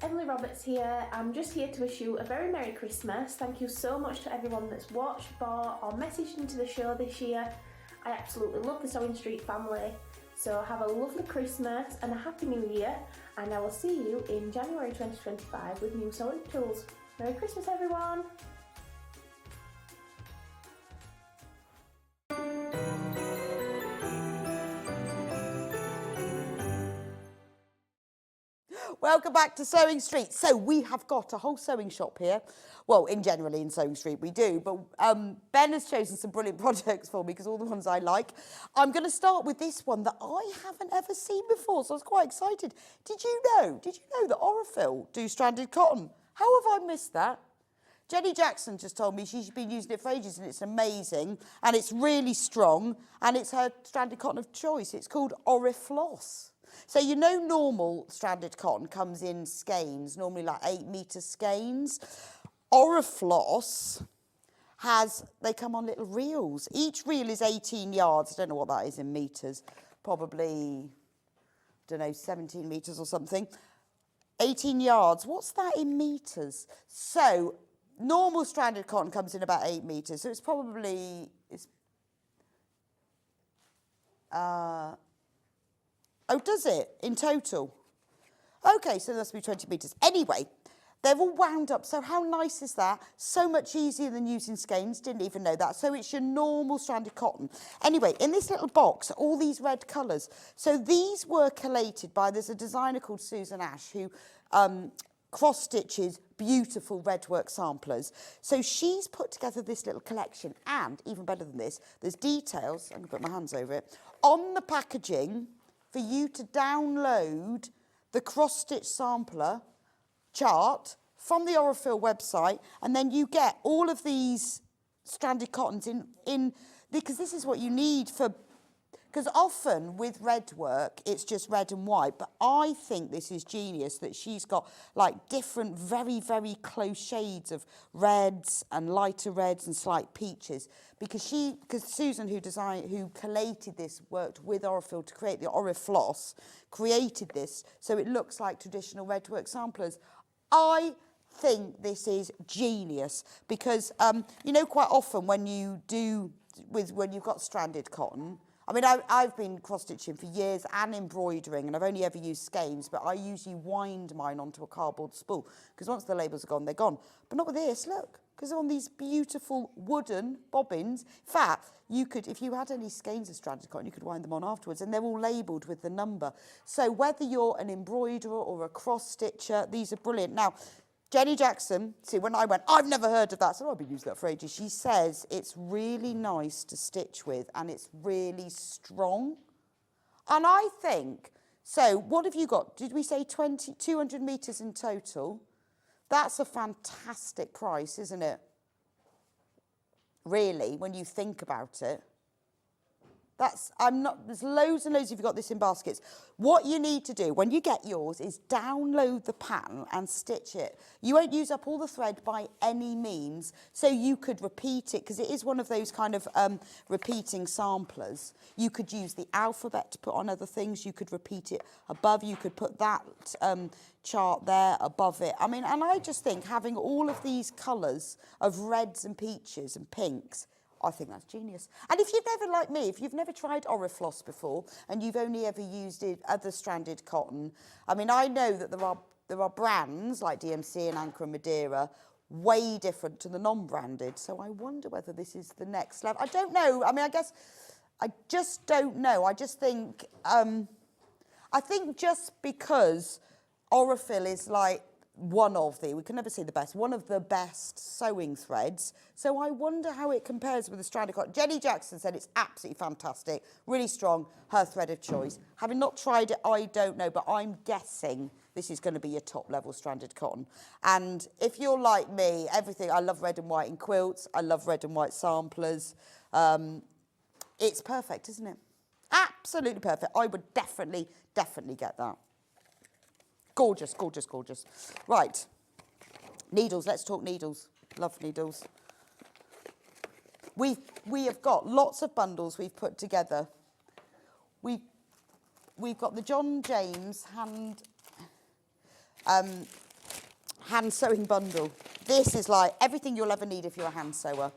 Emily Roberts here. I'm just here to wish you a very Merry Christmas. Thank you so much to everyone that's watched, bought or messaged into the show this year. I absolutely love the Sewing Street family. So have a lovely Christmas and a Happy New Year, and I will see you in January 2025 with new sewing tools. Merry Christmas everyone! Welcome back to Sewing Street. So we have got a whole sewing shop here. Well, generally in Sewing Street we do, but Ben has chosen some brilliant projects for me because all the ones I like. I'm going to start with this one that I haven't ever seen before, so I was quite excited. Did you know that Orifil do stranded cotton? How have I missed that? Jenny Jackson just told me she's been using it for ages and it's amazing and it's really strong and it's her stranded cotton of choice. It's called Orifloss. So you know normal stranded cotton comes in skeins, normally like 8 metre skeins. Orifloss they come on little reels. Each reel is 18 yards. I don't know what that is in metres. Probably, 17 metres or something. 18 yards. What's that in metres? So normal stranded cotton comes in about 8 metres. So it's probably... Oh, does it? In total? Okay, so there must be 20 metres. Anyway, they're all wound up. So how nice is that? So much easier than using skeins. Didn't even know that. So it's your normal stranded cotton. Anyway, in this little box, all these red colours. So these were collated by, there's a designer called Susan Ash who cross-stitches beautiful redwork samplers. So she's put together this little collection. And, even better than this, there's details, I can put my hands over it, on the packaging for you to download the cross-stitch sampler chart from the Aurifil website, and then you get all of these stranded cottons in because this is what you need for, because often with red work, it's just red and white, but I think this is genius that she's got like different, very, very close shades of reds and lighter reds and slight peaches, because Susan, who collated this, worked with Aurifil to create the Aurifloss, created this so it looks like traditional red work samplers. I think this is genius because, you know, quite often when you've got stranded cotton, I mean, I've been cross-stitching for years and embroidering, and I've only ever used skeins, but I usually wind mine onto a cardboard spool, because once the labels are gone, they're gone. But not with this, look, because they're on these beautiful wooden bobbins. In fact, you could, if you had any skeins of stranded cotton, you could wind them on afterwards, and they're all labelled with the number. So whether you're an embroiderer or a cross-stitcher, these are brilliant. Now, Jenny Jackson, see, when I went, I've never heard of that, so I've been using that for ages. She says it's really nice to stitch with and it's really strong. And I think, so what have you got? Did we say 200 metres in total? That's a fantastic price, isn't it? Really, when you think about it. There's loads and loads if you've got this in baskets. What you need to do when you get yours is download the pattern and stitch it. You won't use up all the thread by any means, so you could repeat it, because it is one of those kind of repeating samplers. You could use the alphabet to put on other things. You could repeat it above. You could put that chart there above it. I mean, and I just think having all of these colours of reds and peaches and pinks, I think that's genius. And if you've never, like me, if you've never tried Aurifloss before and you've only ever used other stranded cotton, I mean, I know that there are brands like DMC and Anchor and Madeira way different to the non-branded. So I wonder whether this is the next level. I don't know. I mean, I just don't know. I just think, I think just because Aurifil is like we can never say the best, one of the best sewing threads. So I wonder how it compares with the stranded cotton. Jenny Jackson said it's absolutely fantastic, really strong, her thread of choice. Having not tried it, I don't know, but I'm guessing this is going to be your top level stranded cotton. And if you're like me, I love red and white in quilts, I love red and white samplers. It's perfect, isn't it? Absolutely perfect. I would definitely get that. Gorgeous, gorgeous, gorgeous. Right, needles, let's talk needles. Love needles. We have got lots of bundles we've put together. We've got the John James hand sewing bundle. This is like everything you'll ever need if you're a hand sewer.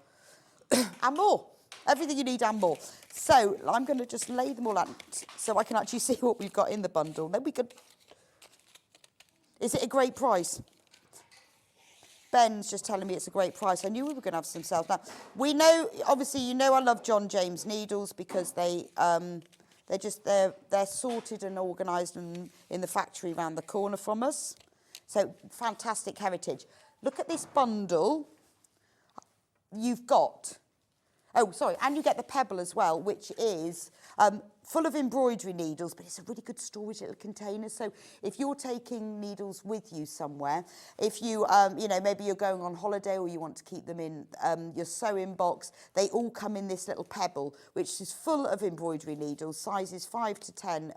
And more. Everything you need and more. So I'm going to just lay them all out so I can actually see what we've got in the bundle. Then we could... Is it a great price? Ben's just telling me it's a great price. I knew we were going to have some sales. Now, we know, obviously, you know I love John James needles because they're sorted and organised in the factory around the corner from us. So, fantastic heritage. Look at this bundle. You've got... Oh, sorry, and you get the pebble as well, which is full of embroidery needles, but it's a really good storage little container. So if you're taking needles with you somewhere, if you, maybe you're going on holiday or you want to keep them in your sewing box, they all come in this little pebble, which is full of embroidery needles, sizes 5 to 10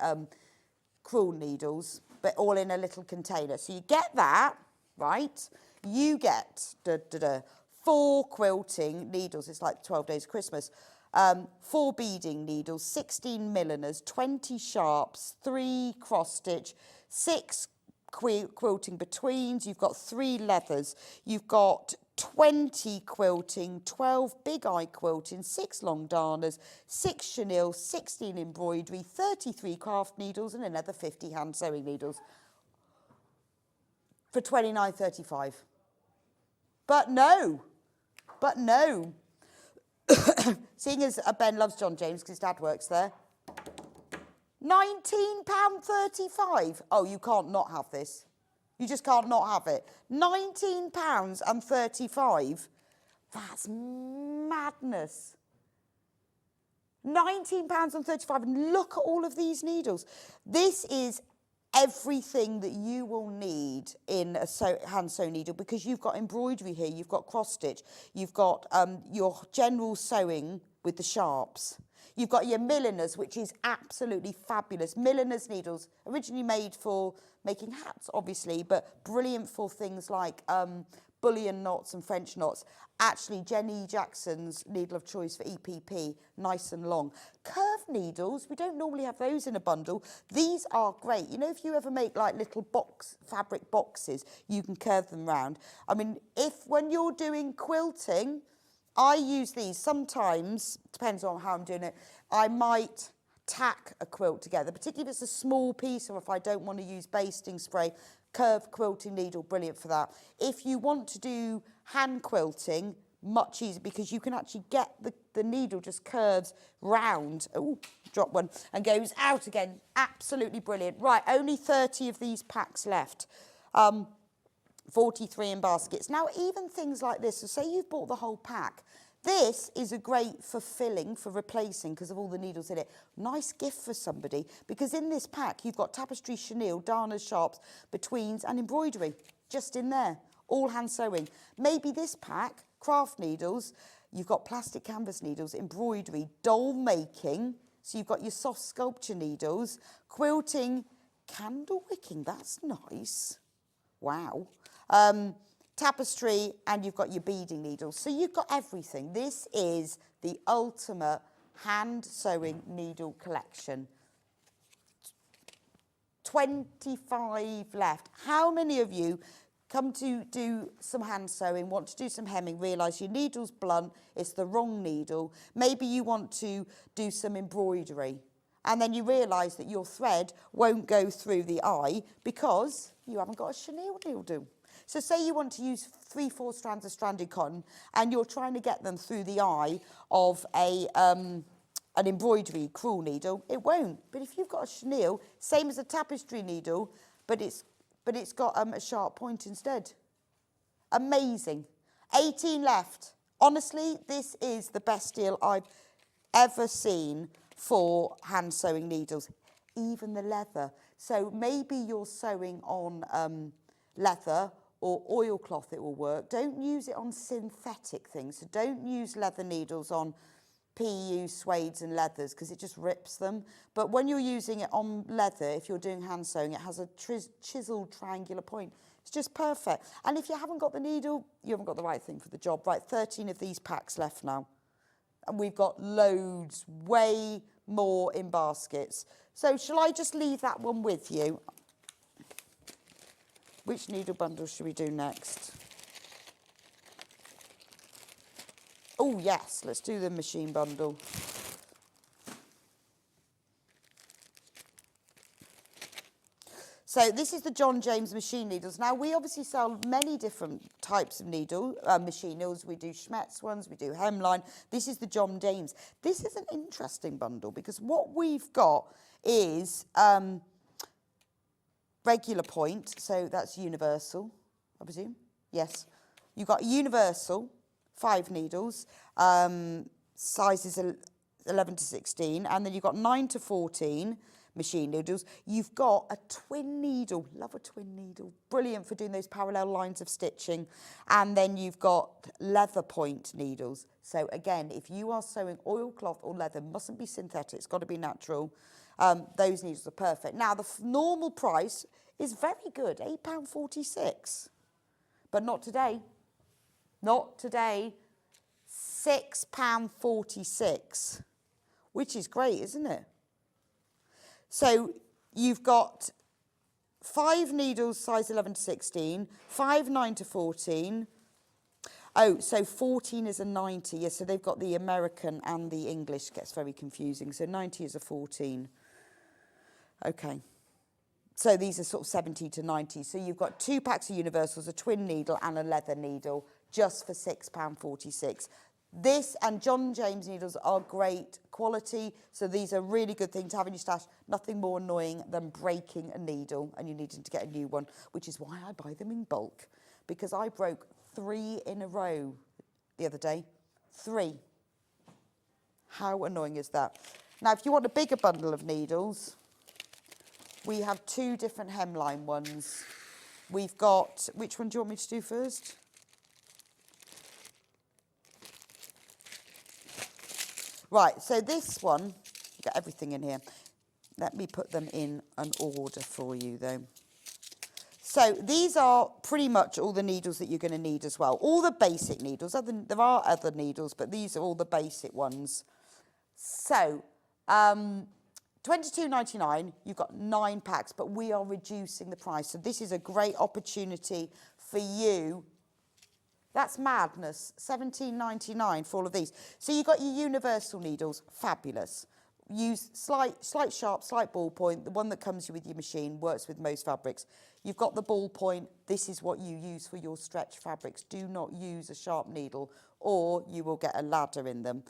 crewel needles, but all in a little container. So you get that, right? You get 4 quilting needles, it's like 12 days of Christmas, 4 beading needles, 16 milliners, 20 sharps, 3 cross stitch, 6 quilting betweens, you've got 3 leathers, you've got 20 quilting, 12 big eye quilting, 6 long darners, 6 chenille, 16 embroidery, 33 craft needles and another 50 hand sewing needles for $29.35. But no, seeing as Ben loves John James because his dad works there, £19.35. Oh, you can't not have this. You just can't not have it. £19.35. That's madness. £19.35. And look at all of these needles. This is everything that you will need in a hand sewn needle, because you've got embroidery here, you've got cross stitch, you've got your general sewing with the sharps. You've got your milliners, which is absolutely fabulous. Milliners needles, originally made for making hats, obviously, but brilliant for things like bullion knots and French knots. Actually, Jenny Jackson's needle of choice for EPP, nice and long. Curved needles, we don't normally have those in a bundle. These are great. You know, if you ever make like little fabric boxes, you can curve them round. I mean, when you're doing quilting, I use these sometimes, depends on how I'm doing it, I might tack a quilt together, particularly if it's a small piece or if I don't want to use basting spray. Curved quilting needle, brilliant for that. If you want to do hand quilting, much easier, because you can actually get the needle just curves round, oh, drop one, and goes out again. Absolutely brilliant. Right, only 30 of these packs left. 43 in baskets. Now, even things like this, so say you've bought the whole pack, this is a great for filling, for replacing, because of all the needles in it. Nice gift for somebody, because in this pack, you've got tapestry, chenille, darners, sharps, betweens, and embroidery, just in there, all hand sewing. Maybe this pack, craft needles, you've got plastic canvas needles, embroidery, doll making, so you've got your soft sculpture needles, quilting, candle wicking, that's nice. Wow. Tapestry, and you've got your beading needles. So you've got everything. This is the ultimate hand sewing needle collection. 25 left. How many of you come to do some hand sewing, want to do some hemming, realise your needle's blunt, it's the wrong needle. Maybe you want to do some embroidery, and then you realise that your thread won't go through the eye because you haven't got a chenille needle. So say you want to use 3-4 strands of stranded cotton and you're trying to get them through the eye of an embroidery crewel needle, it won't. But if you've got a chenille, same as a tapestry needle, but it's got a sharp point instead. Amazing. 18 left. Honestly, this is the best deal I've ever seen for hand sewing needles, even the leather. So maybe you're sewing on leather or oilcloth, it will work. Don't use it on synthetic things. So don't use leather needles on PU suedes and leathers because it just rips them. But when you're using it on leather, if you're doing hand sewing, it has a chiseled triangular point. It's just perfect. And if you haven't got the needle, you haven't got the right thing for the job. Right, 13 of these packs left now. And we've got loads, way more in baskets. So shall I just leave that one with you? Which needle bundle should we do next? Oh, yes, let's do the machine bundle. So this is the John James machine needles. Now, we obviously sell many different types of machine needles. We do Schmetz ones, we do hemline. This is the John James. This is an interesting bundle because what we've got is regular point, so that's universal, I presume. Yes. You've got universal, 5 needles, sizes 11 to 16, and then you've got 9 to 14 machine needles. You've got a twin needle, love a twin needle, brilliant for doing those parallel lines of stitching. And then you've got leather point needles. So again, if you are sewing oilcloth or leather, mustn't be synthetic, it's got to be natural. Those needles are perfect. Now, the normal price is very good, £8.46. But not today. Not today. £6.46, which is great, isn't it? So you've got 5 needles, size 11 to 16, 5, 9 to 14. Oh, so 14 is a 90. Yes, so they've got the American and the English. Gets very confusing. So 90 is a 14. Okay. So these are sort of 70 to 90. So you've got 2 packs of universals, a twin needle and a leather needle, just for £6.46. This and John James needles are great quality, so these are really good things to have in your stash. Nothing more annoying than breaking a needle and you needing to get a new one, which is why I buy them in bulk, because I broke 3 in a row the other day. 3. How annoying is that? Now, if you want a bigger bundle of needles, we have 2 different hemline ones. We've got, which one do you want me to do first? Right, so this one, you've got everything in here. Let me put them in an order for you though. So these are pretty much all the needles that you're going to need as well. All the basic needles. There are other needles, but these are all the basic ones. So, $22.99, you've got 9 packs, but we are reducing the price. So this is a great opportunity for you. That's madness, $17.99 for all of these. So you've got your universal needles, fabulous. Use slight sharp, slight ballpoint. The one that comes with your machine works with most fabrics. You've got the ballpoint. This is what you use for your stretch fabrics. Do not use a sharp needle or you will get a ladder in them.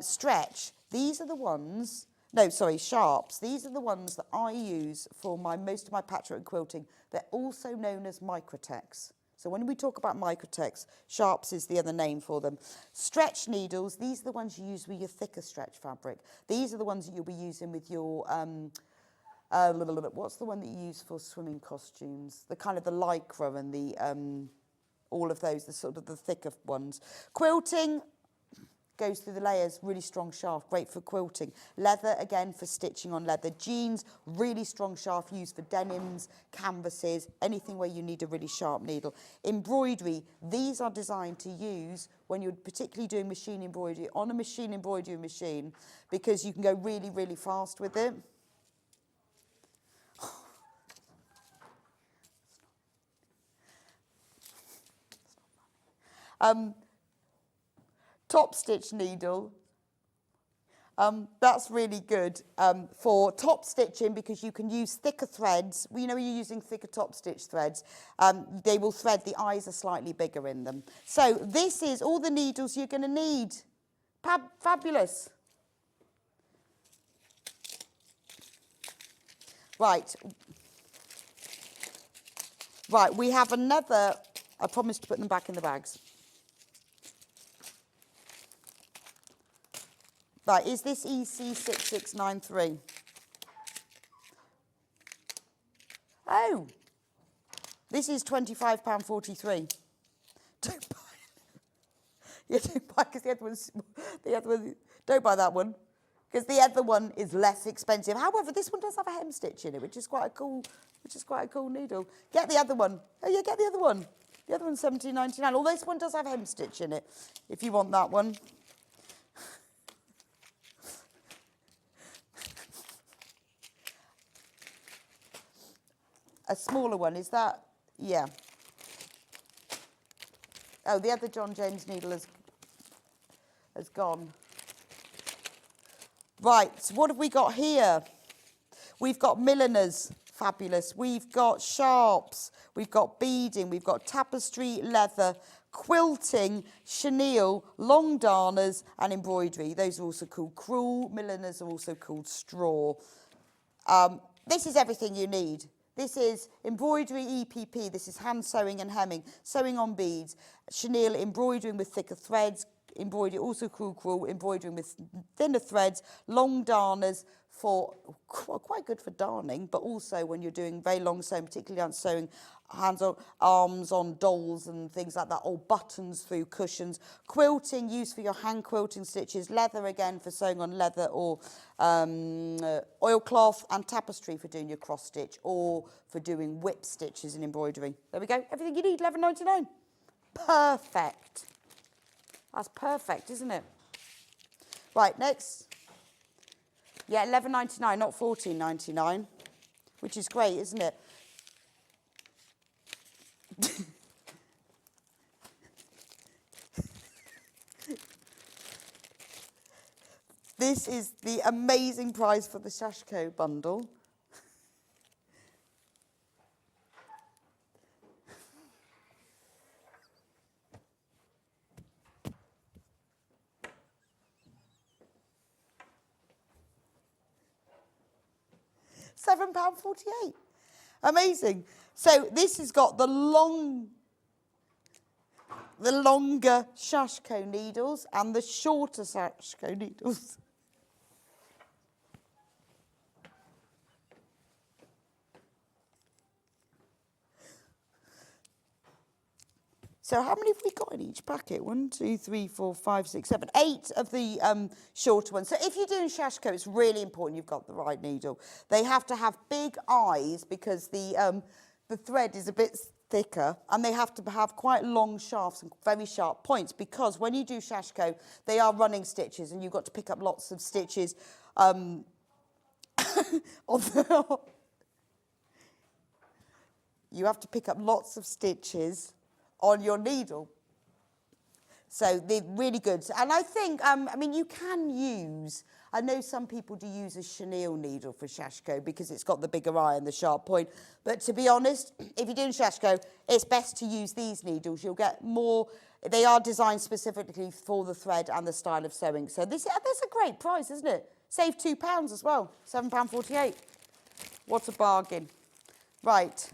Stretch, these are the ones, no, sorry, sharps. These are the ones that I use for most of my patchwork and quilting. They're also known as Microtex. So when we talk about Microtex, sharps is the other name for them. Stretch needles, these are the ones you use with your thicker stretch fabric. These are the ones that you'll be using with your, what's the one that you use for swimming costumes? The kind of the lycra and the, all of those, the sort of the thicker ones. Quilting goes through the layers, really strong shaft, great for quilting. Leather, again, for stitching on leather. Jeans, really strong shaft, used for denims, canvases, anything where you need a really sharp needle. Embroidery, these are designed to use when you're particularly doing machine embroidery on a machine embroidery machine because you can go really, really fast with it. Top stitch needle, that's really good for top stitching because you can use thicker threads. You know, you're using thicker top stitch threads. They will thread, the eyes are slightly bigger in them. So this is all the needles you're going to need. Fabulous. Right. Right, we have another, I promised to put them back in the bags. Right, is this EC6693? Oh, this is £25.43. Don't buy it. Yeah, don't buy because the other one, don't buy that one because the other one is less expensive. However, this one does have a hem stitch in it, which is quite a cool needle. Get the other one. Oh yeah, get the other one. The other one's £17.99. Although this one does have a hem stitch in it, if you want that one. A smaller one, is that? Yeah. Oh, the other John James needle has gone. Right, so what have we got here? We've got milliners, fabulous. We've got sharps, we've got beading, we've got tapestry, leather, quilting, chenille, long darners, and embroidery. Those are also called crewel. Milliners are also called straw. This is everything you need. This is embroidery EPP, this is hand sewing and hemming, sewing on beads, chenille, embroidering with thicker threads, embroidery, also crewel, embroidering with thinner threads, long darners for, quite good for darning, but also when you're doing very long sewing, particularly on sewing hands on, arms on dolls and things like that, or buttons through cushions. Quilting, used for your hand quilting stitches. Leather, again, for sewing on leather or oilcloth, and tapestry for doing your cross stitch or for doing whip stitches in embroidery. There we go. Everything you need, $11.99. Perfect. That's perfect, isn't it? Right, next. Yeah, $11.99, not $14.99, which is great, isn't it? This is the amazing price for the Shashko bundle. £7.48. Amazing. So this has got the longer Shashko needles and the shorter Shashko needles. So how many have we got in each packet? 1, 2, 3, 4, 5, 6, 7, 8 of the shorter ones. So if you're doing shashko, it's really important you've got the right needle. They have to have big eyes because the thread is a bit thicker, and they have to have quite long shafts and very sharp points, because when you do shashko, they are running stitches, and you've got to pick up lots of stitches on the you have to pick up lots of stitches on your needle. So they're really good. And I think, I mean, you can use, I know some people do use a chenille needle for shashko because it's got the bigger eye and the sharp point. But to be honest, if you're doing shashko, it's best to use these needles. You'll get more, they are designed specifically for the thread and the style of sewing. So this a great price, isn't it? Save £2 as well, £7.48. What a bargain. Right.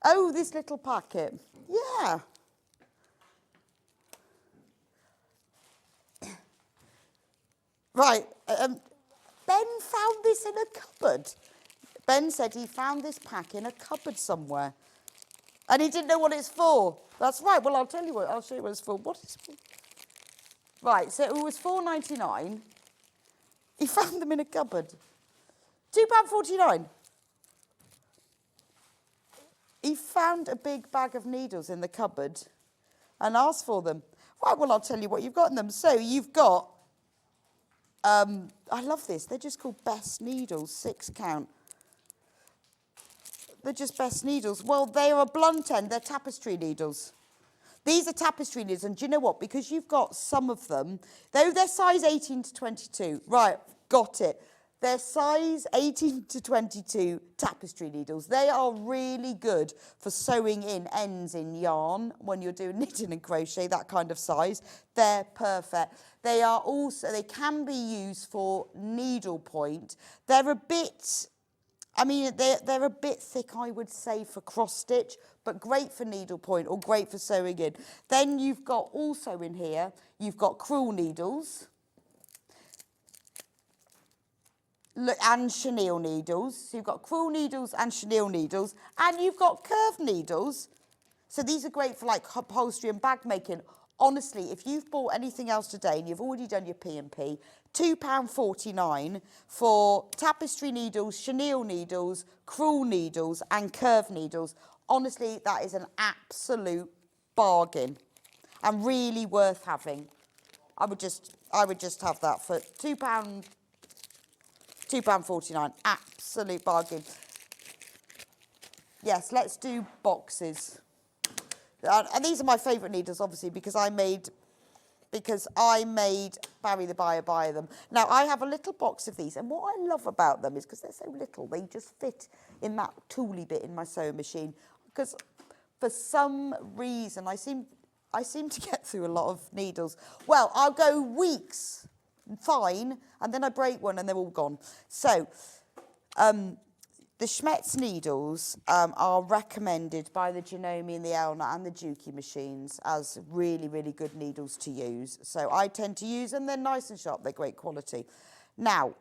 Oh, this little packet. Yeah. Right. Ben found this in a cupboard. Ben said he found this pack in a cupboard somewhere. And he didn't know what it's for. That's right. Well, I'll tell you what. I'll show you what it's for. What is it for? Right. So it was £4.99. He found them in a cupboard. £2.49. He found a big bag of needles in the cupboard and asked for them. Right, well, I'll tell you what you've got in them. So you've got, I love this. They're just called Best Needles, 6 count. They're just Best Needles. Well, they are a blunt end. They're tapestry needles. These are tapestry needles. And do you know what? Because you've got some of them, though they're size 18 to 22. Right, got it. They're size 18 to 22 tapestry needles. They are really good for sewing in ends in yarn when you're doing knitting and crochet, that kind of size. They're perfect. They are also, they can be used for needlepoint. They're a bit, I mean, they're a bit thick, I would say, for cross stitch, but great for needlepoint or great for sewing in. Then you've got also in here, you've got crewel needles. And chenille needles. So you've got crewel needles and chenille needles. And you've got curved needles. So these are great for like upholstery and bag making. Honestly, if you've bought anything else today and you've already done your P&P, £2.49 for tapestry needles, chenille needles, crewel needles and curved needles. Honestly, that is an absolute bargain and really worth having. I would just have that for £2.49, absolute bargain. Yes, let's do boxes. And these are my favourite needles, obviously, because I made Barry the Buyer buy them. Now, I have a little box of these, and what I love about them is because they're so little, they just fit in that tooly bit in my sewing machine. Because for some reason, I seem to get through a lot of needles. Well, I'll go weeks fine, and then I break one and they're all gone. So the Schmetz needles are recommended by the Janome and the Elna and the Juki machines as really, really good needles to use. So I tend to use them. They're nice and sharp. They're great quality. Now,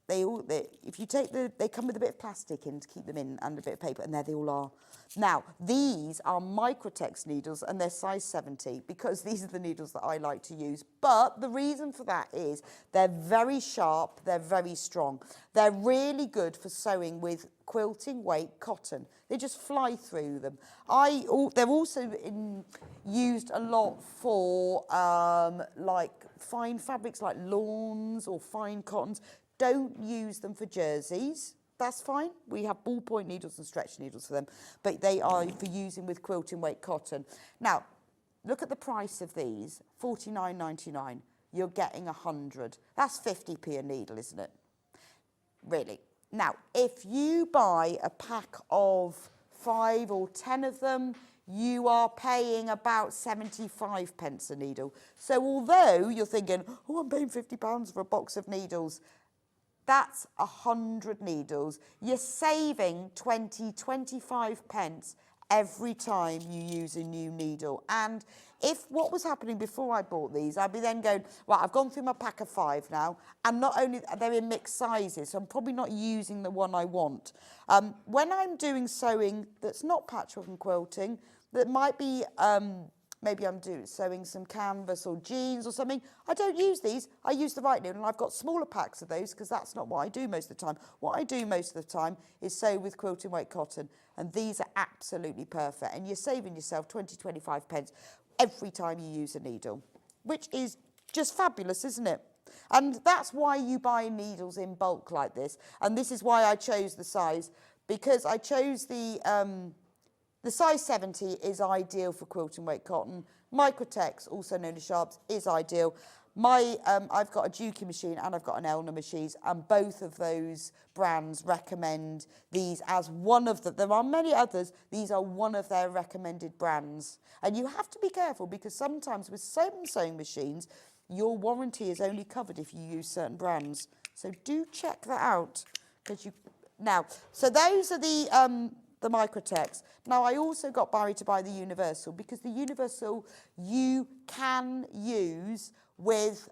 they come with a bit of plastic in to keep them in and a bit of paper, and there they all are. Now, these are Microtex needles, and they're size 70, because these are the needles that I like to use. But the reason for that is they're very sharp, they're very strong. They're really good for sewing with quilting weight cotton. They just fly through them. They're also used a lot for like fine fabrics like lawns or fine cottons. Don't use them for jerseys. That's fine. We have ballpoint needles and stretch needles for them, but they are for using with quilting weight cotton. Now, look at the price of these, $49.99. You're getting 100. That's 50p a needle, isn't it? Really. Now, if you buy a pack of 5 or 10 of them, you are paying about 75 pence a needle. So although you're thinking, oh, I'm paying £50 for a box of needles, that's 100 needles. You're saving 20, 25 pence every time you use a new needle. And if what was happening before I bought these, I'd be then going, right, I've gone through my pack of 5 now, and not only they're in mixed sizes, so I'm probably not using the one I want. When I'm doing sewing that's not patchwork and quilting, that might be, maybe I'm sewing some canvas or jeans or something, I don't use these, I use the right needle, and I've got smaller packs of those because that's not what I do most of the time. What I do most of the time is sew with quilting weight cotton, and these are absolutely perfect, and you're saving yourself 20-25 pence every time you use a needle, which is just fabulous, isn't it? And that's why you buy needles in bulk like this, and this is why I chose the size, because I chose the size 70 is ideal for quilting weight cotton. Microtex, also known as Sharps, is ideal. I've got a Juki machine and I've got an Elna machine, and both of those brands recommend these as one of them. There are many others. These are one of their recommended brands. And you have to be careful because sometimes with some sewing machines, your warranty is only covered if you use certain brands. So do check that out. So those are the Microtex. Now, I also got Barry to buy the Universal because the Universal you can use with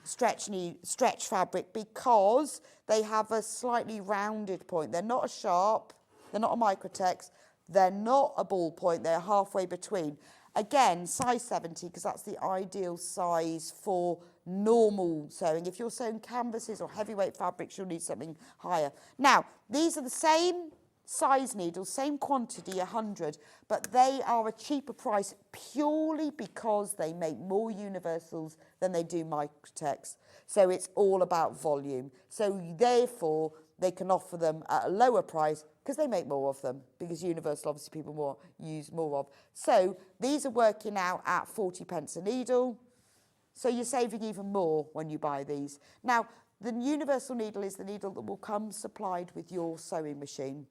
stretch fabric because they have a slightly rounded point. They're not a sharp, they're not a Microtex, they're not a ball point, they're halfway between. Again, size 70 because that's the ideal size for normal sewing. If you're sewing canvases or heavyweight fabrics, you'll need something higher. Now, these are the same size needles, same quantity, 100, but they are a cheaper price purely because they make more universals than they do Microtex. So it's all about volume. So therefore, they can offer them at a lower price because they make more of them, because universal obviously people use more of. So these are working out at 40 pence a needle. So you're saving even more when you buy these. Now, the universal needle is the needle that will come supplied with your sewing machine.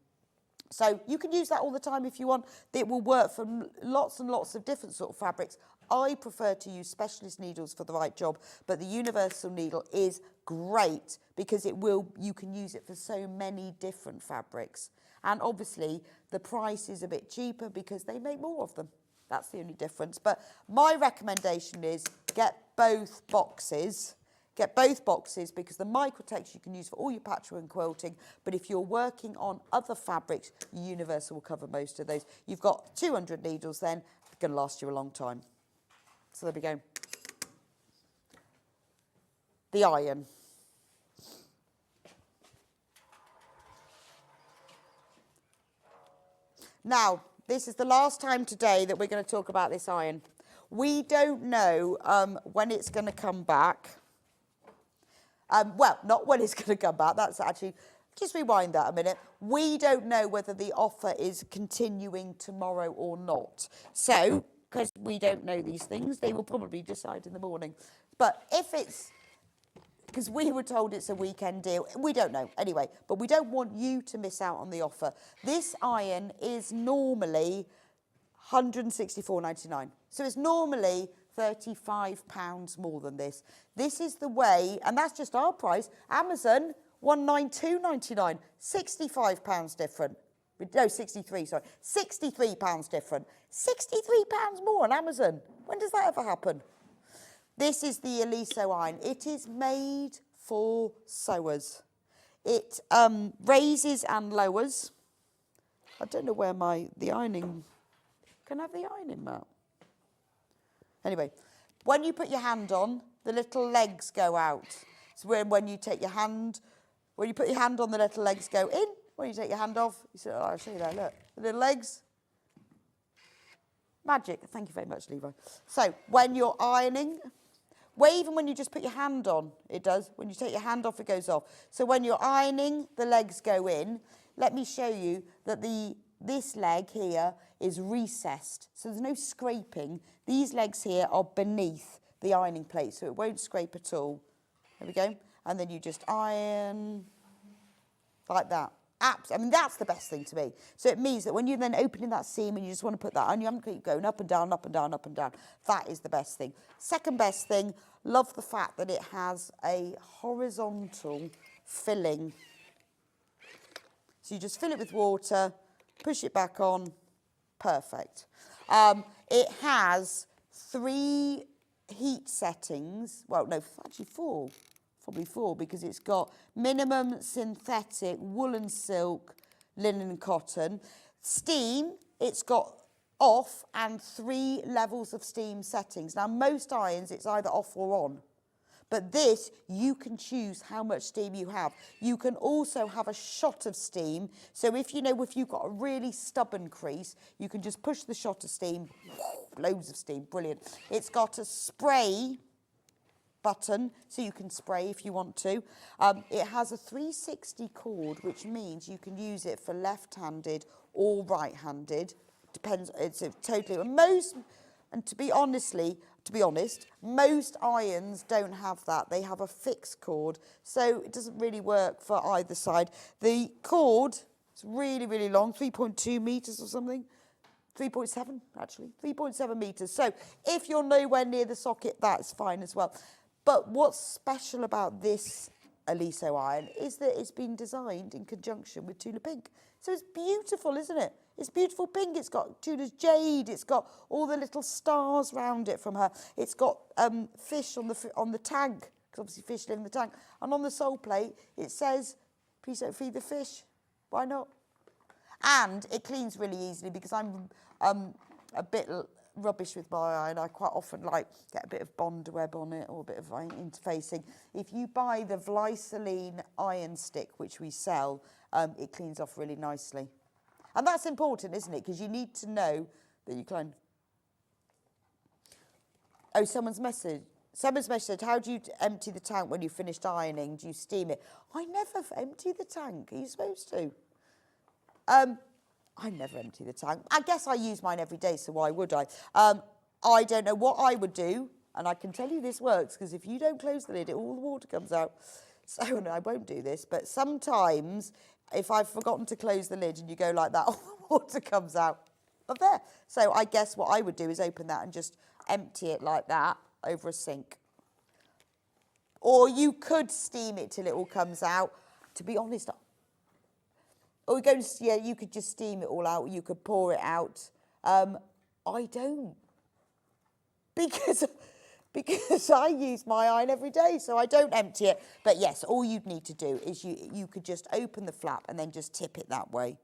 So you can use that all the time if you want. It will work for lots and lots of different sort of fabrics. I prefer to use specialist needles for the right job, but the universal needle is great because you can use it for so many different fabrics. And obviously the price is a bit cheaper because they make more of them. That's the only difference. But my recommendation is get both boxes. Get both boxes because the Microtex you can use for all your patchwork and quilting, but if you're working on other fabrics, Universal will cover most of those. You've got 200 needles then, it's going to last you a long time. So there we go. The iron. Now, this is the last time today that we're going to talk about this iron. We don't know when it's going to come back. Well, not when it's going to come back. That's actually, just rewind that a minute. We don't know whether the offer is continuing tomorrow or not. So, because we don't know these things, they will probably decide in the morning. But if it's, because we were told it's a weekend deal, we don't know. Anyway, but we don't want you to miss out on the offer. This iron is normally £164.99. So it's normally £35 more than this. This is the way, and that's just our price. Amazon, £192.99, £65 different. No, 63, sorry. £63 different. £63 more on Amazon. When does that ever happen? This is the Eliso iron. It is made for sewers. It raises and lowers. I don't know where the ironing, can I have the ironing mat? Anyway, when you put your hand on, the little legs go out. So when you take your hand, when you put your hand on, the little legs go in. When you take your hand off, you say, oh, I'll show you that, look. The little legs. Magic. Thank you very much, Levi. So when you're ironing, even when you just put your hand on, it does. When you take your hand off, it goes off. So when you're ironing, the legs go in. Let me show you that this leg here is recessed, so there's no scraping. These legs here are beneath the ironing plate, so it won't scrape at all. There we go. And then you just iron like that. I mean, that's the best thing to me. So it means that when you're then opening that seam and you just want to put that on, you haven't keep going up and down, up and down, up and down. That is the best thing. Second best thing, love the fact that it has a horizontal filling. So you just fill it with water, push it back on, perfect. It has 3 heat settings. Well, no, actually 4. Probably 4 because it's got minimum synthetic, woolen silk, linen and cotton. Steam, it's got off and 3 levels of steam settings. Now, most irons, it's either off or on. But this, you can choose how much steam you have. You can also have a shot of steam. So if you know, if you've got a really stubborn crease, you can just push the shot of steam, loads of steam, brilliant. It's got a spray button, so you can spray if you want to. It has a 360 cord, which means you can use it for left-handed or right-handed. Depends, it's totally, and to be honest, most irons don't have that. They have a fixed cord, so it doesn't really work for either side. The cord is really, really long, 3.2 metres or something. 3.7, actually, 3.7 metres. So if you're nowhere near the socket, that's fine as well. But what's special about this Aliso iron is that it's been designed in conjunction with Tula Pink. So it's beautiful, isn't it? It's beautiful pink. It's got Tula's jade. It's got all the little stars round it from her. It's got fish on the tank, because obviously fish live in the tank. And on the sole plate, it says, please don't feed the fish. Why not? And it cleans really easily because I'm a bit rubbish with my iron. I quite often get a bit of bond web on it or a bit of interfacing. If you buy the Glycerin iron stick, which we sell, it cleans off really nicely. And that's important, isn't it? Because you need to know that you can. Oh, someone's message said, how do you empty the tank when you've finished ironing? Do you steam it? I never empty the tank. Are you supposed to? I never empty the tank. I guess I use mine every day, so why would I? I don't know what I would do, and I can tell you this works, because if you don't close the lid, all the water comes out. So no, I won't do this, but sometimes if I've forgotten to close the lid and you go like that, all the water comes out of there. So I guess what I would do is open that and just empty it like that over a sink. Or you could steam it till it all comes out. To be honest, you could just steam it all out. You could pour it out. I don't. Because I use my iron every day, so I don't empty it. But yes, all you'd need to do is you could just open the flap and then just tip it that way.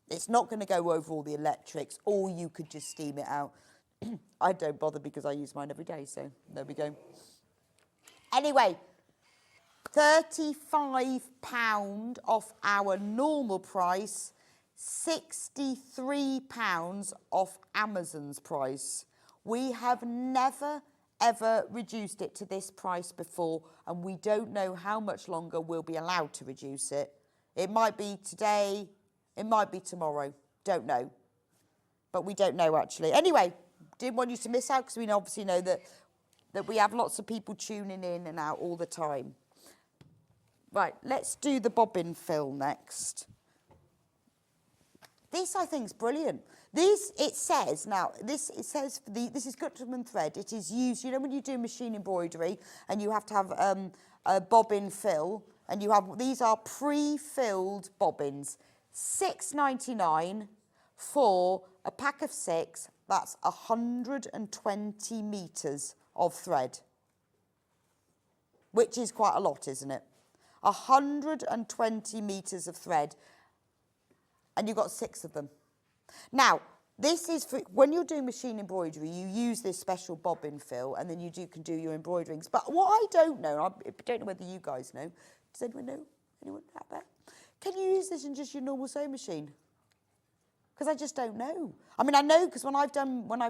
It's not going to go over all the electrics, or you could just steam it out. I don't bother because I use mine every day, so there we go. Anyway, £35 off our normal price, £63 off Amazon's price. We have never ever reduced it to this price before, and we don't know how much longer we'll be allowed to reduce it. It might be today, it might be tomorrow, don't know. But we don't know actually. Anyway, didn't want you to miss out because we obviously know that we have lots of people tuning in and out all the time. Right, let's do the bobbin fill next. This I think is brilliant. This is Gutterman thread. It is used, you know when you do machine embroidery and you have to have a bobbin fill, and these are pre-filled bobbins. £6.99 for a pack of 6, that's 120 metres of thread. Which is quite a lot, isn't it? 120 metres of thread, and you've got 6 of them. Now, this is for when you're doing machine embroidery, you use this special bobbin fill, and then you can do your embroiderings. But what I don't know, I don't know whether you guys know, does anyone know? Anyone out there? Can you use this in just your normal sewing machine? Because I just don't know. I mean, I know because when I've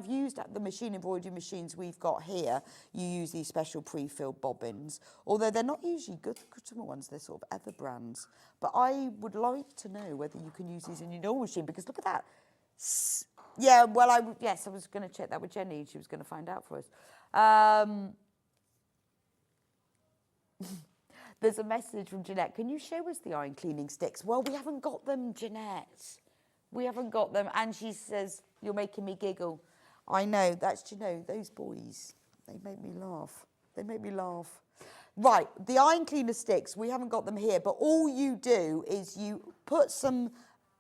used the machine embroidery machines we've got here, you use these special pre-filled bobbins. Although they're not usually good ones, they're sort of other brands. But I would like to know whether you can use these in your normal machine, because look at that. Yeah, well, I was going to check that with Jenny. She was going to find out for us. There's a message from Jeanette. Can you show us the iron cleaning sticks? Well, we haven't got them, Jeanette. We haven't got them. And she says, you're making me giggle. I know. Those boys, they make me laugh. They make me laugh. Right, the iron cleaner sticks, we haven't got them here, but all you do is you put some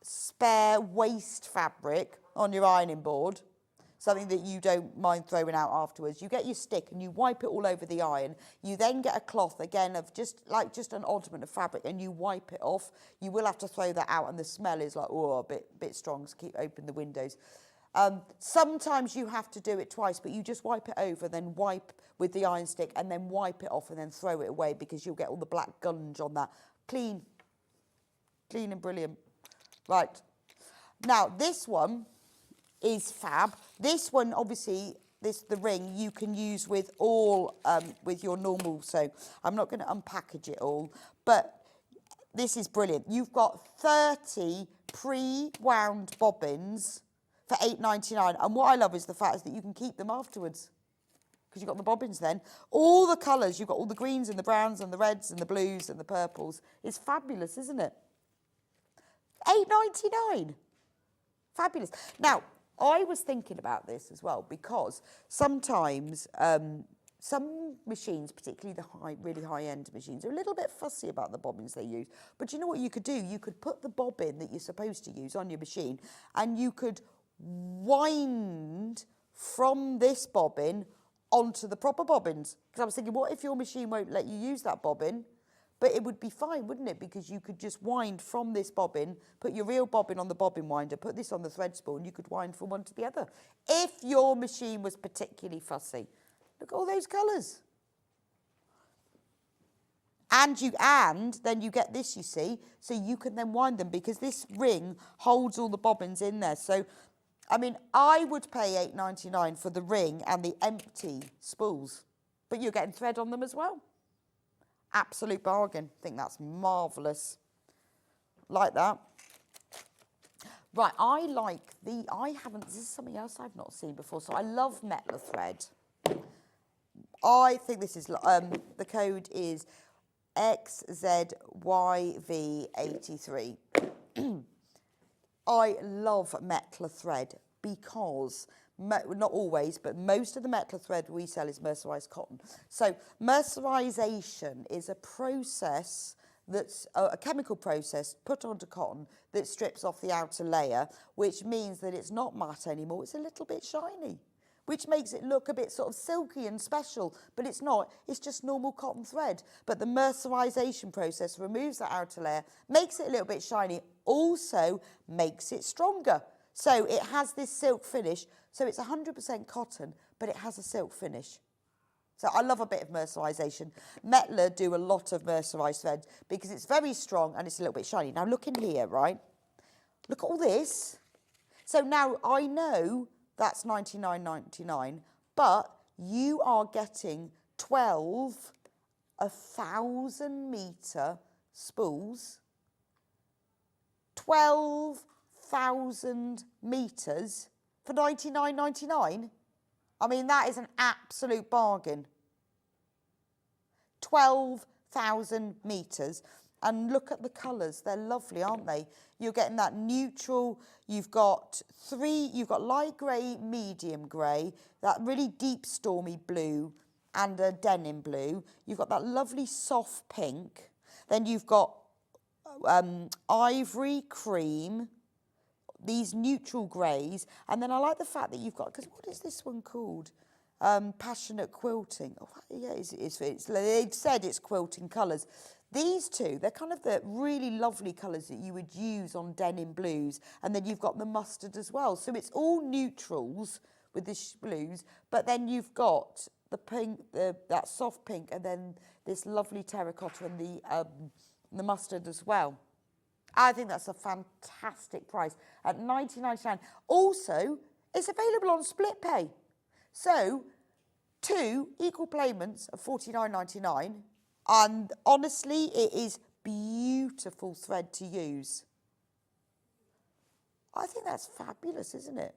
spare waste fabric on your ironing board, something that you don't mind throwing out afterwards. You get your stick and you wipe it all over the iron. You then get a cloth, again, of just an oddment of fabric, and you wipe it off. You will have to throw that out, and the smell is like, oh, a bit strong, so keep open the windows. Sometimes you have to do it twice, but you just wipe it over, then wipe with the iron stick, and then wipe it off, and then throw it away, because you'll get all the black gunge on that. Clean and brilliant. Right, now this one is fab. This one, obviously, the ring you can use with all, with your normal, so I'm not going to unpackage it all, but this is brilliant. You've got 30 pre-wound bobbins for £8.99, and what I love is the fact is that you can keep them afterwards, because you've got the bobbins then. All the colours, you've got all the greens and the browns and the reds and the blues and the purples. It's fabulous, isn't it? £8.99. Fabulous. Now, I was thinking about this as well, because sometimes some machines, particularly the really high-end machines, are a little bit fussy about the bobbins they use. But you know what you could do? You could put the bobbin that you're supposed to use on your machine, and you could wind from this bobbin onto the proper bobbins. Because I was thinking, what if your machine won't let you use that bobbin? But it would be fine, wouldn't it? Because you could just wind from this bobbin, put your real bobbin on the bobbin winder, put this on the thread spool, and you could wind from one to the other. If your machine was particularly fussy. Look at all those colours. And then you get this, you see, so you can then wind them, because this ring holds all the bobbins in there. So, I mean, I would pay £8.99 for the ring and the empty spools, but you're getting thread on them as well. Absolute bargain. I think that's marvellous. Like that. Right, this is something else I've not seen before. So I love Metler thread. I think this is, the code is XZYV83. I love Metler thread because, not always, but most of the Metler thread we sell is mercerised cotton. So mercerisation is a process that's a chemical process put onto cotton that strips off the outer layer, which means that it's not matte anymore, it's a little bit shiny, which makes it look a bit sort of silky and special, but it's not, it's just normal cotton thread. But the mercerisation process removes that outer layer, makes it a little bit shiny, also makes it stronger. So it has this silk finish, so it's 100% cotton, but it has a silk finish. So I love a bit of mercerisation. Metler do a lot of mercerised thread because it's very strong and it's a little bit shiny. Now look in here, right? Look at all this. So now I know that's £99.99, but you are getting 12 1,000-metre spools, 12,000 metres for £99.99. I mean, that is an absolute bargain. 12,000 metres. And look at the colours. They're lovely, aren't they? You're getting that neutral. You've got light grey, medium grey, that really deep stormy blue, and a denim blue. You've got that lovely soft pink. Then you've got ivory cream, these neutral greys, and then I like the fact that you've got, because what is this one called? Passionate quilting. Oh, yeah, they've said it's quilting colours. These two, they're kind of the really lovely colours that you would use on denim blues, and then you've got the mustard as well. So it's all neutrals with the blues, but then you've got the pink, that soft pink, and then this lovely terracotta and the mustard as well. I think that's a fantastic price at £99.99. Also, it's available on split pay. So, 2 equal payments of £49.99. And honestly, it is beautiful thread to use. I think that's fabulous, isn't it?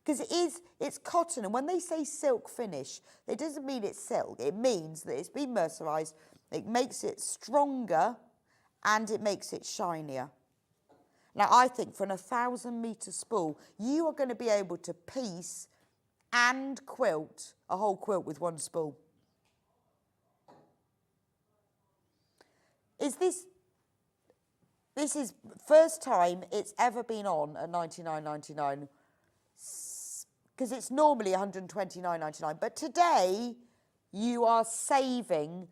Because it's cotton, and when they say silk finish, it doesn't mean it's silk. It means that it's been mercerised, it makes it stronger, and it makes it shinier. Now, I think for an 1,000-metre spool, you are going to be able to piece and quilt a whole quilt with one spool. This is first time it's ever been on at £99.99. because it's normally £129.99, but today you are saving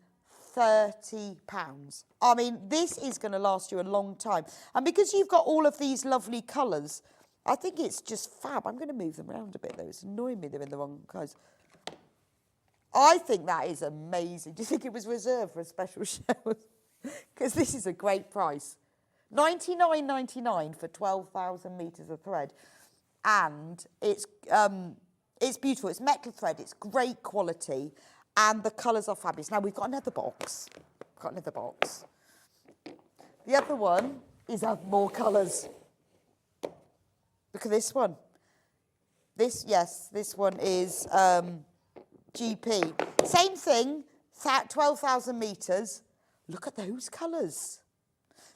£30. I mean, this is going to last you a long time. And because you've got all of these lovely colours, I think it's just fab. I'm going to move them around a bit, though. It's annoying me they're in the wrong colours. I think that is amazing. Do you think it was reserved for a special show? Because this is a great price. $99.99 for 12,000 metres of thread. And it's beautiful. It's metal thread. It's great quality. And the colours are fabulous. Now, we've got another box. The other one is more colours. Look at this one. This one is GP. Same thing, 12,000 metres. Look at those colours.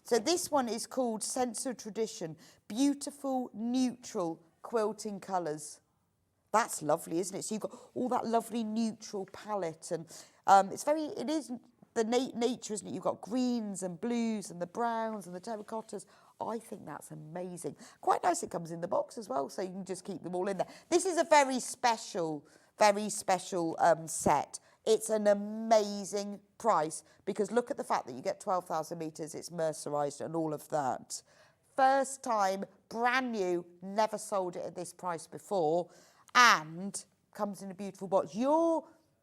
So this one is called Sense of Tradition. Beautiful, neutral quilting colours. That's lovely, isn't it? So you've got all that lovely neutral palette, and it is the nature, isn't it? You've got greens and blues and the browns and the terracottas. I think that's amazing. Quite nice it comes in the box as well, so you can just keep them all in there. This is a very special set. It's an amazing price because look at the fact that you get 12,000 metres, it's mercerised and all of that. First time, brand new, never sold it at this price before, and comes in a beautiful box.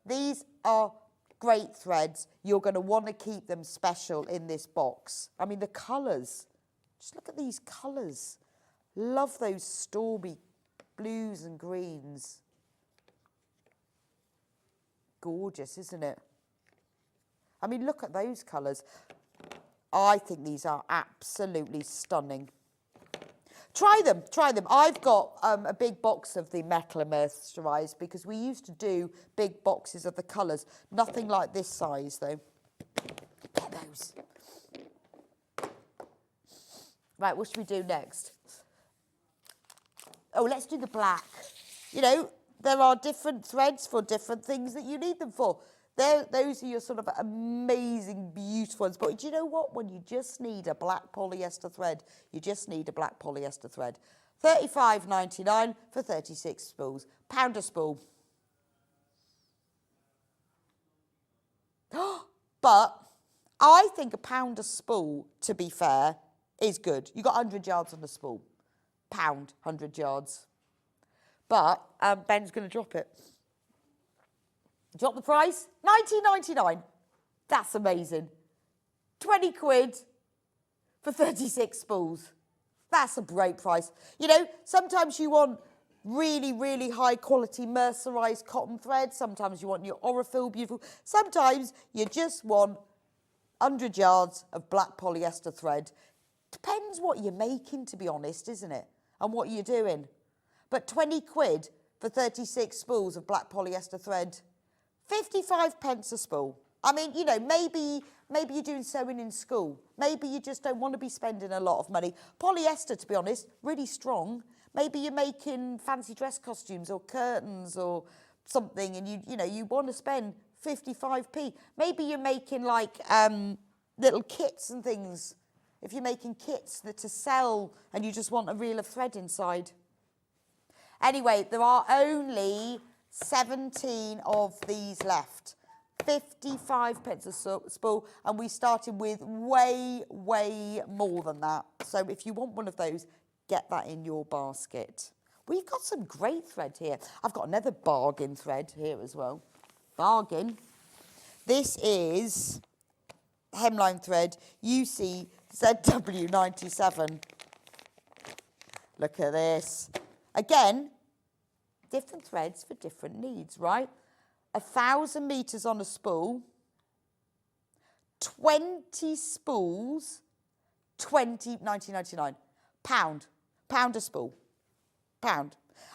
These are great threads. You're going to want to keep them special in this box. I mean, the colours. Just look at these colours. Love those stormy blues and greens. Gorgeous, isn't it? I mean, look at those colours. I think these are absolutely stunning. Try them. I've got a big box of the metal mercerised because we used to do big boxes of the colours. Nothing like this size, though. Get those. Right, what should we do next? Oh, let's do the black. You know, there are different threads for different things that you need them for. Those are your sort of amazing, beautiful ones. But do you know what? When you just need a black polyester thread, you just need a black polyester thread. $35.99 for 36 spools. £1 a spool. But I think £1 a spool, to be fair, is good. You got 100 yards on the spool. £1, 100 yards. But Ben's going to drop it. Drop the price, $19.99. That's amazing. 20 quid for 36 spools. That's a great price. You know, sometimes you want really, really high quality mercerised cotton thread. Sometimes you want your Orifil beautiful. Sometimes you just want 100 yards of black polyester thread. Depends what you're making, to be honest, isn't it? And what you're doing. But 20 quid for 36 spools of black polyester thread, 55p a spool. I mean, you know, maybe you're doing sewing in school. Maybe you just don't want to be spending a lot of money. Polyester, to be honest, really strong. Maybe you're making fancy dress costumes or curtains or something, and you want to spend 55p. Maybe you're making like little kits and things. If you're making kits to sell and you just want a reel of thread inside. Anyway, there are only 17 of these left. 55p a spool, and we started with way, way more than that. So if you want one of those, get that in your basket. We've got some great thread here. I've got another bargain thread here as well. Bargain. This is hemline thread, UC ZW97. Look at this. Again, different threads for different needs, right? 1,000 metres on a spool, 20 spools, £19.99. £1 a spool. £1.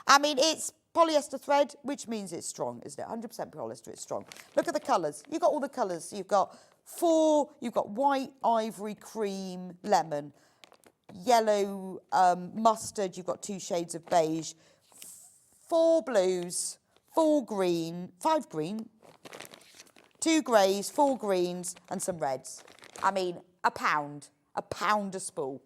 I mean, it's polyester thread, which means it's strong, isn't it? 100% polyester, it's strong. Look at the colours. You've got all the colours. You've got white, ivory, cream, lemon, yellow, mustard. You've got 2 shades of beige, 4 blues, 5 green, 2 greys, 4 greens, and some reds. I mean, £1 a spool.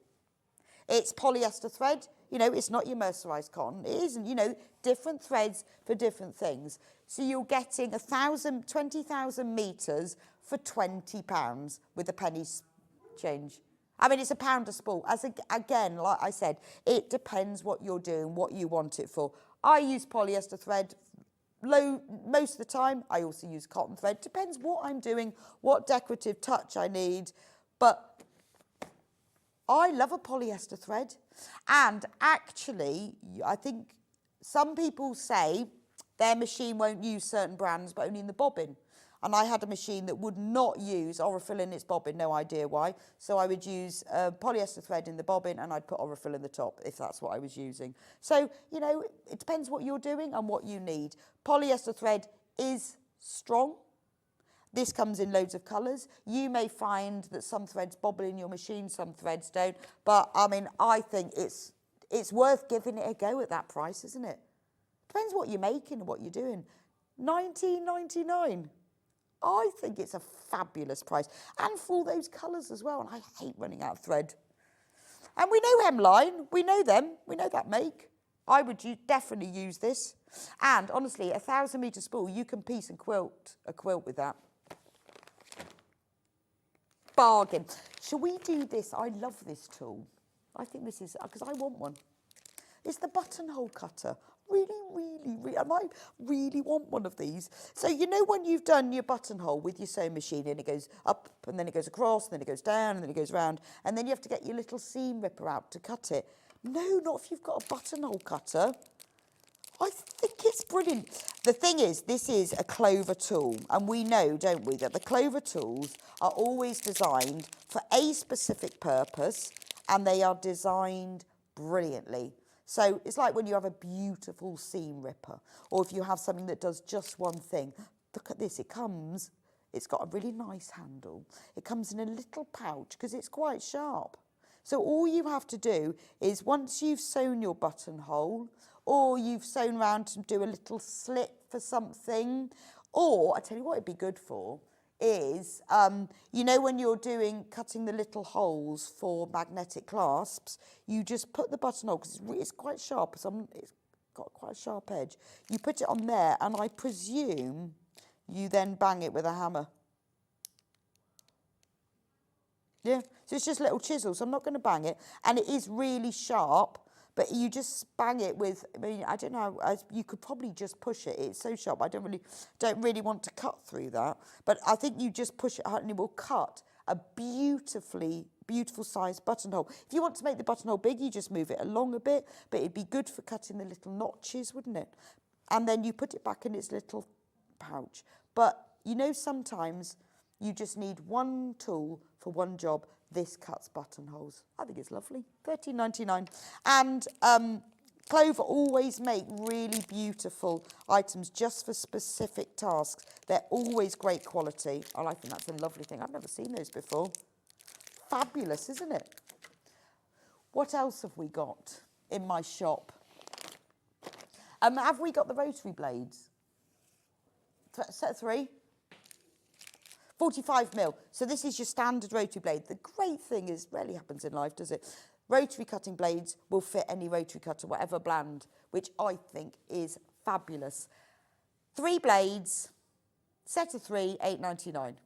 It's polyester thread. You know, it's not your mercerised cotton. It isn't, you know, different threads for different things. So you're getting 20,000 metres for £20 with a penny's change. I mean, it's £1 a spool. Again, like I said, it depends what you're doing, what you want it for. I use polyester thread most of the time. I also use cotton thread. Depends what I'm doing, what decorative touch I need. But I love a polyester thread. And actually, I think some people say their machine won't use certain brands, but only in the bobbin. And I had a machine that would not use Aurifil in its bobbin, no idea why. So I would use polyester thread in the bobbin and I'd put Aurifil in the top if that's what I was using. So, you know, it depends what you're doing and what you need. Polyester thread is strong. This comes in loads of colours. You may find that some threads bobble in your machine, some threads don't. But, I mean, I think it's worth giving it a go at that price, isn't it? Depends what you're making and what you're doing. £19.99. I think it's a fabulous price. And for all those colours as well. And I hate running out of thread. And we know Hemline. We know them. We know that make. I would definitely use this. And honestly, 1,000 metre spool, you can piece and quilt a quilt with that. Bargain. Shall we do this? I love this tool. I think this is, because I want one. It's the buttonhole cutter. Really, and I really want one of these. So, you know when you've done your buttonhole with your sewing machine and it goes up and then it goes across and then it goes down and then it goes round and then you have to get your little seam ripper out to cut it? No, not if you've got a buttonhole cutter. I think it's brilliant. The thing is, this is a clover tool and we know, don't we, that the clover tools are always designed for a specific purpose and they are designed brilliantly. So it's like when you have a beautiful seam ripper or if you have something that does just one thing. Look at this, it's got a really nice handle. It comes in a little pouch because it's quite sharp. So all you have to do is once you've sewn your buttonhole or you've sewn round to do a little slit for something, or I tell you what it'd be good for, is, you know when you're cutting the little holes for magnetic clasps, you just put the buttonhole, because it's quite sharp, it's got quite a sharp edge. You put it on there, and I presume you then bang it with a hammer. Yeah, so it's just little chisels, so I'm not going to bang it. And it is really sharp, but you just bang it with, I mean, I don't know, you could probably just push it. It's so sharp, I don't really want to cut through that. But I think you just push it out and it will cut a beautiful sized buttonhole. If you want to make the buttonhole big, you just move it along a bit, but it'd be good for cutting the little notches, wouldn't it? And then you put it back in its little pouch. But, you know, sometimes you just need one tool for one job. This cuts buttonholes. I think it's lovely. £13.99. And Clover always make really beautiful items just for specific tasks. They're always great quality. And I think that's a lovely thing. I've never seen those before. Fabulous, isn't it? What else have we got in my shop? Have we got the rotary blades? Set 3? 45mm. So this is your standard rotary blade. The great thing is, rarely happens in life, does it? Rotary cutting blades will fit any rotary cutter, whatever brand, which I think is fabulous. 3 blades, set of 3, £8.99.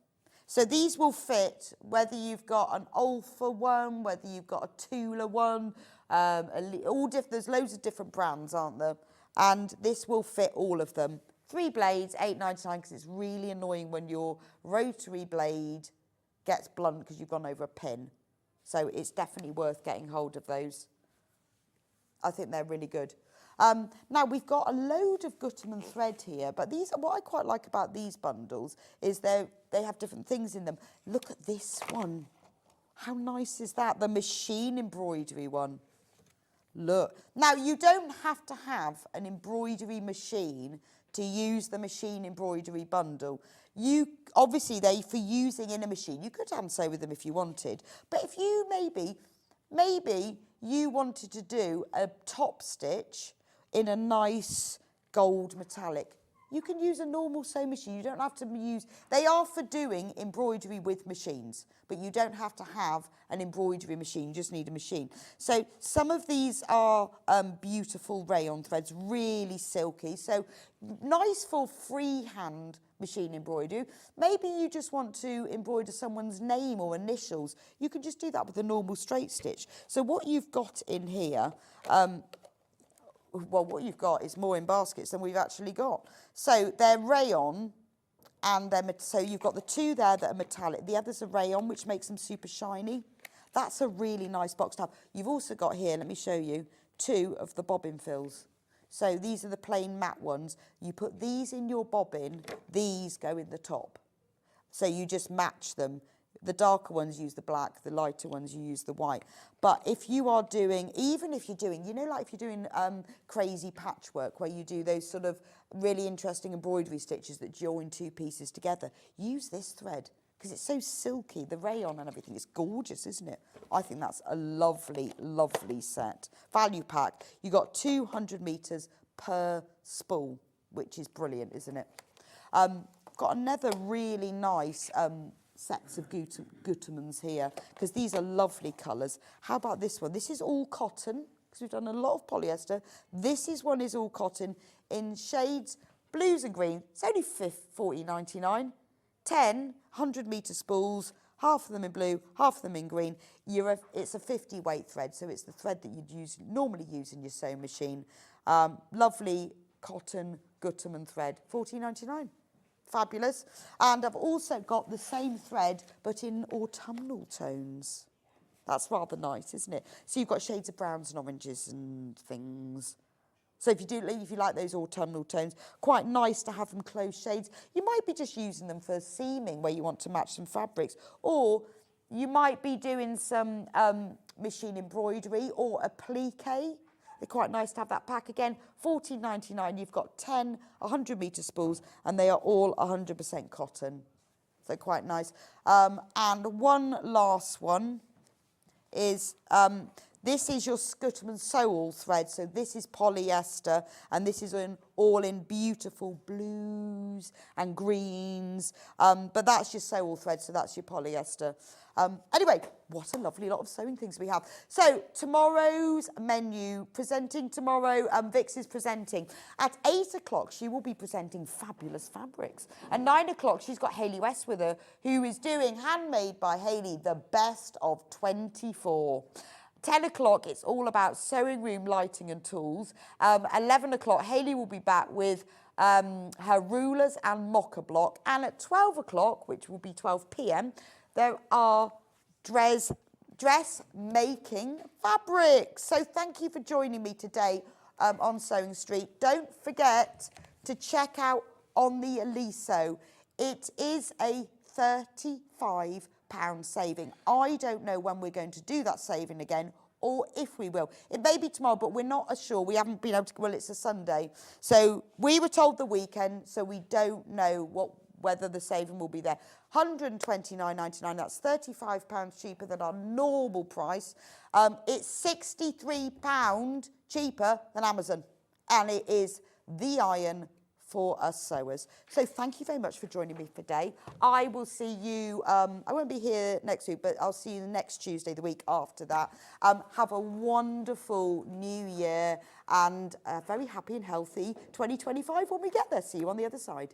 So these will fit whether you've got an Alpha one, whether you've got a Tula one, there's loads of different brands, aren't there? And this will fit all of them. 3 blades, £8.99, because it's really annoying when your rotary blade gets blunt because you've gone over a pin. So it's definitely worth getting hold of those. I think they're really good. Now, we've got a load of Gutermann thread here, but what I quite like about these bundles is they have different things in them. Look at this one. How nice is that? The machine embroidery one. Look. Now, you don't have to have an embroidery machine to use the machine embroidery bundle. Obviously, for using in a machine, you could hand sew with them if you wanted. But if you maybe you wanted to do a top stitch in a nice gold metallic, you can use a normal sewing machine. You don't have to use, they are for doing embroidery with machines, but you don't have to have an embroidery machine, you just need a machine. So some of these are beautiful rayon threads, really silky. So nice for freehand machine embroidery. Maybe you just want to embroider someone's name or initials. You can just do that with a normal straight stitch. So what you've got in here, well, what you've got is more in baskets than we've actually got. So they're rayon, and so you've got the two there that are metallic. The others are rayon, which makes them super shiny. That's a really nice box to have. You've also got here, let me show you, 2 of the bobbin fills. So these are the plain matte ones. You put these in your bobbin, these go in the top. So you just match them. The darker ones use the black, the lighter ones you use the white. But if you are doing, even if you're doing, you know, like if you're doing crazy patchwork where you do those sort of really interesting embroidery stitches that join 2 pieces together, use this thread because it's so silky, the rayon and everything. It's gorgeous, isn't it? I think that's a lovely, lovely set. Value pack. You got 200 metres per spool, which is brilliant, isn't it? Got another really nice sets of Gutermans here because these are lovely colours. How about this one? This is all cotton because we've done a lot of polyester. This one is all cotton in shades blues and green. It's only $40.99. 10 100-metre spools, half of them in blue, half of them in green. It's a 50 weight thread, so it's the thread that you'd normally use in your sewing machine. Lovely cotton Gutermann thread, $14.99. Fabulous. And I've also got the same thread, but in autumnal tones. That's rather nice, isn't it? So you've got shades of browns and oranges and things. So if you like those autumnal tones, quite nice to have them close shades. You might be just using them for seaming where you want to match some fabrics, or you might be doing some machine embroidery or applique. They're quite nice to have that pack. Again, $14.99. You've got 10 100-metre spools, and they are all 100% cotton. So quite nice. And one last one is, this is your Gutermann Sew-All thread. So this is polyester, and this is all in beautiful blues and greens. But that's your Sew-All thread, so that's your polyester. Anyway, what a lovely lot of sewing things we have. So tomorrow's menu, presenting tomorrow, Vix is presenting. At 8 o'clock, she will be presenting fabulous fabrics. At 9 o'clock, she's got Hayley West with her, who is doing Handmade by Hayley, the best of 24. 10 o'clock, it's all about sewing room lighting and tools. 11 o'clock, Hayley will be back with her rulers and mocker block. And at 12 o'clock, which will be 12 p.m, there are dressmaking fabrics. So thank you for joining me today on Sewing Street. Don't forget to check out on the Eliso. It is a £35 saving. I don't know when we're going to do that saving again, or if we will. It may be tomorrow, but we're not as sure. We haven't been able to, well, it's a Sunday. So we were told the weekend, so we don't know whether the saving will be there. $129.99, that's £35 cheaper than our normal price. It's £63 cheaper than Amazon, and it is the iron for us sewers. So thank you very much for joining me today. I will see you, I won't be here next week, but I'll see you next Tuesday, the week after that. Have a wonderful new year and a very happy and healthy 2025 when we get there. See you on the other side.